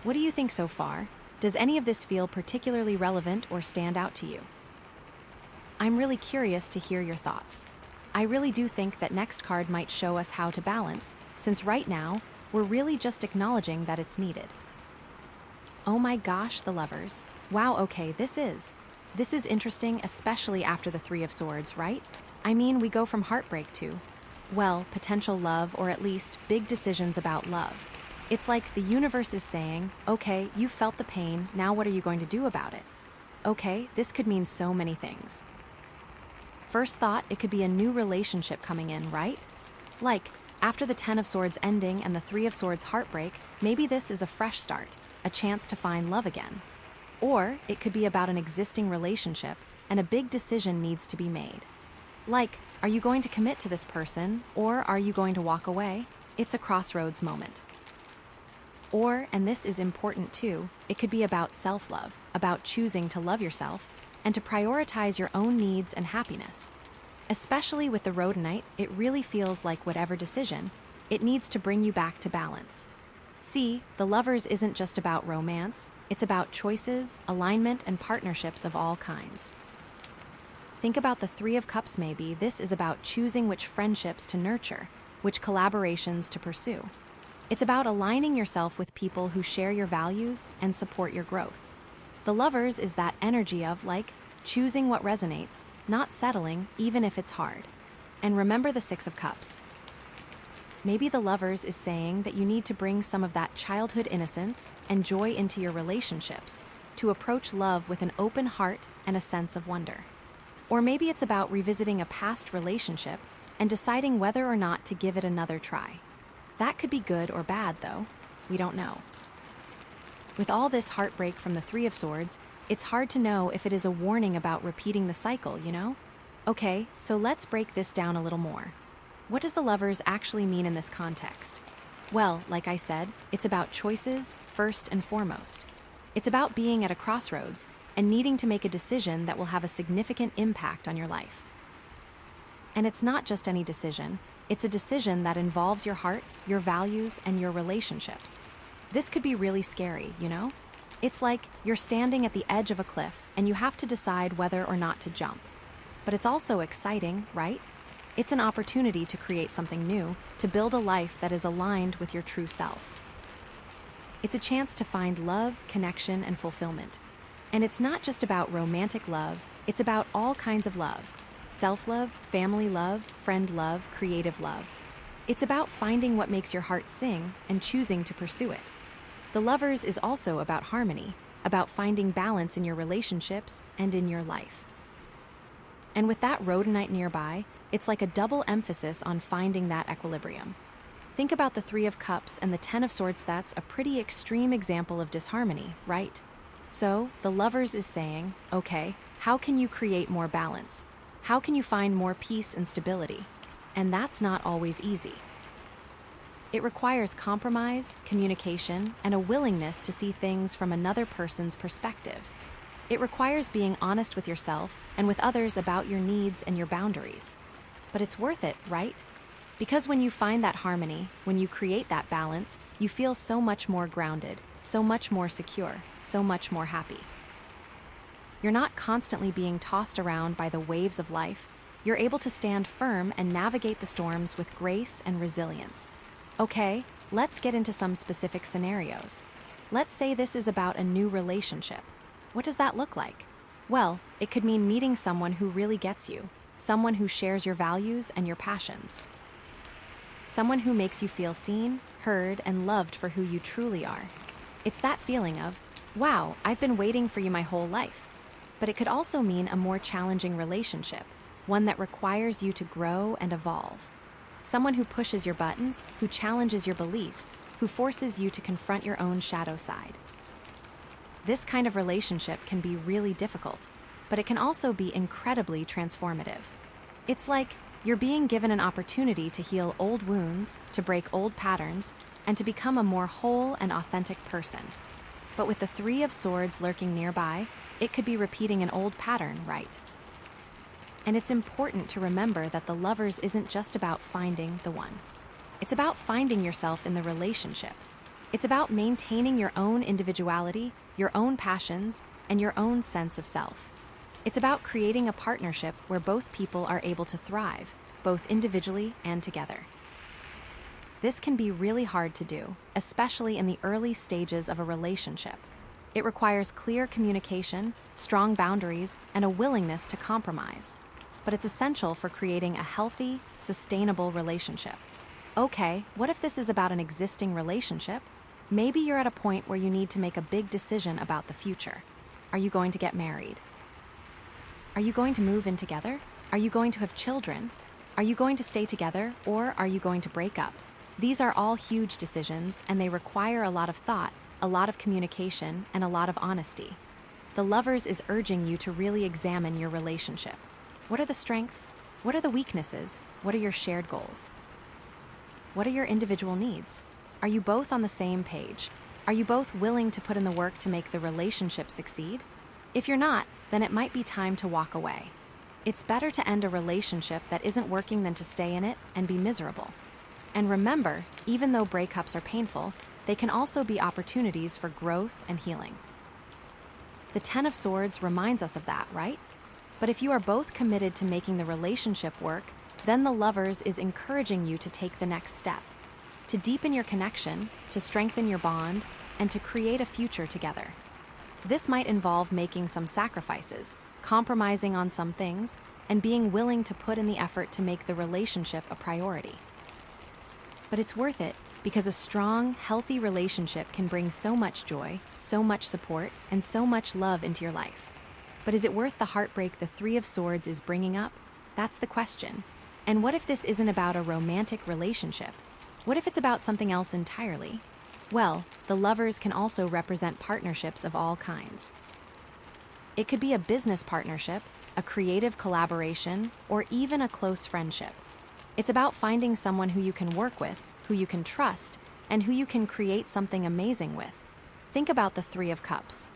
What do you think so far? Does any of this feel particularly relevant or stand out to you? I'm really curious to hear your thoughts. I really do think that next card might show us how to balance, since right now, we're really just acknowledging that it's needed. Oh my gosh, the Lovers. Wow, okay, this is interesting, especially after the Three of Swords, right? I mean, we go from heartbreak to, well, potential love, or at least big decisions about love. It's like the universe is saying, okay, you felt the pain, now what are you going to do about it? Okay, this could mean so many things. First thought, it could be a new relationship coming in, right? Like, after the Ten of Swords ending and the Three of Swords heartbreak, maybe this is a fresh start, a chance to find love again. Or it could be about an existing relationship and a big decision needs to be made. Like, are you going to commit to this person or are you going to walk away? It's a crossroads moment. Or, and this is important too, it could be about self-love, about choosing to love yourself and to prioritize your own needs and happiness. Especially with the Rhodonite, it really feels like whatever decision, it needs to bring you back to balance. See, the Lovers isn't just about romance, it's about choices, alignment, and partnerships of all kinds. Think about the Three of Cups maybe. This is about choosing which friendships to nurture, which collaborations to pursue. It's about aligning yourself with people who share your values and support your growth. The Lovers is that energy of, like, choosing what resonates, not settling, even if it's hard. And remember the Six of Cups. Maybe the Lovers is saying that you need to bring some of that childhood innocence and joy into your relationships, to approach love with an open heart and a sense of wonder. Or maybe it's about revisiting a past relationship and deciding whether or not to give it another try. That could be good or bad, though. We don't know. With all this heartbreak from the Three of Swords, it's hard to know if it is a warning about repeating the cycle, you know? Okay, so let's break this down a little more. What does the Lovers actually mean in this context? Well, like I said, it's about choices first and foremost. It's about being at a crossroads and needing to make a decision that will have a significant impact on your life. And it's not just any decision, it's a decision that involves your heart, your values, and your relationships. This could be really scary, you know? It's like you're standing at the edge of a cliff and you have to decide whether or not to jump. But it's also exciting, right? It's an opportunity to create something new, to build a life that is aligned with your true self. It's a chance to find love, connection, and fulfillment. And it's not just about romantic love, it's about all kinds of love. Self-love, family love, friend love, creative love. It's about finding what makes your heart sing and choosing to pursue it. The Lovers is also about harmony, about finding balance in your relationships and in your life. And with that Rhodonite nearby, it's like a double emphasis on finding that equilibrium. Think about the Three of Cups and the Ten of Swords. That's a pretty extreme example of disharmony, right? So, the Lovers is saying, okay, how can you create more balance? How can you find more peace and stability? And that's not always easy. It requires compromise, communication, and a willingness to see things from another person's perspective. It requires being honest with yourself and with others about your needs and your boundaries. But it's worth it, right? Because when you find that harmony, when you create that balance, you feel so much more grounded, so much more secure, so much more happy. You're not constantly being tossed around by the waves of life. You're able to stand firm and navigate the storms with grace and resilience. Okay, let's get into some specific scenarios. Let's say this is about a new relationship. What does that look like? Well, it could mean meeting someone who really gets you, someone who shares your values and your passions. Someone who makes you feel seen, heard, and loved for who you truly are. It's that feeling of, wow, I've been waiting for you my whole life. But it could also mean a more challenging relationship, one that requires you to grow and evolve. Someone who pushes your buttons, who challenges your beliefs, who forces you to confront your own shadow side. This kind of relationship can be really difficult, but it can also be incredibly transformative. It's like you're being given an opportunity to heal old wounds, to break old patterns, and to become a more whole and authentic person. But with the Three of Swords lurking nearby, it could be repeating an old pattern, right? And it's important to remember that the Lovers isn't just about finding the one. It's about finding yourself in the relationship. It's about maintaining your own individuality, your own passions, and your own sense of self. It's about creating a partnership where both people are able to thrive, both individually and together. This can be really hard to do, especially in the early stages of a relationship. It requires clear communication, strong boundaries, and a willingness to compromise. But it's essential for creating a healthy, sustainable relationship. Okay, what if this is about an existing relationship? Maybe you're at a point where you need to make a big decision about the future. Are you going to get married? Are you going to move in together? Are you going to have children? Are you going to stay together, or are you going to break up? These are all huge decisions, and they require a lot of thought, a lot of communication, and a lot of honesty. The Lovers is urging you to really examine your relationship. What are the strengths? What are the weaknesses? What are your shared goals? What are your individual needs? Are you both on the same page? Are you both willing to put in the work to make the relationship succeed? If you're not, then it might be time to walk away. It's better to end a relationship that isn't working than to stay in it and be miserable. And remember, even though breakups are painful, they can also be opportunities for growth and healing. The Ten of Swords reminds us of that, right? But if you are both committed to making the relationship work, then the Lovers is encouraging you to take the next step, to deepen your connection, to strengthen your bond, and to create a future together. This might involve making some sacrifices, compromising on some things, and being willing to put in the effort to make the relationship a priority. But it's worth it, because a strong, healthy relationship can bring so much joy, so much support, and so much love into your life. But is it worth the heartbreak the Three of Swords is bringing up? That's the question. And what if this isn't about a romantic relationship? What if it's about something else entirely? Well, the Lovers can also represent partnerships of all kinds. It could be a business partnership, a creative collaboration, or even a close friendship. It's about finding someone who you can work with, who you can trust, and who you can create something amazing with. Think about the Three of Cups.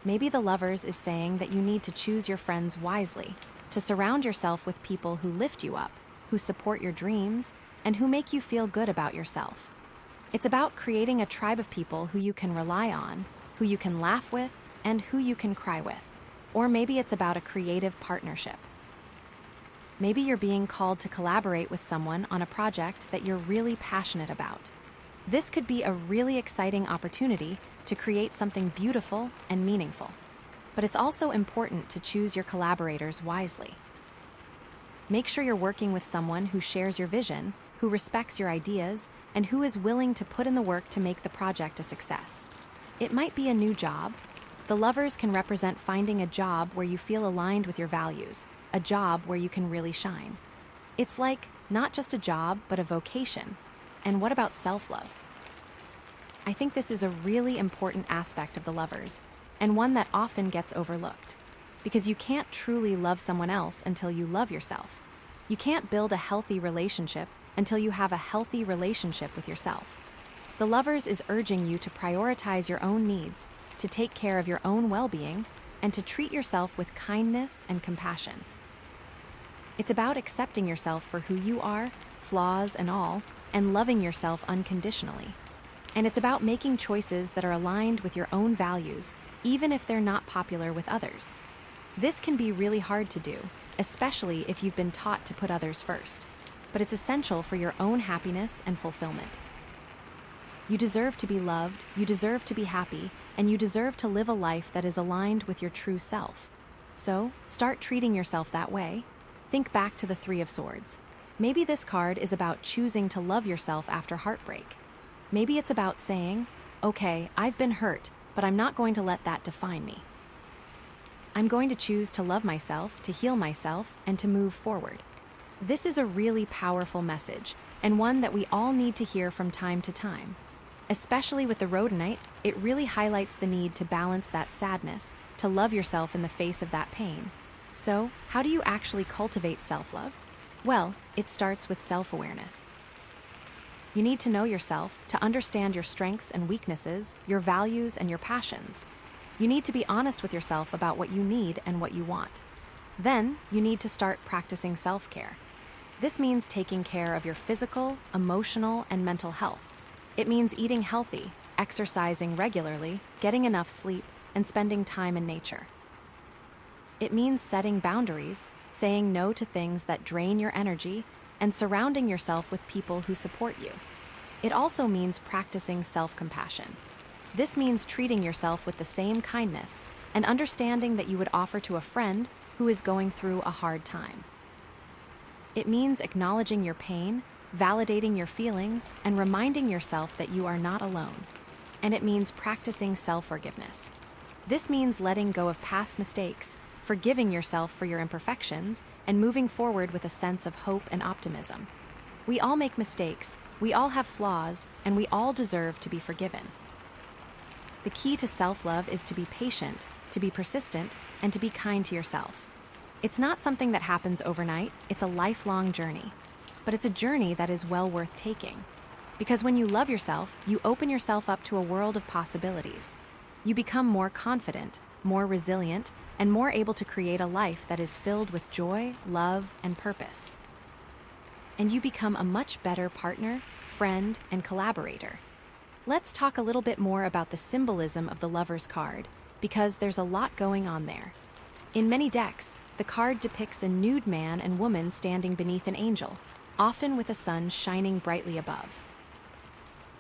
Maybe the Lovers is saying that you need to choose your friends wisely, to surround yourself with people who lift you up, who support your dreams, and who make you feel good about yourself. It's about creating a tribe of people who you can rely on, who you can laugh with, and who you can cry with. Or maybe it's about a creative partnership. Maybe you're being called to collaborate with someone on a project that you're really passionate about. This could be a really exciting opportunity to create something beautiful and meaningful. But it's also important to choose your collaborators wisely. Make sure you're working with someone who shares your vision, who respects your ideas, and who is willing to put in the work to make the project a success. It might be a new job. The lovers can represent finding a job where you feel aligned with your values, a job where you can really shine. It's like not just a job, but a vocation. And what about self-love? I think this is a really important aspect of the lovers, and one that often gets overlooked. Because you can't truly love someone else until you love yourself. You can't build a healthy relationship until you have a healthy relationship with yourself. The lovers is urging you to prioritize your own needs, to take care of your own well-being, and to treat yourself with kindness and compassion. It's about accepting yourself for who you are, flaws and all, and loving yourself unconditionally. And it's about making choices that are aligned with your own values, even if they're not popular with others. This can be really hard to do, especially if you've been taught to put others first. But it's essential for your own happiness and fulfillment. You deserve to be loved, you deserve to be happy, and you deserve to live a life that is aligned with your true self. So, start treating yourself that way. Think back to the Three of Swords. Maybe this card is about choosing to love yourself after heartbreak. Maybe it's about saying, okay, I've been hurt, but I'm not going to let that define me. I'm going to choose to love myself, to heal myself, and to move forward. This is a really powerful message, and one that we all need to hear from time to time. Especially with the Rhodonite, it really highlights the need to balance that sadness, to love yourself in the face of that pain. So, how do you actually cultivate self-love? Well, it starts with self-awareness. You need to know yourself, to understand your strengths and weaknesses, your values and your passions. You need to be honest with yourself about what you need and what you want. Then, you need to start practicing self-care. This means taking care of your physical, emotional, and mental health. It means eating healthy, exercising regularly, getting enough sleep, and spending time in nature. It means setting boundaries, saying no to things that drain your energy, and surrounding yourself with people who support you. It also means practicing self-compassion. This means treating yourself with the same kindness and understanding that you would offer to a friend who is going through a hard time. It means acknowledging your pain, validating your feelings, and reminding yourself that you are not alone. And it means practicing self-forgiveness. This means letting go of past mistakes, forgiving yourself for your imperfections, and moving forward with a sense of hope and optimism. We all make mistakes, we all have flaws, and we all deserve to be forgiven. The key to self-love is to be patient, to be persistent, and to be kind to yourself. It's not something that happens overnight, it's a lifelong journey. But it's a journey that is well worth taking. Because when you love yourself, you open yourself up to a world of possibilities. You become more confident, more resilient, and more able to create a life that is filled with joy, love, and purpose. And you become a much better partner, friend, and collaborator. Let's talk a little bit more about the symbolism of the Lover's card, because there's a lot going on there. In many decks, the card depicts a nude man and woman standing beneath an angel, often with a sun shining brightly above.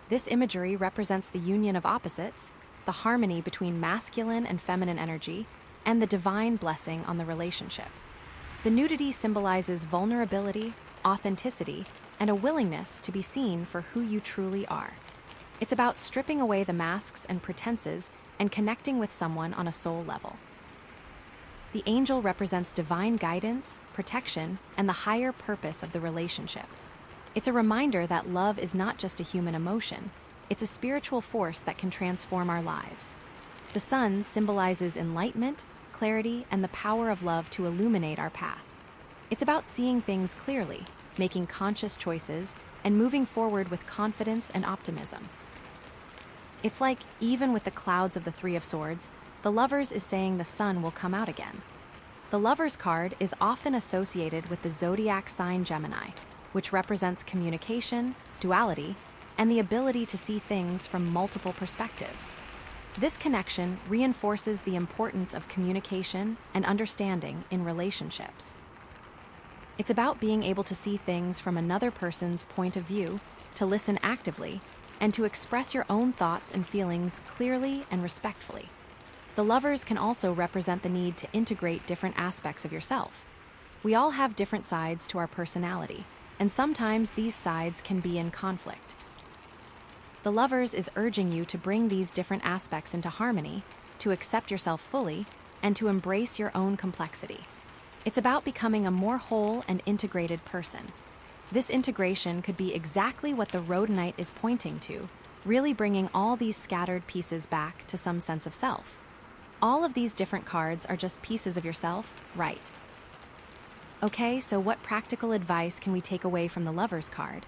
This imagery represents the union of opposites, the harmony between masculine and feminine energy, and the divine blessing on the relationship. The nudity symbolizes vulnerability, authenticity, and a willingness to be seen for who you truly are. It's about stripping away the masks and pretenses and connecting with someone on a soul level. The angel represents divine guidance, protection, and the higher purpose of the relationship. It's a reminder that love is not just a human emotion, it's a spiritual force that can transform our lives. The sun symbolizes enlightenment, clarity, and the power of love to illuminate our path. It's about seeing things clearly, making conscious choices, and moving forward with confidence and optimism. It's like, even with the clouds of the Three of Swords, the Lovers is saying the sun will come out again. The Lover's card is often associated with the zodiac sign Gemini, which represents communication, duality, and the ability to see things from multiple perspectives. This connection reinforces the importance of communication and understanding in relationships. It's about being able to see things from another person's point of view, to listen actively, and to express your own thoughts and feelings clearly and respectfully. The Lovers can also represent the need to integrate different aspects of yourself. We all have different sides to our personality, and sometimes these sides can be in conflict. The Lovers is urging you to bring these different aspects into harmony, to accept yourself fully, and to embrace your own complexity. It's about becoming a more whole and integrated person. This integration could be exactly what the Rhodonite is pointing to, really bringing all these scattered pieces back to some sense of self. All of these different cards are just pieces of yourself, right? Okay, so what practical advice can we take away from the Lovers card?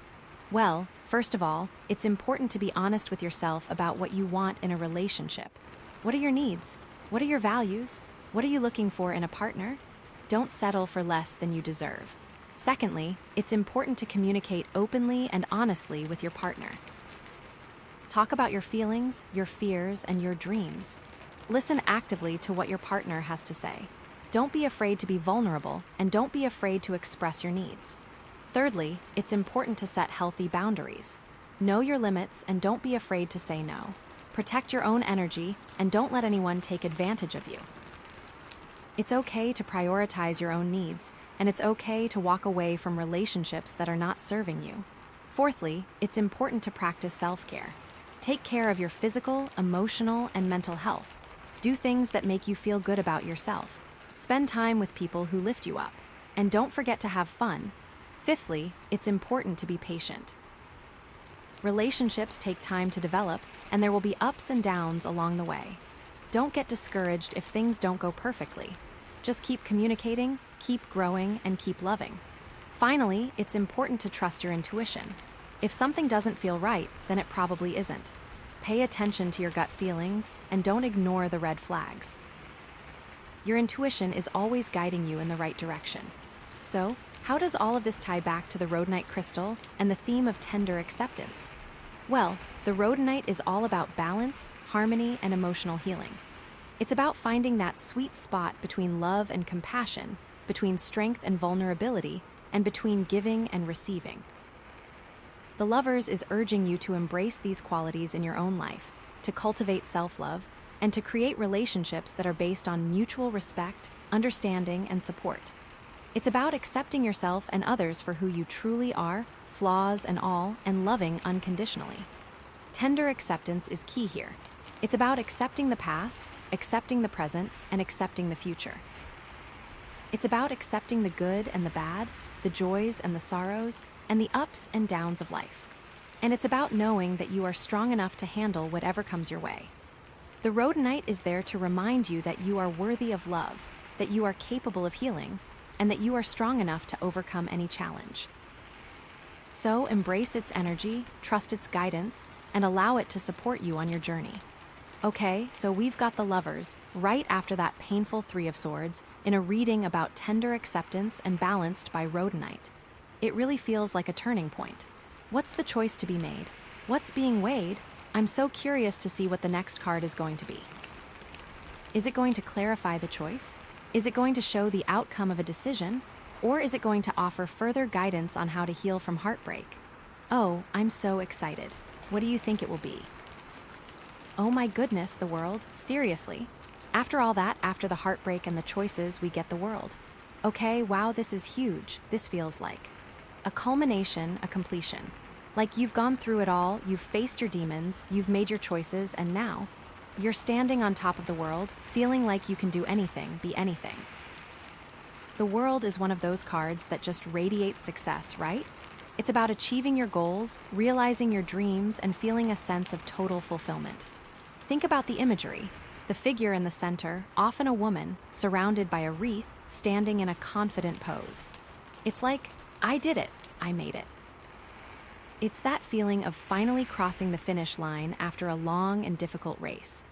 Well, first of all, it's important to be honest with yourself about what you want in a relationship. What are your needs? What are your values? What are you looking for in a partner? Don't settle for less than you deserve. Secondly, it's important to communicate openly and honestly with your partner. Talk about your feelings, your fears, and your dreams. Listen actively to what your partner has to say. Don't be afraid to be vulnerable, and don't be afraid to express your needs. Thirdly, it's important to set healthy boundaries. Know your limits and don't be afraid to say no. Protect your own energy and don't let anyone take advantage of you. It's okay to prioritize your own needs, and it's okay to walk away from relationships that are not serving you. Fourthly, it's important to practice self-care. Take care of your physical, emotional, and mental health. Do things that make you feel good about yourself. Spend time with people who lift you up. And don't forget to have fun. Fifthly, it's important to be patient. Relationships take time to develop, and there will be ups and downs along the way. Don't get discouraged if things don't go perfectly. Just keep communicating, keep growing, and keep loving. Finally, it's important to trust your intuition. If something doesn't feel right, then it probably isn't. Pay attention to your gut feelings and don't ignore the red flags. Your intuition is always guiding you in the right direction. So, how does all of this tie back to the Rhodonite crystal and the theme of tender acceptance? Well, the Rhodonite is all about balance, harmony, and emotional healing. It's about finding that sweet spot between love and compassion, between strength and vulnerability, and between giving and receiving. The Lovers is urging you to embrace these qualities in your own life, to cultivate self-love, and to create relationships that are based on mutual respect, understanding, and support. It's about accepting yourself and others for who you truly are, flaws and all, and loving unconditionally. Tender acceptance is key here. It's about accepting the past, accepting the present, and accepting the future. It's about accepting the good and the bad, the joys and the sorrows, and the ups and downs of life. And it's about knowing that you are strong enough to handle whatever comes your way. The Rhodonite is there to remind you that you are worthy of love, that you are capable of healing, and that you are strong enough to overcome any challenge. So embrace its energy, trust its guidance, and allow it to support you on your journey. Okay, so we've got the Lovers right after that painful Three of Swords in a reading about tender acceptance and balanced by Rhodonite. It really feels like a turning point. What's the choice to be made? What's being weighed? I'm so curious to see what the next card is going to be. Is it going to clarify the choice? Is it going to show the outcome of a decision? Or is it going to offer further guidance on how to heal from heartbreak? Oh, I'm so excited. What do you think it will be? Oh my goodness, the world. Seriously. After all that, after the heartbreak and the choices, we get the world. Okay, wow, this is huge. This feels like a culmination, a completion. Like you've gone through it all, you've faced your demons, you've made your choices, and now you're standing on top of the world, feeling like you can do anything, be anything. The world is one of those cards that just radiates success, right? It's about achieving your goals, realizing your dreams, and feeling a sense of total fulfillment. Think about the imagery. The figure in the center, often a woman, surrounded by a wreath, standing in a confident pose. It's like, I did it, I made it. It's that feeling of finally crossing the finish line after a long and difficult race.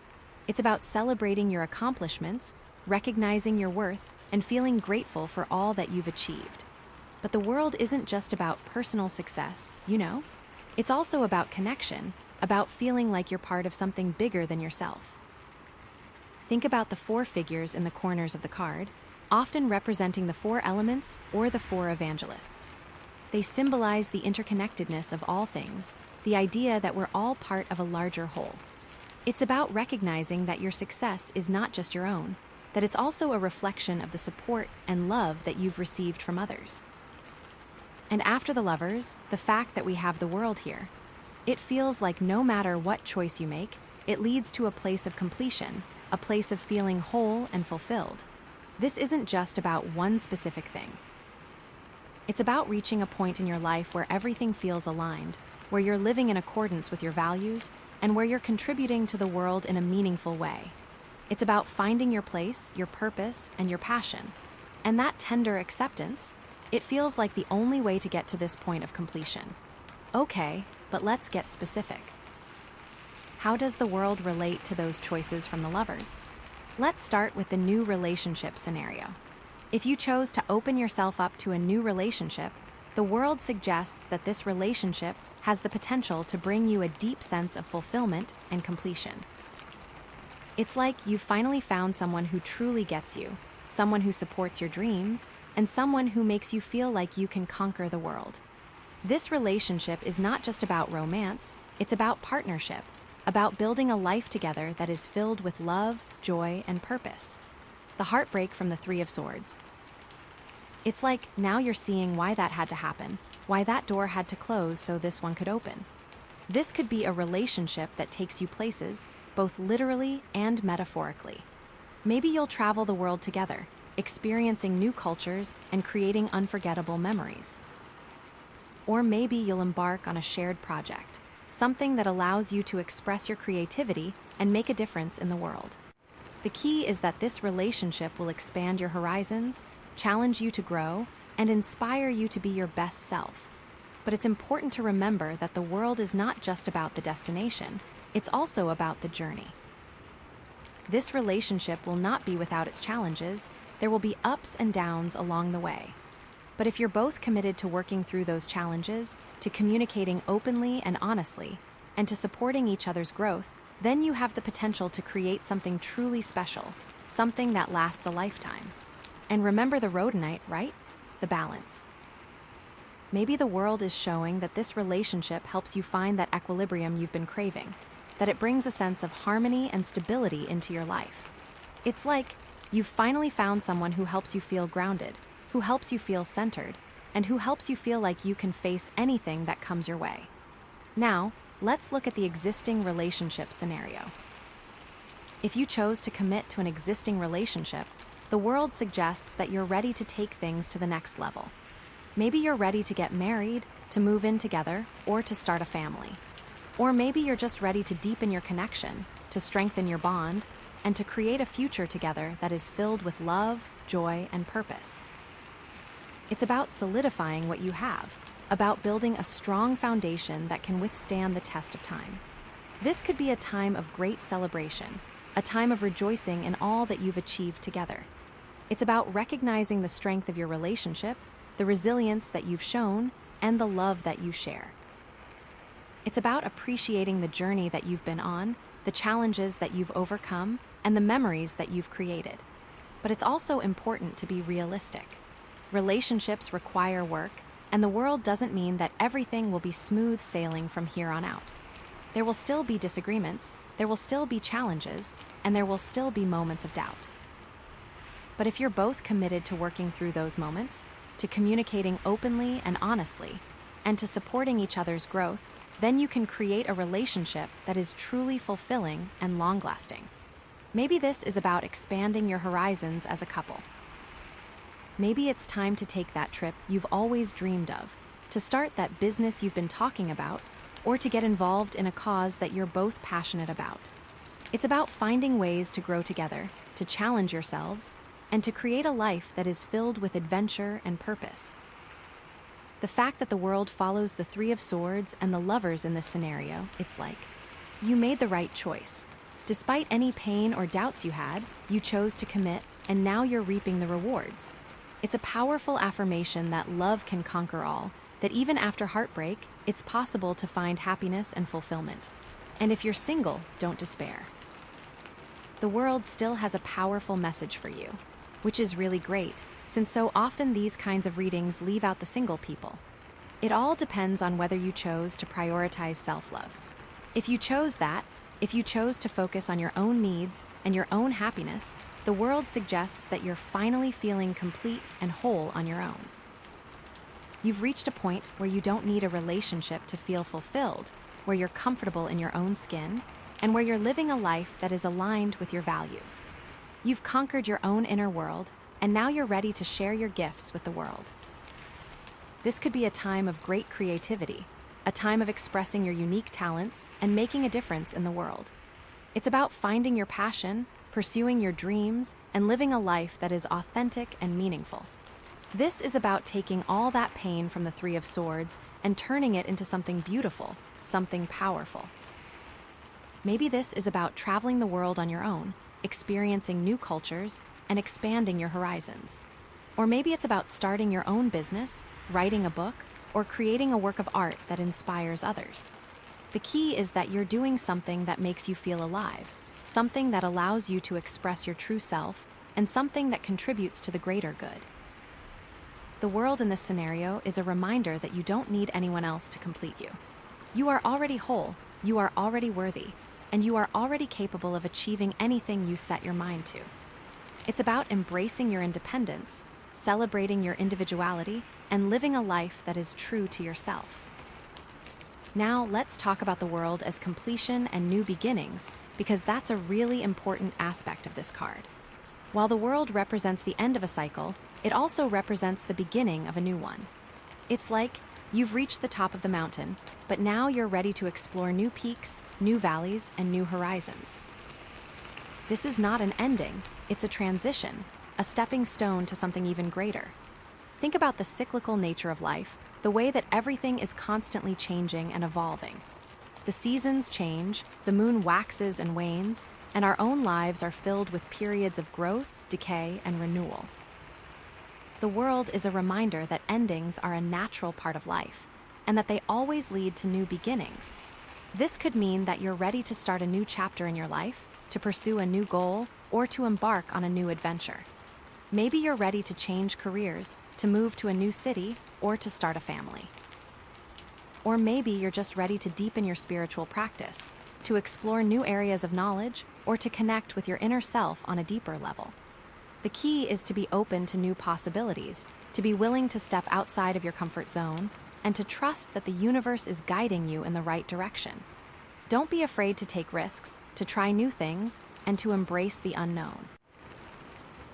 It's about celebrating your accomplishments, recognizing your worth, and feeling grateful for all that you've achieved. But the world isn't just about personal success, you know? It's also about connection, about feeling like you're part of something bigger than yourself. Think about the four figures in the corners of the card, often representing the four elements or the four evangelists. They symbolize the interconnectedness of all things, the idea that we're all part of a larger whole. It's about recognizing that your success is not just your own, that it's also a reflection of the support and love that you've received from others. And after the lovers, the fact that we have the world here. It feels like no matter what choice you make, it leads to a place of completion, a place of feeling whole and fulfilled. This isn't just about one specific thing. It's about reaching a point in your life where everything feels aligned, where you're living in accordance with your values, and where you're contributing to the world in a meaningful way. It's about finding your place, your purpose, and your passion. And that tender acceptance, it feels like the only way to get to this point of completion. Okay, but let's get specific. How does the world relate to those choices from the lovers? Let's start with the new relationship scenario. If you chose to open yourself up to a new relationship, the world suggests that this relationship has the potential to bring you a deep sense of fulfillment and completion. It's like you've finally found someone who truly gets you, someone who supports your dreams, and someone who makes you feel like you can conquer the world. This relationship is not just about romance, it's about partnership, about building a life together that is filled with love, joy, and purpose. The heartbreak from the Three of Swords. It's like now you're seeing why that had to happen, why that door had to close so this one could open. This could be a relationship that takes you places, both literally and metaphorically. Maybe you'll travel the world together, experiencing new cultures and creating unforgettable memories. Or maybe you'll embark on a shared project, something that allows you to express your creativity and make a difference in the world. The key is that this relationship will expand your horizons, challenge you to grow, and inspire you to be your best self. But it's important to remember that the world is not just about the destination, it's also about the journey. This relationship will not be without its challenges. There will be ups and downs along the way. But if you're both committed to working through those challenges, to communicating openly and honestly, and to supporting each other's growth, then you have the potential to create something truly special, something that lasts a lifetime. And remember the Rhodonite, right? The balance. Maybe the world is showing that this relationship helps you find that equilibrium you've been craving, that it brings a sense of harmony and stability into your life. It's like you've finally found someone who helps you feel grounded, who helps you feel centered, and who helps you feel like you can face anything that comes your way. Now, let's look at the existing relationship scenario. If you chose to commit to an existing relationship, the world suggests that you're ready to take things to the next level. Maybe you're ready to get married, to move in together, or to start a family. Or maybe you're just ready to deepen your connection, to strengthen your bond, and to create a future together that is filled with love, joy, and purpose. It's about solidifying what you have, about building a strong foundation that can withstand the test of time. This could be a time of great celebration, a time of rejoicing in all that you've achieved together. It's about recognizing the strength of your relationship, the resilience that you've shown, and the love that you share. It's about appreciating the journey that you've been on, the challenges that you've overcome, and the memories that you've created. But it's also important to be realistic. Relationships require work, and the world doesn't mean that everything will be smooth sailing from here on out. There will still be disagreements, there will still be challenges, and there will still be moments of doubt. But if you're both committed to working through those moments, to communicating openly and honestly, and to supporting each other's growth, then you can create a relationship that is truly fulfilling and long-lasting. Maybe this is about expanding your horizons as a couple. Maybe it's time to take that trip you've always dreamed of, to start that business you've been talking about, or to get involved in a cause that you're both passionate about. It's about finding ways to grow together, to challenge yourselves, and to create a life that is filled with adventure and purpose. The fact that the world follows the Three of Swords and the lovers in this scenario, it's like, you made the right choice. Despite any pain or doubts you had, you chose to commit, and now you're reaping the rewards. It's a powerful affirmation that love can conquer all, that even after heartbreak, it's possible to find happiness and fulfillment. And if you're single, don't despair. the world still has a powerful message for you, which is really great, since so often these kinds of readings leave out the single people. It all depends on whether you chose to prioritize self-love. If you chose that, if you chose to focus on your own needs and your own happiness, the world suggests that you're finally feeling complete and whole on your own. You've reached a point where you don't need a relationship to feel fulfilled, where you're comfortable in your own skin, and where you're living a life that is aligned with your values. You've conquered your own inner world, and now you're ready to share your gifts with the world. This could be a time of great creativity, a time of expressing your unique talents and making a difference in the world. It's about finding your passion, pursuing your dreams, and living a life that is authentic and meaningful. This is about taking all that pain from the Three of Swords and turning it into something beautiful, something powerful. Maybe this is about traveling the world on your own, experiencing new cultures, and expanding your horizons. Or maybe it's about starting your own business, writing a book, or creating a work of art that inspires others. The key is that you're doing something that makes you feel alive, something that allows you to express your true self, and something that contributes to the greater good. The world in this scenario is a reminder that you don't need anyone else to complete you. You are already whole, you are already worthy, and you are already capable of achieving anything you set your mind to. It's about embracing your independence, celebrating your individuality, and living a life that is true to yourself. Now, let's talk about the world as completion and new beginnings, because that's a really important aspect of this card. While the world represents the end of a cycle, it also represents the beginning of a new one. It's like you've reached the top of the mountain, but now you're ready to explore new peaks, new valleys, and new horizons. This is not an ending, it's a transition, a stepping stone to something even greater. Think about the cyclical nature of life, the way that everything is constantly changing and evolving. The seasons change, the moon waxes and wanes, and our own lives are filled with periods of growth, decay, and renewal. The world is a reminder that endings are a natural part of life, and that they always lead to new beginnings. This could mean that you're ready to start a new chapter in your life, to pursue a new goal, or to embark on a new adventure. Maybe you're ready to change careers, to move to a new city, or to start a family. Or maybe you're just ready to deepen your spiritual practice, to explore new areas of knowledge, or to connect with your inner self on a deeper level. The key is to be open to new possibilities, to be willing to step outside of your comfort zone, and to trust that the universe is guiding you in the right direction. Don't be afraid to take risks, to try new things, and to embrace the unknown.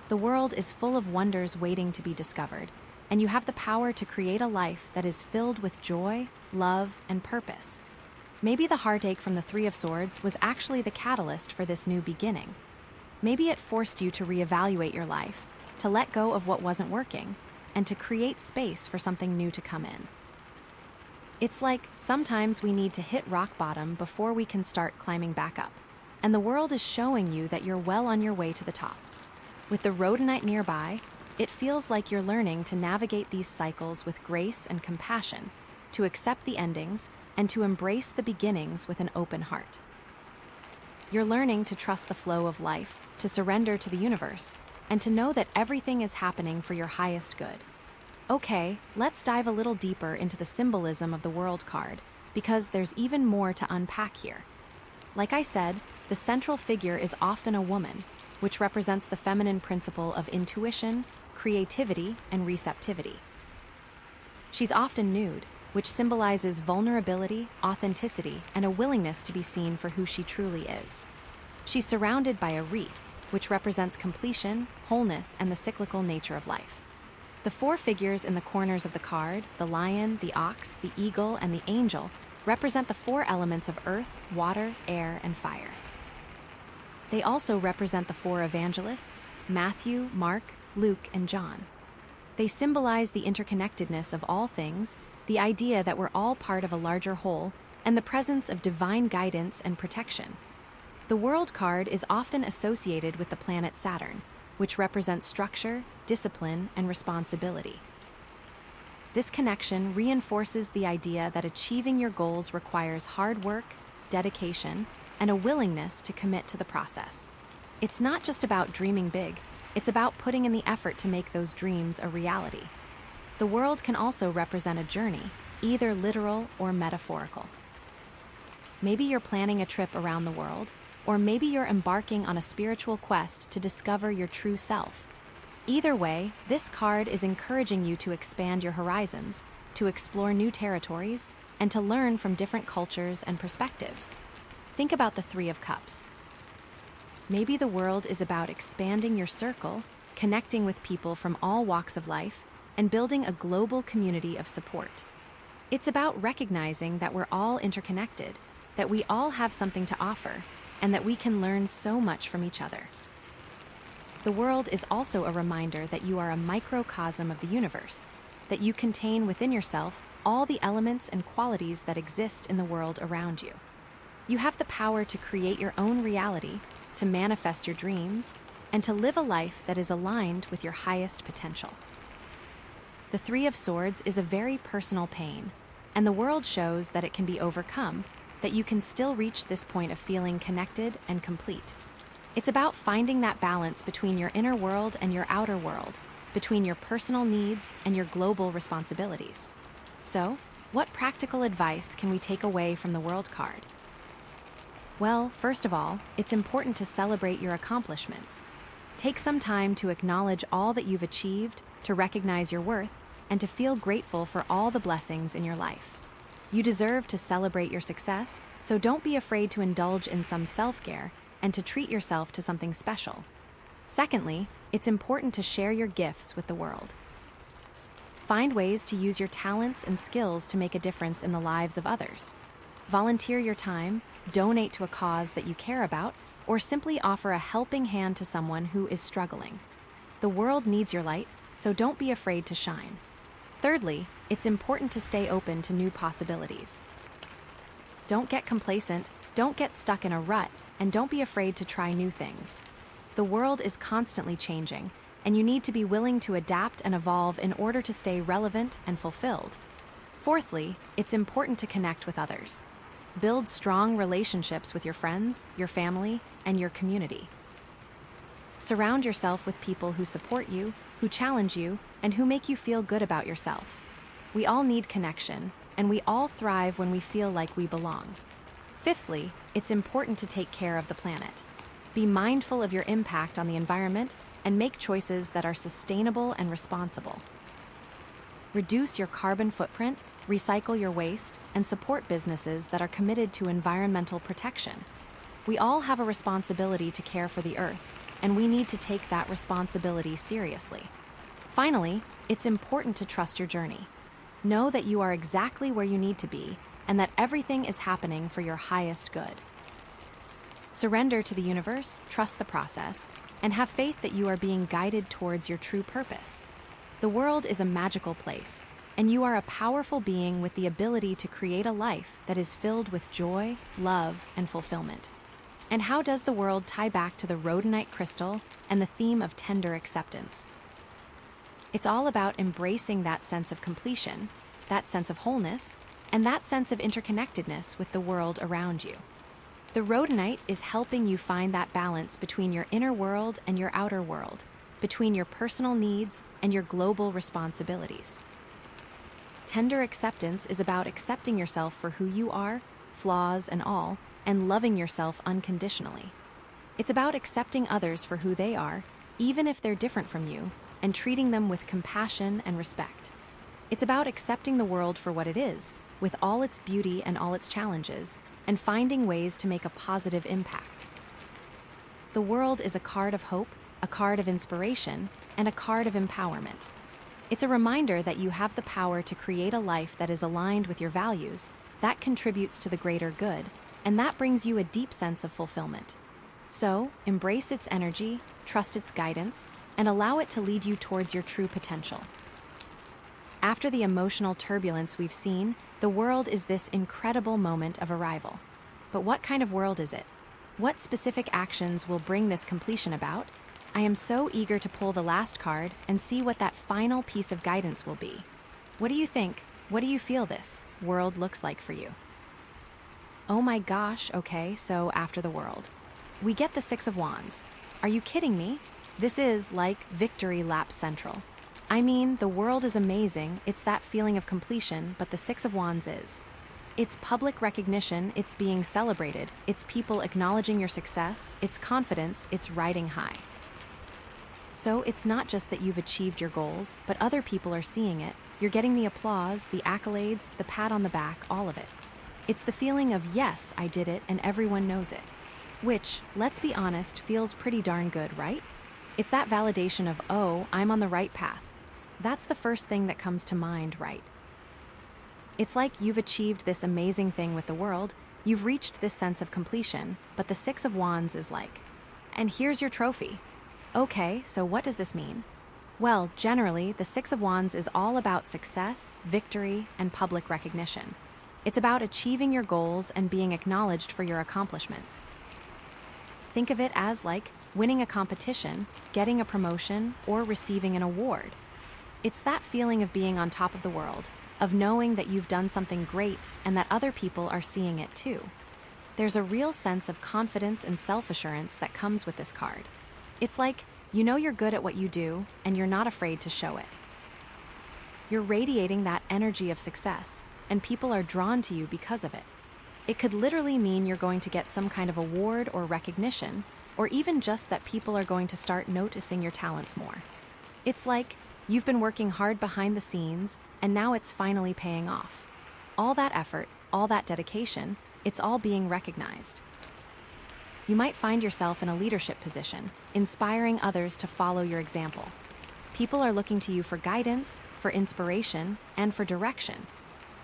The world is full of wonders waiting to be discovered, and you have the power to create a life that is filled with joy, love, and purpose. Maybe the heartache from the Three of Swords was actually the catalyst for this new beginning. Maybe it forced you to reevaluate your life, to let go of what wasn't working, and to create space for something new to come in. It's like sometimes we need to hit rock bottom before we can start climbing back up, and the world is showing you that you're well on your way to the top. With the Rhodonite nearby, it feels like you're learning to navigate these cycles with grace and compassion, to accept the endings, and to embrace the beginnings with an open heart. You're learning to trust the flow of life, to surrender to the universe, and to know that everything is happening for your highest good. Okay, let's dive a little deeper into the symbolism of the World card, because there's even more to unpack here. Like I said, the central figure is often a woman, which represents the feminine principle of intuition, creativity, and receptivity. She's often nude, which symbolizes vulnerability, authenticity, and a willingness to be seen for who she truly is. She's surrounded by a wreath, which represents completion, wholeness, and the cyclical nature of life. The four figures in the corners of the card, the lion, the ox, the eagle, and the angel, represent the four elements of earth, water, air, and fire. They also represent the four evangelists, Matthew, Mark, Luke, and John. They symbolize the interconnectedness of all things, the idea that we're all part of a larger whole, and the presence of divine guidance and protection. The World card is often associated with the planet Saturn, which represents structure, discipline, and responsibility. This connection reinforces the idea that achieving your goals requires hard work, dedication, and a willingness to commit to the process. It's not just about dreaming big, it's about putting in the effort to make those dreams a reality. The world can also represent a journey, either literal or metaphorical. Maybe you're planning a trip around the world, or maybe you're embarking on a spiritual quest to discover your true self. Either way, this card is encouraging you to expand your horizons, to explore new territories, and to learn from different cultures and perspectives. Think about the Three of Cups. Maybe the world is about expanding your circle, connecting with people from all walks of life, and building a global community of support. It's about recognizing that we're all interconnected, that we all have something to offer, and that we can learn so much from each other. The world is also a reminder that you are a microcosm of the universe, that you contain within yourself all the elements and qualities that exist in the world around you. You have the power to create your own reality, to manifest your dreams, and to live a life that is aligned with your highest potential. The Three of Swords is a very personal pain, and the world shows that it can be overcome, that you can still reach this point of feeling connected and complete. It's about finding that balance between your inner world and your outer world, between your personal needs and your global responsibilities. So, what practical advice can we take away from the World card? Well, first of all, it's important to celebrate your accomplishments. Take some time to acknowledge all that you've achieved, to recognize your worth, and to feel grateful for all the blessings in your life. You deserve to celebrate your success, so don't be afraid to indulge in some self-care and to treat yourself to something special. Secondly, it's important to share your gifts with the world. Find ways to use your talents and skills to make a difference in the lives of others. Volunteer your time, donate to a cause that you care about, or simply offer a helping hand to someone who is struggling. The world needs your light, so don't be afraid to shine. Thirdly, it's important to stay open to new possibilities. Don't get complacent, don't get stuck in a rut, and don't be afraid to try new things. The world is constantly changing, and you need to be willing to adapt and evolve in order to stay relevant and fulfilled. Fourthly, it's important to connect with others. Build strong relationships with your friends, your family, and your community. Surround yourself with people who support you, who challenge you, and who make you feel good about yourself. We all need connection, and we all thrive when we feel like we belong. Fifthly, it's important to take care of the planet. Be mindful of your impact on the environment and make choices that are sustainable and responsible. Reduce your carbon footprint, recycle your waste, and support businesses that are committed to environmental protection. We all have a responsibility to care for the earth, and we need to take that responsibility seriously. Finally, it's important to trust your journey. Know that you are exactly where you need to be, and that everything is happening for your highest good. Surrender to the universe, trust the process, and have faith that you are being guided towards your true purpose. The world is a magical place, and you are a powerful being with the ability to create a life that is filled with joy, love, and fulfillment. And how does the world tie back to the Rhodonite crystal and the theme of tender acceptance? It's all about embracing that sense of completion, that sense of wholeness, and that sense of interconnectedness with the world around you. The Rhodonite is helping you find that balance between your inner world and your outer world, between your personal needs and your global responsibilities. Tender acceptance is about accepting yourself for who you are, flaws and all, and loving yourself unconditionally. It's about accepting others for who they are, even if they're different from you, and treating them with compassion and respect. It's about accepting the world for what it is, with all its beauty and all its challenges, and finding ways to make a positive impact. The world is a card of hope, a card of inspiration, and a card of empowerment. It's a reminder that you have the power to create a life that is aligned with your values, that contributes to the greater good, and that brings you a deep sense of fulfillment. So, embrace its energy, trust its guidance, and allow it to lead you towards your true potential. After the emotional turbulence we've seen, the world is this incredible moment of arrival. But what kind of world is it? What specific actions will bring this completion about? I am so eager to pull the last card and see what that final piece of guidance will be. What do you think? What do you feel this world looks like for you? Oh my gosh, okay, so after the world, we get the Six of Wands. Are you kidding me? This is like victory lap central. I mean, the world is amazing, it's that feeling of completion, but the Six of Wands is. It's public recognition, it's being celebrated, it's people acknowledging your success, it's confidence, it's riding high. So it's not just that you've achieved your goals, but other people are seeing it. You're getting the applause, the accolades, the pat on the back, all of it. It's the feeling of, yes, I did it, and everyone knows it. Which, let's be honest, feels pretty darn good, right? It's that validation of, oh, I'm on the right path. That's the first thing that comes to mind, right? It's like you've achieved this amazing thing with the world, you've reached this sense of completion, but the Six of Wands is like, and here's your trophy. Okay, so what does this mean? Well, generally, the Six of Wands is all about success, victory, and public recognition. It's about achieving your goals and being acknowledged for your accomplishments. Think of it as like winning a competition, getting a promotion, or receiving an award. It's that feeling of being on top of the world, of knowing that you've done something great and that other people are seeing it too. There's a real sense of confidence and self-assurance that comes with this card. It's like, you know you're good at what you do, and you're not afraid to show it. You're radiating that energy of success, and people are drawn to you because of it. It could literally mean you're going to get some kind of award or recognition, or even just that people are going to start noticing your talents more. It's like, you've been working hard behind the scenes, and now it's finally paying off. All that effort, all that dedication, it's all being recognized. You might find yourself in a leadership position, inspiring others to follow your example. People are looking to you for guidance, for inspiration, and for direction.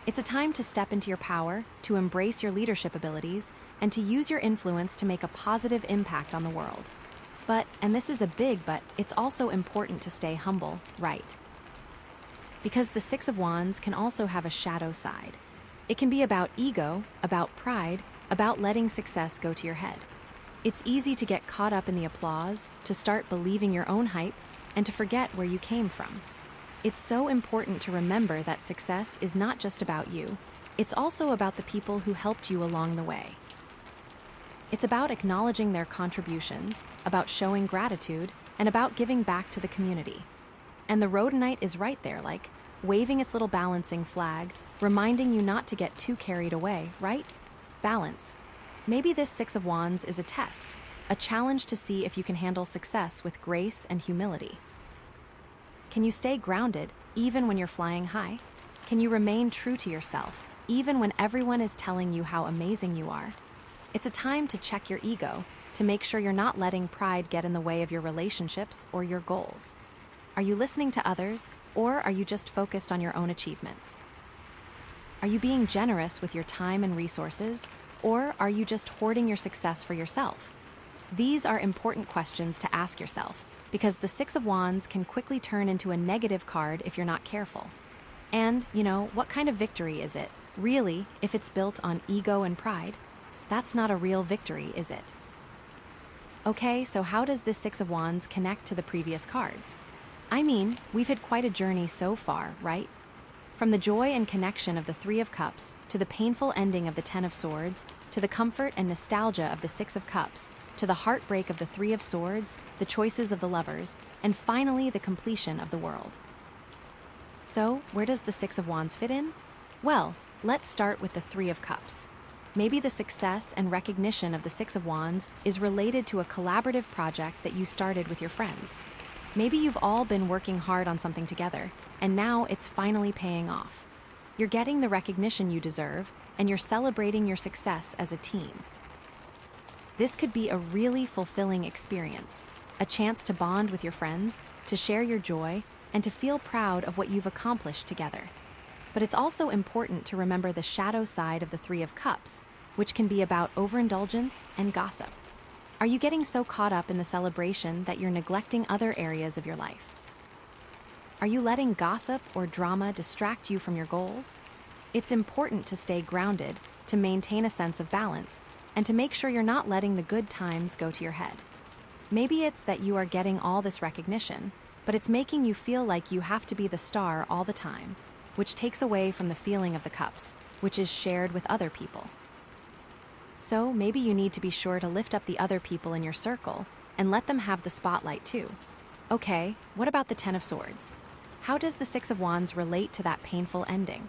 It's a time to step into your power, to embrace your leadership abilities, and to use your influence to make a positive impact on the world. But, and this is a big but, it's also important to stay humble, right? Because the Six of Wands can also have a shadow side. It can be about ego, about pride, about letting success go to your head. It's easy to get caught up in the applause, to start believing your own hype, and to forget where you came from. It's so important to remember that success is not just about you, it's also about the people who helped you along the way. It's about acknowledging their contributions, about showing gratitude, and about giving back to the community. And the Rhodonite is right there, like, waving its little balancing flag, reminding you not to get too carried away, right? Balance. Maybe this Six of Wands is a test, a challenge to see if you can handle success with grace and humility. Can you stay grounded, even when you're flying high? Can you remain true to yourself, even when everyone is telling you how amazing you are? It's a time to check your ego, to make sure you're not letting pride get in the way of your relationships or your goals. Are you listening to others, or are you just focused on your own achievements? Are you being generous with your time and resources, or are you just hoarding your success for yourself? These are important questions to ask yourself, because the Six of Wands can quickly turn into a negative card if you're not careful. And, what kind of victory is it? Really, if it's built on ego and pride? That's not a real victory, is it? Okay, so how does this Six of Wands connect to the previous cards? I mean, we've had quite a journey so far, right? From the joy and connection of the Three of Cups, to the painful ending of the Ten of Swords, to the comfort and nostalgia of the Six of Cups, to the heartbreak of the Three of Swords, the choices of the lovers, and finally the completion of the world. So, where does the Six of Wands fit in? Well, let's start with the Three of Cups. Maybe the success and recognition of the Six of Wands is related to a collaborative project that you started with your friends. Maybe you've all been working hard on something together, and now it's finally paying off. You're getting the recognition you deserve, and you're celebrating your success as a team. This could be a really fulfilling experience, a chance to bond with your friends, to share your joy, and to feel proud of what you've accomplished together. But it's also important to remember the shadow side of the Three of Cups, which can be about overindulgence and gossip. Are you getting so caught up in the celebration that you're neglecting other areas of your life? Are you letting gossip or drama distract you from your goals? It's important to stay grounded, to maintain a sense of balance, and to make sure you're not letting the good times go to your head. Maybe it's that you are getting all this recognition, but it's making you feel like you have to be the star all the time, which takes away from the feeling of the cups, which is shared with other people. So maybe you need to be sure to lift up the other people in your circle, and let them have the spotlight too. Okay, what about the Ten of Swords? How does the Six of Wands relate to that painful ending?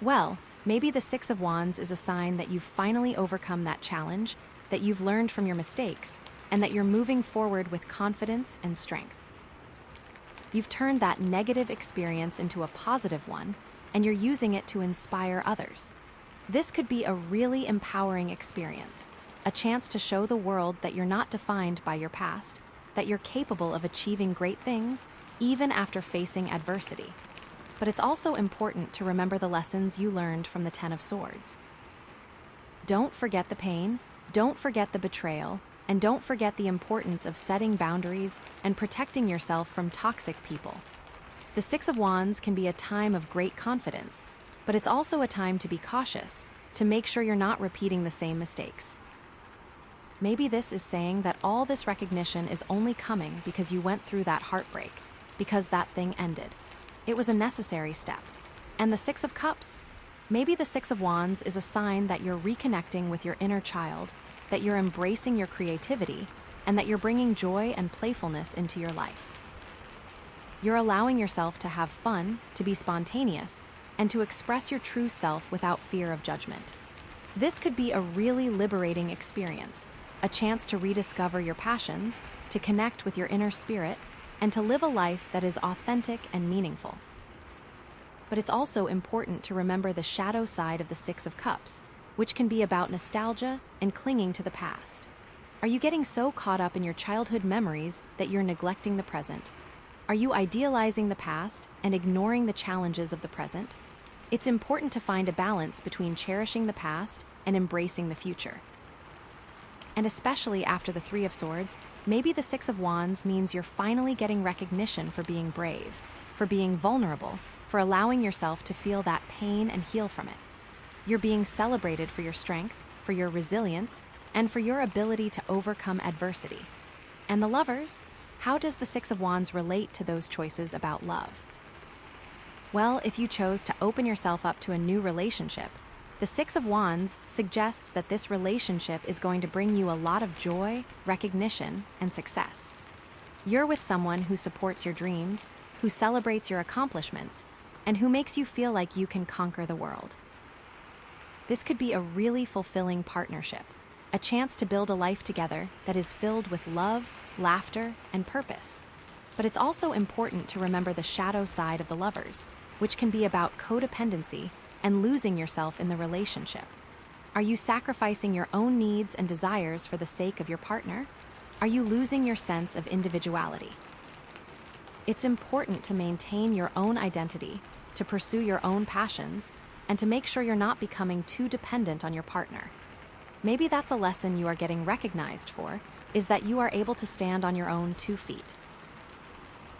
Well, maybe the Six of Wands is a sign that you've finally overcome that challenge, that you've learned from your mistakes, and that you're moving forward with confidence and strength. You've turned that negative experience into a positive one, and you're using it to inspire others. This could be a really empowering experience, a chance to show the world that you're not defined by your past, that you're capable of achieving great things even after facing adversity. But it's also important to remember the lessons you learned from the Ten of Swords. Don't forget the pain, don't forget the betrayal, and don't forget the importance of setting boundaries and protecting yourself from toxic people. The Six of Wands can be a time of great confidence, but it's also a time to be cautious, to make sure you're not repeating the same mistakes. Maybe this is saying that all this recognition is only coming because you went through that heartbreak, because that thing ended. It was a necessary step. And the Six of Cups? Maybe the Six of Wands is a sign that you're reconnecting with your inner child, that you're embracing your creativity, and that you're bringing joy and playfulness into your life. You're allowing yourself to have fun, to be spontaneous, and to express your true self without fear of judgment. This could be a really liberating experience, a chance to rediscover your passions, to connect with your inner spirit, and to live a life that is authentic and meaningful. But it's also important to remember the shadow side of the Six of Cups, which can be about nostalgia and clinging to the past. Are you getting so caught up in your childhood memories that you're neglecting the present? Are you idealizing the past and ignoring the challenges of the present? It's important to find a balance between cherishing the past and embracing the future. And especially after the Three of Swords, maybe the Six of Wands means you're finally getting recognition for being brave, for being vulnerable, for allowing yourself to feel that pain and heal from it. You're being celebrated for your strength, for your resilience, and for your ability to overcome adversity. And the Lovers? How does the Six of Wands relate to those choices about love? Well, if you chose to open yourself up to a new relationship, the Six of Wands suggests that this relationship is going to bring you a lot of joy, recognition, and success. You're with someone who supports your dreams, who celebrates your accomplishments, and who makes you feel like you can conquer the world. This could be a really fulfilling partnership, a chance to build a life together that is filled with love, laughter, and purpose. But it's also important to remember the shadow side of the Lovers, which can be about codependency and losing yourself in the relationship. Are you sacrificing your own needs and desires for the sake of your partner? Are you losing your sense of individuality? It's important to maintain your own identity, to pursue your own passions, and to make sure you're not becoming too dependent on your partner. Maybe that's a lesson you are getting recognized for, is that you are able to stand on your own 2 feet.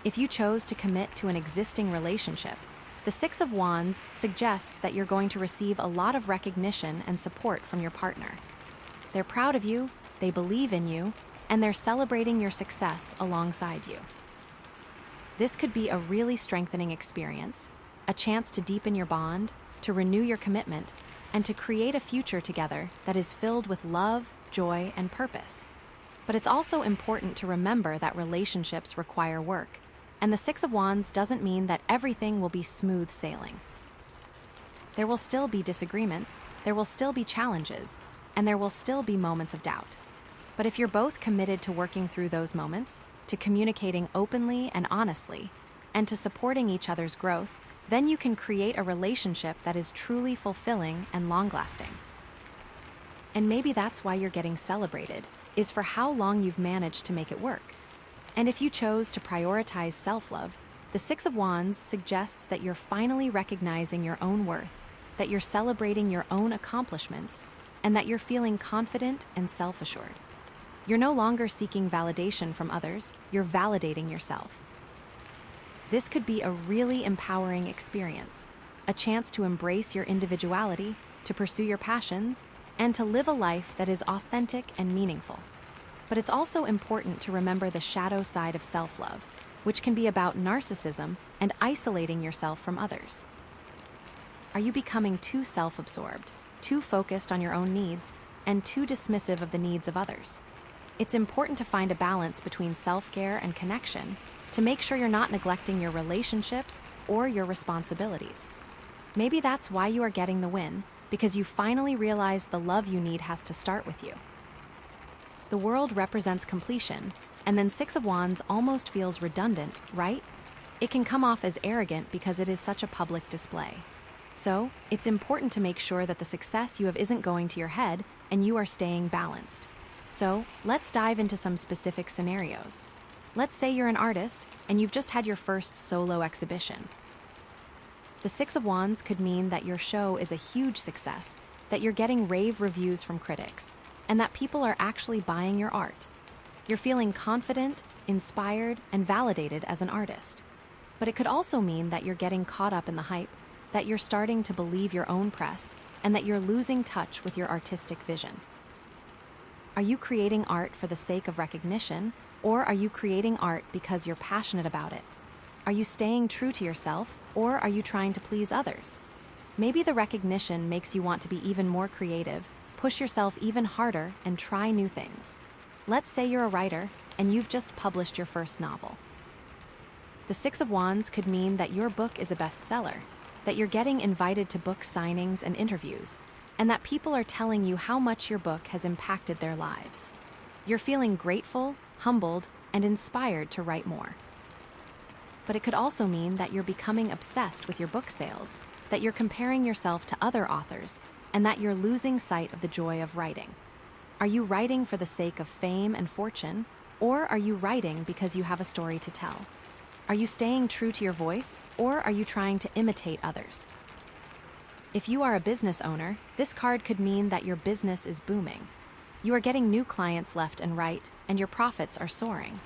If you chose to commit to an existing relationship, the Six of Wands suggests that you're going to receive a lot of recognition and support from your partner. They're proud of you, they believe in you, and they're celebrating your success alongside you. This could be a really strengthening experience, a chance to deepen your bond, to renew your commitment, and to create a future together that is filled with love, joy, and purpose. But it's also important to remember that relationships require work, and the Six of Wands doesn't mean that everything will be smooth sailing. There will still be disagreements, there will still be challenges, and there will still be moments of doubt. But if you're both committed to working through those moments, to communicating openly and honestly, and to supporting each other's growth, then you can create a relationship that is truly fulfilling and long-lasting. And maybe that's why you're getting celebrated, is for how long you've managed to make it work. And if you chose to prioritize self-love, the Six of Wands suggests that you're finally recognizing your own worth, that you're celebrating your own accomplishments, and that you're feeling confident and self-assured. You're no longer seeking validation from others, you're validating yourself. This could be a really empowering experience, a chance to embrace your individuality, to pursue your passions, and to live a life that is authentic and meaningful. But it's also important to remember the shadow side of self-love, which can be about narcissism and isolating yourself from others. Are you becoming too self-absorbed, too focused on your own needs, and too dismissive of the needs of others? It's important to find a balance between self-care and connection to make sure you're not neglecting your relationships or your responsibilities. Maybe that's why you are getting the win, because you finally realize the love you need has to start with you. The world represents completion, and then Six of Wands almost feels redundant, right? It can come off as arrogant because it is such a public display. So, it's important to make sure that the success you have isn't going to your head and you are staying balanced. So, let's dive into some specific scenarios. Let's say you're an artist and you've just had your first solo exhibition. The Six of Wands could mean that your show is a huge success, that you're getting rave reviews from critics, and that people are actually buying your art. You're feeling confident, inspired, and validated as an artist. But it could also mean that you're getting caught up in the hype, that you're starting to believe your own press, and that you're losing touch with your artistic vision. Are you creating art for the sake of recognition, or are you creating art because you're passionate about it? Are you staying true to yourself, or are you trying to please others? Maybe the recognition makes you want to be even more creative, push yourself even harder, and try new things. Let's say you're a writer, and you've just published your first novel. The Six of Wands could mean that your book is a bestseller, that you're getting invited to book signings and interviews, and that people are telling you how much your book has impacted their lives. You're feeling grateful, humbled, and inspired to write more. But it could also mean that you're becoming obsessed with your book sales, that you're comparing yourself to other authors, and that you're losing sight of the joy of writing. Are you writing for the sake of fame and fortune, or are you writing because you have a story to tell? Are you staying true to your voice, or are you trying to imitate others? If you are a business owner, this card could mean that your business is booming. You are getting new clients left and right, and your profits are soaring.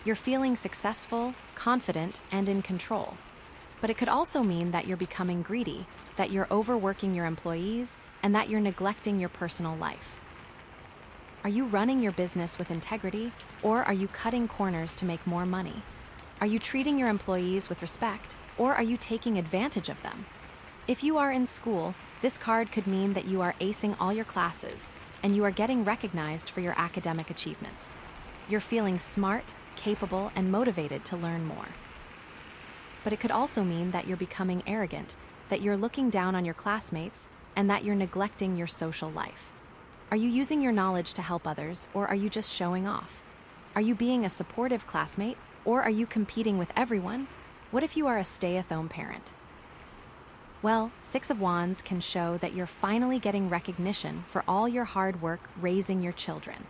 You're feeling successful, confident, and in control. But it could also mean that you're becoming greedy, that you're overworking your employees, and that you're neglecting your personal life. Are you running your business with integrity, or are you cutting corners to make more money? Are you treating your employees with respect, or are you taking advantage of them? If you are in school, this card could mean that you are acing all your classes, and you are getting recognized for your academic achievements. You're feeling smart, capable, and motivated to learn more. But it could also mean that you're becoming arrogant, that you're looking down on your classmates, and that you're neglecting your social life. Are you using your knowledge to help others, or are you just showing off? Are you being a supportive classmate, or are you competing with everyone? What if you are a stay-at-home parent? Well, Six of Wands can show that you're finally getting recognition for all your hard work raising your children.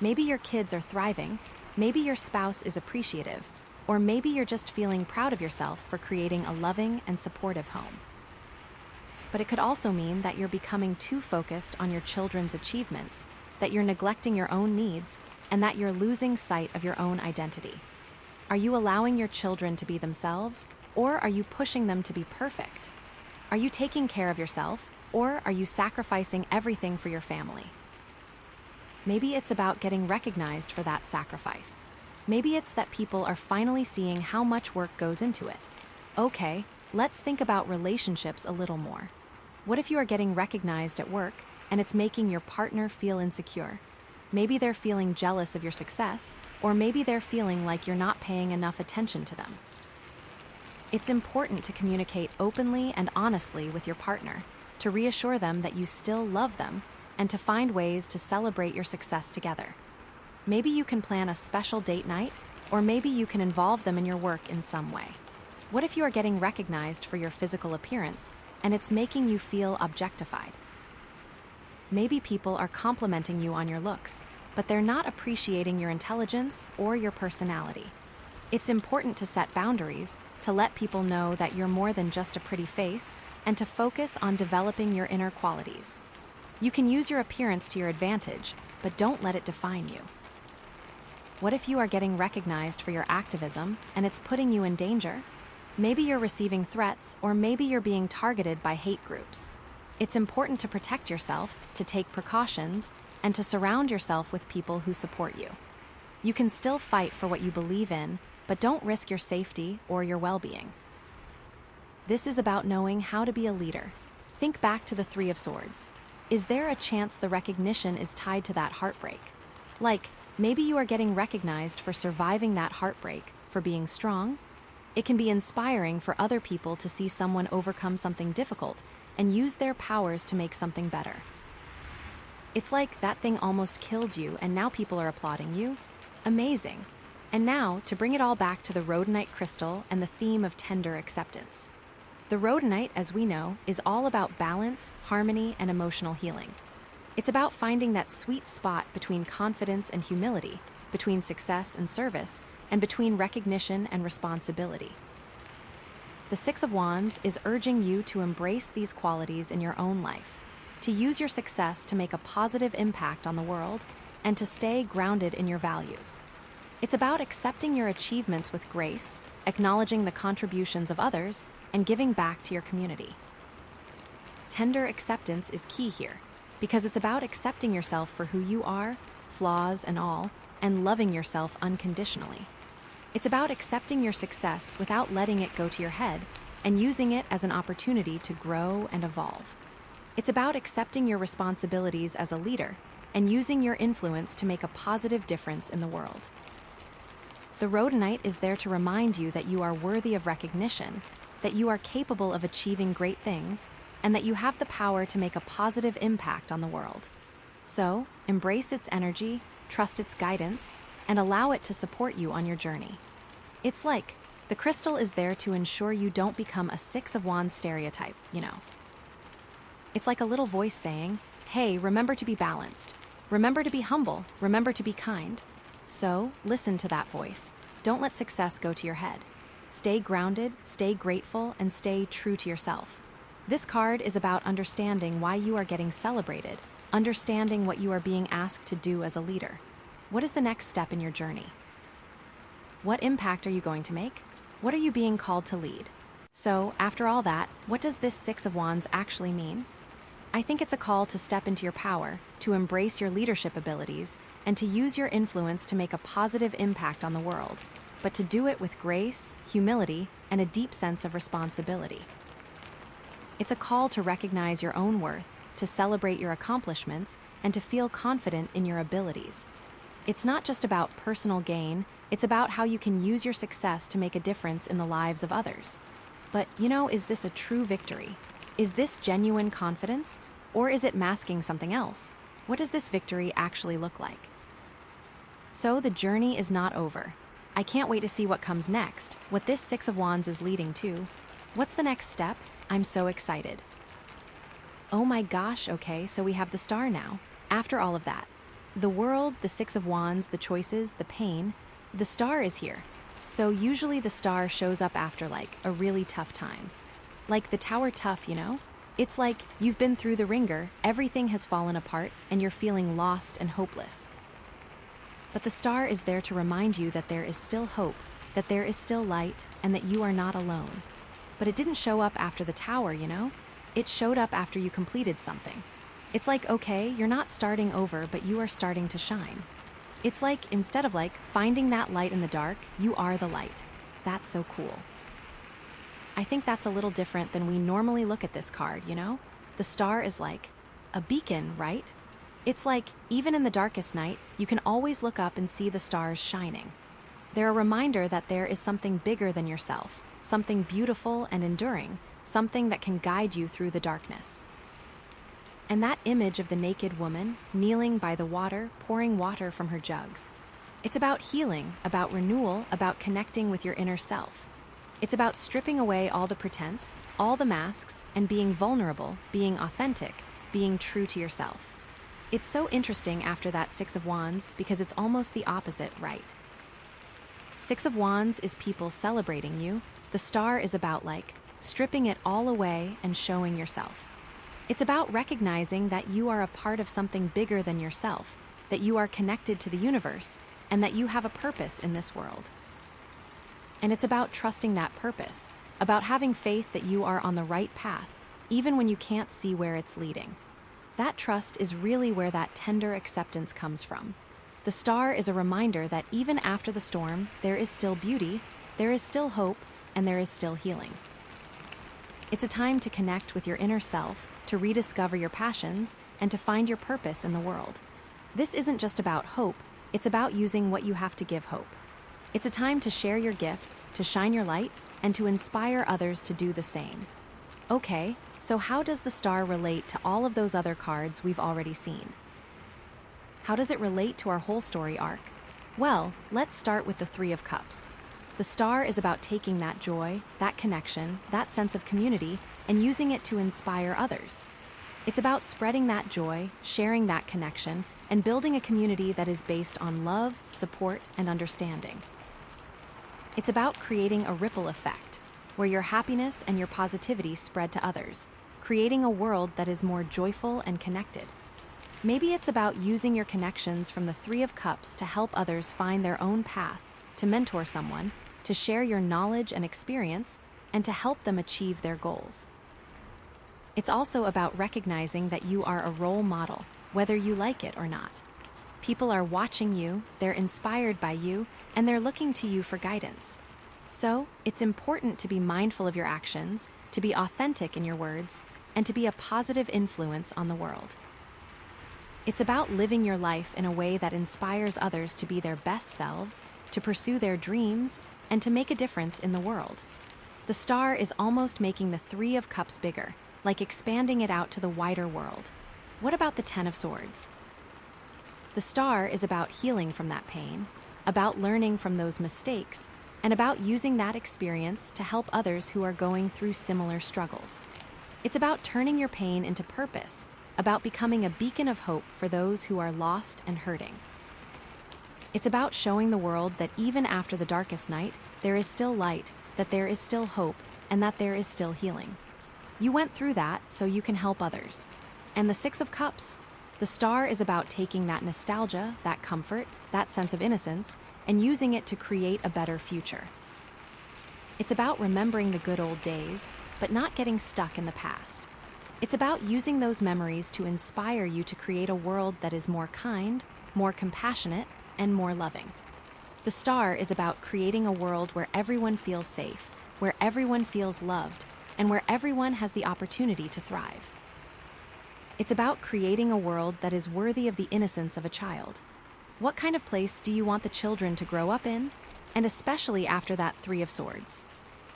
Maybe your kids are thriving, maybe your spouse is appreciative, or maybe you're just feeling proud of yourself for creating a loving and supportive home. But it could also mean that you're becoming too focused on your children's achievements, that you're neglecting your own needs, and that you're losing sight of your own identity. Are you allowing your children to be themselves, or are you pushing them to be perfect? Are you taking care of yourself, or are you sacrificing everything for your family? Maybe it's about getting recognized for that sacrifice. Maybe it's that people are finally seeing how much work goes into it. Okay, let's think about relationships a little more. What if you are getting recognized at work and it's making your partner feel insecure? Maybe they're feeling jealous of your success, or maybe they're feeling like you're not paying enough attention to them. It's important to communicate openly and honestly with your partner, to reassure them that you still love them, and to find ways to celebrate your success together. Maybe you can plan a special date night, or maybe you can involve them in your work in some way. What if you are getting recognized for your physical appearance, and it's making you feel objectified? Maybe people are complimenting you on your looks, but they're not appreciating your intelligence or your personality. It's important to set boundaries, to let people know that you're more than just a pretty face, and to focus on developing your inner qualities. You can use your appearance to your advantage, but don't let it define you. What if you are getting recognized for your activism, and it's putting you in danger? Maybe you're receiving threats, or maybe you're being targeted by hate groups. It's important to protect yourself, to take precautions, and to surround yourself with people who support you. You can still fight for what you believe in, but don't risk your safety or your well-being. This is about knowing how to be a leader. Think back to the Three of Swords. Is there a chance the recognition is tied to that heartbreak? Like, Maybe you are getting recognized for surviving that heartbreak, for being strong. It can be inspiring for other people to see someone overcome something difficult and use their powers to make something better. It's like that thing almost killed you and now people are applauding you. Amazing. And now, to bring it all back to the rhodonite crystal and the theme of tender acceptance. The rhodonite, as we know, is all about balance, harmony, and emotional healing. It's about finding that sweet spot between confidence and humility, between success and service, and between recognition and responsibility. The Six of Wands is urging you to embrace these qualities in your own life, to use your success to make a positive impact on the world, and to stay grounded in your values. It's about accepting your achievements with grace, acknowledging the contributions of others, and giving back to your community. Tender acceptance is key here, because it's about accepting yourself for who you are, flaws and all, and loving yourself unconditionally. It's about accepting your success without letting it go to your head and using it as an opportunity to grow and evolve. It's about accepting your responsibilities as a leader and using your influence to make a positive difference in the world. The rhodonite is there to remind you that you are worthy of recognition, that you are capable of achieving great things, and that you have the power to make a positive impact on the world. So, embrace its energy, trust its guidance, and allow it to support you on your journey. It's like the crystal is there to ensure you don't become a Six of Wands stereotype, It's like a little voice saying, hey, remember to be balanced. Remember to be humble. Remember to be kind. So, listen to that voice. Don't let success go to your head. Stay grounded, stay grateful, and stay true to yourself. This card is about understanding why you are getting celebrated, understanding what you are being asked to do as a leader. What is the next step in your journey? What impact are you going to make? What are you being called to lead? So, after all that, what does this Six of Wands actually mean? I think it's a call to step into your power, to embrace your leadership abilities, and to use your influence to make a positive impact on the world, but to do it with grace, humility, and a deep sense of responsibility. It's a call to recognize your own worth, to celebrate your accomplishments, and to feel confident in your abilities. It's not just about personal gain, it's about how you can use your success to make a difference in the lives of others. But, is this a true victory? Is this genuine confidence? Or is it masking something else? What does this victory actually look like? So the journey is not over. I can't wait to see what comes next, what this Six of Wands is leading to. What's the next step? I'm so excited. Oh my gosh, okay, so we have the star now. After all of that, the world, the Six of Wands, the choices, the pain, the star is here. So usually the star shows up after a really tough time. Like the tower tough, It's like you've been through the ringer, everything has fallen apart, and you're feeling lost and hopeless. But the star is there to remind you that there is still hope, that there is still light, and that you are not alone. But it didn't show up after the tower, It showed up after you completed something. It's like, okay, you're not starting over, but you are starting to shine. It's like, instead of finding that light in the dark, you are the light. That's so cool. I think that's a little different than we normally look at this card, The star is like a beacon, right? It's like, even in the darkest night, you can always look up and see the stars shining. They're a reminder that there is something bigger than yourself, something beautiful and enduring, something that can guide you through the darkness. And that image of the naked woman, kneeling by the water, pouring water from her jugs. It's about healing, about renewal, about connecting with your inner self. It's about stripping away all the pretense, all the masks, and being vulnerable, being authentic, being true to yourself. It's so interesting after that Six of Wands because it's almost the opposite, right? Six of Wands is people celebrating you. The star is about stripping it all away and showing yourself. It's about recognizing that you are a part of something bigger than yourself, that you are connected to the universe, and that you have a purpose in this world. And it's about trusting that purpose, about having faith that you are on the right path, even when you can't see where it's leading. That trust is really where that tender acceptance comes from. The star is a reminder that even after the storm, there is still beauty, there is still hope, and there is still healing. It's a time to connect with your inner self, to rediscover your passions, and to find your purpose in the world. This isn't just about hope, It's about using what you have to give hope. It's a time to share your gifts, to shine your light, and to inspire others to do the same. Okay, so how does the star relate to all of those other cards we've already seen? How does it relate to our whole story arc? Well, let's start with the Three of Cups. The star is about taking that joy, that connection, that sense of community, and using it to inspire others. It's about spreading that joy, sharing that connection, and building a community that is based on love, support, and understanding. It's about creating a ripple effect, where your happiness and your positivity spread to others, creating a world that is more joyful and connected. Maybe it's about using your connections from the Three of Cups to help others find their own path, to mentor someone, to share your knowledge and experience, and to help them achieve their goals. It's also about recognizing that you are a role model, whether you like it or not. People are watching you, they're inspired by you, and they're looking to you for guidance. So, it's important to be mindful of your actions, to be authentic in your words, and to be a positive influence on the world. It's about living your life in a way that inspires others to be their best selves, to pursue their dreams, and to make a difference in the world. The star is almost making the Three of Cups bigger, like expanding it out to the wider world. What about the Ten of Swords? The star is about healing from that pain, about learning from those mistakes, and about using that experience to help others who are going through similar struggles. It's about turning your pain into purpose, about becoming a beacon of hope for those who are lost and hurting. It's about showing the world that even after the darkest night, there is still light, that there is still hope, and that there is still healing. You went through that so you can help others. And the Six of Cups? The star is about taking that nostalgia, that comfort, that sense of innocence, and using it to create a better future. It's about remembering the good old days, but not getting stuck in the past. It's about using those memories to inspire you to create a world that is more kind, more compassionate, and more loving. The star is about creating a world where everyone feels safe, where everyone feels loved, and where everyone has the opportunity to thrive. It's about creating a world that is worthy of the innocence of a child. What kind of place do you want the children to grow up in? And especially after that Three of Swords.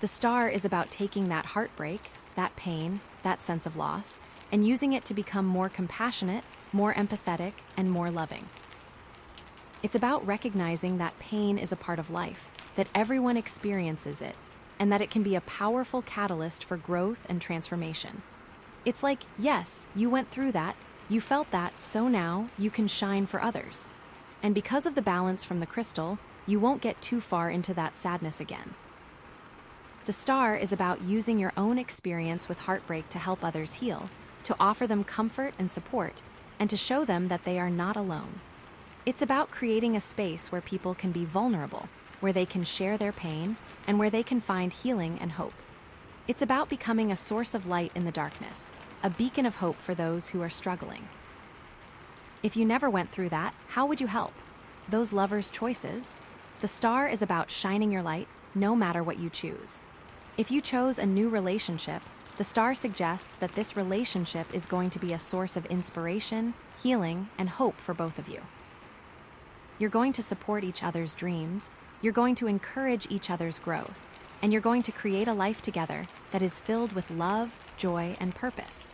The star is about taking that heartbreak, that pain, that sense of loss, and using it to become more compassionate, more empathetic, and more loving. It's about recognizing that pain is a part of life, that everyone experiences it, and that it can be a powerful catalyst for growth and transformation. It's like, yes, you went through that, you felt that, so now you can shine for others. And because of the balance from the crystal, you won't get too far into that sadness again. The star is about using your own experience with heartbreak to help others heal, to offer them comfort and support, and to show them that they are not alone. It's about creating a space where people can be vulnerable, where they can share their pain, and where they can find healing and hope. It's about becoming a source of light in the darkness, a beacon of hope for those who are struggling. If you never went through that, how would you help? Those lovers' choices? The star is about shining your light, no matter what you choose. If you chose a new relationship, the star suggests that this relationship is going to be a source of inspiration, healing, and hope for both of you. You're going to support each other's dreams, you're going to encourage each other's growth, and you're going to create a life together that is filled with love, joy, and purpose.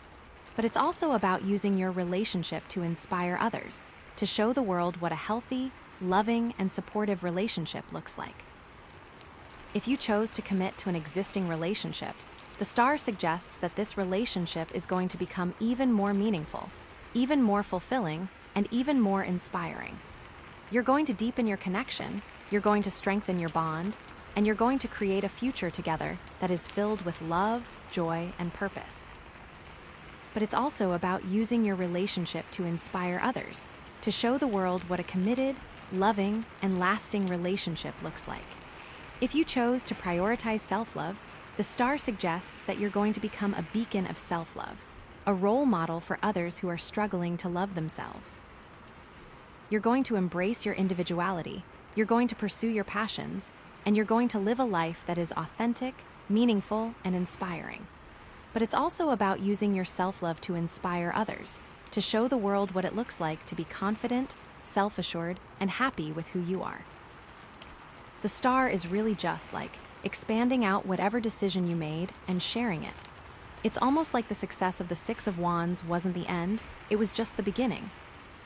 But it's also about using your relationship to inspire others, to show the world what a healthy, loving, and supportive relationship looks like. If you chose to commit to an existing relationship, the star suggests that this relationship is going to become even more meaningful, even more fulfilling, and even more inspiring. You're going to deepen your connection, you're going to strengthen your bond, and you're going to create a future together that is filled with love, joy, and purpose. But it's also about using your relationship to inspire others, to show the world what a committed, loving, and lasting relationship looks like. If you chose to prioritize self-love, the star suggests that you're going to become a beacon of self-love, a role model for others who are struggling to love themselves. You're going to embrace your individuality, you're going to pursue your passions, and you're going to live a life that is authentic, meaningful, and inspiring. But it's also about using your self-love to inspire others, to show the world what it looks like to be confident, self-assured, and happy with who you are. The star is really just like expanding out whatever decision you made and sharing it. It's almost like the success of the Six of Wands wasn't the end, it was just the beginning.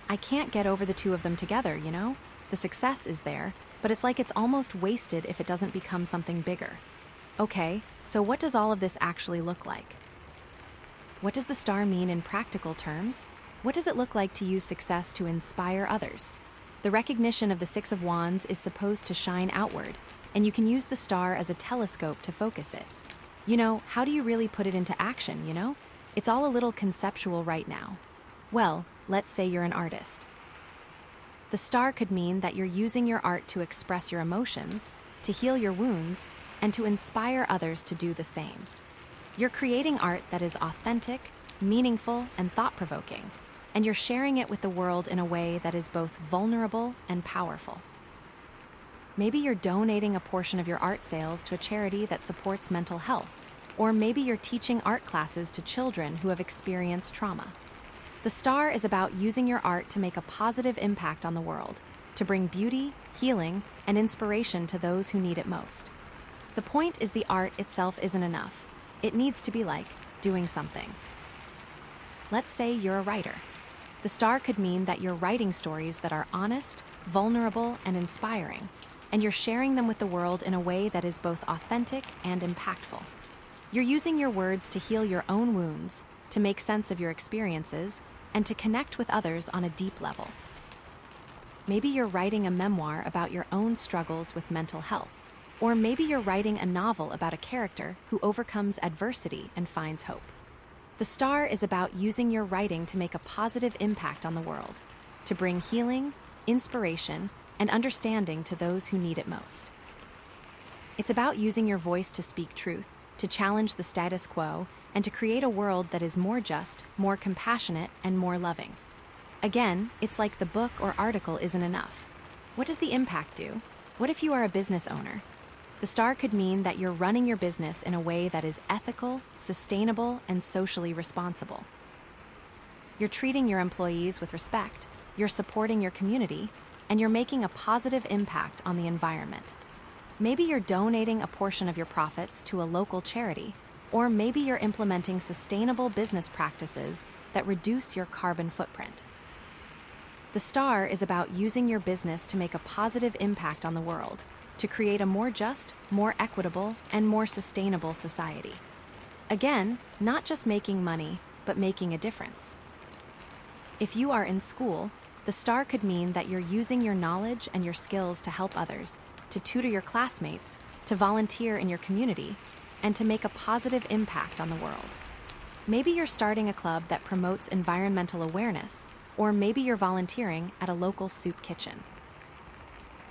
I can't get over the two of them together, you know? The success is there, but it's like it's almost wasted if it doesn't become something bigger. Okay, so what does all of this actually look like? What does the star mean in practical terms? What does it look like to use success to inspire others? The recognition of the Six of Wands is supposed to shine outward, and you can use the star as a telescope to focus it. You know, how do you really put it into action, you know? It's all a little conceptual right now. Well, let's say you're an artist. The star could mean that you're using your art to express your emotions, to heal your wounds, and to inspire others to do the same. You're creating art that is authentic, meaningful, and thought-provoking, and you're sharing it with the world in a way that is both vulnerable and powerful. Maybe you're donating a portion of your art sales to a charity that supports mental health, or maybe you're teaching art classes to children who have experienced trauma. The star is about using your art to make a positive impact on the world, to bring beauty, healing, and inspiration to those who need it most. The point is the art itself isn't enough. It needs to be like doing something. Let's say you're a writer. The star could mean that you're writing stories that are honest, vulnerable, and inspiring, and you're sharing them with the world in a way that is both authentic and impactful. You're using your words to heal your own wounds, to make sense of your experiences, and to connect with others on a deep level. Maybe you're writing a memoir about your own struggles with mental health, or maybe you're writing a novel about a character who overcomes adversity and finds hope. The star is about using your writing to make a positive impact on the world, to bring healing, inspiration, and understanding to those who need it most. It's about using your voice to speak truth, to challenge the status quo, and to create a world that is more just, more compassionate, and more loving. Again, it's like the book or article isn't enough. What does the impact do? What if you are a business owner? The star could mean that you're running your business in a way that is ethical, sustainable, and socially responsible. You're treating your employees with respect, you're supporting your community, and you're making a positive impact on the environment. Maybe you're donating a portion of your profits to a local charity, or maybe you're implementing sustainable business practices that reduce your carbon footprint. The star is about using your business to make a positive impact on the world, to create a more just, more equitable, and more sustainable society. Again, not just making money, but making a difference. If you are in school, the star could mean that you're using your knowledge and your skills to help others, to tutor your classmates, to volunteer in your community, and to make a positive impact on the world. Maybe you're starting a club that promotes environmental awareness, or maybe you're volunteering at a local soup kitchen.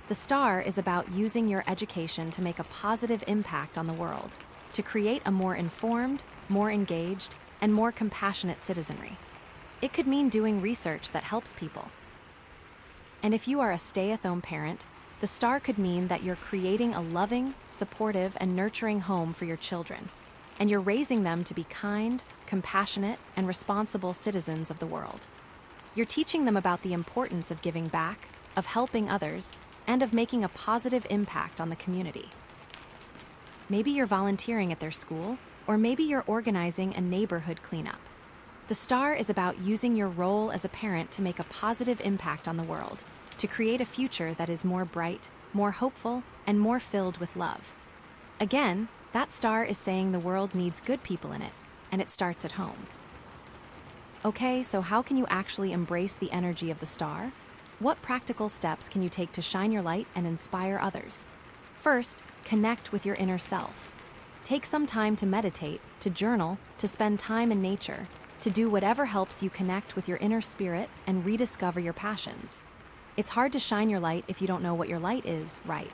The star is about using your education to make a positive impact on the world, to create a more informed, more engaged, and more compassionate citizenry. It could mean doing research that helps people. And if you are a stay-at-home parent, the star could mean that you're creating a loving, supportive, and nurturing home for your children, and you're raising them to be kind, compassionate, and responsible citizens of the world. You're teaching them about the importance of giving back, of helping others, and of making a positive impact on the community. Maybe you're volunteering at their school, or maybe you're organizing a neighborhood cleanup. The star is about using your role as a parent to make a positive impact on the world, to create a future that is more bright, more hopeful, and more filled with love. Again, that star is saying the world needs good people in it, and it starts at home. Okay, so how can you actually embrace the energy of the star? What practical steps can you take to shine your light and inspire others? First, connect with your inner self. Take some time to meditate, to journal, to spend time in nature, to do whatever helps you connect with your inner spirit and rediscover your passions. It's hard to shine your light if you don't know what your light is, right?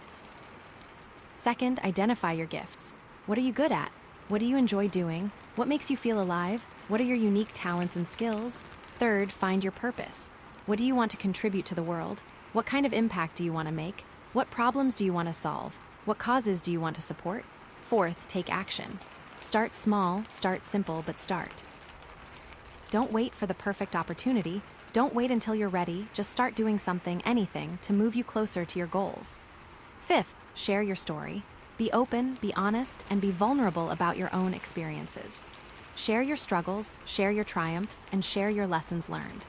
Second, identify your gifts. What are you good at? What do you enjoy doing? What makes you feel alive? What are your unique talents and skills? Third, find your purpose. What do you want to contribute to the world? What kind of impact do you want to make? What problems do you want to solve? What causes do you want to support? Fourth, take action. Start small, start simple, but start. Don't wait for the perfect opportunity. Don't wait until you're ready, just start doing something, anything, to move you closer to your goals. Fifth, share your story. Be open, be honest, and be vulnerable about your own experiences. Share your struggles, share your triumphs, and share your lessons learned.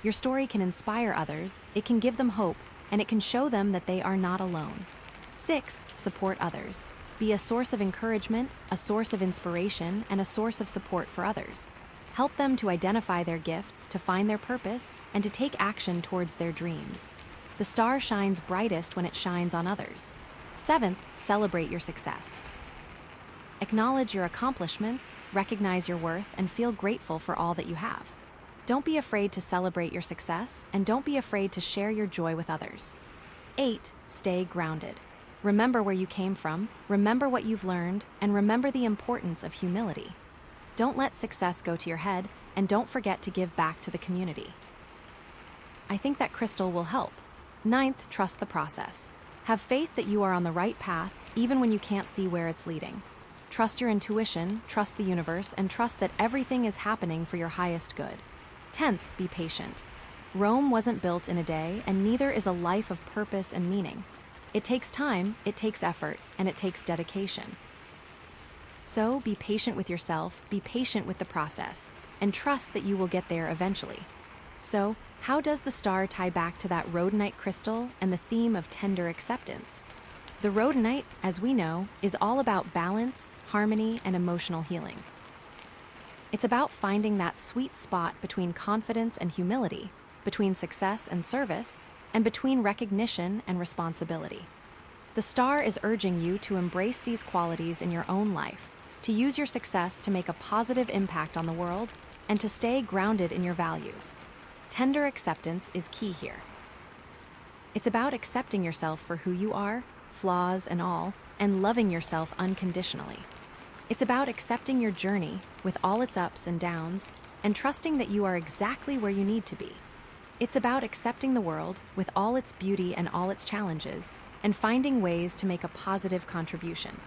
Your story can inspire others, it can give them hope, and it can show them that they are not alone. Sixth, support others. Be a source of encouragement, a source of inspiration, and a source of support for others. Help them to identify their gifts, to find their purpose, and to take action towards their dreams. The star shines brightest when it shines on others. Seventh, celebrate your success. Acknowledge your accomplishments, recognize your worth, and feel grateful for all that you have. Don't be afraid to celebrate your success, and don't be afraid to share your joy with others. 8. Stay grounded. Remember where you came from, remember what you've learned, and remember the importance of humility. Don't let success go to your head, and don't forget to give back to the community. I think that crystal will help. 9th, trust the process. Have faith that you are on the right path, even when you can't see where it's leading. Trust your intuition, trust the universe, and trust that everything is happening for your highest good. 10th, be patient. Rome wasn't built in a day, and neither is a life of purpose and meaning. It takes time, it takes effort, and it takes dedication. So be patient with yourself, be patient with the process, and trust that you will get there eventually. So, how does the star tie back to that rhodonite crystal and the theme of tender acceptance? The rhodonite, as we know, is all about balance, harmony, and emotional healing. It's about finding that sweet spot between confidence and humility, between success and service, and between recognition and responsibility. The star is urging you to embrace these qualities in your own life, to use your success to make a positive impact on the world, and to stay grounded in your values. Tender acceptance is key here. It's about accepting yourself for who you are, flaws and all, and loving yourself unconditionally. It's about accepting your journey with all its ups and downs and trusting that you are exactly where you need to be. It's about accepting the world with all its beauty and all its challenges and finding ways to make a positive contribution.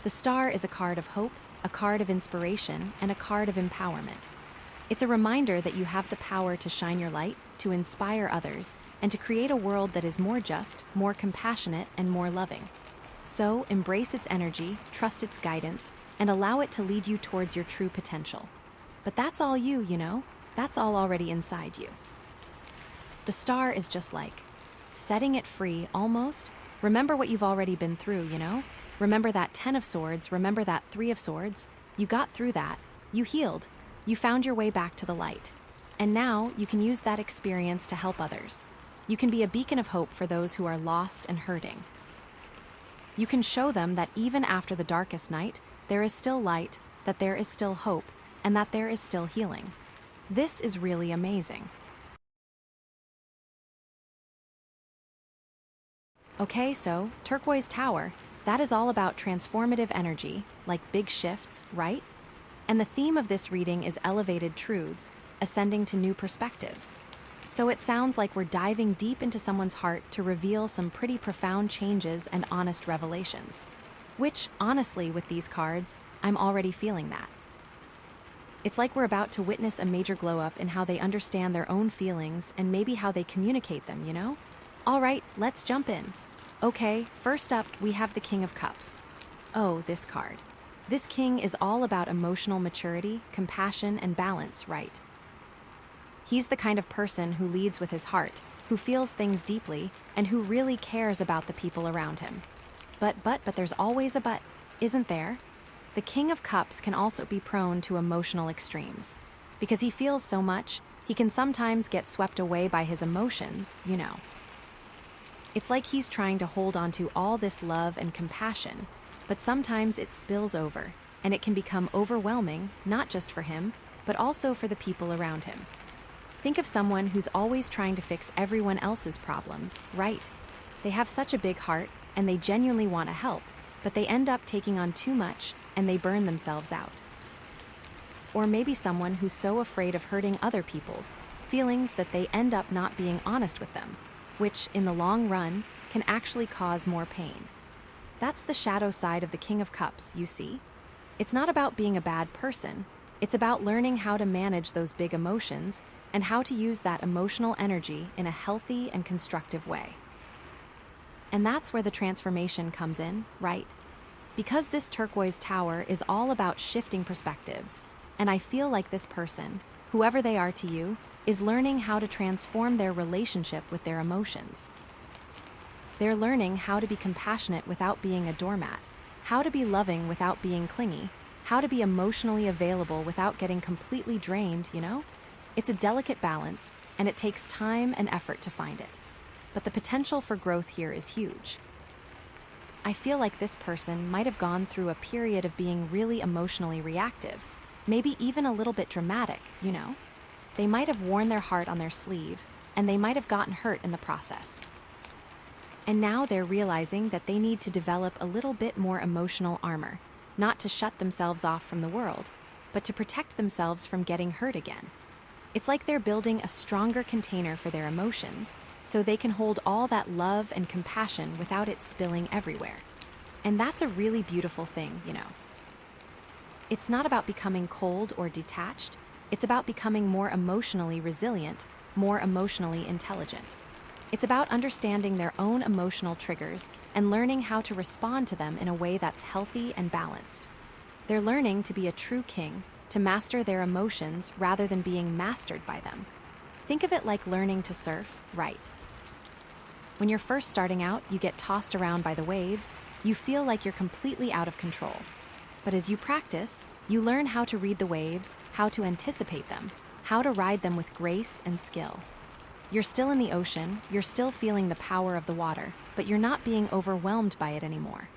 The star is a card of hope, a card of inspiration, and a card of empowerment. It's a reminder that you have the power to shine your light, to inspire others, and to create a world that is more just, more compassionate, and more loving. So, embrace its energy, trust its guidance, and allow it to lead you towards your true potential. But that's all you know? That's all already inside you. The star is just like setting it free, almost. Remember what you've already been through, you know? Remember that 10 of Swords, remember that 3 of Swords. You got through that. You healed. You found your way back to the light. And now you can use that experience to help others. You can be a beacon of hope for those who are lost and hurting. You can show them that even after the darkest night, there is still light, that there is still hope, and that there is still healing. This is really amazing. Okay, so Turquoise Tower, that is all about transformative energy, like big shifts, right? And the theme of this reading is elevated truths, ascending to new perspectives. So it sounds like we're diving deep into someone's heart to reveal some pretty profound changes and honest revelations. Which, honestly, with these cards, I'm already feeling that. It's like we're about to witness a major glow-up in how they understand their own feelings and maybe how they communicate them, you know? All right, let's jump in. Okay, first up, we have the King of Cups. Oh, this card. This king is all about emotional maturity, compassion, and balance, right? He's the kind of person who leads with his heart, who feels things deeply, and who really cares about the people around him. But there's always a but, isn't there? The King of Cups can also be prone to emotional extremes. Because he feels so much, he can sometimes get swept away by his emotions, you know. It's like he's trying to hold on to all this love and compassion, but sometimes it spills over, and it can become overwhelming, not just for him, but also for the people around him. Think of someone who's always trying to fix everyone else's problems, right? They have such a big heart, and they genuinely want to help, but they end up taking on too much, and they burn themselves out. Or maybe someone who's so afraid of hurting other people's feelings that they end up not being honest with them, which, in the long run, can actually cause more pain. That's the shadow side of the King of Cups, you see? It's not about being a bad person, It's about learning how to manage those big emotions and how to use that emotional energy in a healthy and constructive way. And that's where the transformation comes in, right? Because this turquoise tower is all about shifting perspectives, and I feel like this person, whoever they are to you, is learning how to transform their relationship with their emotions. They're learning how to be compassionate without being a doormat, how to be loving without being clingy, how to be emotionally available without getting completely drained, you know? It's a delicate balance, and it takes time and effort to find it. But the potential for growth here is huge. I feel like this person might have gone through a period of being really emotionally reactive, maybe even a little bit dramatic, you know? They might have worn their heart on their sleeve, and they might have gotten hurt in the process. And now they're realizing that they need to develop a little bit more emotional armor, not to shut themselves off from the world, but to protect themselves from getting hurt again. It's like they're building a stronger container for their emotions, so they can hold all that love and compassion without it spilling everywhere. And that's a really beautiful thing, you know. It's not about becoming cold or detached, it's about becoming more emotionally resilient, more emotionally intelligent. It's about understanding their own emotional triggers and learning how to respond to them in a way that's healthy and balanced. They're learning to be a true king, to master their emotions rather than being mastered by them. Think of it like learning to surf, right? When you're first starting out, you get tossed around by the waves, you feel like you're completely out of control. But as you practice, you learn how to read the waves, how to anticipate them, how to ride them with grace and skill. You're still in the ocean, you're still feeling the power of the water, but you're not being overwhelmed by it anymore.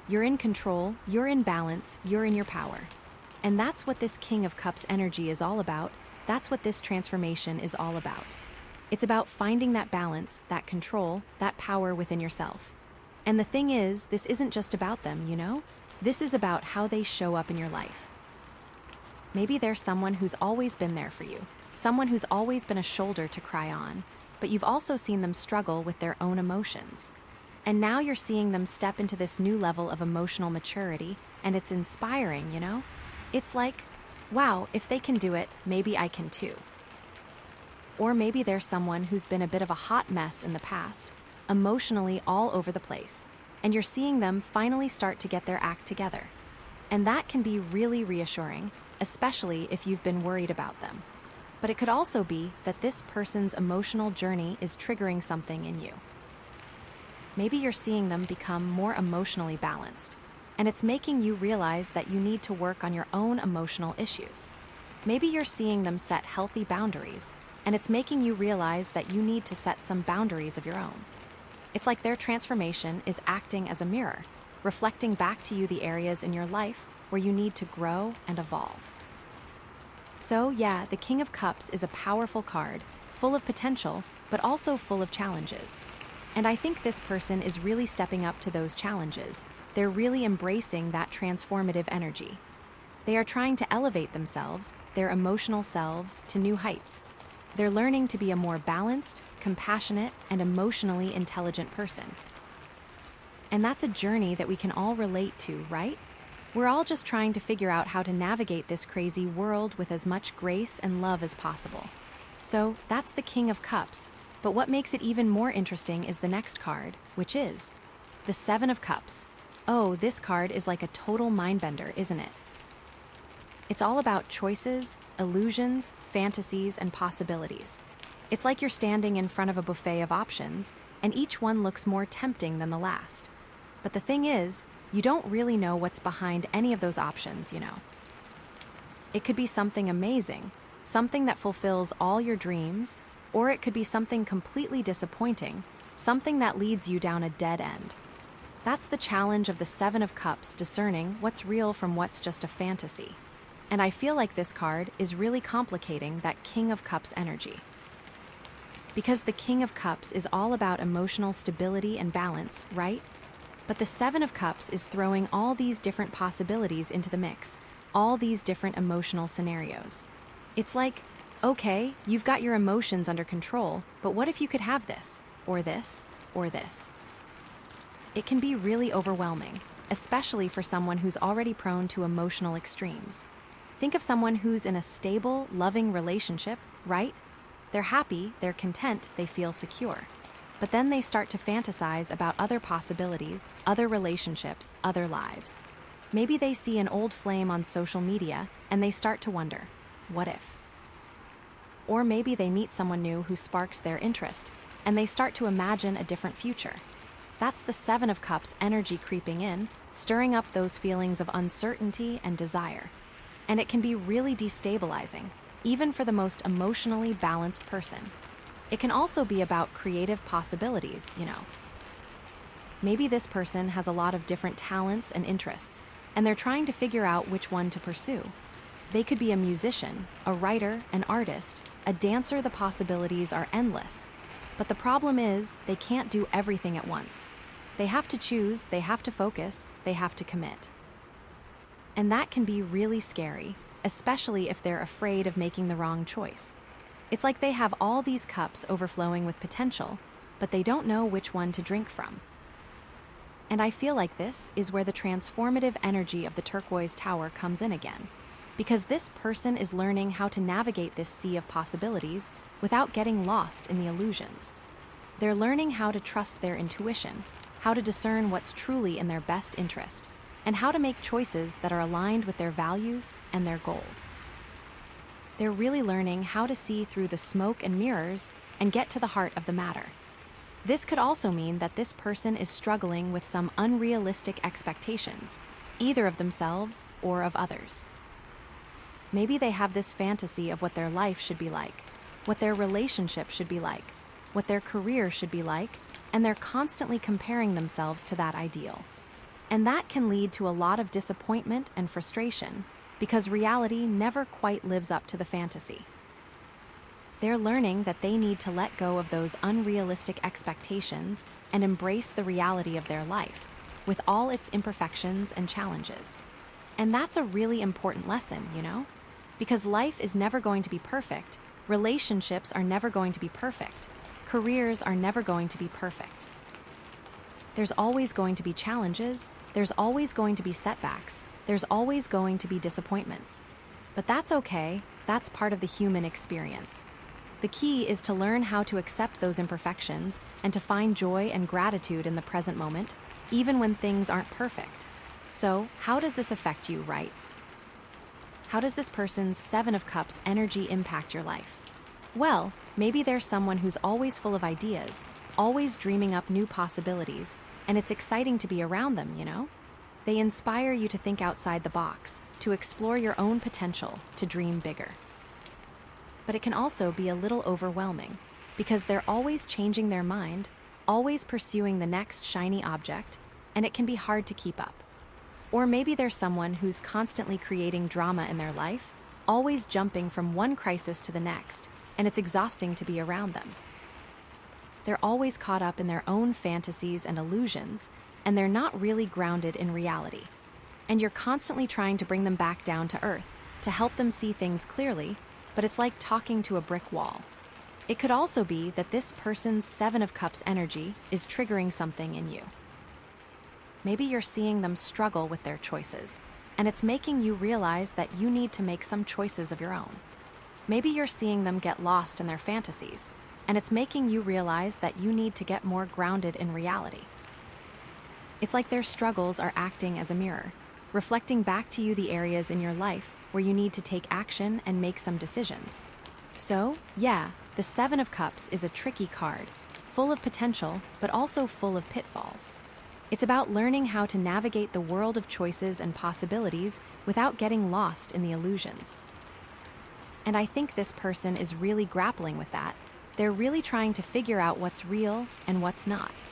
You're in control, you're in balance, you're in your power. And that's what this King of Cups energy is all about. That's what this transformation is all about. It's about finding that balance, that control, that power within yourself. And the thing is, this isn't just about them, you know? This is about how they show up in your life. Maybe they're someone who's always been there for you, someone who's always been a shoulder to cry on, but you've also seen them struggle with their own emotions. And now you're seeing them step into this new level of emotional maturity, and it's inspiring, you know? It's like, wow, if they can do it, maybe I can too. Or maybe there's someone who's been a bit of a hot mess in the past, emotionally all over the place, and you're seeing them finally start to get their act together. And that can be really reassuring, especially if you've been worried about them. But it could also be that this person's emotional journey is triggering something in you. Maybe you're seeing them become more emotionally balanced, and it's making you realize that you need to work on your own emotional issues. Maybe you're seeing them set healthy boundaries, and it's making you realize that you need to set some boundaries of your own. It's like their transformation is acting as a mirror, reflecting back to you the areas in your life where you need to grow and evolve. So yeah, the King of Cups is a powerful card, full of potential, but also full of challenges. And I think this person is really stepping up to those challenges. They're really embracing that transformative energy. They are trying to elevate themselves, their emotional selves, to new heights. They're learning to be a more balanced, compassionate, and emotionally intelligent person. And that's a journey that we can all relate to, right? We're all just trying to figure out how to navigate this crazy world with as much grace and love as possible. So that's the King of Cups. But what makes it even more interesting is the next card, which is the Seven of Cups. Oh, this card is like a total mindbender, isn't it? It's all about choices, illusions, fantasies, and possibilities. It's like you're standing in front of a buffet of options, and each one looks more tempting than the last. But the thing is, you don't really know what's behind any of those options, you know. It could be something amazing, something that fulfills all your dreams, or it could be something completely disappointing, something that leads you down a dead end. That's the challenge of the Seven of Cups, discerning what's real from what's just a fantasy. And I feel like this card is really complicating that King of Cups energy. Because the King of Cups is all about emotional stability and balance, right? But the Seven of Cups is throwing all these different possibilities into the mix, all these different emotional scenarios. It's like, okay, you've got your emotions under control, but what if you could have this, or this, or this? It can be really overwhelming, especially for someone who's already prone to emotional extremes. Think of someone who's in a stable, loving relationship, right? They're happy, they're content, they feel secure. But then they start to fantasize about other possibilities, other relationships, other lives. Maybe they see an old flame on social media and they start to wonder, what if? Or maybe they meet someone new who sparks their interest and they start to imagine a different future. That's the Seven of Cups energy creeping in, stirring up those feelings of uncertainty and desire. And it can be really destabilizing, even for the most emotionally balanced person. It can also be about creative possibilities, you know. Maybe this person has a lot of different talents and interests, and they're trying to figure out which one to pursue. They could be a musician, a writer, an artist, a dancer. The possibilities are endless. But the problem is, they can't do everything at once. They have to choose, they have to focus, they have to commit. And that can be really scary, especially if they're afraid of making the wrong choice. It's like they have all these cups overflowing with potential, but they don't know which one to drink from. And I feel like this is where the transformative energy of the turquoise tower comes in again, because this person is learning how to navigate this sea of possibilities without getting lost in the illusions. They're learning how to trust their intuition, how to discern what's truly in their best interest, and how to make choices that are aligned with their values and their goals. They're really learning how to see through the smoke and mirrors and get to the heart of the matter. This could also mean that this person is struggling with some unrealistic expectations, either of themselves or of others. Maybe they have this fantasy of what their life should be like, what their relationship should be like, what their career should be like, and they're constantly comparing themselves to that ideal. And that can lead to a lot of disappointment and frustration, because reality never quite lives up to the fantasy. They're learning that they need to let go of those unrealistic expectations and embrace the reality of their life, with all its imperfections and challenges. And that's a really important lesson, you know? Because life is never going to be perfect, relationships are never going to be perfect, careers are never going to be perfect. There's always going to be challenges, there's always going to be setbacks, there's always going to be disappointments. But that's okay, that's part of the human experience. The key is to learn how to accept those imperfections and to find joy and gratitude in the present moment, even when things aren't perfect. So, how does this affect you, right? How does this person's Seven of Cups energy impact your life? Well, maybe there's someone who's always full of ideas, always dreaming up new possibilities, and it's exciting to be around them, you know? They inspire you to think outside the box, to explore your own potential, to dream bigger. But it can also be a little overwhelming, because they're always changing their mind, always pursuing the next shiny object, and it can be hard to keep up. Or maybe there's someone who's constantly creating drama in their life, always jumping from one crisis to the next, and it's exhausting to be around them. They're always caught up in their own fantasies and illusions, and they're not really grounded in reality. And you're constantly trying to bring them back down to earth, to help them see things clearly, but it's like talking to a brick wall. It could also be that this person's Seven of Cups energy is triggering something in you. Maybe you're seeing them struggle with their choices, and it's making you realize that you need to make some choices of your own. Maybe you're seeing them get lost in their fantasies, and it's making you realize that you need to get more grounded in reality. It's like their struggles are acting as a mirror, reflecting back to you the areas in your life where you need to take action and make some decisions. So, yeah, the Seven of Cups is a tricky card, full of potential, but also full of pitfalls. It's about learning how to navigate the world of choices and possibilities without getting lost in the illusions. And I think this person is really grappling with that. They're really trying to figure out what's real and what's not.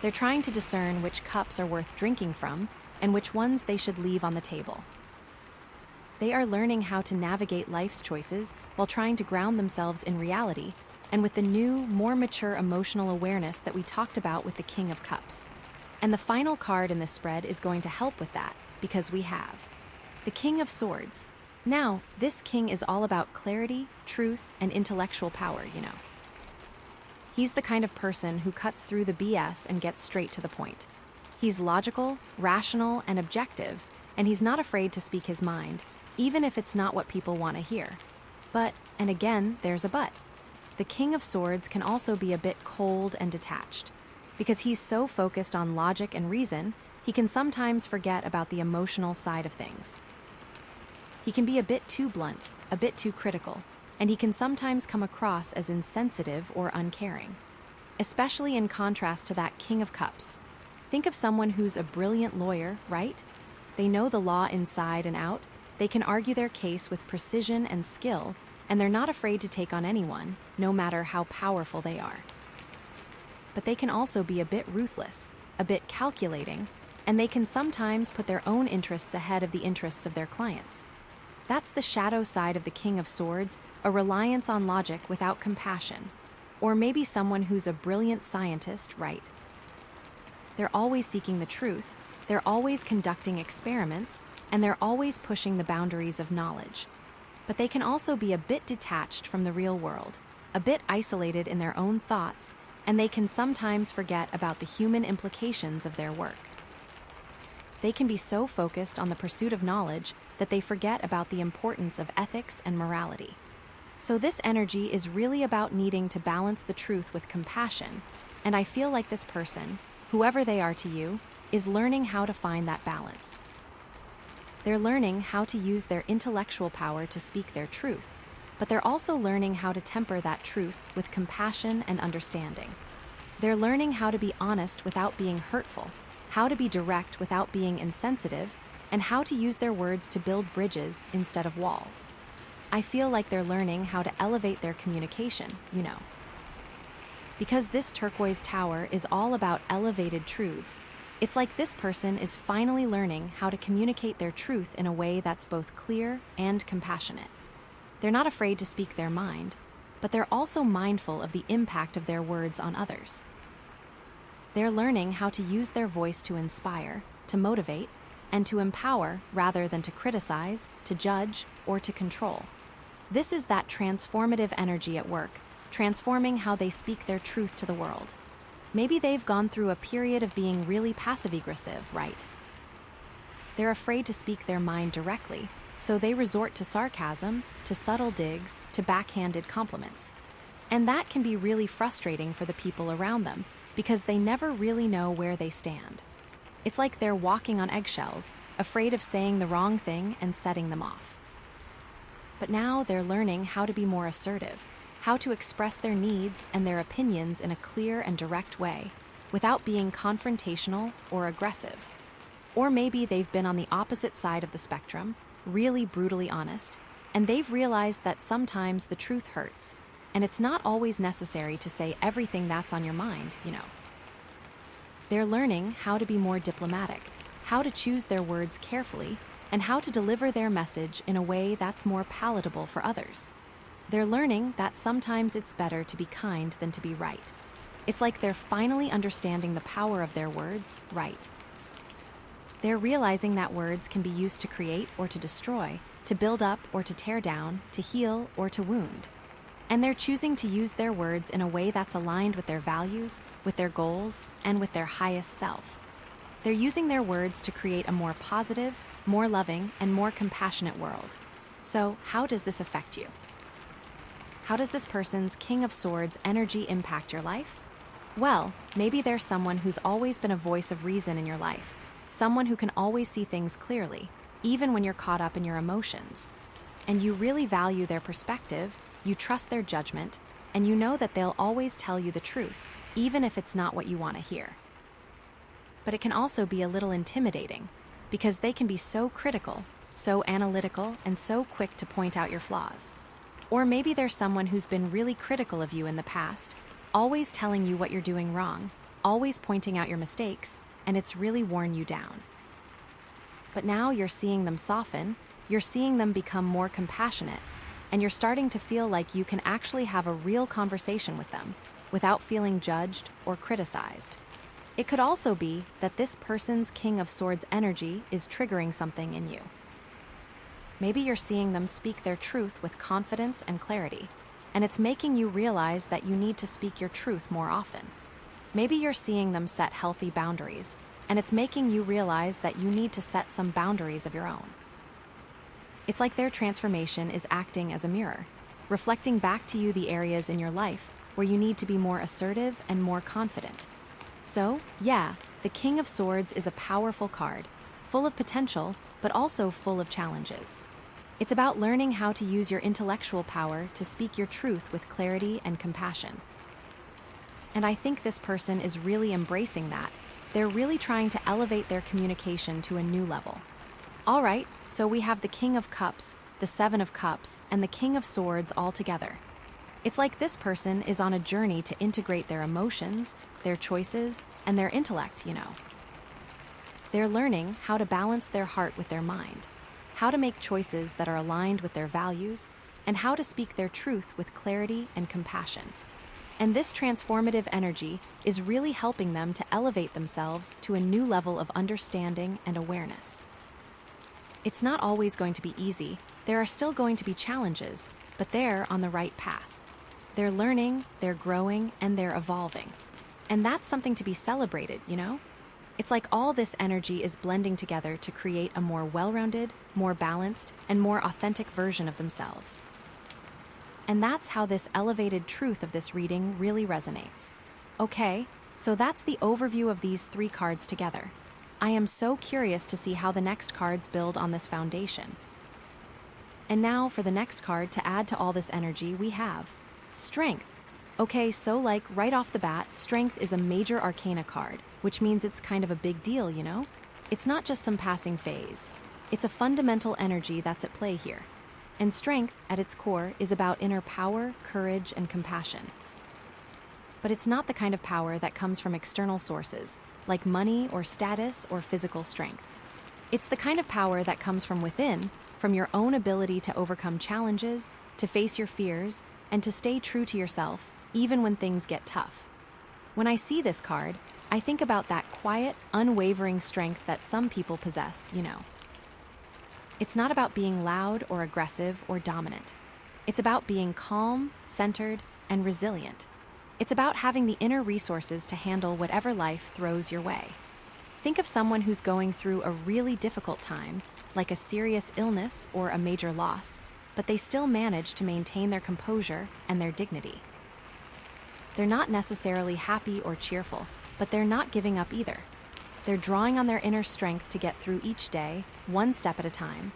They're trying to discern which cups are worth drinking from and which ones they should leave on the table. They are learning how to navigate life's choices while trying to ground themselves in reality and with the new, more mature emotional awareness that we talked about with the King of Cups. And the final card in this spread is going to help with that, because we have the King of Swords. Now, this king is all about clarity, truth, and intellectual power, you know. He's the kind of person who cuts through the BS and gets straight to the point. He's logical, rational, and objective, and he's not afraid to speak his mind, even if it's not what people want to hear. But, and again, there's a but. The King of Swords can also be a bit cold and detached. Because he's so focused on logic and reason, he can sometimes forget about the emotional side of things. He can be a bit too blunt, a bit too critical, and he can sometimes come across as insensitive or uncaring. Especially in contrast to that King of Cups. Think of someone who's a brilliant lawyer, right? They know the law inside and out, they can argue their case with precision and skill, and they're not afraid to take on anyone, no matter how powerful they are. But they can also be a bit ruthless, a bit calculating, and they can sometimes put their own interests ahead of the interests of their clients. That's the shadow side of the King of Swords, a reliance on logic without compassion. Or maybe someone who's a brilliant scientist, right? They're always seeking the truth, they're always conducting experiments, and they're always pushing the boundaries of knowledge. But they can also be a bit detached from the real world, a bit isolated in their own thoughts, and they can sometimes forget about the human implications of their work. They can be so focused on the pursuit of knowledge that they forget about the importance of ethics and morality. So this energy is really about needing to balance the truth with compassion, and I feel like this person, whoever they are to you, is learning how to find that balance. They're learning how to use their intellectual power to speak their truth, but they're also learning how to temper that truth with compassion and understanding. They're learning how to be honest without being hurtful, how to be direct without being insensitive, and how to use their words to build bridges instead of walls. I feel like they're learning how to elevate their communication, you know. Because this turquoise tower is all about elevated truths, it's like this person is finally learning how to communicate their truth in a way that's both clear and compassionate. They're not afraid to speak their mind, but they're also mindful of the impact of their words on others. They're learning how to use their voice to inspire, to motivate, and to empower rather than to criticize, to judge, or to control. This is that transformative energy at work, transforming how they speak their truth to the world. Maybe they've gone through a period of being really passive-aggressive, right? They're afraid to speak their mind directly, so they resort to sarcasm, to subtle digs, to backhanded compliments. And that can be really frustrating for the people around them, because they never really know where they stand. It's like they're walking on eggshells, afraid of saying the wrong thing and setting them off. But now they're learning how to be more assertive, how to express their needs and their opinions in a clear and direct way, without being confrontational or aggressive. Or maybe they've been on the opposite side of the spectrum, really brutally honest, and they've realized that sometimes the truth hurts, and it's not always necessary to say everything that's on your mind, you know. They're learning how to be more diplomatic, how to choose their words carefully, and how to deliver their message in a way that's more palatable for others. They're learning that sometimes it's better to be kind than to be right. It's like they're finally understanding the power of their words, right. They're realizing that words can be used to create or to destroy, to build up or to tear down, to heal or to wound. And they're choosing to use their words in a way that's aligned with their values, with their goals, and with their highest self. They're using their words to create a more positive, more loving, and more compassionate world. So, how does this affect you? How does this person's King of Swords energy impact your life? Well, maybe there's someone who's always been a voice of reason in your life, someone who can always see things clearly, even when you're caught up in your emotions. And you really value their perspective, you trust their judgment, and you know that they'll always tell you the truth, even if it's not what you want to hear. But it can also be a little intimidating, because they can be so critical, so analytical, and so quick to point out your flaws. Or maybe there's someone who's been really critical of you in the past, always telling you what you're doing wrong, always pointing out your mistakes, and it's really worn you down. But now you're seeing them soften, you're seeing them become more compassionate, and you're starting to feel like you can actually have a real conversation with them without feeling judged or criticized. It could also be that this person's King of Swords energy is triggering something in you. Maybe you're seeing them speak their truth with confidence and clarity, and it's making you realize that you need to speak your truth more often. Maybe you're seeing them set healthy boundaries, and it's making you realize that you need to set some boundaries of your own. It's like their transformation is acting as a mirror, reflecting back to you the areas in your life where you need to be more assertive and more confident. So, yeah, the King of Swords is a powerful card, full of potential, but also full of challenges. It's about learning how to use your intellectual power to speak your truth with clarity and compassion. And I think this person is really embracing that. They're really trying to elevate their communication to a new level. All right, so we have the King of Cups, the Seven of Cups, and the King of Swords all together. It's like this person is on a journey to integrate their emotions, their choices, and their intellect, They're learning how to balance their heart with their mind, how to make choices that are aligned with their values, and how to speak their truth with clarity and compassion. And this transformative energy is really helping them to elevate themselves to a new level of understanding and awareness. It's not always going to be easy. There are still going to be challenges, but they're on the right path. They're learning, they're growing, and they're evolving. And that's something to be celebrated, It's like all this energy is blending together to create a more well-rounded, more balanced, and more authentic version of themselves. And that's how this elevated truth of this reading really resonates. Okay, so that's the overview of these 3 cards together. I am so curious to see how the next cards build on this foundation. And now for the next card to add to all this energy, we have Strength. Okay, so right off the bat, Strength is a major arcana card, which means it's kind of a big deal, It's not just some passing phase. It's a fundamental energy that's at play here. And Strength, at its core, is about inner power, courage, and compassion. But it's not the kind of power that comes from external sources, like money or status or physical strength. It's the kind of power that comes from within, from your own ability to overcome challenges, to face your fears, and to stay true to yourself, even when things get tough. When I see this card, I think about that quiet, unwavering strength that some people possess, It's not about being loud or aggressive or dominant. It's about being calm, centered, and resilient. It's about having the inner resources to handle whatever life throws your way. Think of someone who's going through a really difficult time, like a serious illness or a major loss, but they still manage to maintain their composure and their dignity. They're not necessarily happy or cheerful, but they're not giving up either. They're drawing on their inner strength to get through each day, one step at a time.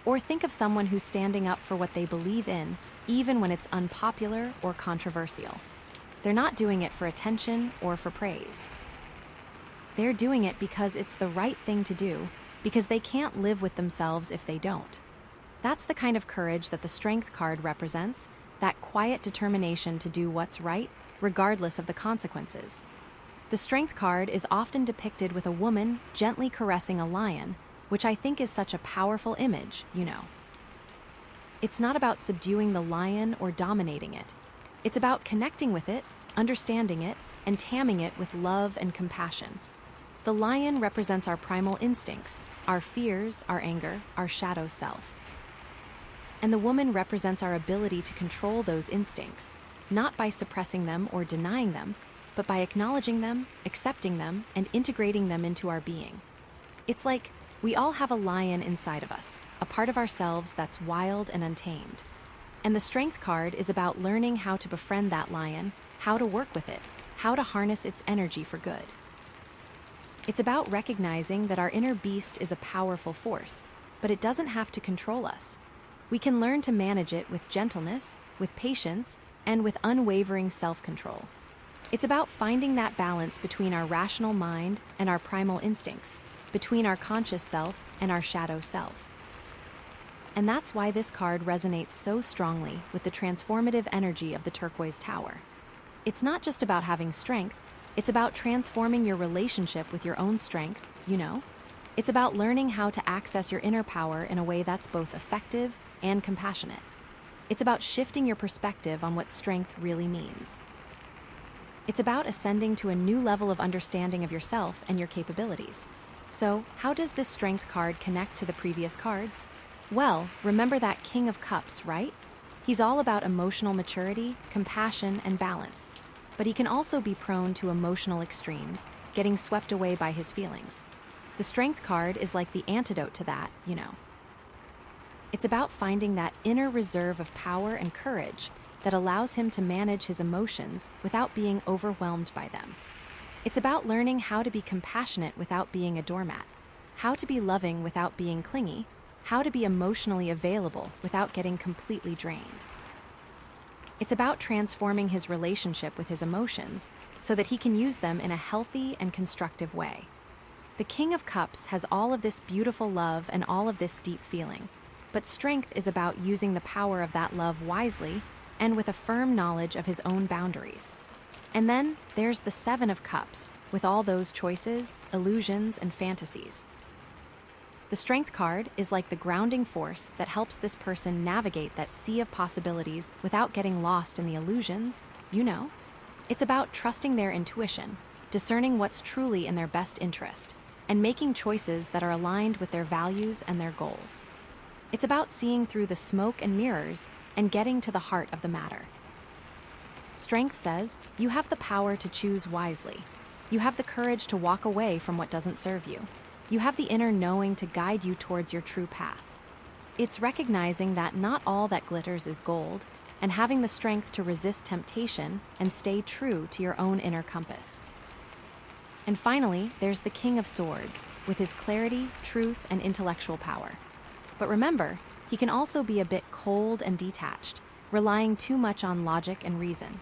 Or think of someone who's standing up for what they believe in, even when it's unpopular or controversial. They're not doing it for attention or for praise. They're doing it because it's the right thing to do, because they can't live with themselves if they don't. That's the kind of courage that the Strength card represents, that quiet determination to do what's right, regardless of the consequences. The Strength card is often depicted with a woman gently caressing a lion, which I think is such a powerful image, It's not about subduing the lion or dominating it. It's about connecting with it, understanding it, and taming it with love and compassion. The lion represents our primal instincts, our fears, our anger, our shadow self. And the woman represents our ability to control those instincts, not by suppressing them or denying them, but by acknowledging them, accepting them, and integrating them into our being. It's like we all have a lion inside of us, a part of ourselves that's wild and untamed. And the Strength card is about learning how to befriend that lion, how to work with it, how to harness its energy for good. It's about recognizing that our inner beast is a powerful force, but it doesn't have to control us. We can learn to manage it with gentleness, with patience, and with unwavering self-control. It's about finding that balance between our rational mind and our primal instincts, between our conscious self and our shadow self. And that's why this card resonates so strongly with the transformative energy of the Turquoise Tower. It's not just about having strength, it's about transforming your relationship with your own strength, It's about learning how to access your inner power in a way that's both effective and compassionate. It's about shifting your perspective on what strength really means. It's about ascending to a new level of understanding of yourself and your capabilities. So, how does this Strength card connect to the previous cards? Well, remember that King of Cups, right? He's all about emotional maturity, compassion, and balance. But he can also be prone to emotional extremes, getting swept away by his feelings. The Strength card is like the antidote to that, It's about finding that inner reserve of power and courage that allows him to manage his emotions without being overwhelmed by them. It's about learning how to be compassionate without being a doormat, how to be loving without being clingy, how to be emotionally available without getting completely drained. It's about transforming his relationship with his emotions so that he can use them in a healthy and constructive way. The King of Cups has all of this beautiful love and all of this deep feeling, but strength is about using the power of that love wisely and with a firm knowledge of his own boundaries. And then there's the Seven of Cups, with all those choices, illusions, and fantasies. The Strength card is like the grounding force that helps this person navigate that sea of possibilities without getting lost in the illusions, you know. It's about trusting their intuition, discerning what's truly in their best interest, and making choices that are aligned with their values and their goals. It's about seeing through the smoke and mirrors and getting to the heart of the matter. Strength says you have the power to choose wisely. You have the courage to walk away from what doesn't serve you. You have the inner knowing to guide you towards your true path. It's recognizing that not all that glitters is gold, and having the strength to resist temptation and stay true to your own inner compass. And finally, there's the King of Swords, with his clarity, truth, and intellectual power. But remember, he can also be a bit cold and detached, relying too much on logic and reason.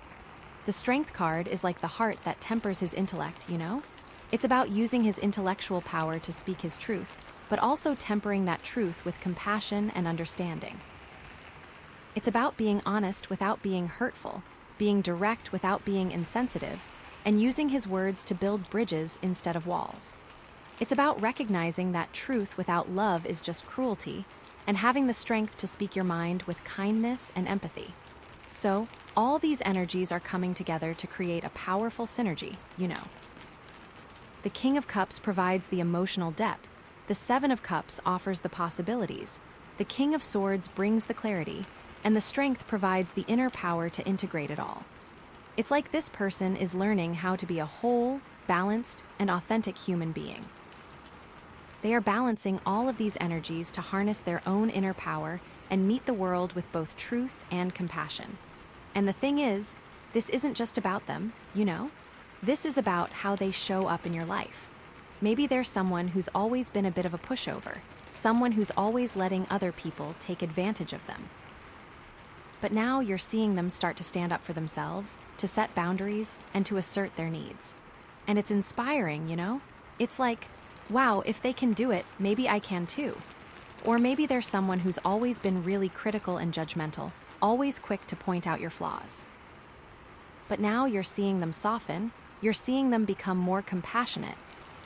The Strength card is like the heart that tempers his intellect, you know? It's about using his intellectual power to speak his truth, but also tempering that truth with compassion and understanding. It's about being honest without being hurtful, being direct without being insensitive, and using his words to build bridges instead of walls. It's about recognizing that truth without love is just cruelty, and having the strength to speak your mind with kindness and empathy. So, all these energies are coming together to create a powerful synergy, you know. The King of Cups provides the emotional depth, the Seven of Cups offers the possibilities, the King of Swords brings the clarity, and the Strength provides the inner power to integrate it all. It's like this person is learning how to be a whole, balanced, and authentic human being. They are balancing all of these energies to harness their own inner power and meet the world with both truth and compassion. And the thing is, this isn't just about them, you know? This is about how they show up in your life. Maybe they're someone who's always been a bit of a pushover, someone who's always letting other people take advantage of them. But now you're seeing them start to stand up for themselves, to set boundaries, and to assert their needs. And it's inspiring, you know? It's like, wow, if they can do it, maybe I can too. Or maybe they're someone who's always been really critical and judgmental, always quick to point out your flaws. But now you're seeing them soften, you're seeing them become more compassionate,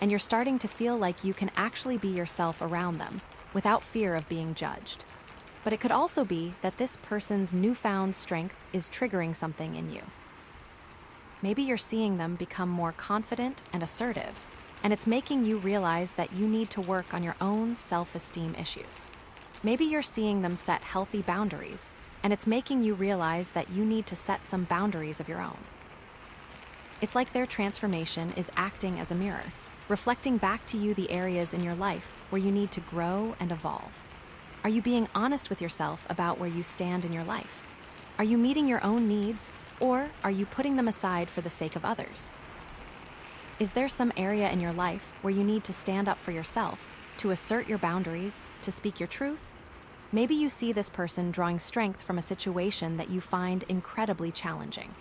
and you're starting to feel like you can actually be yourself around them without fear of being judged. But it could also be that this person's newfound strength is triggering something in you. Maybe you're seeing them become more confident and assertive, and it's making you realize that you need to work on your own self-esteem issues. Maybe you're seeing them set healthy boundaries, and it's making you realize that you need to set some boundaries of your own. It's like their transformation is acting as a mirror, reflecting back to you the areas in your life where you need to grow and evolve. Are you being honest with yourself about where you stand in your life? Are you meeting your own needs, or are you putting them aside for the sake of others? Is there some area in your life where you need to stand up for yourself, to assert your boundaries, to speak your truth? Maybe you see this person drawing strength from a situation that you find incredibly challenging.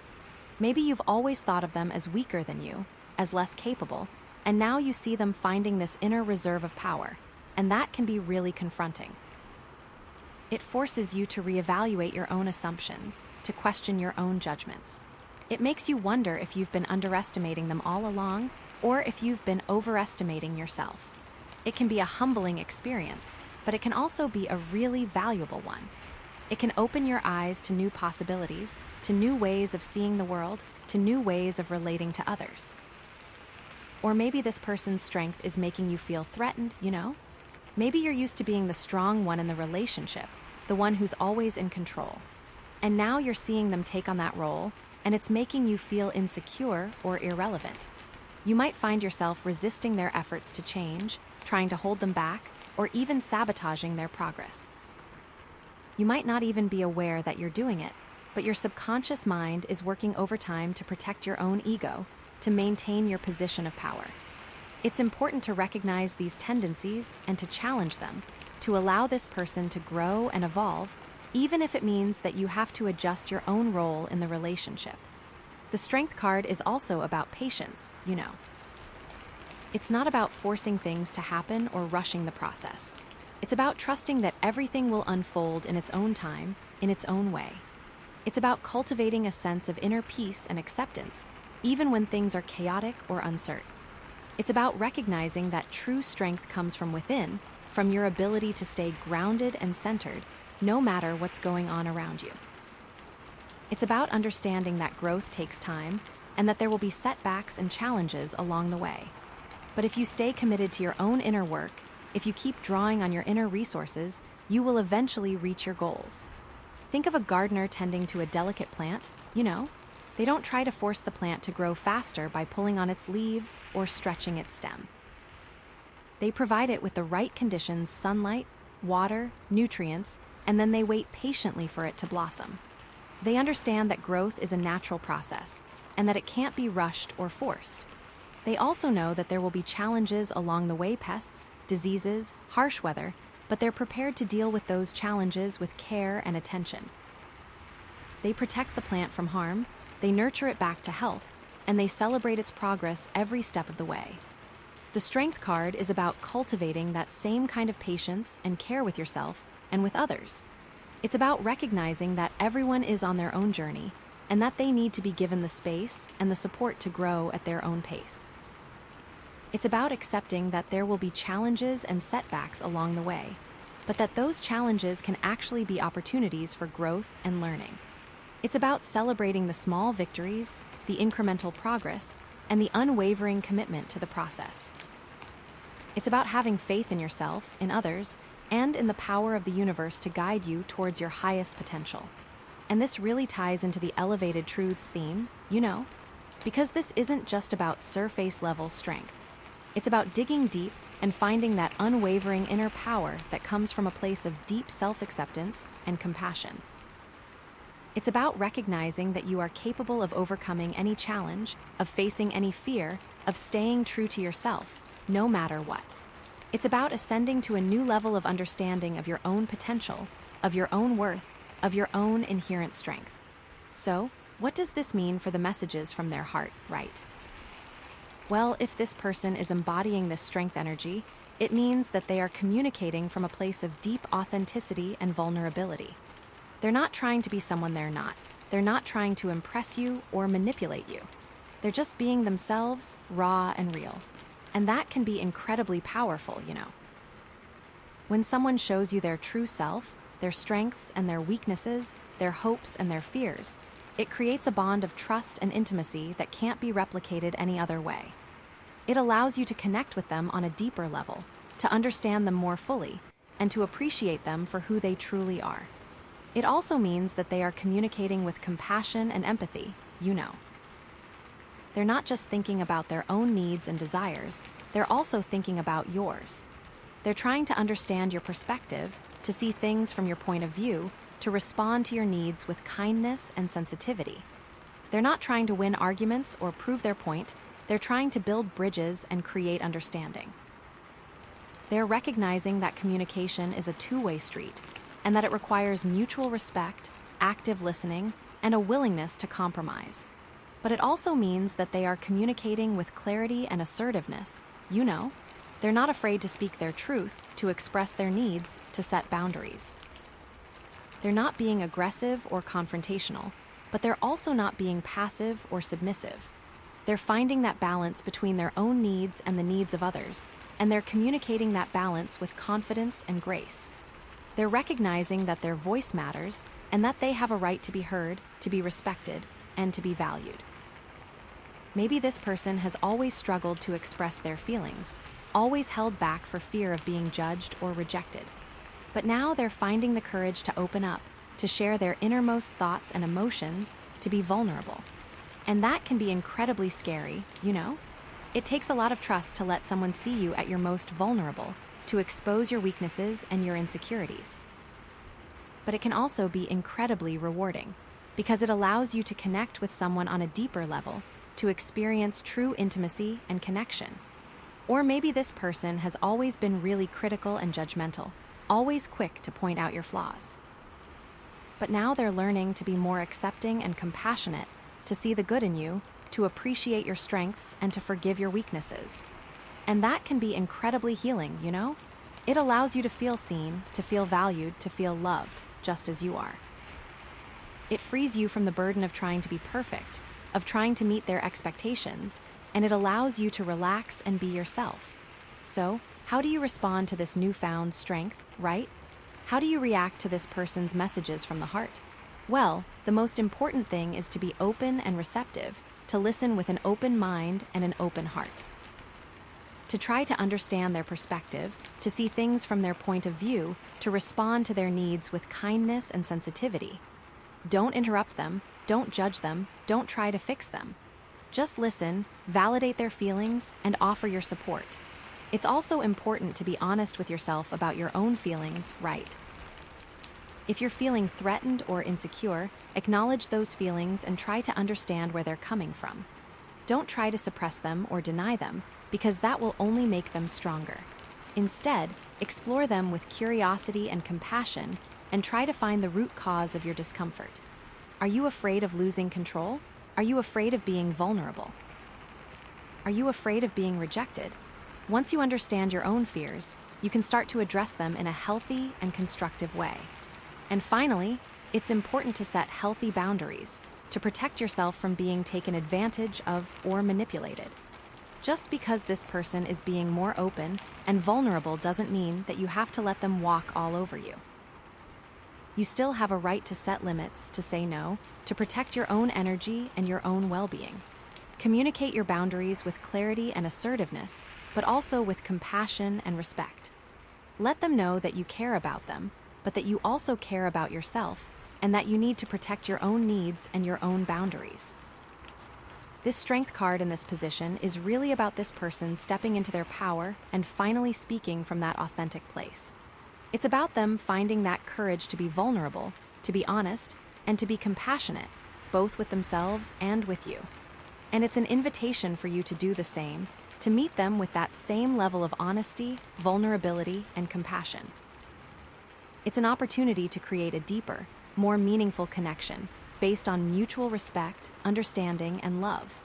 Maybe you've always thought of them as weaker than you, as less capable, and now you see them finding this inner reserve of power, and that can be really confronting. It forces you to reevaluate your own assumptions, to question your own judgments. It makes you wonder if you've been underestimating them all along, or if you've been overestimating yourself. It can be a humbling experience, but it can also be a really valuable one. It can open your eyes to new possibilities, to new ways of seeing the world, to new ways of relating to others. Or maybe this person's strength is making you feel threatened, you know? Maybe you're used to being the strong one in the relationship, the one who's always in control. And now you're seeing them take on that role, and it's making you feel insecure or irrelevant. You might find yourself resisting their efforts to change, trying to hold them back, or even sabotaging their progress. You might not even be aware that you're doing it, but your subconscious mind is working overtime to protect your own ego, to maintain your position of power. It's important to recognize these tendencies and to challenge them, to allow this person to grow and evolve, even if it means that you have to adjust your own role in the relationship. The Strength card is also about patience, you know. It's not about forcing things to happen or rushing the process. It's about trusting that everything will unfold in its own time, in its own way. It's about cultivating a sense of inner peace and acceptance, even when things are chaotic or uncertain. It's about recognizing that true strength comes from within, from your ability to stay grounded and centered, no matter what's going on around you. It's about understanding that growth takes time and that there will be setbacks and challenges along the way. But if you stay committed to your own inner work, if you keep drawing on your inner resources, you will eventually reach your goals. Think of a gardener tending to a delicate plant, you know. They don't try to force the plant to grow faster by pulling on its leaves or stretching its stem. They provide it with the right conditions: sunlight, water, nutrients, and then they wait patiently for it to blossom. They understand that growth is a natural process and that it can't be rushed or forced. They also know that there will be challenges along the way: pests, diseases, harsh weather, but they're prepared to deal with those challenges with care and attention. They protect the plant from harm, they nurture it back to health, and they celebrate its progress every step of the way. The Strength card is about cultivating that same kind of patience and care with yourself and with others. It's about recognizing that everyone is on their own journey and that they need to be given the space and the support to grow at their own pace. It's about accepting that there will be challenges and setbacks along the way, but that those challenges can actually be opportunities for growth and learning. It's about celebrating the small victories, the incremental progress, and the unwavering commitment to the process. It's about having faith in yourself, in others, and in the power of the universe to guide you towards your highest potential. And this really ties into the elevated truths theme, you know, because this isn't just about surface-level strength. It's about digging deep and finding that unwavering inner power that comes from a place of deep self-acceptance and compassion. It's about recognizing that you are capable of overcoming any challenge, of facing any fear, of staying true to yourself, no matter what. It's about ascending to a new level of understanding of your own potential, of your own worth, of your own inherent strength. So, what does this mean for the messages from their heart, right? Well, if this person is embodying this strength energy, it means that they are communicating from a place of deep authenticity and vulnerability. They're not trying to be someone they're not. They're not trying to impress you or manipulate you. They're just being themselves, raw and real. And that can be incredibly powerful, you know. When someone shows you their true self, their strengths and their weaknesses, their hopes and their fears, it creates a bond of trust and intimacy that can't be replicated any other way. It allows you to connect with them on a deeper level, to understand them more fully, and to appreciate them for who they truly are. It also means that they are communicating with compassion and empathy, you know. They're not just thinking about their own needs and desires, they're also thinking about yours. They're trying to understand your perspective, to see things from your point of view, to respond to your needs with kindness and sensitivity. They're not trying to win arguments or prove their point, they're trying to build bridges and create understanding. They're recognizing that communication is a two-way street, and that it requires mutual respect, active listening, and a willingness to compromise. But it also means that they are communicating with clarity and assertiveness. You know, they're not afraid to speak their truth, to express their needs, to set boundaries. They're not being aggressive or confrontational, but they're also not being passive or submissive. They're finding that balance between their own needs and the needs of others, and they're communicating that balance with confidence and grace. They're recognizing that their voice matters and that they have a right to be heard, to be respected, and to be valued. Maybe this person has always struggled to express their feelings, always held back for fear of being judged or rejected. But now they're finding the courage to open up, to share their innermost thoughts and emotions, to be vulnerable. And that can be incredibly scary, you know? It takes a lot of trust to let someone see you at your most vulnerable, to expose your weaknesses and your insecurities. but it can also be incredibly rewarding because it allows you to connect with someone on a deeper level, to experience true intimacy and connection. Or maybe this person has always been really critical and judgmental, always quick to point out your flaws. But now they're learning to be more accepting and compassionate, to see the good in you, to appreciate your strengths, and to forgive your weaknesses. And that can be incredibly healing, you know? It allows you to feel seen, to feel valued, to feel loved, just as you are. It frees you from the burden of trying to be perfect, of trying to meet their expectations, and it allows you to relax and be yourself. So, how do you respond to this newfound strength, right? How do you react to this person's messages from the heart? Well, the most important thing is to be open and receptive, to listen with an open mind and an open heart. To try to understand their perspective, to see things from their point of view, to respond to their needs with kindness and sensitivity. Don't interrupt them, don't judge them, don't try to fix them. Just listen, validate their feelings, and offer your support. It's also important to be honest with yourself about your own feelings, right? If you're feeling threatened or insecure, acknowledge those feelings and try to understand where they're coming from. Don't try to suppress them or deny them, because that will only make them stronger. Instead, explore them with curiosity and compassion and try to find the root cause of your discomfort. Are you afraid of losing control? Are you afraid of being vulnerable? Are you afraid of being rejected? Once you understand your own fears, you can start to address them in a healthy and constructive way. And finally, it's important to set healthy boundaries to protect yourself from being taken advantage of or manipulated. Just because this person is being more open and vulnerable doesn't mean that you have to let them walk all over you. You still have a right to set limits, to say no, to protect your own energy and your own well-being. Communicate your boundaries with clarity and assertiveness, but also with compassion and respect. Let them know that you care about them, but that you also care about yourself, and that you need to protect your own needs and your own boundaries. This strength card in this position is really about this person stepping into their power and finally speaking from that authentic place. It's about them finding that courage to be vulnerable, to be honest, and to be compassionate, both with themselves and with you. And it's an invitation for you to do the same, to meet them with that same level of honesty, vulnerability, and compassion. It's an opportunity to create a deeper, more meaningful connection based on mutual respect, understanding, and love.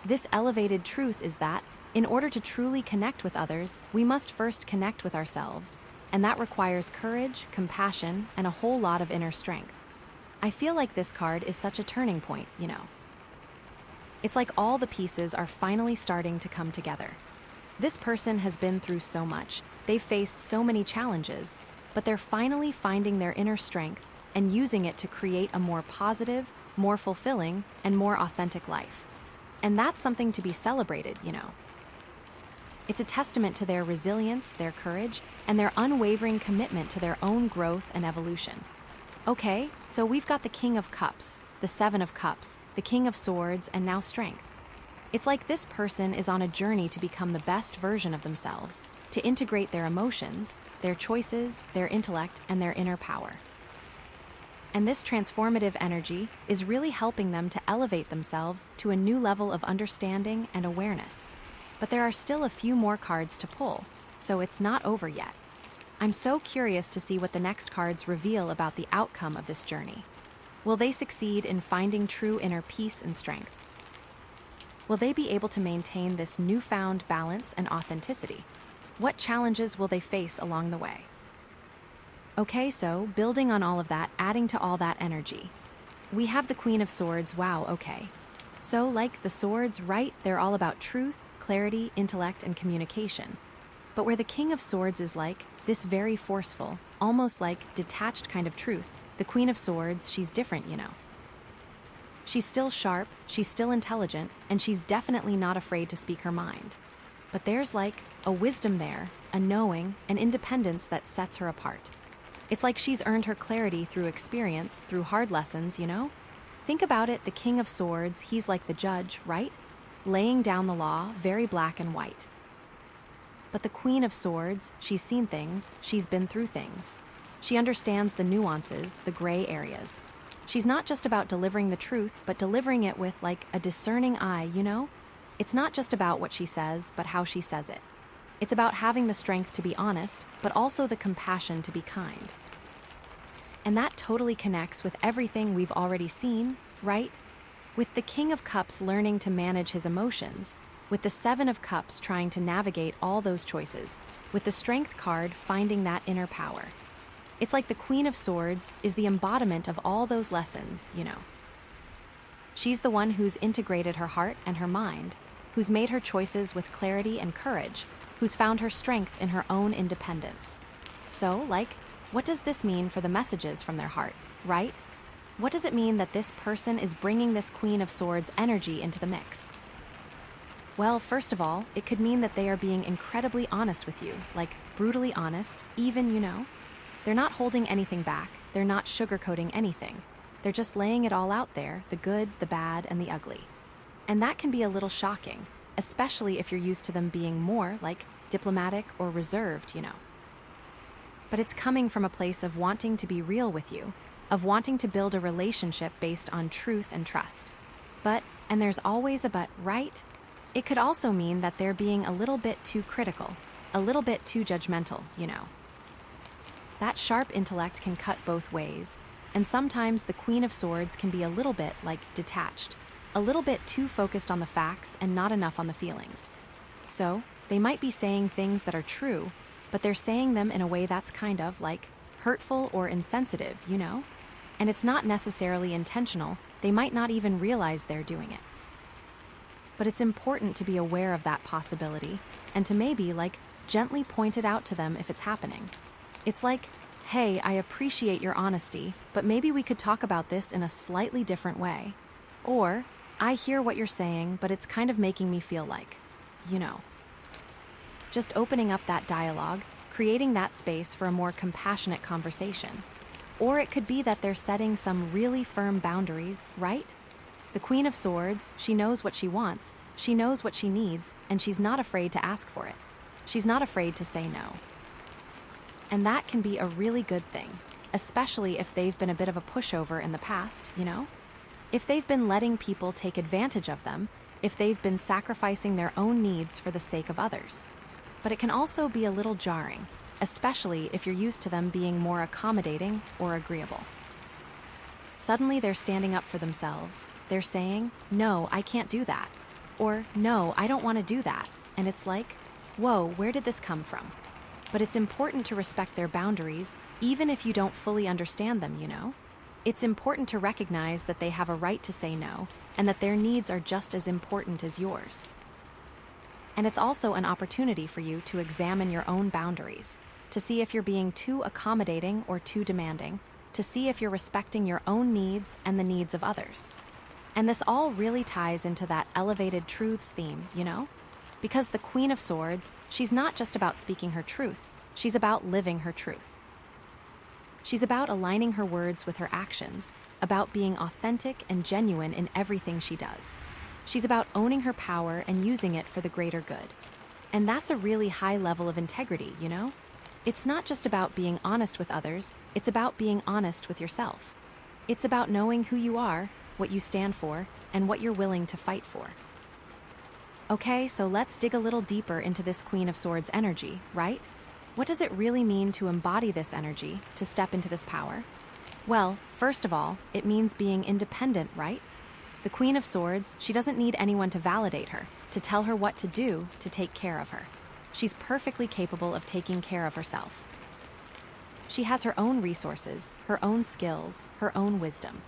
This elevated truth is that, in order to truly connect with others, we must first connect with ourselves, and that requires courage, compassion, and a whole lot of inner strength. I feel like this card is such a turning point, you know. It's like all the pieces are finally starting to come together. This person has been through so much, they've faced so many challenges, but they're finally finding their inner strength and using it to create a more positive, more fulfilling, and more authentic life. And that's something to be celebrated, you know. It's a testament to their resilience, their courage, and their unwavering commitment to their own growth and evolution. Okay, so we've got the King of Cups, the Seven of Cups, the King of Swords, and now Strength. It's like this person is on a journey to become the best version of themselves, to integrate their emotions, their choices, their intellect, and their inner power. And this transformative energy is really helping them to elevate themselves to a new level of understanding and awareness. But there are still a few more cards to pull, so it's not over yet. I'm so curious to see what the next cards reveal about the outcome of this journey. Will they succeed in finding true inner peace and strength? Will they be able to maintain this newfound balance and authenticity? What challenges will they face along the way? Okay, so building on all of that, adding to all that energy. We have the Queen of Swords, wow, okay. So like the swords, right, they're all about truth, clarity, intellect, and communication. But where the King of Swords is like this very forceful, almost like detached kind of truth, the Queen of Swords, she's different, you know. She's still sharp, she's still intelligent, and she's definitely not afraid to speak her mind. But there's like a wisdom there, a knowing, an independence that sets her apart. It's like she's earned her clarity through experience, through hard lessons, you know? Think about it, the King of Swords, he's like the judge, right? Laying down the law, very black and white. But the Queen of Swords, she's seen things, she's been through things. She understands the nuances, the gray areas. She's not just about delivering the truth, but delivering it with, like, a discerning eye, you know? It's not just about what she says, but how she says it. It's about having the strength to be honest, but also the compassion to be kind. And that totally connects with everything we've already seen, right? With the King of Cups learning to manage his emotions, with the Seven of Cups trying to navigate all those choices, with the Strength card finding that inner power. It's like the Queen of Swords is the embodiment of all those lessons, you know. She's the one who's integrated her heart and her mind, who's made her choices with clarity and courage, who's found her strength in her own independence. So, like, what does this mean for the messages from their heart, right? What does it mean that this person is bringing this Queen of Swords energy into the mix? Well, first of all, it could mean that they are being incredibly honest with you, like brutally honest, even, you know. They're not holding anything back, they're not sugarcoating anything. They're just laying it all out there, the good, the bad, and the ugly. And that can be a little shocking, especially if you're used to them being more, like, diplomatic or reserved, you know. But it's coming from a place of wanting to be real with you, of wanting to build a relationship based on truth and trust. But, and there's always a but, right? It could also mean that they're being a little bit too critical, a little bit too judgmental, you know. That sharp intellect can cut both ways, and sometimes the Queen of Swords can be a little bit, like, detached, a little bit too focused on the facts and not enough on the feelings. So, they might be saying things that are true, but they're saying them in a way that's kind of, like, hurtful or insensitive, you know? And it's not necessarily intentional, they might not even realize they're doing it. But it's important to be aware of that possibility, and to maybe, like, gently point it out to them if it's happening. It's like, hey, I appreciate your honesty, but maybe we could talk about this in a slightly different way. Or, I hear what you're saying, but it's kind of making me feel like, you know. Just opening up that dialogue, creating that space for a more compassionate conversation. Or it could be that they're setting some really firm boundaries, right? The Queen of Swords, she knows what she wants, she knows what she needs, and she's not afraid to ask for it. She's not afraid to say no. And that can be a really good thing, especially if they've been a bit of a pushover in the past, you know? If they've been letting people take advantage of them, if they've been sacrificing their own needs for the sake of others. But it can also be a little jarring, especially if you're used to them being more accommodating or agreeable. Suddenly they're standing up for themselves. They're saying, no, I can't do that. Or, no, I don't want to do that. And it's like, whoa, where did this come from? But it's important to respect their boundaries, even if you don't fully understand them, you know? It's important to recognize that they have a right to say no, and that their needs are just as important as yours. And it's also an opportunity for you to examine your own boundaries, to see if you're being too accommodating or too demanding, to see if you're respecting your own needs and the needs of others. And this all really ties into that elevated truths theme, you know? Because the Queen of Swords, she's not just about speaking her truth, she's about living her truth. She's about aligning her words with her actions, about being authentic and genuine in everything she does. She's about owning her power and using it for the greater good. And that's a really high level of integrity, you know? It's not just about being honest with others, it's about being honest with yourself. It's about knowing who you are, what you stand for, and what you're willing to fight for. Okay, so let's dig a little deeper into this Queen of Swords energy, right? What does it really mean to embody this energy, to step into this power? Well, first of all, it means being independent, right? The Queen of Swords, she doesn't need anyone to validate her, to tell her what to do, to take care of her. She's perfectly capable of taking care of herself. She has her own resources, her own skills, her own wisdom.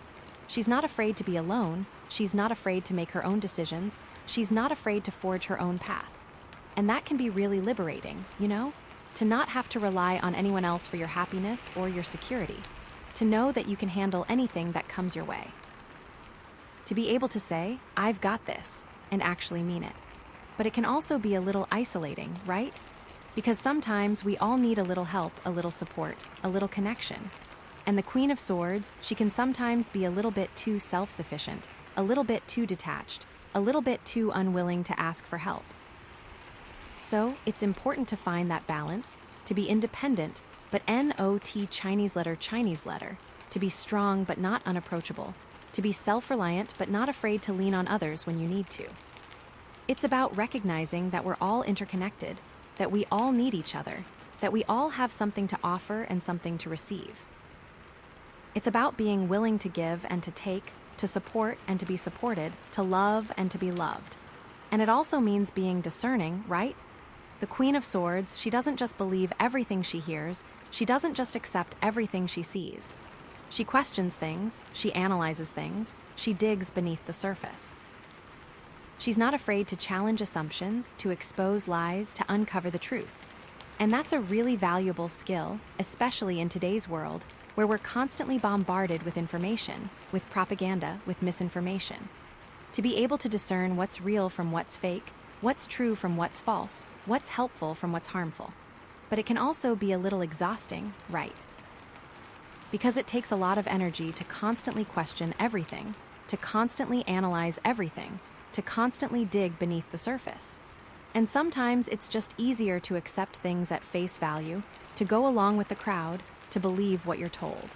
She's not afraid to be alone, she's not afraid to make her own decisions, she's not afraid to forge her own path. And that can be really liberating, you know? To not have to rely on anyone else for your happiness or your security. To know that you can handle anything that comes your way. To be able to say, I've got this, and actually mean it. But it can also be a little isolating, right? Because sometimes we all need a little help, a little support, a little connection. And the Queen of Swords, she can sometimes be a little bit too self-sufficient, a little bit too detached, a little bit too unwilling to ask for help. So, it's important to find that balance, to be independent, but N-O-T Chinese letter, to be strong but not unapproachable, to be self-reliant but not afraid to lean on others when you need to. It's about recognizing that we're all interconnected, that we all need each other, that we all have something to offer and something to receive. It's about being willing to give and to take, to support and to be supported, to love and to be loved. And it also means being discerning, right? The Queen of Swords, she doesn't just believe everything she hears, she doesn't just accept everything she sees. She questions things, she analyzes things, she digs beneath the surface. She's not afraid to challenge assumptions, to expose lies, to uncover the truth. And that's a really valuable skill, especially in today's world, where we're constantly bombarded with information, with propaganda, with misinformation. To be able to discern what's real from what's fake, what's true from what's false, what's helpful from what's harmful. But it can also be a little exhausting, right? Because it takes a lot of energy to constantly question everything, to constantly analyze everything, to constantly dig beneath the surface. And sometimes it's just easier to accept things at face value, to go along with the crowd, to believe what you're told.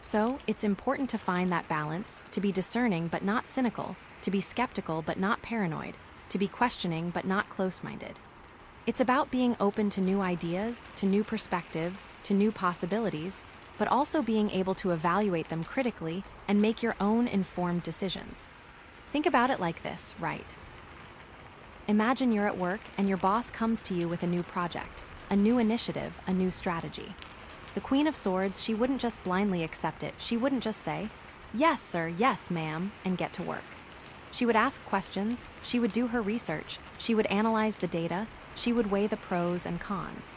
So, it's important to find that balance, to be discerning but not cynical, to be skeptical but not paranoid, to be questioning but not close-minded. It's about being open to new ideas, to new perspectives, to new possibilities, but also being able to evaluate them critically and make your own informed decisions. Think about it like this, right? Imagine you're at work and your boss comes to you with a new project, a new initiative, a new strategy. The Queen of Swords, she wouldn't just blindly accept it. She wouldn't just say, "Yes, sir, yes, ma'am," and get to work. She would ask questions, she would do her research, she would analyze the data, she would weigh the pros and cons.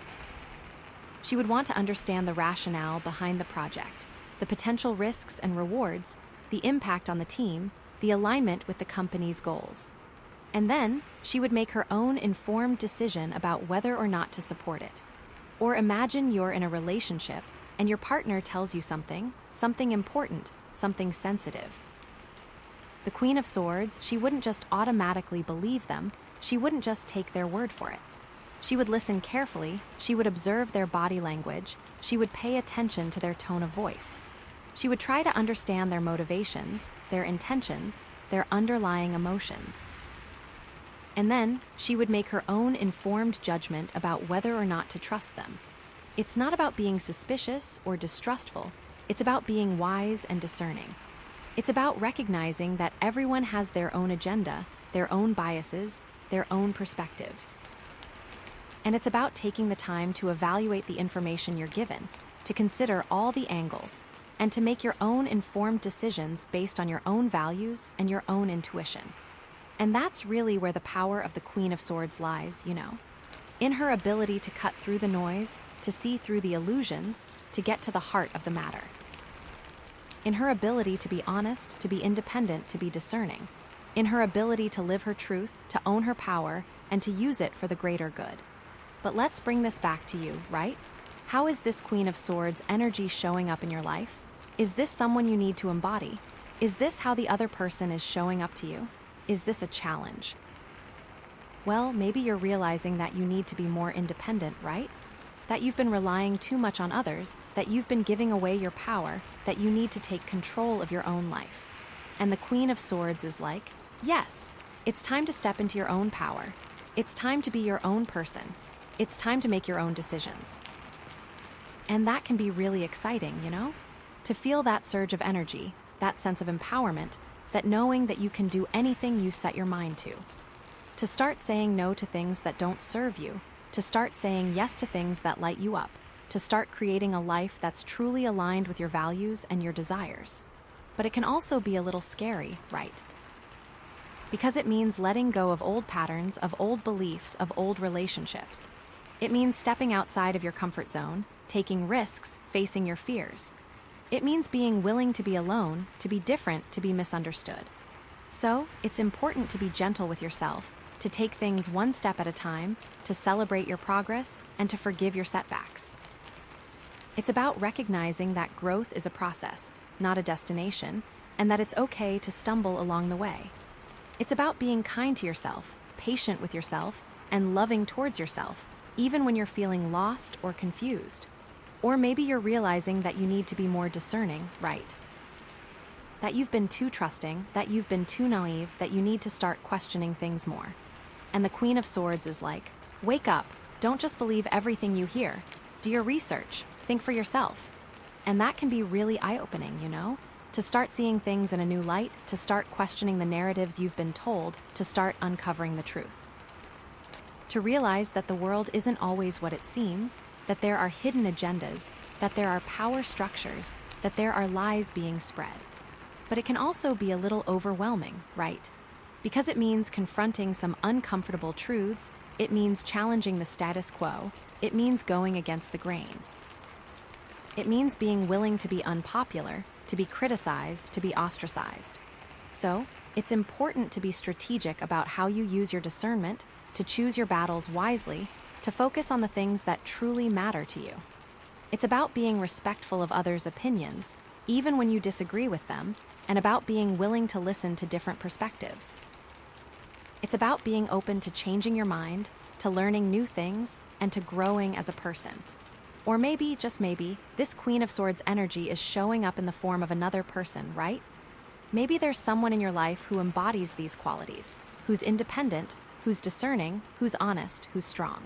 She would want to understand the rationale behind the project, the potential risks and rewards, the impact on the team, the alignment with the company's goals. And then, she would make her own informed decision about whether or not to support it. Or imagine you're in a relationship and your partner tells you something important, something sensitive. The Queen of Swords, she wouldn't just automatically believe them, she wouldn't just take their word for it. She would listen carefully, she would observe their body language, she would pay attention to their tone of voice. She would try to understand their motivations, their intentions, their underlying emotions. And then, she would make her own informed judgment about whether or not to trust them. It's not about being suspicious or distrustful, it's about being wise and discerning. It's about recognizing that everyone has their own agenda, their own biases, their own perspectives. And it's about taking the time to evaluate the information you're given, to consider all the angles, and to make your own informed decisions based on your own values and your own intuition. And that's really where the power of the Queen of Swords lies, you know. In her ability to cut through the noise, to see through the illusions, to get to the heart of the matter. In her ability to be honest, to be independent, to be discerning. In her ability to live her truth, to own her power, and to use it for the greater good. But let's bring this back to you, right? How is this Queen of Swords energy showing up in your life? Is this someone you need to embody? Is this how the other person is showing up to you? Is this a challenge? Well, maybe you're realizing that you need to be more independent, right? That you've been relying too much on others, that you've been giving away your power, that you need to take control of your own life. And the Queen of Swords is like, yes, it's time to step into your own power. It's time to be your own person. It's time to make your own decisions. And that can be really exciting, you know? To feel that surge of energy, that sense of empowerment, that knowing that you can do anything you set your mind to. To start saying no to things that don't serve you, to start saying yes to things that light you up, to start creating a life that's truly aligned with your values and your desires. But it can also be a little scary, right? Because it means letting go of old patterns, of old beliefs, of old relationships. It means stepping outside of your comfort zone, taking risks, facing your fears. It means being willing to be alone, to be different, to be misunderstood. So, it's important to be gentle with yourself, to take things one step at a time, to celebrate your progress, and to forgive your setbacks. It's about recognizing that growth is a process, not a destination, and that it's okay to stumble along the way. It's about being kind to yourself, patient with yourself, and loving towards yourself, even when you're feeling lost or confused. Or maybe you're realizing that you need to be more discerning, right? That you've been too trusting, that you've been too naive, that you need to start questioning things more. And the Queen of Swords is like, wake up, don't just believe everything you hear. Do your research, think for yourself. And that can be really eye-opening, you know? To start seeing things in a new light, to start questioning the narratives you've been told, to start uncovering the truth. To realize that the world isn't always what it seems, that there are hidden agendas, that there are power structures, that there are lies being spread. But it can also be a little overwhelming, right? Because it means confronting some uncomfortable truths, it means challenging the status quo, it means going against the grain. It means being willing to be unpopular, to be criticized, to be ostracized. So, it's important to be strategic about how you use your discernment, to choose your battles wisely, to focus on the things that truly matter to you. It's about being respectful of others' opinions, even when you disagree with them, and about being willing to listen to different perspectives. It's about being open to changing your mind, to learning new things, and to growing as a person. Or maybe, just maybe, this Queen of Swords energy is showing up in the form of another person, right? Maybe there's someone in your life who embodies these qualities, who's independent, who's discerning, who's honest, who's strong.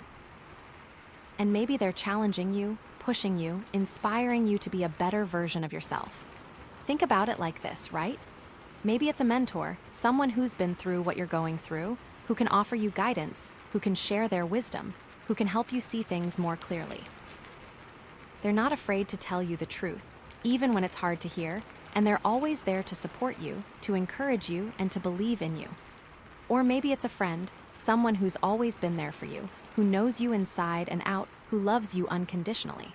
And maybe they're challenging you, pushing you, inspiring you to be a better version of yourself. Think about it like this, right? Maybe it's a mentor, someone who's been through what you're going through, who can offer you guidance, who can share their wisdom, who can help you see things more clearly. They're not afraid to tell you the truth, even when it's hard to hear, and they're always there to support you, to encourage you, and to believe in you. Or maybe it's a friend, someone who's always been there for you, who knows you inside and out, who loves you unconditionally.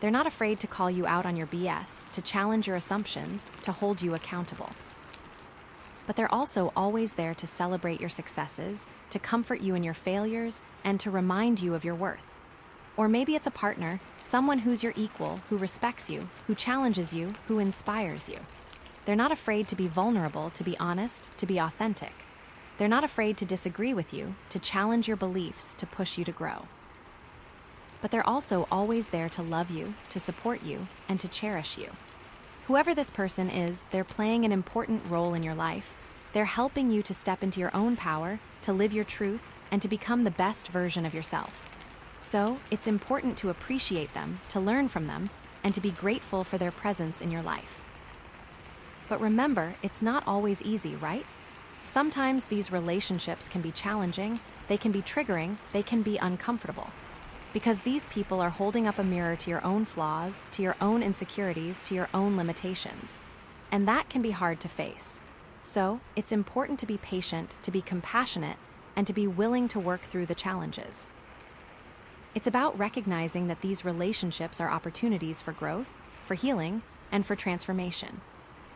They're not afraid to call you out on your BS, to challenge your assumptions, to hold you accountable. But they're also always there to celebrate your successes, to comfort you in your failures, and to remind you of your worth. Or maybe it's a partner, someone who's your equal, who respects you, who challenges you, who inspires you. They're not afraid to be vulnerable, to be honest, to be authentic. They're not afraid to disagree with you, to challenge your beliefs, to push you to grow. But they're also always there to love you, to support you, and to cherish you. Whoever this person is, they're playing an important role in your life. They're helping you to step into your own power, to live your truth, and to become the best version of yourself. So, it's important to appreciate them, to learn from them, and to be grateful for their presence in your life. But remember, it's not always easy, right? Sometimes these relationships can be challenging, they can be triggering, they can be uncomfortable. Because these people are holding up a mirror to your own flaws, to your own insecurities, to your own limitations. And that can be hard to face. So, it's important to be patient, to be compassionate, and to be willing to work through the challenges. It's about recognizing that these relationships are opportunities for growth, for healing, and for transformation.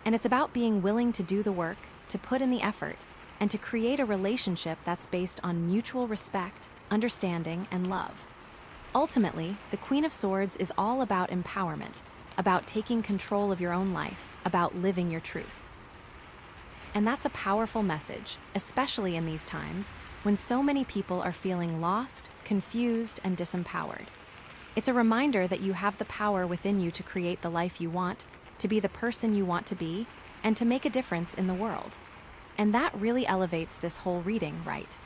And it's about being willing to do the work, to put in the effort, and to create a relationship that's based on mutual respect, understanding, and love. Ultimately, the Queen of Swords is all about empowerment, about taking control of your own life, about living your truth. And that's a powerful message, especially in these times when so many people are feeling lost, confused, and disempowered. It's a reminder that you have the power within you to create the life you want, to be the person you want to be, and to make a difference in the world. And that really elevates this whole reading, right?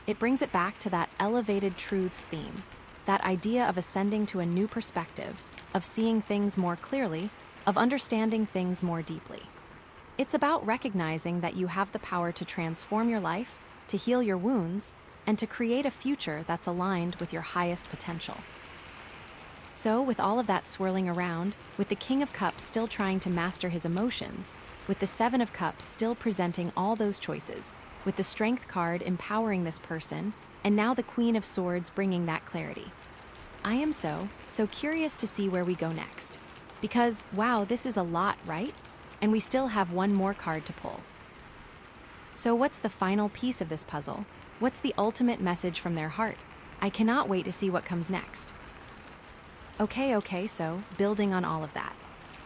It brings it back to that elevated truths theme, that idea of ascending to a new perspective, of seeing things more clearly, of understanding things more deeply. It's about recognizing that you have the power to transform your life, to heal your wounds, and to create a future that's aligned with your highest potential. So, with all of that swirling around, with the King of Cups still trying to master his emotions, with the Seven of Cups still presenting all those choices, with the Strength card empowering this person, and now the Queen of Swords bringing that clarity. I am so curious to see where we go next. Because, wow, this is a lot, right? And we still have one more card to pull. So what's the final piece of this puzzle? What's the ultimate message from their heart? I cannot wait to see what comes next. Okay, so building on all of that.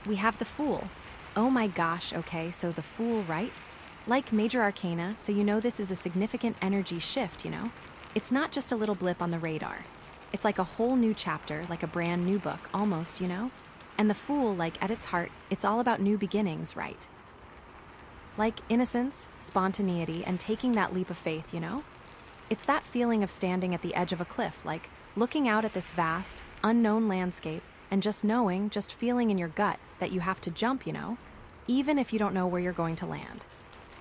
We have the Fool. Oh my gosh, okay, so the Fool, right? Like major arcana, so you know this is a significant energy shift, you know? It's not just a little blip on the radar. It's like a whole new chapter, like a brand new book, almost, And the Fool, like at its heart, it's all about new beginnings, right? Like innocence, spontaneity, and taking that leap of faith. It's that feeling of standing at the edge of a cliff, like looking out at this vast, unknown landscape, and just feeling in your gut that you have to jump, Even if you don't know where you're going to land.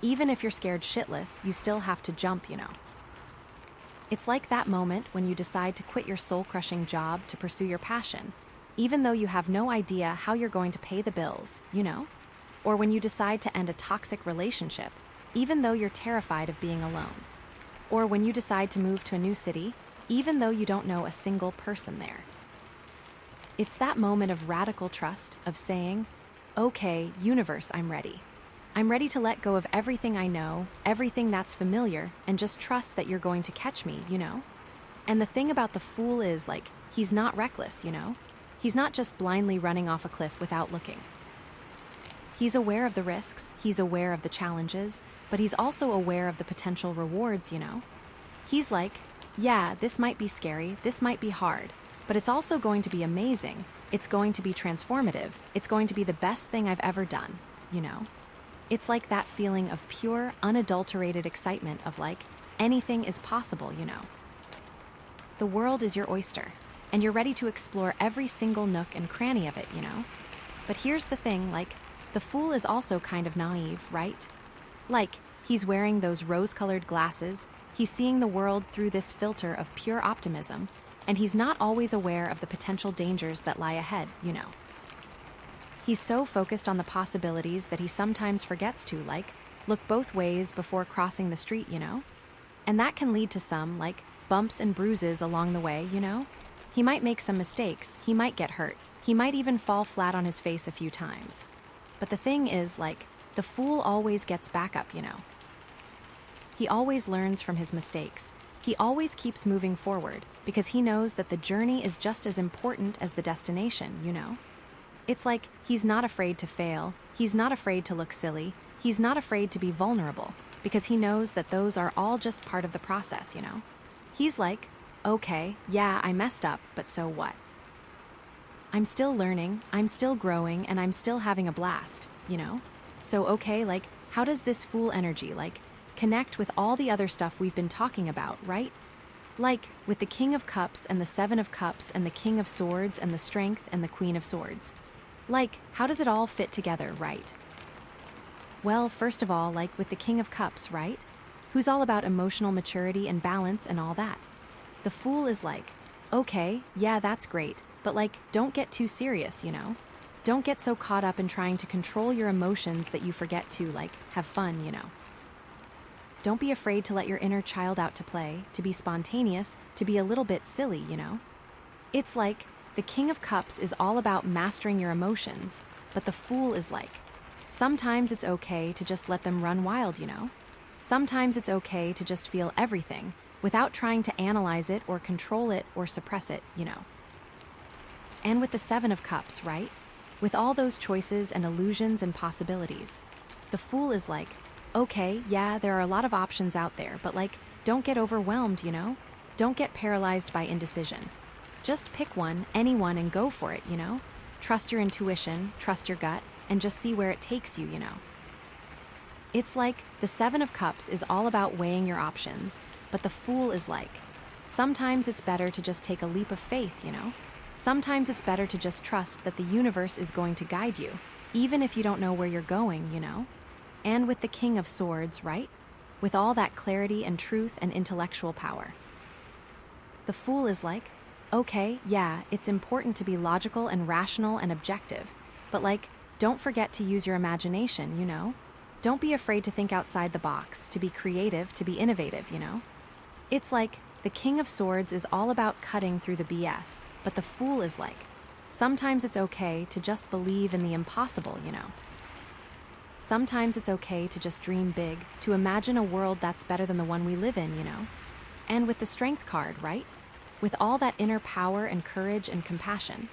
Even if you're scared shitless, you still have to jump. It's like that moment when you decide to quit your soul-crushing job to pursue your passion, even though you have no idea how you're going to pay the bills, Or when you decide to end a toxic relationship, even though you're terrified of being alone. Or when you decide to move to a new city, even though you don't know a single person there. It's that moment of radical trust, of saying, okay, universe, I'm ready. I'm ready to let go of everything I know, everything that's familiar, and just trust that you're going to catch me, And the thing about the Fool is, like, he's not reckless, He's not just blindly running off a cliff without looking. He's aware of the risks, he's aware of the challenges, but he's also aware of the potential rewards, He's like, yeah, this might be scary, this might be hard, but it's also going to be amazing, it's going to be transformative, it's going to be the best thing I've ever done, It's like that feeling of pure, unadulterated excitement of like, anything is possible, The world is your oyster, and you're ready to explore every single nook and cranny of it, But here's the thing, like, the Fool is also kind of naive, right? Like, he's wearing those rose-colored glasses, he's seeing the world through this filter of pure optimism, and he's not always aware of the potential dangers that lie ahead, He's so focused on the possibilities that he sometimes forgets to, like, look both ways before crossing the street, And that can lead to some, like, bumps and bruises along the way, He might make some mistakes, he might get hurt, he might even fall flat on his face a few times. But the thing is, like, the Fool always gets back up, He always learns from his mistakes. He always keeps moving forward because he knows that the journey is just as important as the destination, It's like he's not afraid to fail, he's not afraid to look silly, he's not afraid to be vulnerable because he knows that those are all just part of the process, He's like, okay, yeah, I messed up, but so what? I'm still learning, I'm still growing, and I'm still having a blast, So okay, like, how does this Fool energy, like, connect with all the other stuff we've been talking about, right? Like, with the King of Cups and the Seven of Cups and the King of Swords and the Strength and the Queen of Swords. Like, how does it all fit together, right? Well, first of all, like with the King of Cups, right? Who's all about emotional maturity and balance and all that. The Fool is like, okay, yeah, that's great, but like, don't get too serious, Don't get so caught up in trying to control your emotions that you forget to, like, have fun, Don't be afraid to let your inner child out to play, to be spontaneous, to be a little bit silly, It's like, the King of Cups is all about mastering your emotions, but the Fool is like, sometimes it's okay to just let them run wild, Sometimes it's okay to just feel everything, without trying to analyze it or control it or suppress it, And with the Seven of Cups, right? With all those choices and illusions and possibilities, the Fool is like, okay, yeah, there are a lot of options out there, but like, don't get overwhelmed, Don't get paralyzed by indecision. Just pick one, anyone, and go for it, Trust your intuition, trust your gut, and just see where it takes you, It's like the Seven of Cups is all about weighing your options, but the Fool is like, sometimes it's better to just take a leap of faith, Sometimes it's better to just trust that the universe is going to guide you, even if you don't know where you're going, And with the King of Swords, right? With all that clarity and truth and intellectual power. The Fool is like, okay, yeah, it's important to be logical and rational and objective, but like, don't forget to use your imagination, Don't be afraid to think outside the box, to be creative, to be innovative, It's like, the King of Swords is all about cutting through the BS, but the Fool is like, sometimes it's okay to just believe in the impossible, Sometimes it's okay to just dream big, to imagine a world that's better than the one we live in, And with the Strength card, right? With all that inner power and courage and compassion,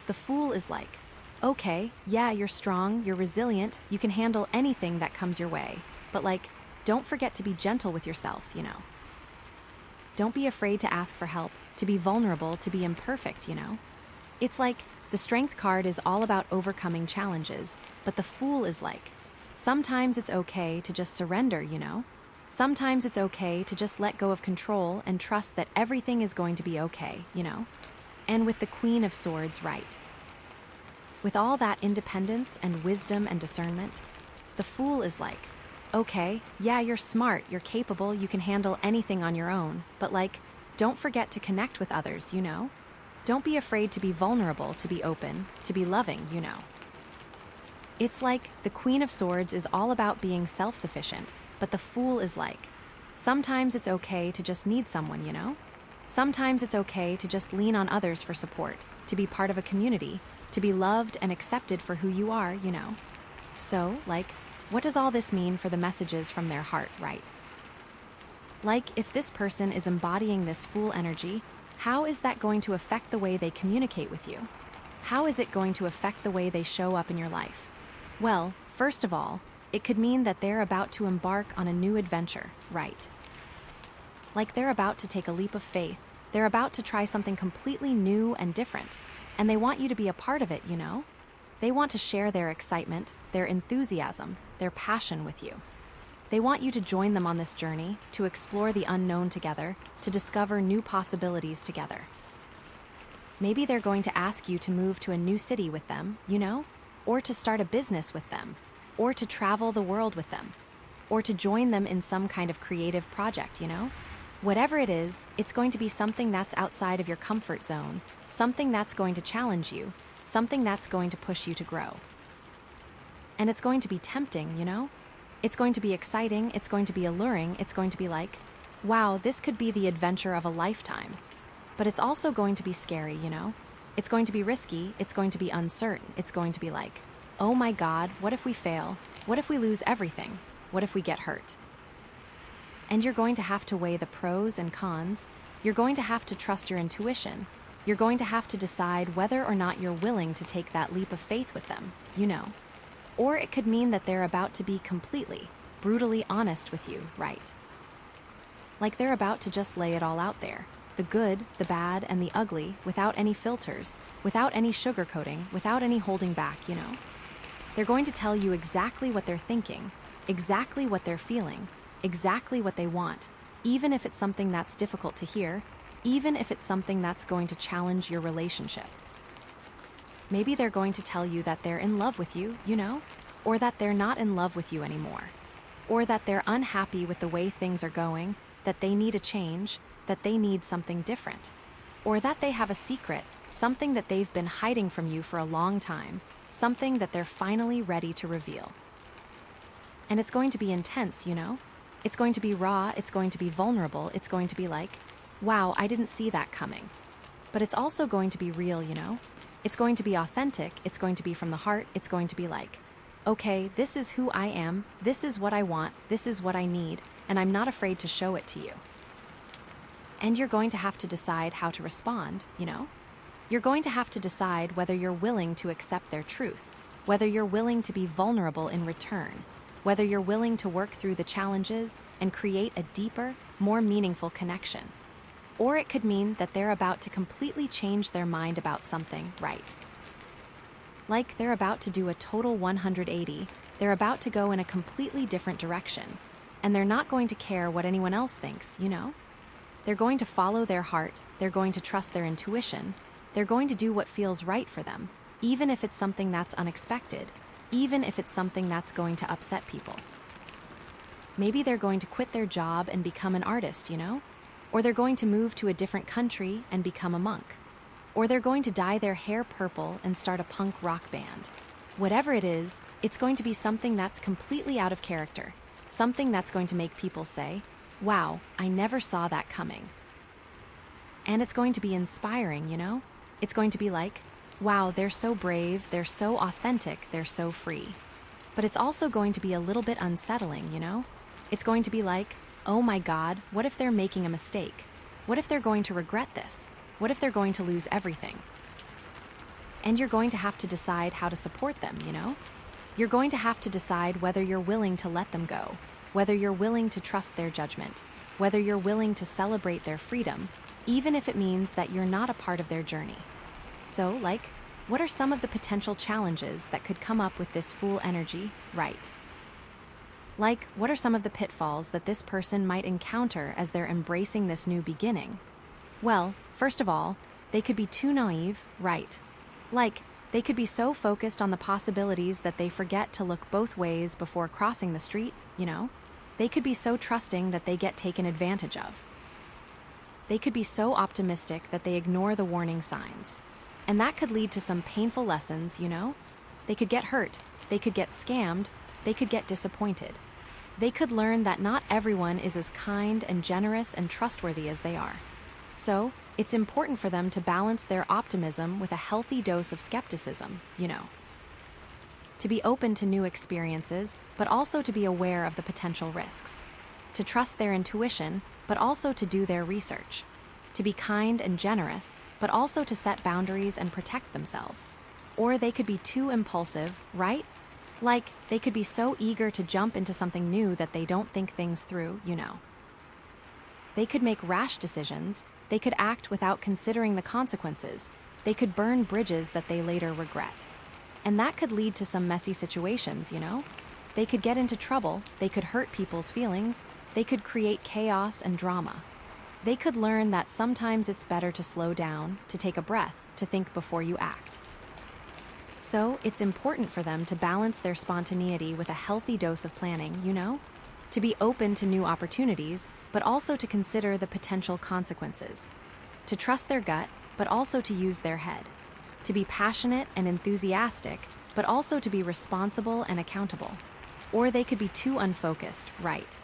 the Fool is like, okay, yeah, you're strong, you're resilient, you can handle anything that comes your way, but like, don't forget to be gentle with yourself, Don't be afraid to ask for help, to be vulnerable, to be imperfect, It's like the Strength card is all about overcoming challenges, but the Fool is like, sometimes it's okay to just surrender, Sometimes it's okay to just let go of control and trust that everything is going to be okay, And with the Queen of Swords, right? With all that independence and wisdom and discernment, the Fool is like, okay, yeah, you're smart, you're capable, you can handle anything on your own, but don't forget to connect with others, Don't be afraid to be vulnerable, to be open, to be loving, It's like the Queen of Swords is all about being self-sufficient, but the Fool is like, sometimes it's okay to just need someone, Sometimes it's okay to just lean on others for support, to be part of a community, to be loved and accepted for who you are, So, what does all this mean for the messages from their heart, right? If this person is embodying this Fool energy, how is that going to affect the way they communicate with you? How is it going to affect the way they show up in your life? Well, first of all, it could mean that they're about to embark on a new adventure, right? They're about to take a leap of faith, they're about to try something completely new and different, and they want you to be a part of it, They want to share their excitement, their enthusiasm, their passion with you. They want you to join them on this journey, to explore the unknown together, to discover new possibilities together. Maybe they're going to ask you to move to a new city with them, Or to start a business with them, or to travel the world with them, or to join them in some kind of creative project, Whatever it is, it's going to be something that's outside of your comfort zone, something that's going to challenge you, something that's going to push you to grow. And it's going to be tempting, It's going to be exciting, it's going to be alluring, it's going to be like, wow, this could be the adventure of a lifetime. But it's also going to be scary, It's going to be risky, it's going to be uncertain, it's going to be like, oh my God, what if we fail? What if we lose everything? What if we get hurt? And you're going to have to weigh the pros and cons, you're going to have to trust your intuition, you're going to have to decide whether or not you're willing to take that leap of faith with them, Or it could mean that they're about to be completely, brutally honest with you, right? They're about to just lay it all out there. The good, the bad, and the ugly, without any filters, without any sugarcoating, without any holding back, They're going to tell you exactly what they're thinking, exactly what they're feeling, exactly what they want, even if it's something that's difficult to hear, even if it's something that's going to challenge your relationship. Maybe they're going to tell you that they're in love with you, Or that they're not in love with you anymore. Or that they're unhappy with the way things are going, that they need a change, that they need something different. Or that they have a secret, something that they've been hiding from you for a long time, something that they're finally ready to reveal. And it's going to be intense, It's going to be raw, it's going to be vulnerable, it's going to be like, wow, I didn't see that coming. But it's also going to be real, It's going to be authentic, it's going to be from the heart, it's going to be like, okay, this is who I am, this is what I want, this is what I need, and I'm not afraid to show it to you. And you're going to have to decide how to respond, You're going to have to decide whether you're willing to accept their truth, whether you're willing to be vulnerable in return, whether you're willing to work through the challenges and create a deeper, more meaningful connection. Or it could mean that they're about to completely change their mind about something, right? They're about to do a total 180, they're about to go in a completely different direction, and they're not going to care what anyone else thinks, They're going to follow their heart, they're going to trust their intuition, they're going to do what feels right for them, even if it's something that's unexpected, even if it's something that's going to upset people. Maybe they're going to quit their job and become an artist, Or they're going to move to a different country and become a monk. Or they're going to dye their hair purple and start a punk rock band. Whatever it is, it's going to be something that's completely out of character, something that's going to make people say, wow, I never saw that coming. And it's going to be inspiring, It's going to be like, wow, they're so brave, they're so authentic, they're so free. But it's also going to be a little bit unsettling, It's going to be like, oh my God, what if they're making a mistake? What if they're going to regret this? What if they're going to lose everything? And you're going to have to decide how to support them, You're going to have to decide whether you're willing to let them go, whether you're willing to trust their judgment, whether you're willing to celebrate their freedom, even if it means that you're not a part of their journey. So, what are some of the potential challenges that could come up with this Fool energy, right? What are some of the pitfalls that this person might encounter as they're embracing this new beginning? Well, first of all, they could be too naive, right? They could be so focused on the possibilities that they forget to look both ways before crossing the street, They could be so trusting that they get taken advantage of. They could be so optimistic that they ignore the warning signs. And that could lead to some painful lessons, They could get hurt, they could get scammed, they could get disappointed. They could learn that not everyone is as kind and generous and trustworthy as they are. So, it's important for them to balance their optimism with a healthy dose of skepticism, To be open to new experiences, but also to be aware of the potential risks. To trust their intuition, but also to do their research. To be kind and generous, but also to set boundaries and protect themselves. Or they could be too impulsive, right? They could be so eager to jump into something new that they don't think things through, They could make rash decisions, they could act without considering the consequences, they could burn bridges that they later regret. And that could lead to some messy situations, They could get into trouble, they could hurt people's feelings, they could create chaos and drama. They could learn that sometimes it's better to slow down, to take a breath, to think before you act. So, it's important for them to balance their spontaneity with a healthy dose of planning, To be open to new opportunities, but also to consider the potential consequences. To trust their gut, but also to use their head. To be passionate and enthusiastic, but also to be responsible and accountable. Or they could be too unfocused, right?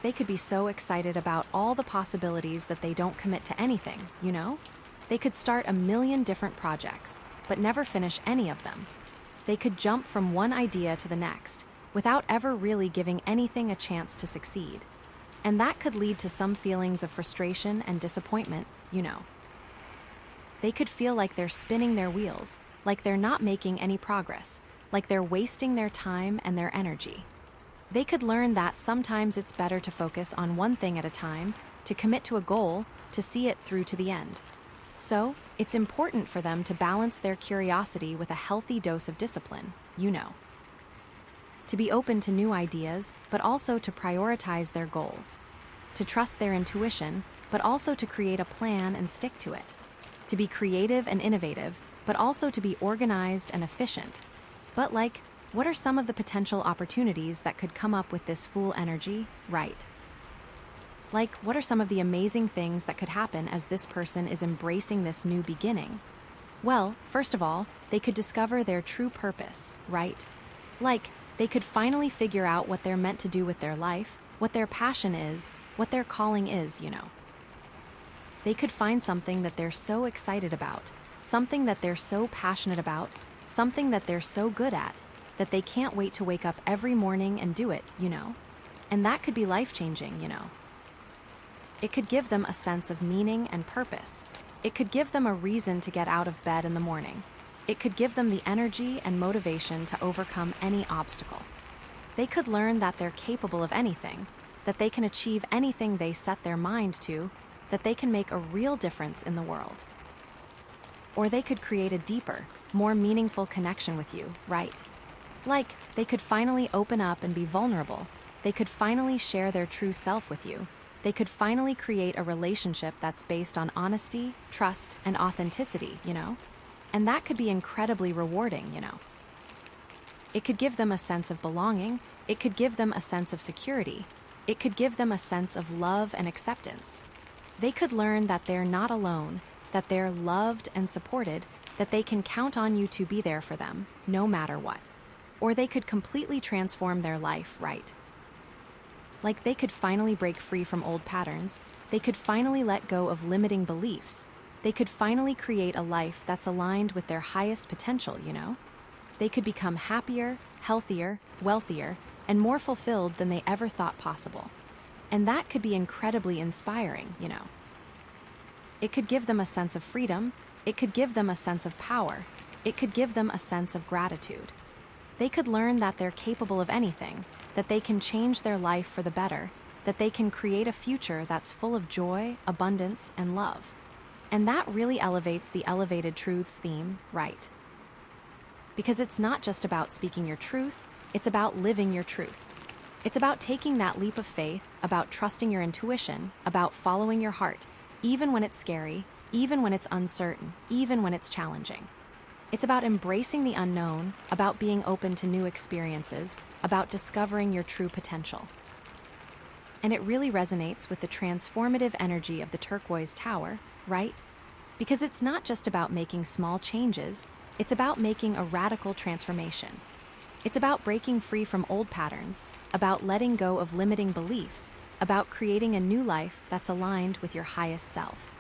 They could be so excited about all the possibilities that they don't commit to anything, They could start a million different projects, but never finish any of them. They could jump from one idea to the next, without ever really giving anything a chance to succeed. And that could lead to some feelings of frustration and disappointment, They could feel like they're spinning their wheels, like they're not making any progress, like they're wasting their time and their energy. They could learn that sometimes it's better to focus on one thing at a time, to commit to a goal, to see it through to the end. So, it's important for them to balance their curiosity with a healthy dose of discipline, To be open to new ideas, but also to prioritize their goals. To trust their intuition, but also to create a plan and stick to it. To be creative and innovative, but also to be organized and efficient. But what are some of the potential opportunities that could come up with this Fool energy, right? What are some of the amazing things that could happen as this person is embracing this new beginning? Well, first of all, they could discover their true purpose, right? They could finally figure out what they're meant to do with their life, what their passion is, what their calling is, They could find something that they're so excited about, something that they're so passionate about, something that they're so good at, that they can't wait to wake up every morning and do it, And that could be life-changing, It could give them a sense of meaning and purpose. It could give them a reason to get out of bed in the morning. It could give them the energy and motivation to overcome any obstacle. They could learn that they're capable of anything, that they can achieve anything they set their mind to, that they can make a real difference in the world. Or they could create a deeper, more meaningful connection with you, right? They could finally open up and be vulnerable. They could finally share their true self with you. They could finally create a relationship that's based on honesty, trust, and authenticity, And that could be incredibly rewarding, It could give them a sense of belonging. It could give them a sense of security. It could give them a sense of love and acceptance. They could learn that they're not alone, that they're loved and supported, that they can count on you to be there for them, no matter what. Or they could completely transform their life, right? They could finally break free from old patterns. They could finally let go of limiting beliefs. They could finally create a life that's aligned with their highest potential, They could become happier, healthier, wealthier, and more fulfilled than they ever thought possible. And that could be incredibly inspiring, It could give them a sense of freedom. It could give them a sense of power. It could give them a sense of gratitude. They could learn that they're capable of anything, that they can change their life for the better, that they can create a future that's full of joy, abundance, and love. And that really elevates the elevated truths theme, right? Because it's not just about speaking your truth, it's about living your truth. It's about taking that leap of faith, about trusting your intuition, about following your heart, even when it's scary, even when it's uncertain, even when it's challenging. It's about embracing the unknown, about being open to new experiences, about discovering your true potential. And it really resonates with the transformative energy of the Turquoise Tower, right? Because it's not just about making small changes, it's about making a radical transformation. It's about breaking free from old patterns, about letting go of limiting beliefs, about creating a new life that's aligned with your highest self.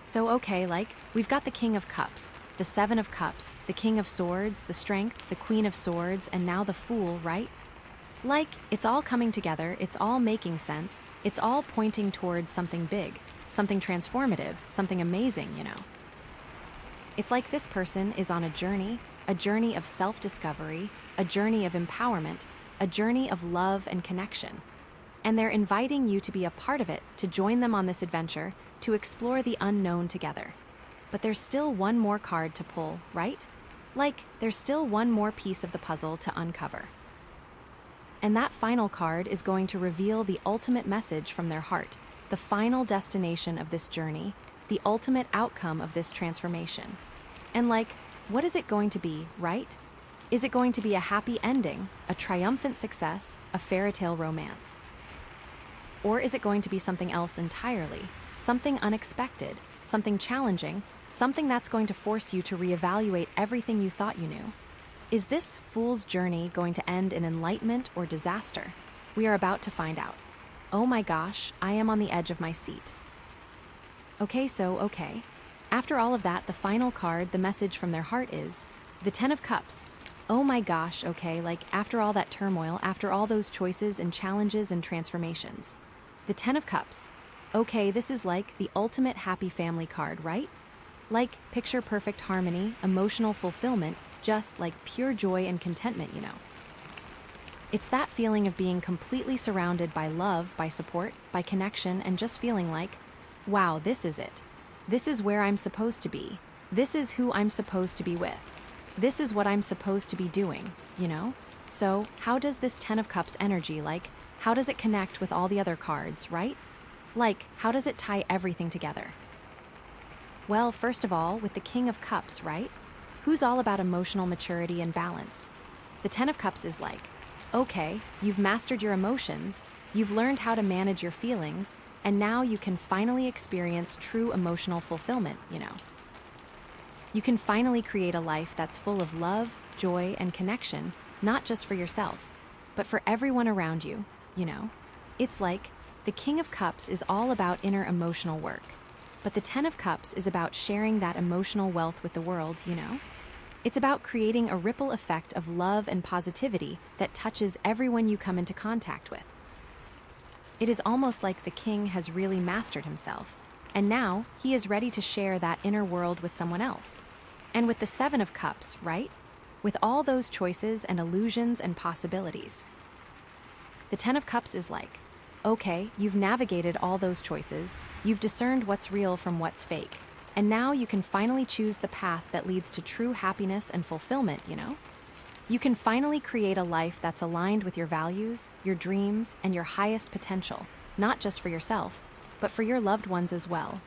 So okay, we've got the King of Cups, the Seven of Cups, the King of Swords, the Strength, the Queen of Swords, and now the Fool, right? It's all coming together, it's all making sense, it's all pointing towards something big, something transformative, something amazing, It's like this person is on a journey of self-discovery, a journey of empowerment, a journey of love and connection. And they're inviting you to be a part of it, to join them on this adventure, to explore the unknown together. But there's still one more card to pull, right? There's still one more piece of the puzzle to uncover. And that final card is going to reveal the ultimate message from their heart, the final destination of this journey, the ultimate outcome of this transformation. And what is it going to be, right? Is it going to be a happy ending, a triumphant success, a fairy tale romance? Or is it going to be something else entirely, something unexpected, something challenging, something that's going to force you to reevaluate everything you thought you knew? Is this fool's journey going to end in enlightenment or disaster? We are about to find out. Oh my gosh, I am on the edge of my seat. Okay. After all of that, the final card, the message from their heart is the Ten of Cups. Oh my gosh, okay, after all that turmoil, after all those choices and challenges and transformations. The Ten of Cups. Okay, this is the ultimate happy family card, right? Picture perfect harmony, emotional fulfillment, just pure joy and contentment, It's that feeling of being completely surrounded by love, by support, by connection, and just feeling wow, this is it. This is where I'm supposed to be. This is who I'm supposed to be with. This is what I'm supposed to be doing, So, how does this Ten of Cups energy, how does it connect with all the other cards, right? How does it tie everything together? Well, first of all, with the King of Cups, right? Who's all about emotional maturity and balance? The Ten of Cups is okay, you've mastered your emotions, you've learned how to manage your feelings, and now you can finally experience true emotional fulfillment, You can finally create a life that's full of love, joy, and connection, not just for yourself, but for everyone around you, It's the King of Cups is all about inner emotional work, but the Ten of Cups is about sharing that emotional wealth with the world, It's about creating a ripple effect of love and positivity that touches everyone you come into contact with. It is almost like the king has really mastered himself, and now he is ready to share that inner world with someone else. And with the Seven of Cups, right? With all those choices and illusions and possibilities. The Ten of Cups is okay, you've navigated all those choices, you've discerned what's real from what's fake, and now you can finally choose the path that leads to true happiness and fulfillment, You can finally create a life that's aligned with your values, your dreams, and your highest potential, not just for yourself, but for your loved ones as well,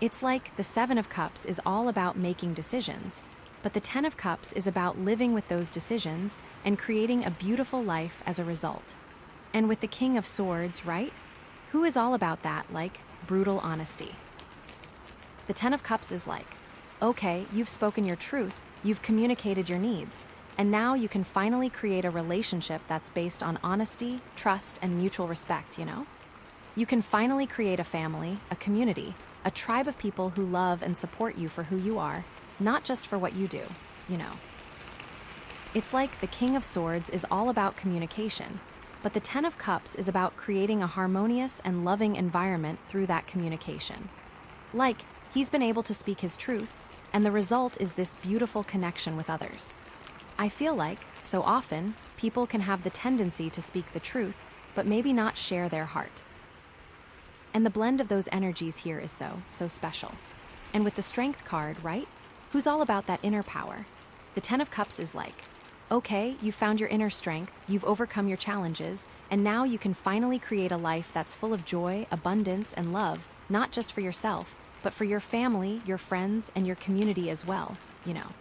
It's the Seven of Cups is all about making decisions, but the Ten of Cups is about living with those decisions and creating a beautiful life as a result. And with the King of Swords, right? Who is all about that, brutal honesty. The Ten of Cups is okay, you've spoken your truth, you've communicated your needs, and now you can finally create a relationship that's based on honesty, trust, and mutual respect, You can finally create a family, a community, a tribe of people who love and support you for who you are, not just for what you do, It's the King of Swords is all about communication, but the Ten of Cups is about creating a harmonious and loving environment through that communication. He's been able to speak his truth, and the result is this beautiful connection with others. I feel so often, people can have the tendency to speak the truth, but maybe not share their heart. And the blend of those energies here is so special. And with the Strength card, right? Who's all about that inner power? The Ten of Cups is like, okay, you found your inner strength, you've overcome your challenges, and now you can finally create a life that's full of joy, abundance, and love, not just for yourself, but for your family, your friends, and your community as well, you know.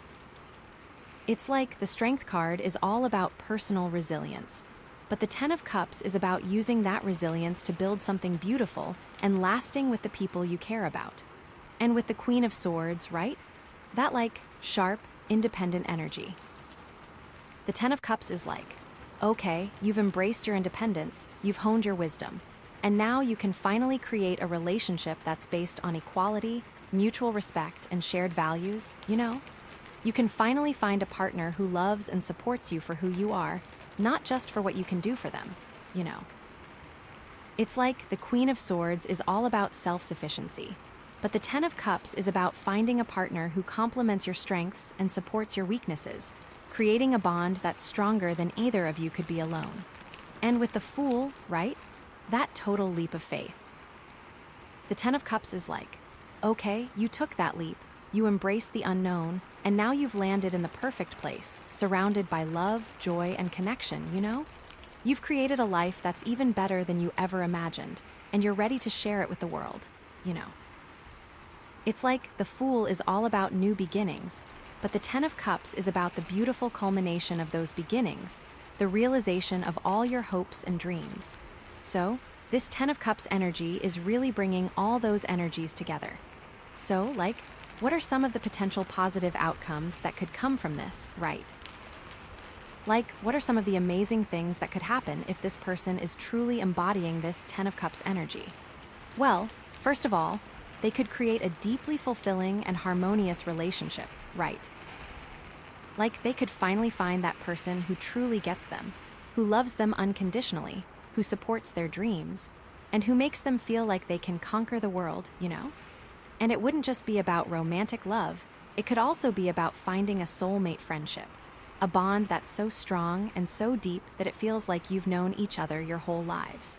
It's like the Strength card is all about personal resilience, but the Ten of Cups is about using that resilience to build something beautiful and lasting with the people you care about. And with the Queen of Swords, right? That like sharp, independent energy. The Ten of Cups is like, okay, you've embraced your independence, you've honed your wisdom, and now you can finally create a relationship that's based on equality, mutual respect, and shared values, you know? You can finally find a partner who loves and supports you for who you are, not just for what you can do for them, you know. It's like the Queen of Swords is all about self-sufficiency, but the Ten of Cups is about finding a partner who complements your strengths and supports your weaknesses, creating a bond that's stronger than either of you could be alone. And with the Fool, right? That total leap of faith. The Ten of Cups is like, okay, you took that leap, you embraced the unknown, and now you've landed in the perfect place, surrounded by love, joy, and connection, you know? You've created a life that's even better than you ever imagined, and you're ready to share it with the world, you know. It's like the Fool is all about new beginnings, but the Ten of Cups is about the beautiful culmination of those beginnings, the realization of all your hopes and dreams. So, this Ten of Cups energy is really bringing all those energies together. So, like, what are some of the potential positive outcomes that could come from this, right? Like, what are some of the amazing things that could happen if this person is truly embodying this Ten of Cups energy? Well, first of all, they could create a deeply fulfilling and harmonious relationship, right? Like, they could finally find that person who truly gets them, who loves them unconditionally, who supports their dreams, and who makes them feel like they can conquer the world, you know? And it wouldn't just be about romantic love, it could also be about finding a soulmate friendship, a bond that's so strong and so deep that it feels like you've known each other your whole lives.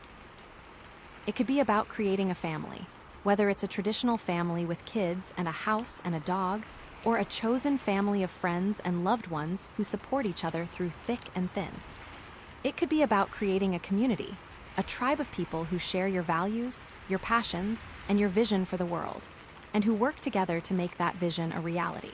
It could be about creating a family, whether it's a traditional family with kids and a house and a dog, or a chosen family of friends and loved ones who support each other through thick and thin. It could be about creating a community, a tribe of people who share your values, your passions, and your vision for the world, and who work together to make that vision a reality.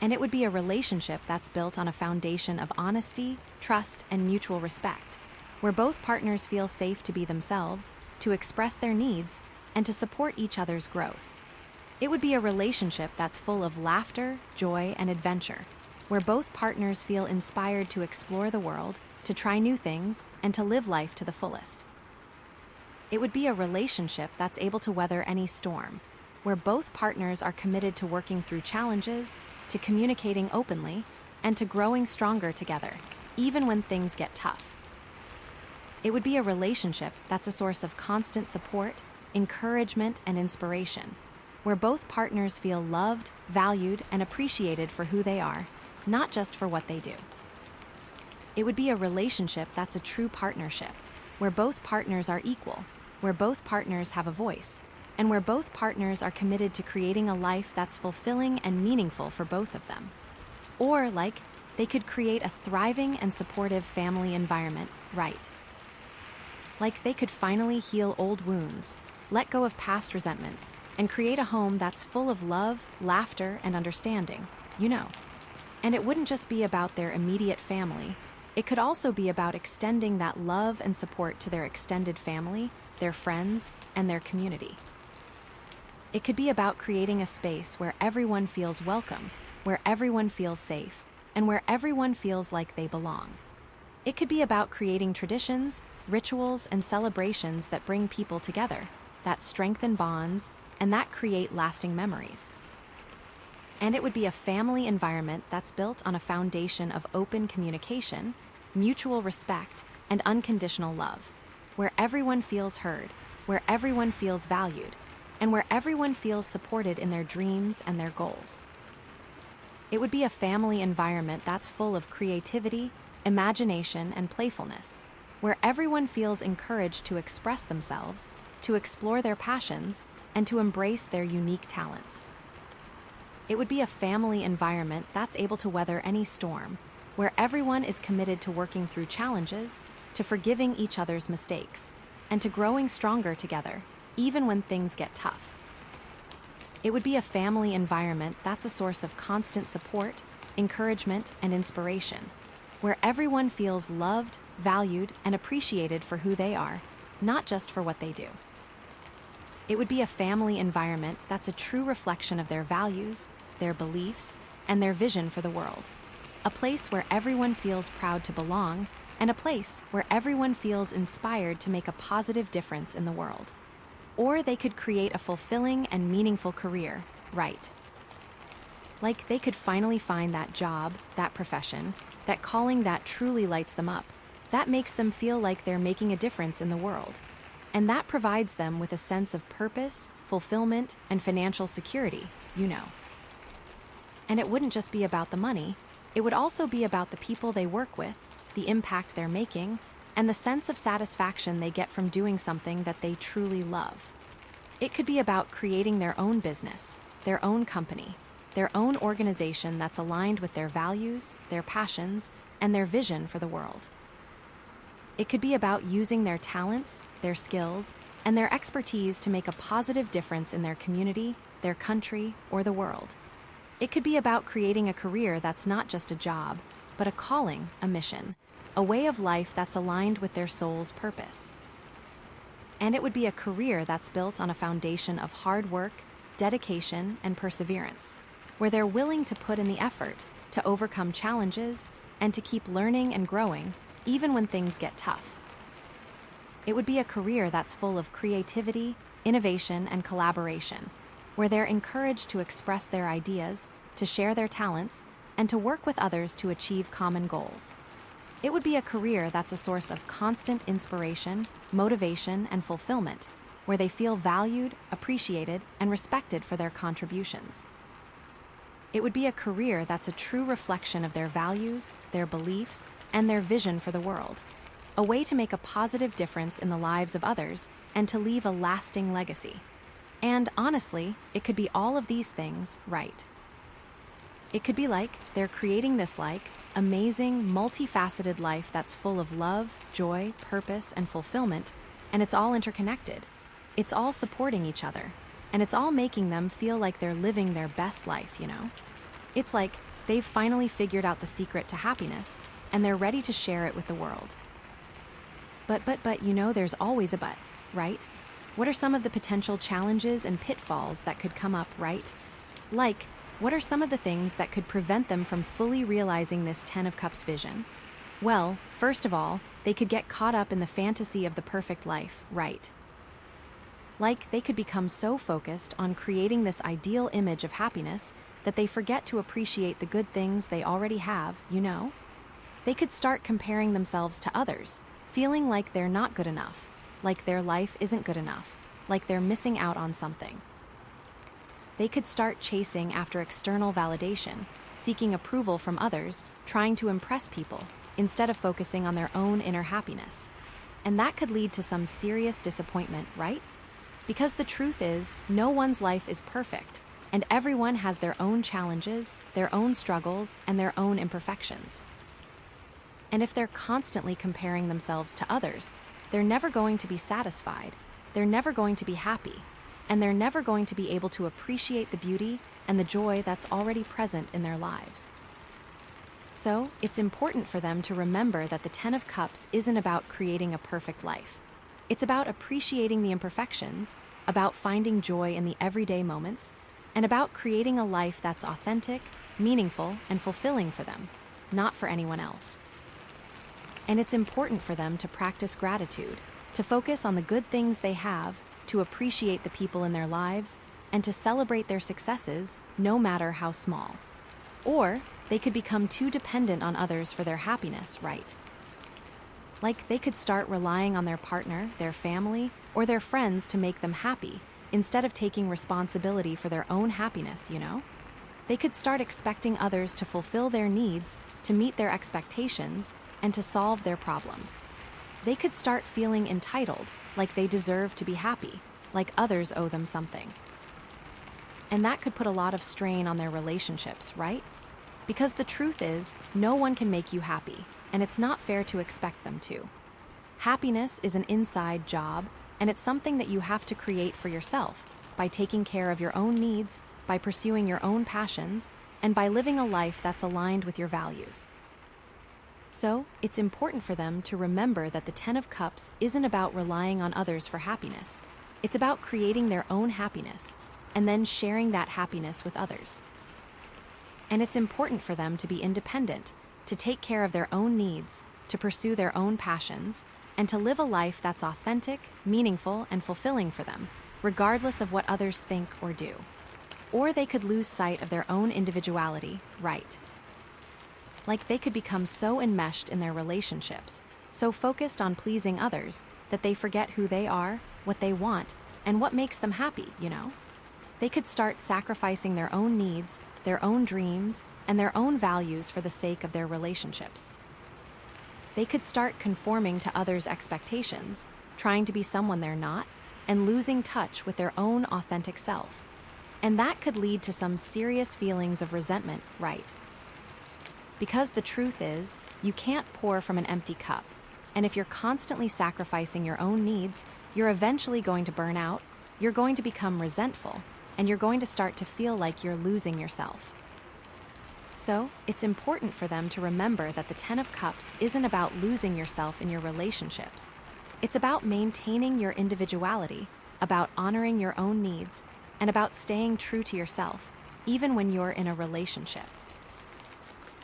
And it would be a relationship that's built on a foundation of honesty, trust, and mutual respect, where both partners feel safe to be themselves, to express their needs, and to support each other's growth. It would be a relationship that's full of laughter, joy, and adventure, where both partners feel inspired to explore the world, to try new things, and to live life to the fullest. It would be a relationship that's able to weather any storm, where both partners are committed to working through challenges, to communicating openly, and to growing stronger together, even when things get tough. It would be a relationship that's a source of constant support, encouragement, and inspiration, where both partners feel loved, valued, and appreciated for who they are, not just for what they do. It would be a relationship that's a true partnership, where both partners are equal, where both partners have a voice, and where both partners are committed to creating a life that's fulfilling and meaningful for both of them. Or, like, they could create a thriving and supportive family environment, right? Like, they could finally heal old wounds, let go of past resentments, and create a home that's full of love, laughter, and understanding, you know. And it wouldn't just be about their immediate family. It could also be about extending that love and support to their extended family, their friends, and their community. It could be about creating a space where everyone feels welcome, where everyone feels safe, and where everyone feels like they belong. It could be about creating traditions, rituals, and celebrations that bring people together, that strengthen bonds, and that create lasting memories. And it would be a family environment that's built on a foundation of open communication, mutual respect, and unconditional love, where everyone feels heard, where everyone feels valued, and where everyone feels supported in their dreams and their goals. It would be a family environment that's full of creativity, imagination, and playfulness, where everyone feels encouraged to express themselves, to explore their passions, and to embrace their unique talents. It would be a family environment that's able to weather any storm, where everyone is committed to working through challenges, to forgiving each other's mistakes, and to growing stronger together, even when things get tough. It would be a family environment that's a source of constant support, encouragement, and inspiration, where everyone feels loved, valued, and appreciated for who they are, not just for what they do. It would be a family environment that's a true reflection of their values, their beliefs, and their vision for the world. A place where everyone feels proud to belong, and a place where everyone feels inspired to make a positive difference in the world. Or they could create a fulfilling and meaningful career, right? Like they could finally find that job, that profession, that calling that truly lights them up, that makes them feel like they're making a difference in the world. And that provides them with a sense of purpose, fulfillment, and financial security, you know. And it wouldn't just be about the money, it would also be about the people they work with, the impact they're making, and the sense of satisfaction they get from doing something that they truly love. It could be about creating their own business, their own company, their own organization that's aligned with their values, their passions, and their vision for the world. It could be about using their talents, their skills, and their expertise to make a positive difference in their community, their country, or the world. It could be about creating a career that's not just a job, but a calling, a mission, a way of life that's aligned with their soul's purpose. And it would be a career that's built on a foundation of hard work, dedication, and perseverance, where they're willing to put in the effort to overcome challenges and to keep learning and growing, even when things get tough. It would be a career that's full of creativity, innovation, and collaboration, where they're encouraged to express their ideas, to share their talents, and to work with others to achieve common goals. It would be a career that's a source of constant inspiration, motivation, and fulfillment, where they feel valued, appreciated, and respected for their contributions. It would be a career that's a true reflection of their values, their beliefs, and their vision for the world, a way to make a positive difference in the lives of others and to leave a lasting legacy. And honestly, it could be all of these things, right? It could be like they're creating this amazing, multifaceted life that's full of love, joy, purpose, and fulfillment, and it's all interconnected. It's all supporting each other, and it's all making them feel like they're living their best life, you know? It's like they've finally figured out the secret to happiness, and they're ready to share it with the world. But, you know, there's always a but, right? What are some of the potential challenges and pitfalls that could come up, right? Like, what are some of the things that could prevent them from fully realizing this Ten of Cups vision? Well, first of all, they could get caught up in the fantasy of the perfect life, right? Like, they could become so focused on creating this ideal image of happiness that they forget to appreciate the good things they already have, you know? They could start comparing themselves to others, feeling like they're not good enough, like their life isn't good enough, like they're missing out on something. They could start chasing after external validation, seeking approval from others, trying to impress people, instead of focusing on their own inner happiness. And that could lead to some serious disappointment, right? Because the truth is, no one's life is perfect, and everyone has their own challenges, their own struggles, and their own imperfections. And if they're constantly comparing themselves to others, they're never going to be satisfied, they're never going to be happy, and they're never going to be able to appreciate the beauty and the joy that's already present in their lives. So, it's important for them to remember that the Ten of Cups isn't about creating a perfect life. It's about appreciating the imperfections, about finding joy in the everyday moments, and about creating a life that's authentic, meaningful, and fulfilling for them, not for anyone else. And it's important for them to practice gratitude, to focus on the good things they have, to appreciate the people in their lives, and to celebrate their successes, no matter how small. Or they could become too dependent on others for their happiness, right? Like they could start relying on their partner, their family, or their friends to make them happy, instead of taking responsibility for their own happiness, you know? They could start expecting others to fulfill their needs, to meet their expectations, and to solve their problems. They could start feeling entitled, like they deserve to be happy, like others owe them something. And that could put a lot of strain on their relationships, right? Because the truth is, no one can make you happy, and it's not fair to expect them to. Happiness is an inside job, and it's something that you have to create for yourself by taking care of your own needs, by pursuing your own passions, and by living a life that's aligned with your values. So, it's important for them to remember that the Ten of Cups isn't about relying on others for happiness. It's about creating their own happiness, and then sharing that happiness with others. And it's important for them to be independent, to take care of their own needs, to pursue their own passions, and to live a life that's authentic, meaningful, and fulfilling for them, regardless of what others think or do. Or they could lose sight of their own individuality, right? Like they could become so enmeshed in their relationships, so focused on pleasing others, that they forget who they are, what they want, and what makes them happy, you know? They could start sacrificing their own needs, their own dreams, and their own values for the sake of their relationships. They could start conforming to others' expectations, trying to be someone they're not, and losing touch with their own authentic self. And that could lead to some serious feelings of resentment, right? Because the truth is, you can't pour from an empty cup. And if you're constantly sacrificing your own needs, you're eventually going to burn out, you're going to become resentful, and you're going to start to feel like you're losing yourself. So, it's important for them to remember that the Ten of Cups isn't about losing yourself in your relationships. It's about maintaining your individuality, about honoring your own needs, and about staying true to yourself, even when you're in a relationship.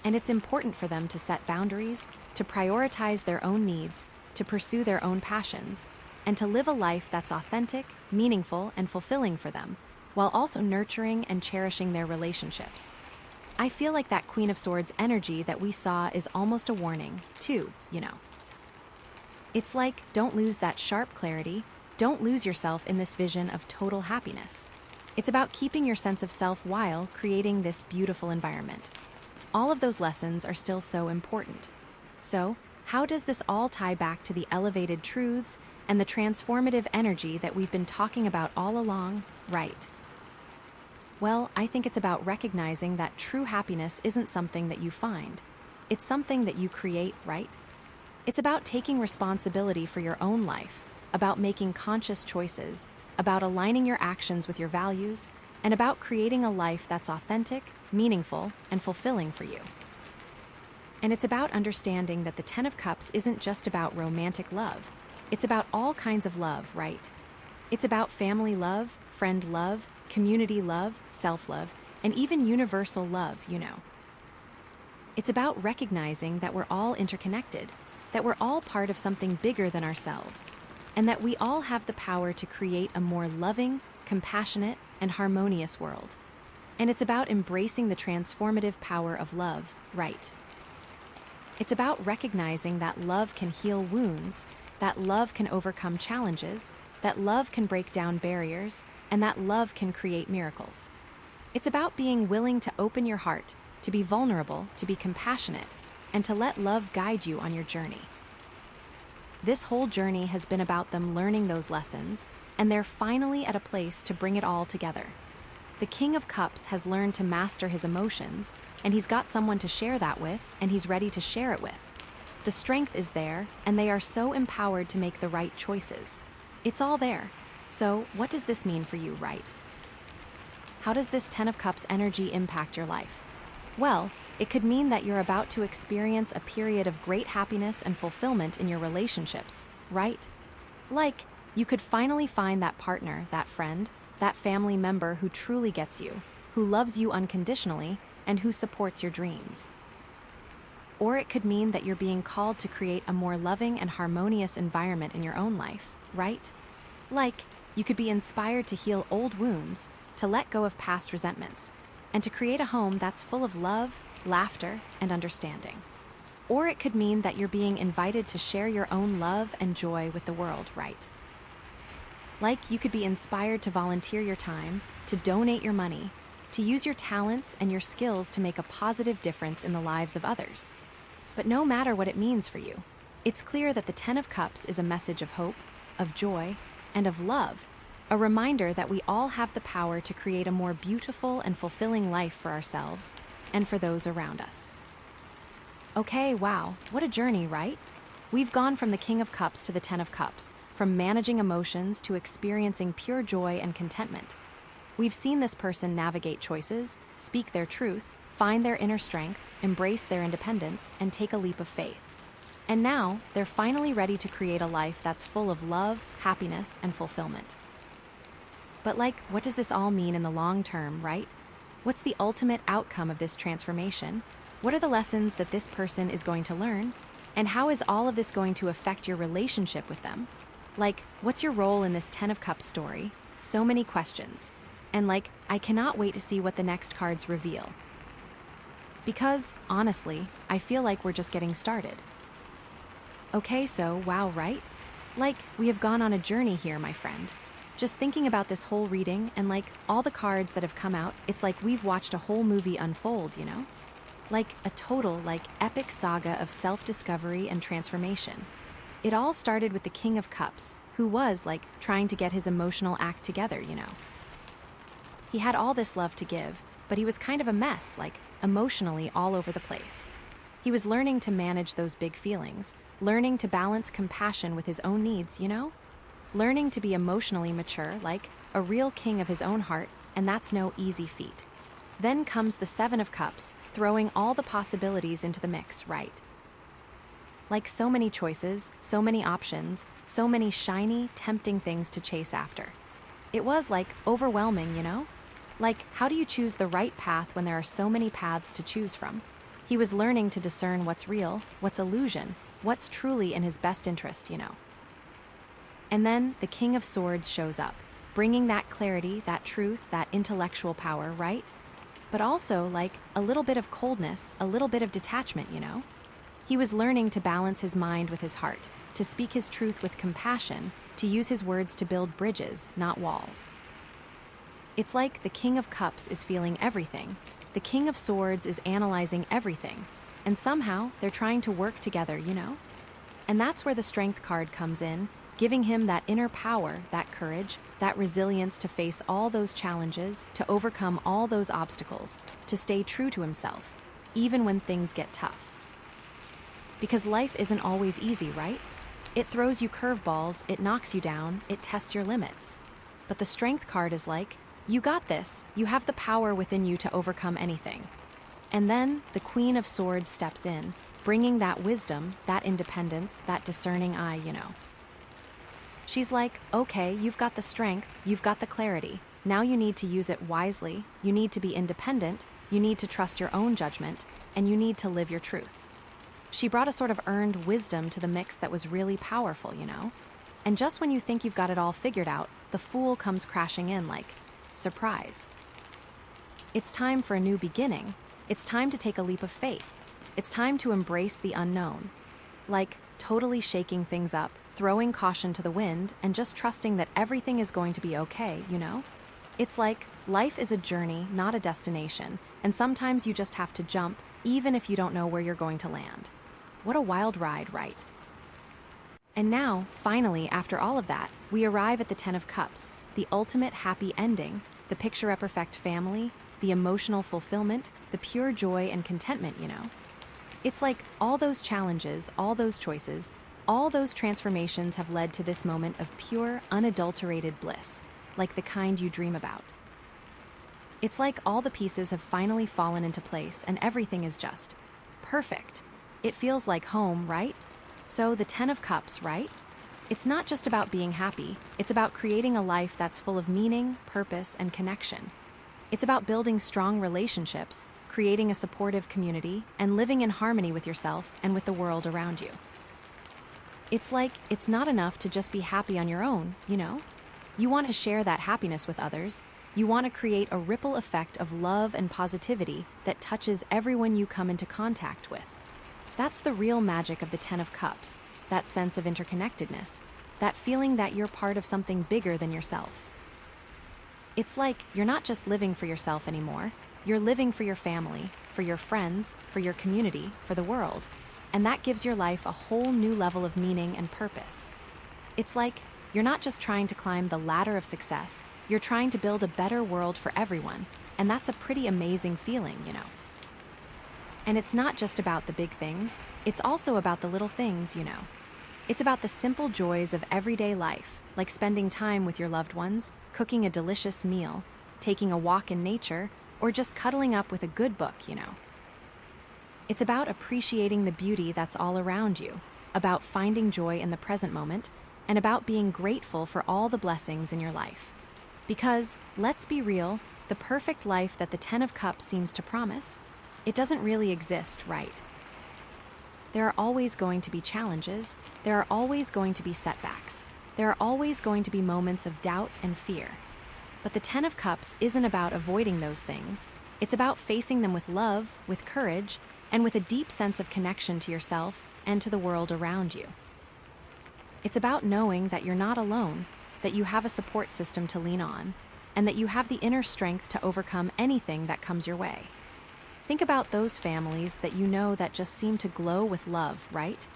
And it's important for them to set boundaries, to prioritize their own needs, to pursue their own passions, and to live a life that's authentic, meaningful, and fulfilling for them, while also nurturing and cherishing their relationships. I feel like that Queen of Swords energy that we saw is almost a warning, too, you know. It's like, don't lose that sharp clarity, don't lose yourself in this vision of total happiness. It's about keeping your sense of self while creating this beautiful environment. All of those lessons are still so important. So, how does this all tie back to the elevated truths and the transformative energy that we've been talking about all along, right? Well, I think it's about recognizing that true happiness isn't something that you find. It's something that you create, right? It's about taking responsibility for your own life, about making conscious choices, about aligning your actions with your values, and about creating a life that's authentic, meaningful, and fulfilling for you. And it's about understanding that the Ten of Cups isn't just about romantic love. It's about all kinds of love, right? It's about family love, friend love, community love, self-love, and even universal love, you know. It's about recognizing that we're all interconnected, that we're all part of something bigger than ourselves, and that we all have the power to create a more loving, compassionate, and harmonious world. And it's about embracing the transformative power of love, right? It's about recognizing that love can heal wounds, that love can overcome challenges, that love can break down barriers, and that love can create miracles. It's about being willing to open your heart, to be vulnerable, to be compassionate, and to let love guide you on your journey. This whole journey has been about them learning those lessons, and they're finally at a place to bring it all together. The King of Cups has learned to master his emotions, and he's got someone to share that with, and he's ready to share it with. The strength is there, and they are so empowered to make the right choices. It's all there. So, what does this mean for you, right? How does this Ten of Cups energy impact your life? Well, it could mean that you're about to experience a period of great happiness and fulfillment in your relationships, right? Like, you could finally find that partner, that friend, that family member who truly gets you, who loves you unconditionally, and who supports your dreams. Or it could mean that you're being called to create a more loving and harmonious environment in your own life, right? Like, you could be inspired to heal old wounds, to let go of past resentments, and to create a home that's full of love, laughter, and understanding. Or it could mean that you're being invited to share your own love and joy with the world, right? Like, you could be inspired to volunteer your time, to donate your money, to use your talents and your skills to make a positive difference in the lives of others. But no matter what it means for you, It's clear that the Ten of Cups is a message of hope, of joy, and of love, a reminder that we all have the power to create a more beautiful and fulfilling life for ourselves and for those around us. Okay, wow, what a journey, right? We've gone from the King of Cups to the Ten of Cups, from managing emotions to experiencing pure joy and contentment. We've seen this person navigate choices, speak their truth, find their inner strength, embrace their independence, and take a leap of faith. And now, they're finally ready to create a life that's full of love, happiness, and fulfillment. But what does this all mean in the long term, right? What's the ultimate outcome of this transformation? What are the lessons that this person is going to learn? And how is all of this going to affect your relationship with them? What's your role in this Ten of Cups story? So many questions. And I cannot wait to see what the next cards reveal. Because, honestly, I feel like we're just getting started. Okay, so, wow, right? We have gone on a journey here, my friend. Just thinking about this whole reading and all the cards that have come out, it's like we've watched a whole movie unfold, you know? A total, epic saga of self-discovery and transformation. It all started with the King of Cups, who was, trying to get his emotional act together, you know? He had all this love to give, but he was kind of a mess, emotionally all over the place. He was learning to manage those big feelings, learning to balance compassion with his own needs, you know? Learning to be emotionally mature, like a real king of his own heart, and that's no easy feat. Then comes the Seven of Cups, throwing all the possibilities into the mix, right? So many choices, so many options, so many shiny, tempting things to chase after. It was overwhelming, you know? How do you choose the right path when there are so many paths to choose from? He was learning to discern what's real, what's illusion, what's truly in his best interest, you know? And then the King of Swords shows up, bringing that clarity, that truth, that intellectual power, right? But also, a little bit of coldness, a little bit of detachment, you know? He was learning to balance his mind with his heart, to speak his truth with compassion, to use his words to build bridges, not walls. It's like the King of Cups is feeling everything, the King of Swords is analyzing everything, and somehow they're trying to work together, you know? And that's where the Strength card comes in, giving him that inner power, that courage, that resilience to face all those challenges, to overcome all those obstacles, to stay true to himself, even when things get tough. Because life isn't always easy, right? It throws you curveballs, it knocks you down, it tests your limits. But the Strength card is you got this, you have the power within you to overcome anything. And then the Queen of Swords steps in, bringing that wisdom, that independence, that discerning eye, you know. She's okay, you've got the strength, you've got the clarity. Now you need to use it wisely, you need to be independent, you need to trust your own judgment, and you need to live your truth. She brought a sort of earned wisdom to the mix that was really powerful, you know? And just when you think you've got it all figured out, the Fool comes crashing in surprise. It's time for a new beginning. It's time to take a leap of faith. It's time to embrace the unknown. Totally shaking things up, throwing caution to the wind, and just trusting that everything is going to be okay, you know? It's life is a journey, not a destination, and sometimes you just have to jump, even if you don't know where you're going to land. What a wild ride, right? And now, finally, after all of that, we arrive at the Ten of Cups, the ultimate happy ending, the picture-perfect family, the emotional fulfillment, the pure joy and contentment, you know? It's all those challenges, all those choices, all those transformations have led to this moment of pure, unadulterated bliss, like the kind you dream about. It's all the pieces have finally fallen into place and everything is just perfect. It feels like home, right? So the Ten of Cups, right? It's not just about being happy, it's about creating a life that's full of meaning, purpose, and connection. It's about building strong relationships, creating a supportive community, and living in harmony with yourself and with the world around you. It's it's not enough to just be happy on your own, you know? You want to share that happiness with others. You want to create a ripple effect of love and positivity that touches everyone you come into contact with. That's the real magic of the Ten of Cups, that sense of interconnectedness, that feeling that you're part of something bigger than yourself. It's you're not just living for yourself anymore, you're living for your family, for your friends, for your community, for the world. and that gives your life a whole new level of meaning and purpose. It's like you're not just trying to climb the ladder of success, you're trying to build a better world for everyone, and that's a pretty amazing feeling. And it's not just about the big things, it's also about the little things. It's about the simple joys of everyday life, like spending time with your loved ones, cooking a delicious meal, taking a walk in nature, or just cuddling up with a good book. It's about appreciating the beauty that's all around you, about finding joy in the present moment, and about being grateful for all the blessings in your life. Because, let's be real, the perfect life that the Ten of Cups seems to promise, it doesn't really exist, right? There are always going to be challenges, there are always going to be setbacks, there are always going to be moments of doubt and fear. But the Ten of Cups isn't about avoiding those things, it's about facing them with love, with courage, and with a deep sense of connection to yourself and to the world around you. It's about knowing that you're not alone, that you have a support system to lean on, and that you have the inner strength to overcome anything that comes your way. Think about those families that you know that just seem to glow with love, right?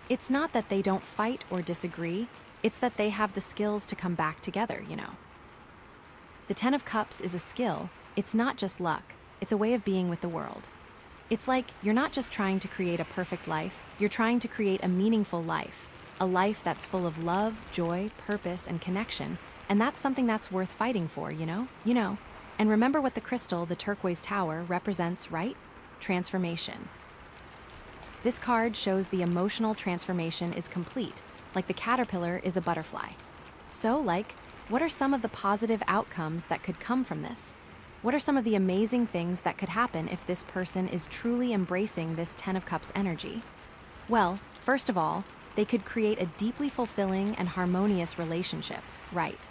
It's not that they don't fight or disagree, it's that they have the skills to come back together. The Ten of Cups is a skill, it's not just luck, it's a way of being with the world. It's like you're not just trying to create a perfect life, you're trying to create a meaningful life, a life that's full of love, joy, purpose, and connection, and that's something that's worth fighting for. And remember what the crystal, the turquoise tower, represents, right? Transformation. This card shows the emotional transformation is complete, like the caterpillar is a butterfly. So, what are some of the positive outcomes that could come from this? What are some of the amazing things that could happen if this person is truly embracing this Ten of Cups energy? Well, first of all, they could create a deeply fulfilling and harmonious relationship, right?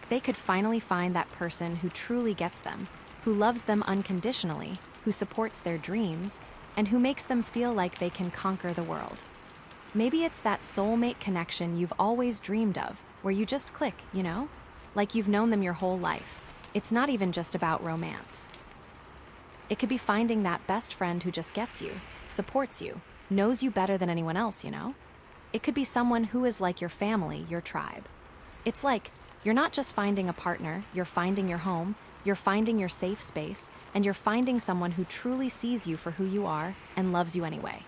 They could finally find that person who truly gets them, who loves them unconditionally, who supports their dreams, and who makes them feel like they can conquer the world. Maybe it's that soulmate connection you've always dreamed of, where you just click. Like you've known them your whole life. It's not even just about romance. It could be finding that best friend who just gets you, supports you, knows you better than anyone else. It could be someone who is like your family, your tribe. It's like you're not just finding a partner, you're finding your home, you're finding your safe space, and you're finding someone who truly sees you for who you are and loves you anyway.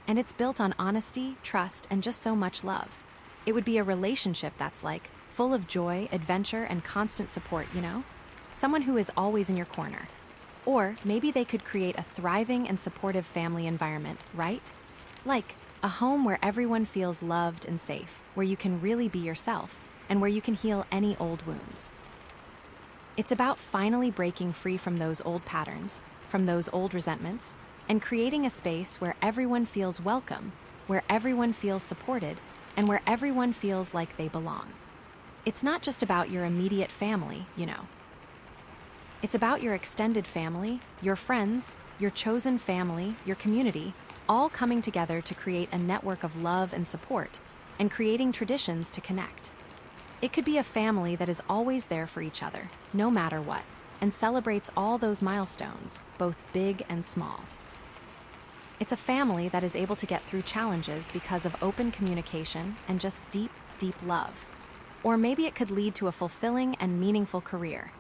And it's built on honesty, trust, and just so much love. It would be a relationship that's full of joy, adventure, and constant support. Someone who is always in your corner. Or maybe they could create a thriving and supportive family environment, right? Like a home where everyone feels loved and safe, where you can really be yourself, and where you can heal any old wounds. It's about finally breaking free from those old patterns, from those old resentments, and creating a space where everyone feels welcome, where everyone feels supported, and where everyone feels like they belong. It's not just about your immediate family. It's about your extended family, your friends, your chosen family, your community, all coming together to create a network of love and support, and creating traditions to connect. It could be a family that is always there for each other, no matter what, and celebrates all those milestones, both big and small. It's a family that is able to get through challenges because of open communication and just deep, deep love. Or maybe it could lead to a fulfilling and meaningful career.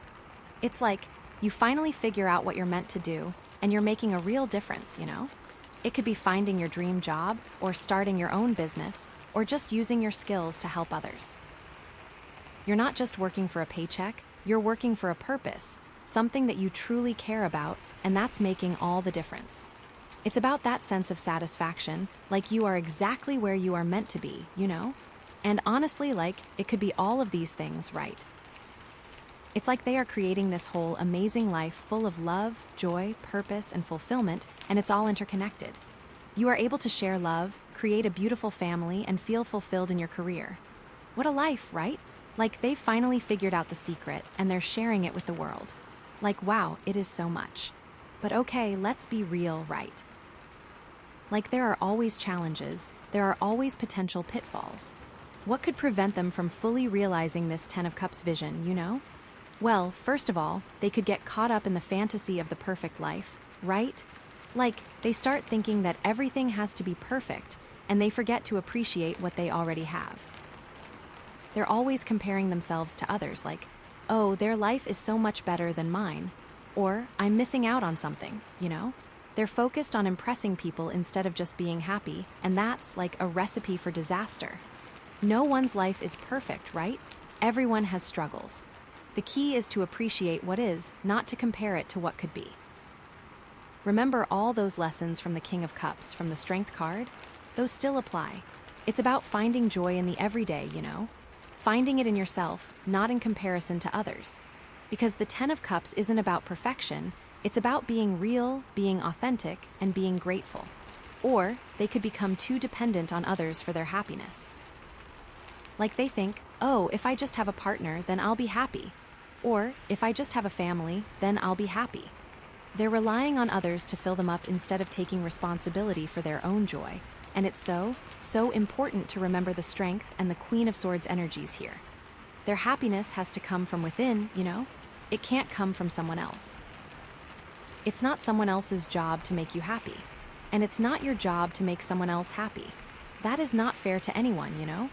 It's like you finally figure out what you're meant to do, and you're making a real difference. It could be finding your dream job, or starting your own business, or just using your skills to help others. You're not just working for a paycheck, you're working for a purpose, something that you truly care about, and that's making all the difference. It's about that sense of satisfaction, like you are exactly where you are meant to be. And honestly, it could be all of these things, right? It's like they are creating this whole amazing life full of love, joy, purpose, and fulfillment, and it's all interconnected. You are able to share love, create a beautiful family, and feel fulfilled in your career. What a life, right? They've finally figured out the secret, and they're sharing it with the world. Wow, it is so much. But okay, let's be real, right? There are always challenges, there are always potential pitfalls. What could prevent them from fully realizing this Ten of Cups vision? Well, first of all, they could get caught up in the fantasy of the perfect life, right? Like, they start thinking that everything has to be perfect, and they forget to appreciate what they already have. They're always comparing themselves to others, like, oh, their life is so much better than mine, or I'm missing out on something, you know? They're focused on impressing people instead of just being happy, and that's like a recipe for disaster. No one's life is perfect, right? Everyone has struggles. The key is to appreciate what is, not to compare it to what could be. Remember all those lessons from the King of Cups, from the Strength card? Those still apply. It's about finding joy in the everyday, you know? Finding it in yourself, not in comparison to others. Because the Ten of Cups isn't about perfection, it's about being real, being authentic, and being grateful. Or they could become too dependent on others for their happiness. Like they think, oh, if I just have a partner, then I'll be happy. Or if I just have a family, then I'll be happy. They're relying on others to fill them up instead of taking responsibility for their own joy. And it's so important to remember the Strength and the Queen of Swords energies here. Their happiness has to come from within, you know? It can't come from someone else. It's not someone else's job to make you happy. And it's not your job to make someone else happy. That is not fair to anyone, you know?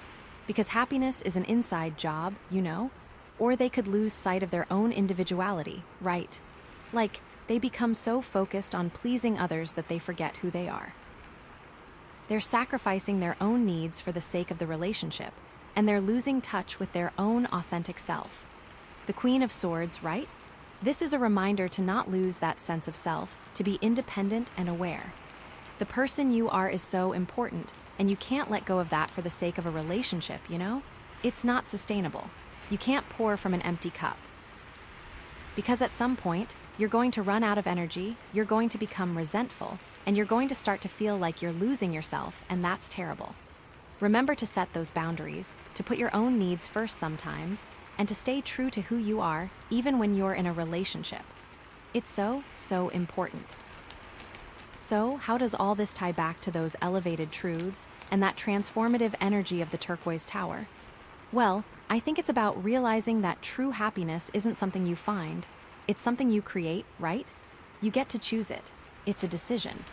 Because happiness is an inside job, you know? Or they could lose sight of their own individuality, right? Like, they become so focused on pleasing others that they forget who they are. They're sacrificing their own needs for the sake of the relationship, and they're losing touch with their own authentic self. The Queen of Swords, right? This is a reminder to not lose that sense of self, to be independent and aware. The person you are is so important, and you can't let go of that for the sake of a relationship, you know? It's not sustainable. You can't pour from an empty cup. Because at some point, you're going to run out of energy, you're going to become resentful, and you're going to start to feel like you're losing yourself, and that's terrible. Remember to set those boundaries, to put your own needs first sometimes, and to stay true to who you are, even when you're in a relationship. It's so important. So, how does all this tie back to those elevated truths and that transformative energy of the Turquoise Tower? Well, I think it's about realizing that true happiness isn't something you find, it's something you create, right? You get to choose it. It's a decision.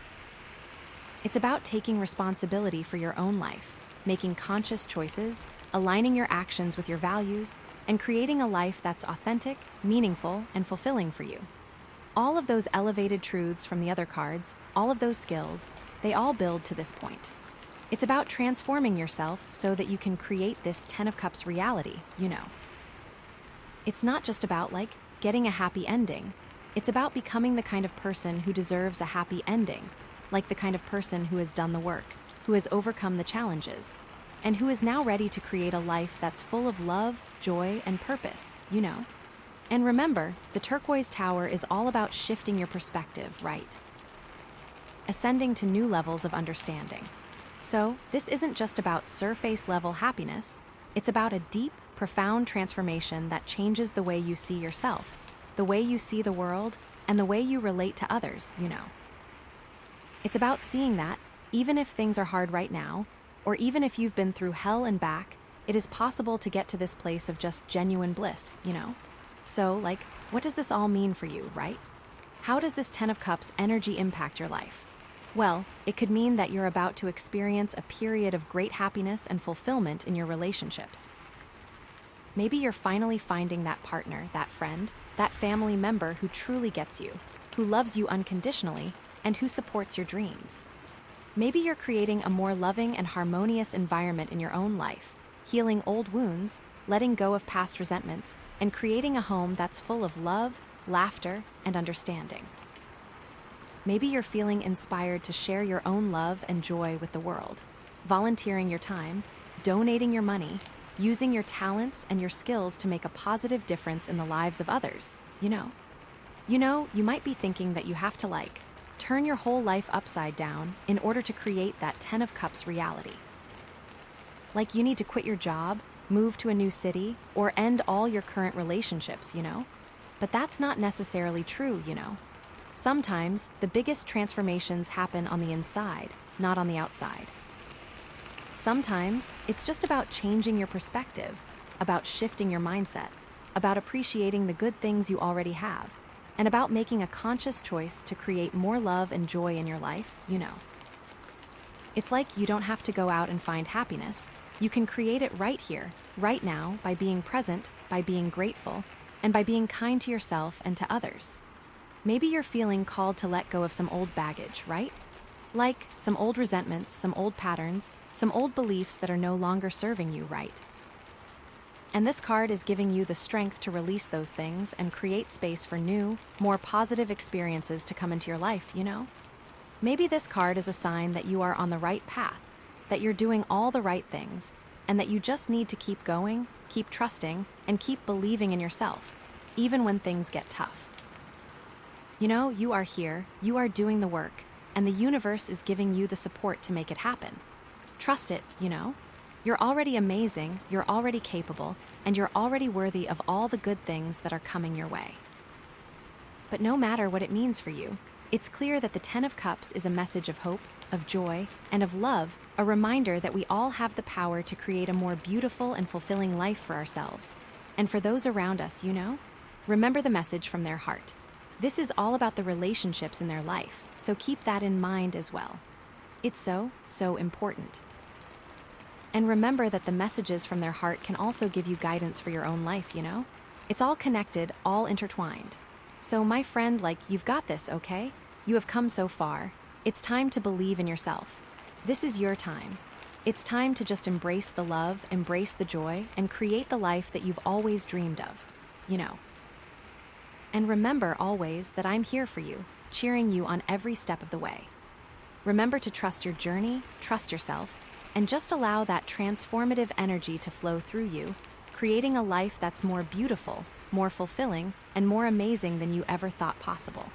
It's about taking responsibility for your own life, making conscious choices, aligning your actions with your values, and creating a life that's authentic, meaningful, and fulfilling for you. All of those elevated truths from the other cards, all of those skills, they all build to this point. It's about transforming yourself so that you can create this Ten of Cups reality, you know. It's not just about, like, getting a happy ending. It's about becoming the kind of person who deserves a happy ending, like the kind of person who has done the work, who has overcome the challenges, and who is now ready to create a life that's full of love, joy, and purpose, you know. And remember, the Turquoise Tower is all about shifting your perspective, right? Ascending to new levels of understanding. So, this isn't just about surface-level happiness, it's about a deep, profound transformation that changes the way you see yourself, the way you see the world, and the way you relate to others, you know. It's about seeing that, even if things are hard right now, or even if you've been through hell and back, it is possible to get to this place of just genuine bliss, you know? So, like, what does this all mean for you, right? How does this Ten of Cups energy impact your life? Well, it could mean that you're about to experience a period of great happiness and fulfillment in your relationships. Maybe you're finally finding that partner, that friend, that family member who truly gets you, who loves you unconditionally, and who supports your dreams. Maybe you're creating a more loving and harmonious environment in your own life, healing old wounds, letting go of past resentments, and creating a home that's full of love, laughter, and understanding. Maybe you're feeling inspired to share your own love and joy with the world, volunteering your time, donating your money, using your talents and your skills to make a positive difference in the lives of others, you know. You might be thinking that you have to, like, turn your whole life upside down in order to create that Ten of Cups reality. Like you need to quit your job, move to a new city, or end all your current relationships, you know? But that's not necessarily true, you know? Sometimes, the biggest transformations happen on the inside, not on the outside. Sometimes, it's just about changing your perspective, about shifting your mindset, about appreciating the good things you already have, and about making a conscious choice to create more love and joy in your life, It's like you don't have to go out and find happiness. You can create it right here, right now, by being present, by being grateful, and by being kind to yourself and to others. Maybe you're feeling called to let go of some old baggage, right? Like some old resentments, some old patterns, some old beliefs that are no longer serving you right. And this card is giving you the strength to release those things and create space for new, more positive experiences to come into your life, Maybe this card is a sign that you are on the right path, that you're doing all the right things, and that you just need to keep going, keep trusting, and keep believing in yourself, even when things get tough. You are here, you are doing the work, and the universe is giving you the support to make it happen. Trust it, You're already amazing, you're already capable, and you're already worthy of all the good things that are coming your way. But no matter what it means for you, it's clear that the Ten of Cups is a message of hope, of joy, and of love, a reminder that we all have the power to create a more beautiful and fulfilling life for ourselves. And for those around us, remember the message from their heart. This is all about the relationships in their life, so keep that in mind as well. It's so important. And remember that the messages from their heart can also give you guidance for your own life, It's all connected, all intertwined. So my friend, you've got this, okay? You have come so far. It's time to believe in yourself. This is your time. It's time to just embrace the love, embrace the joy, and create the life that you've always dreamed of, And remember always that I'm here for you, cheering you on every step of the way. Remember to trust your journey, trust yourself, and just allow that transformative energy to flow through you, creating a life that's more beautiful, more fulfilling, and more amazing than you ever thought possible.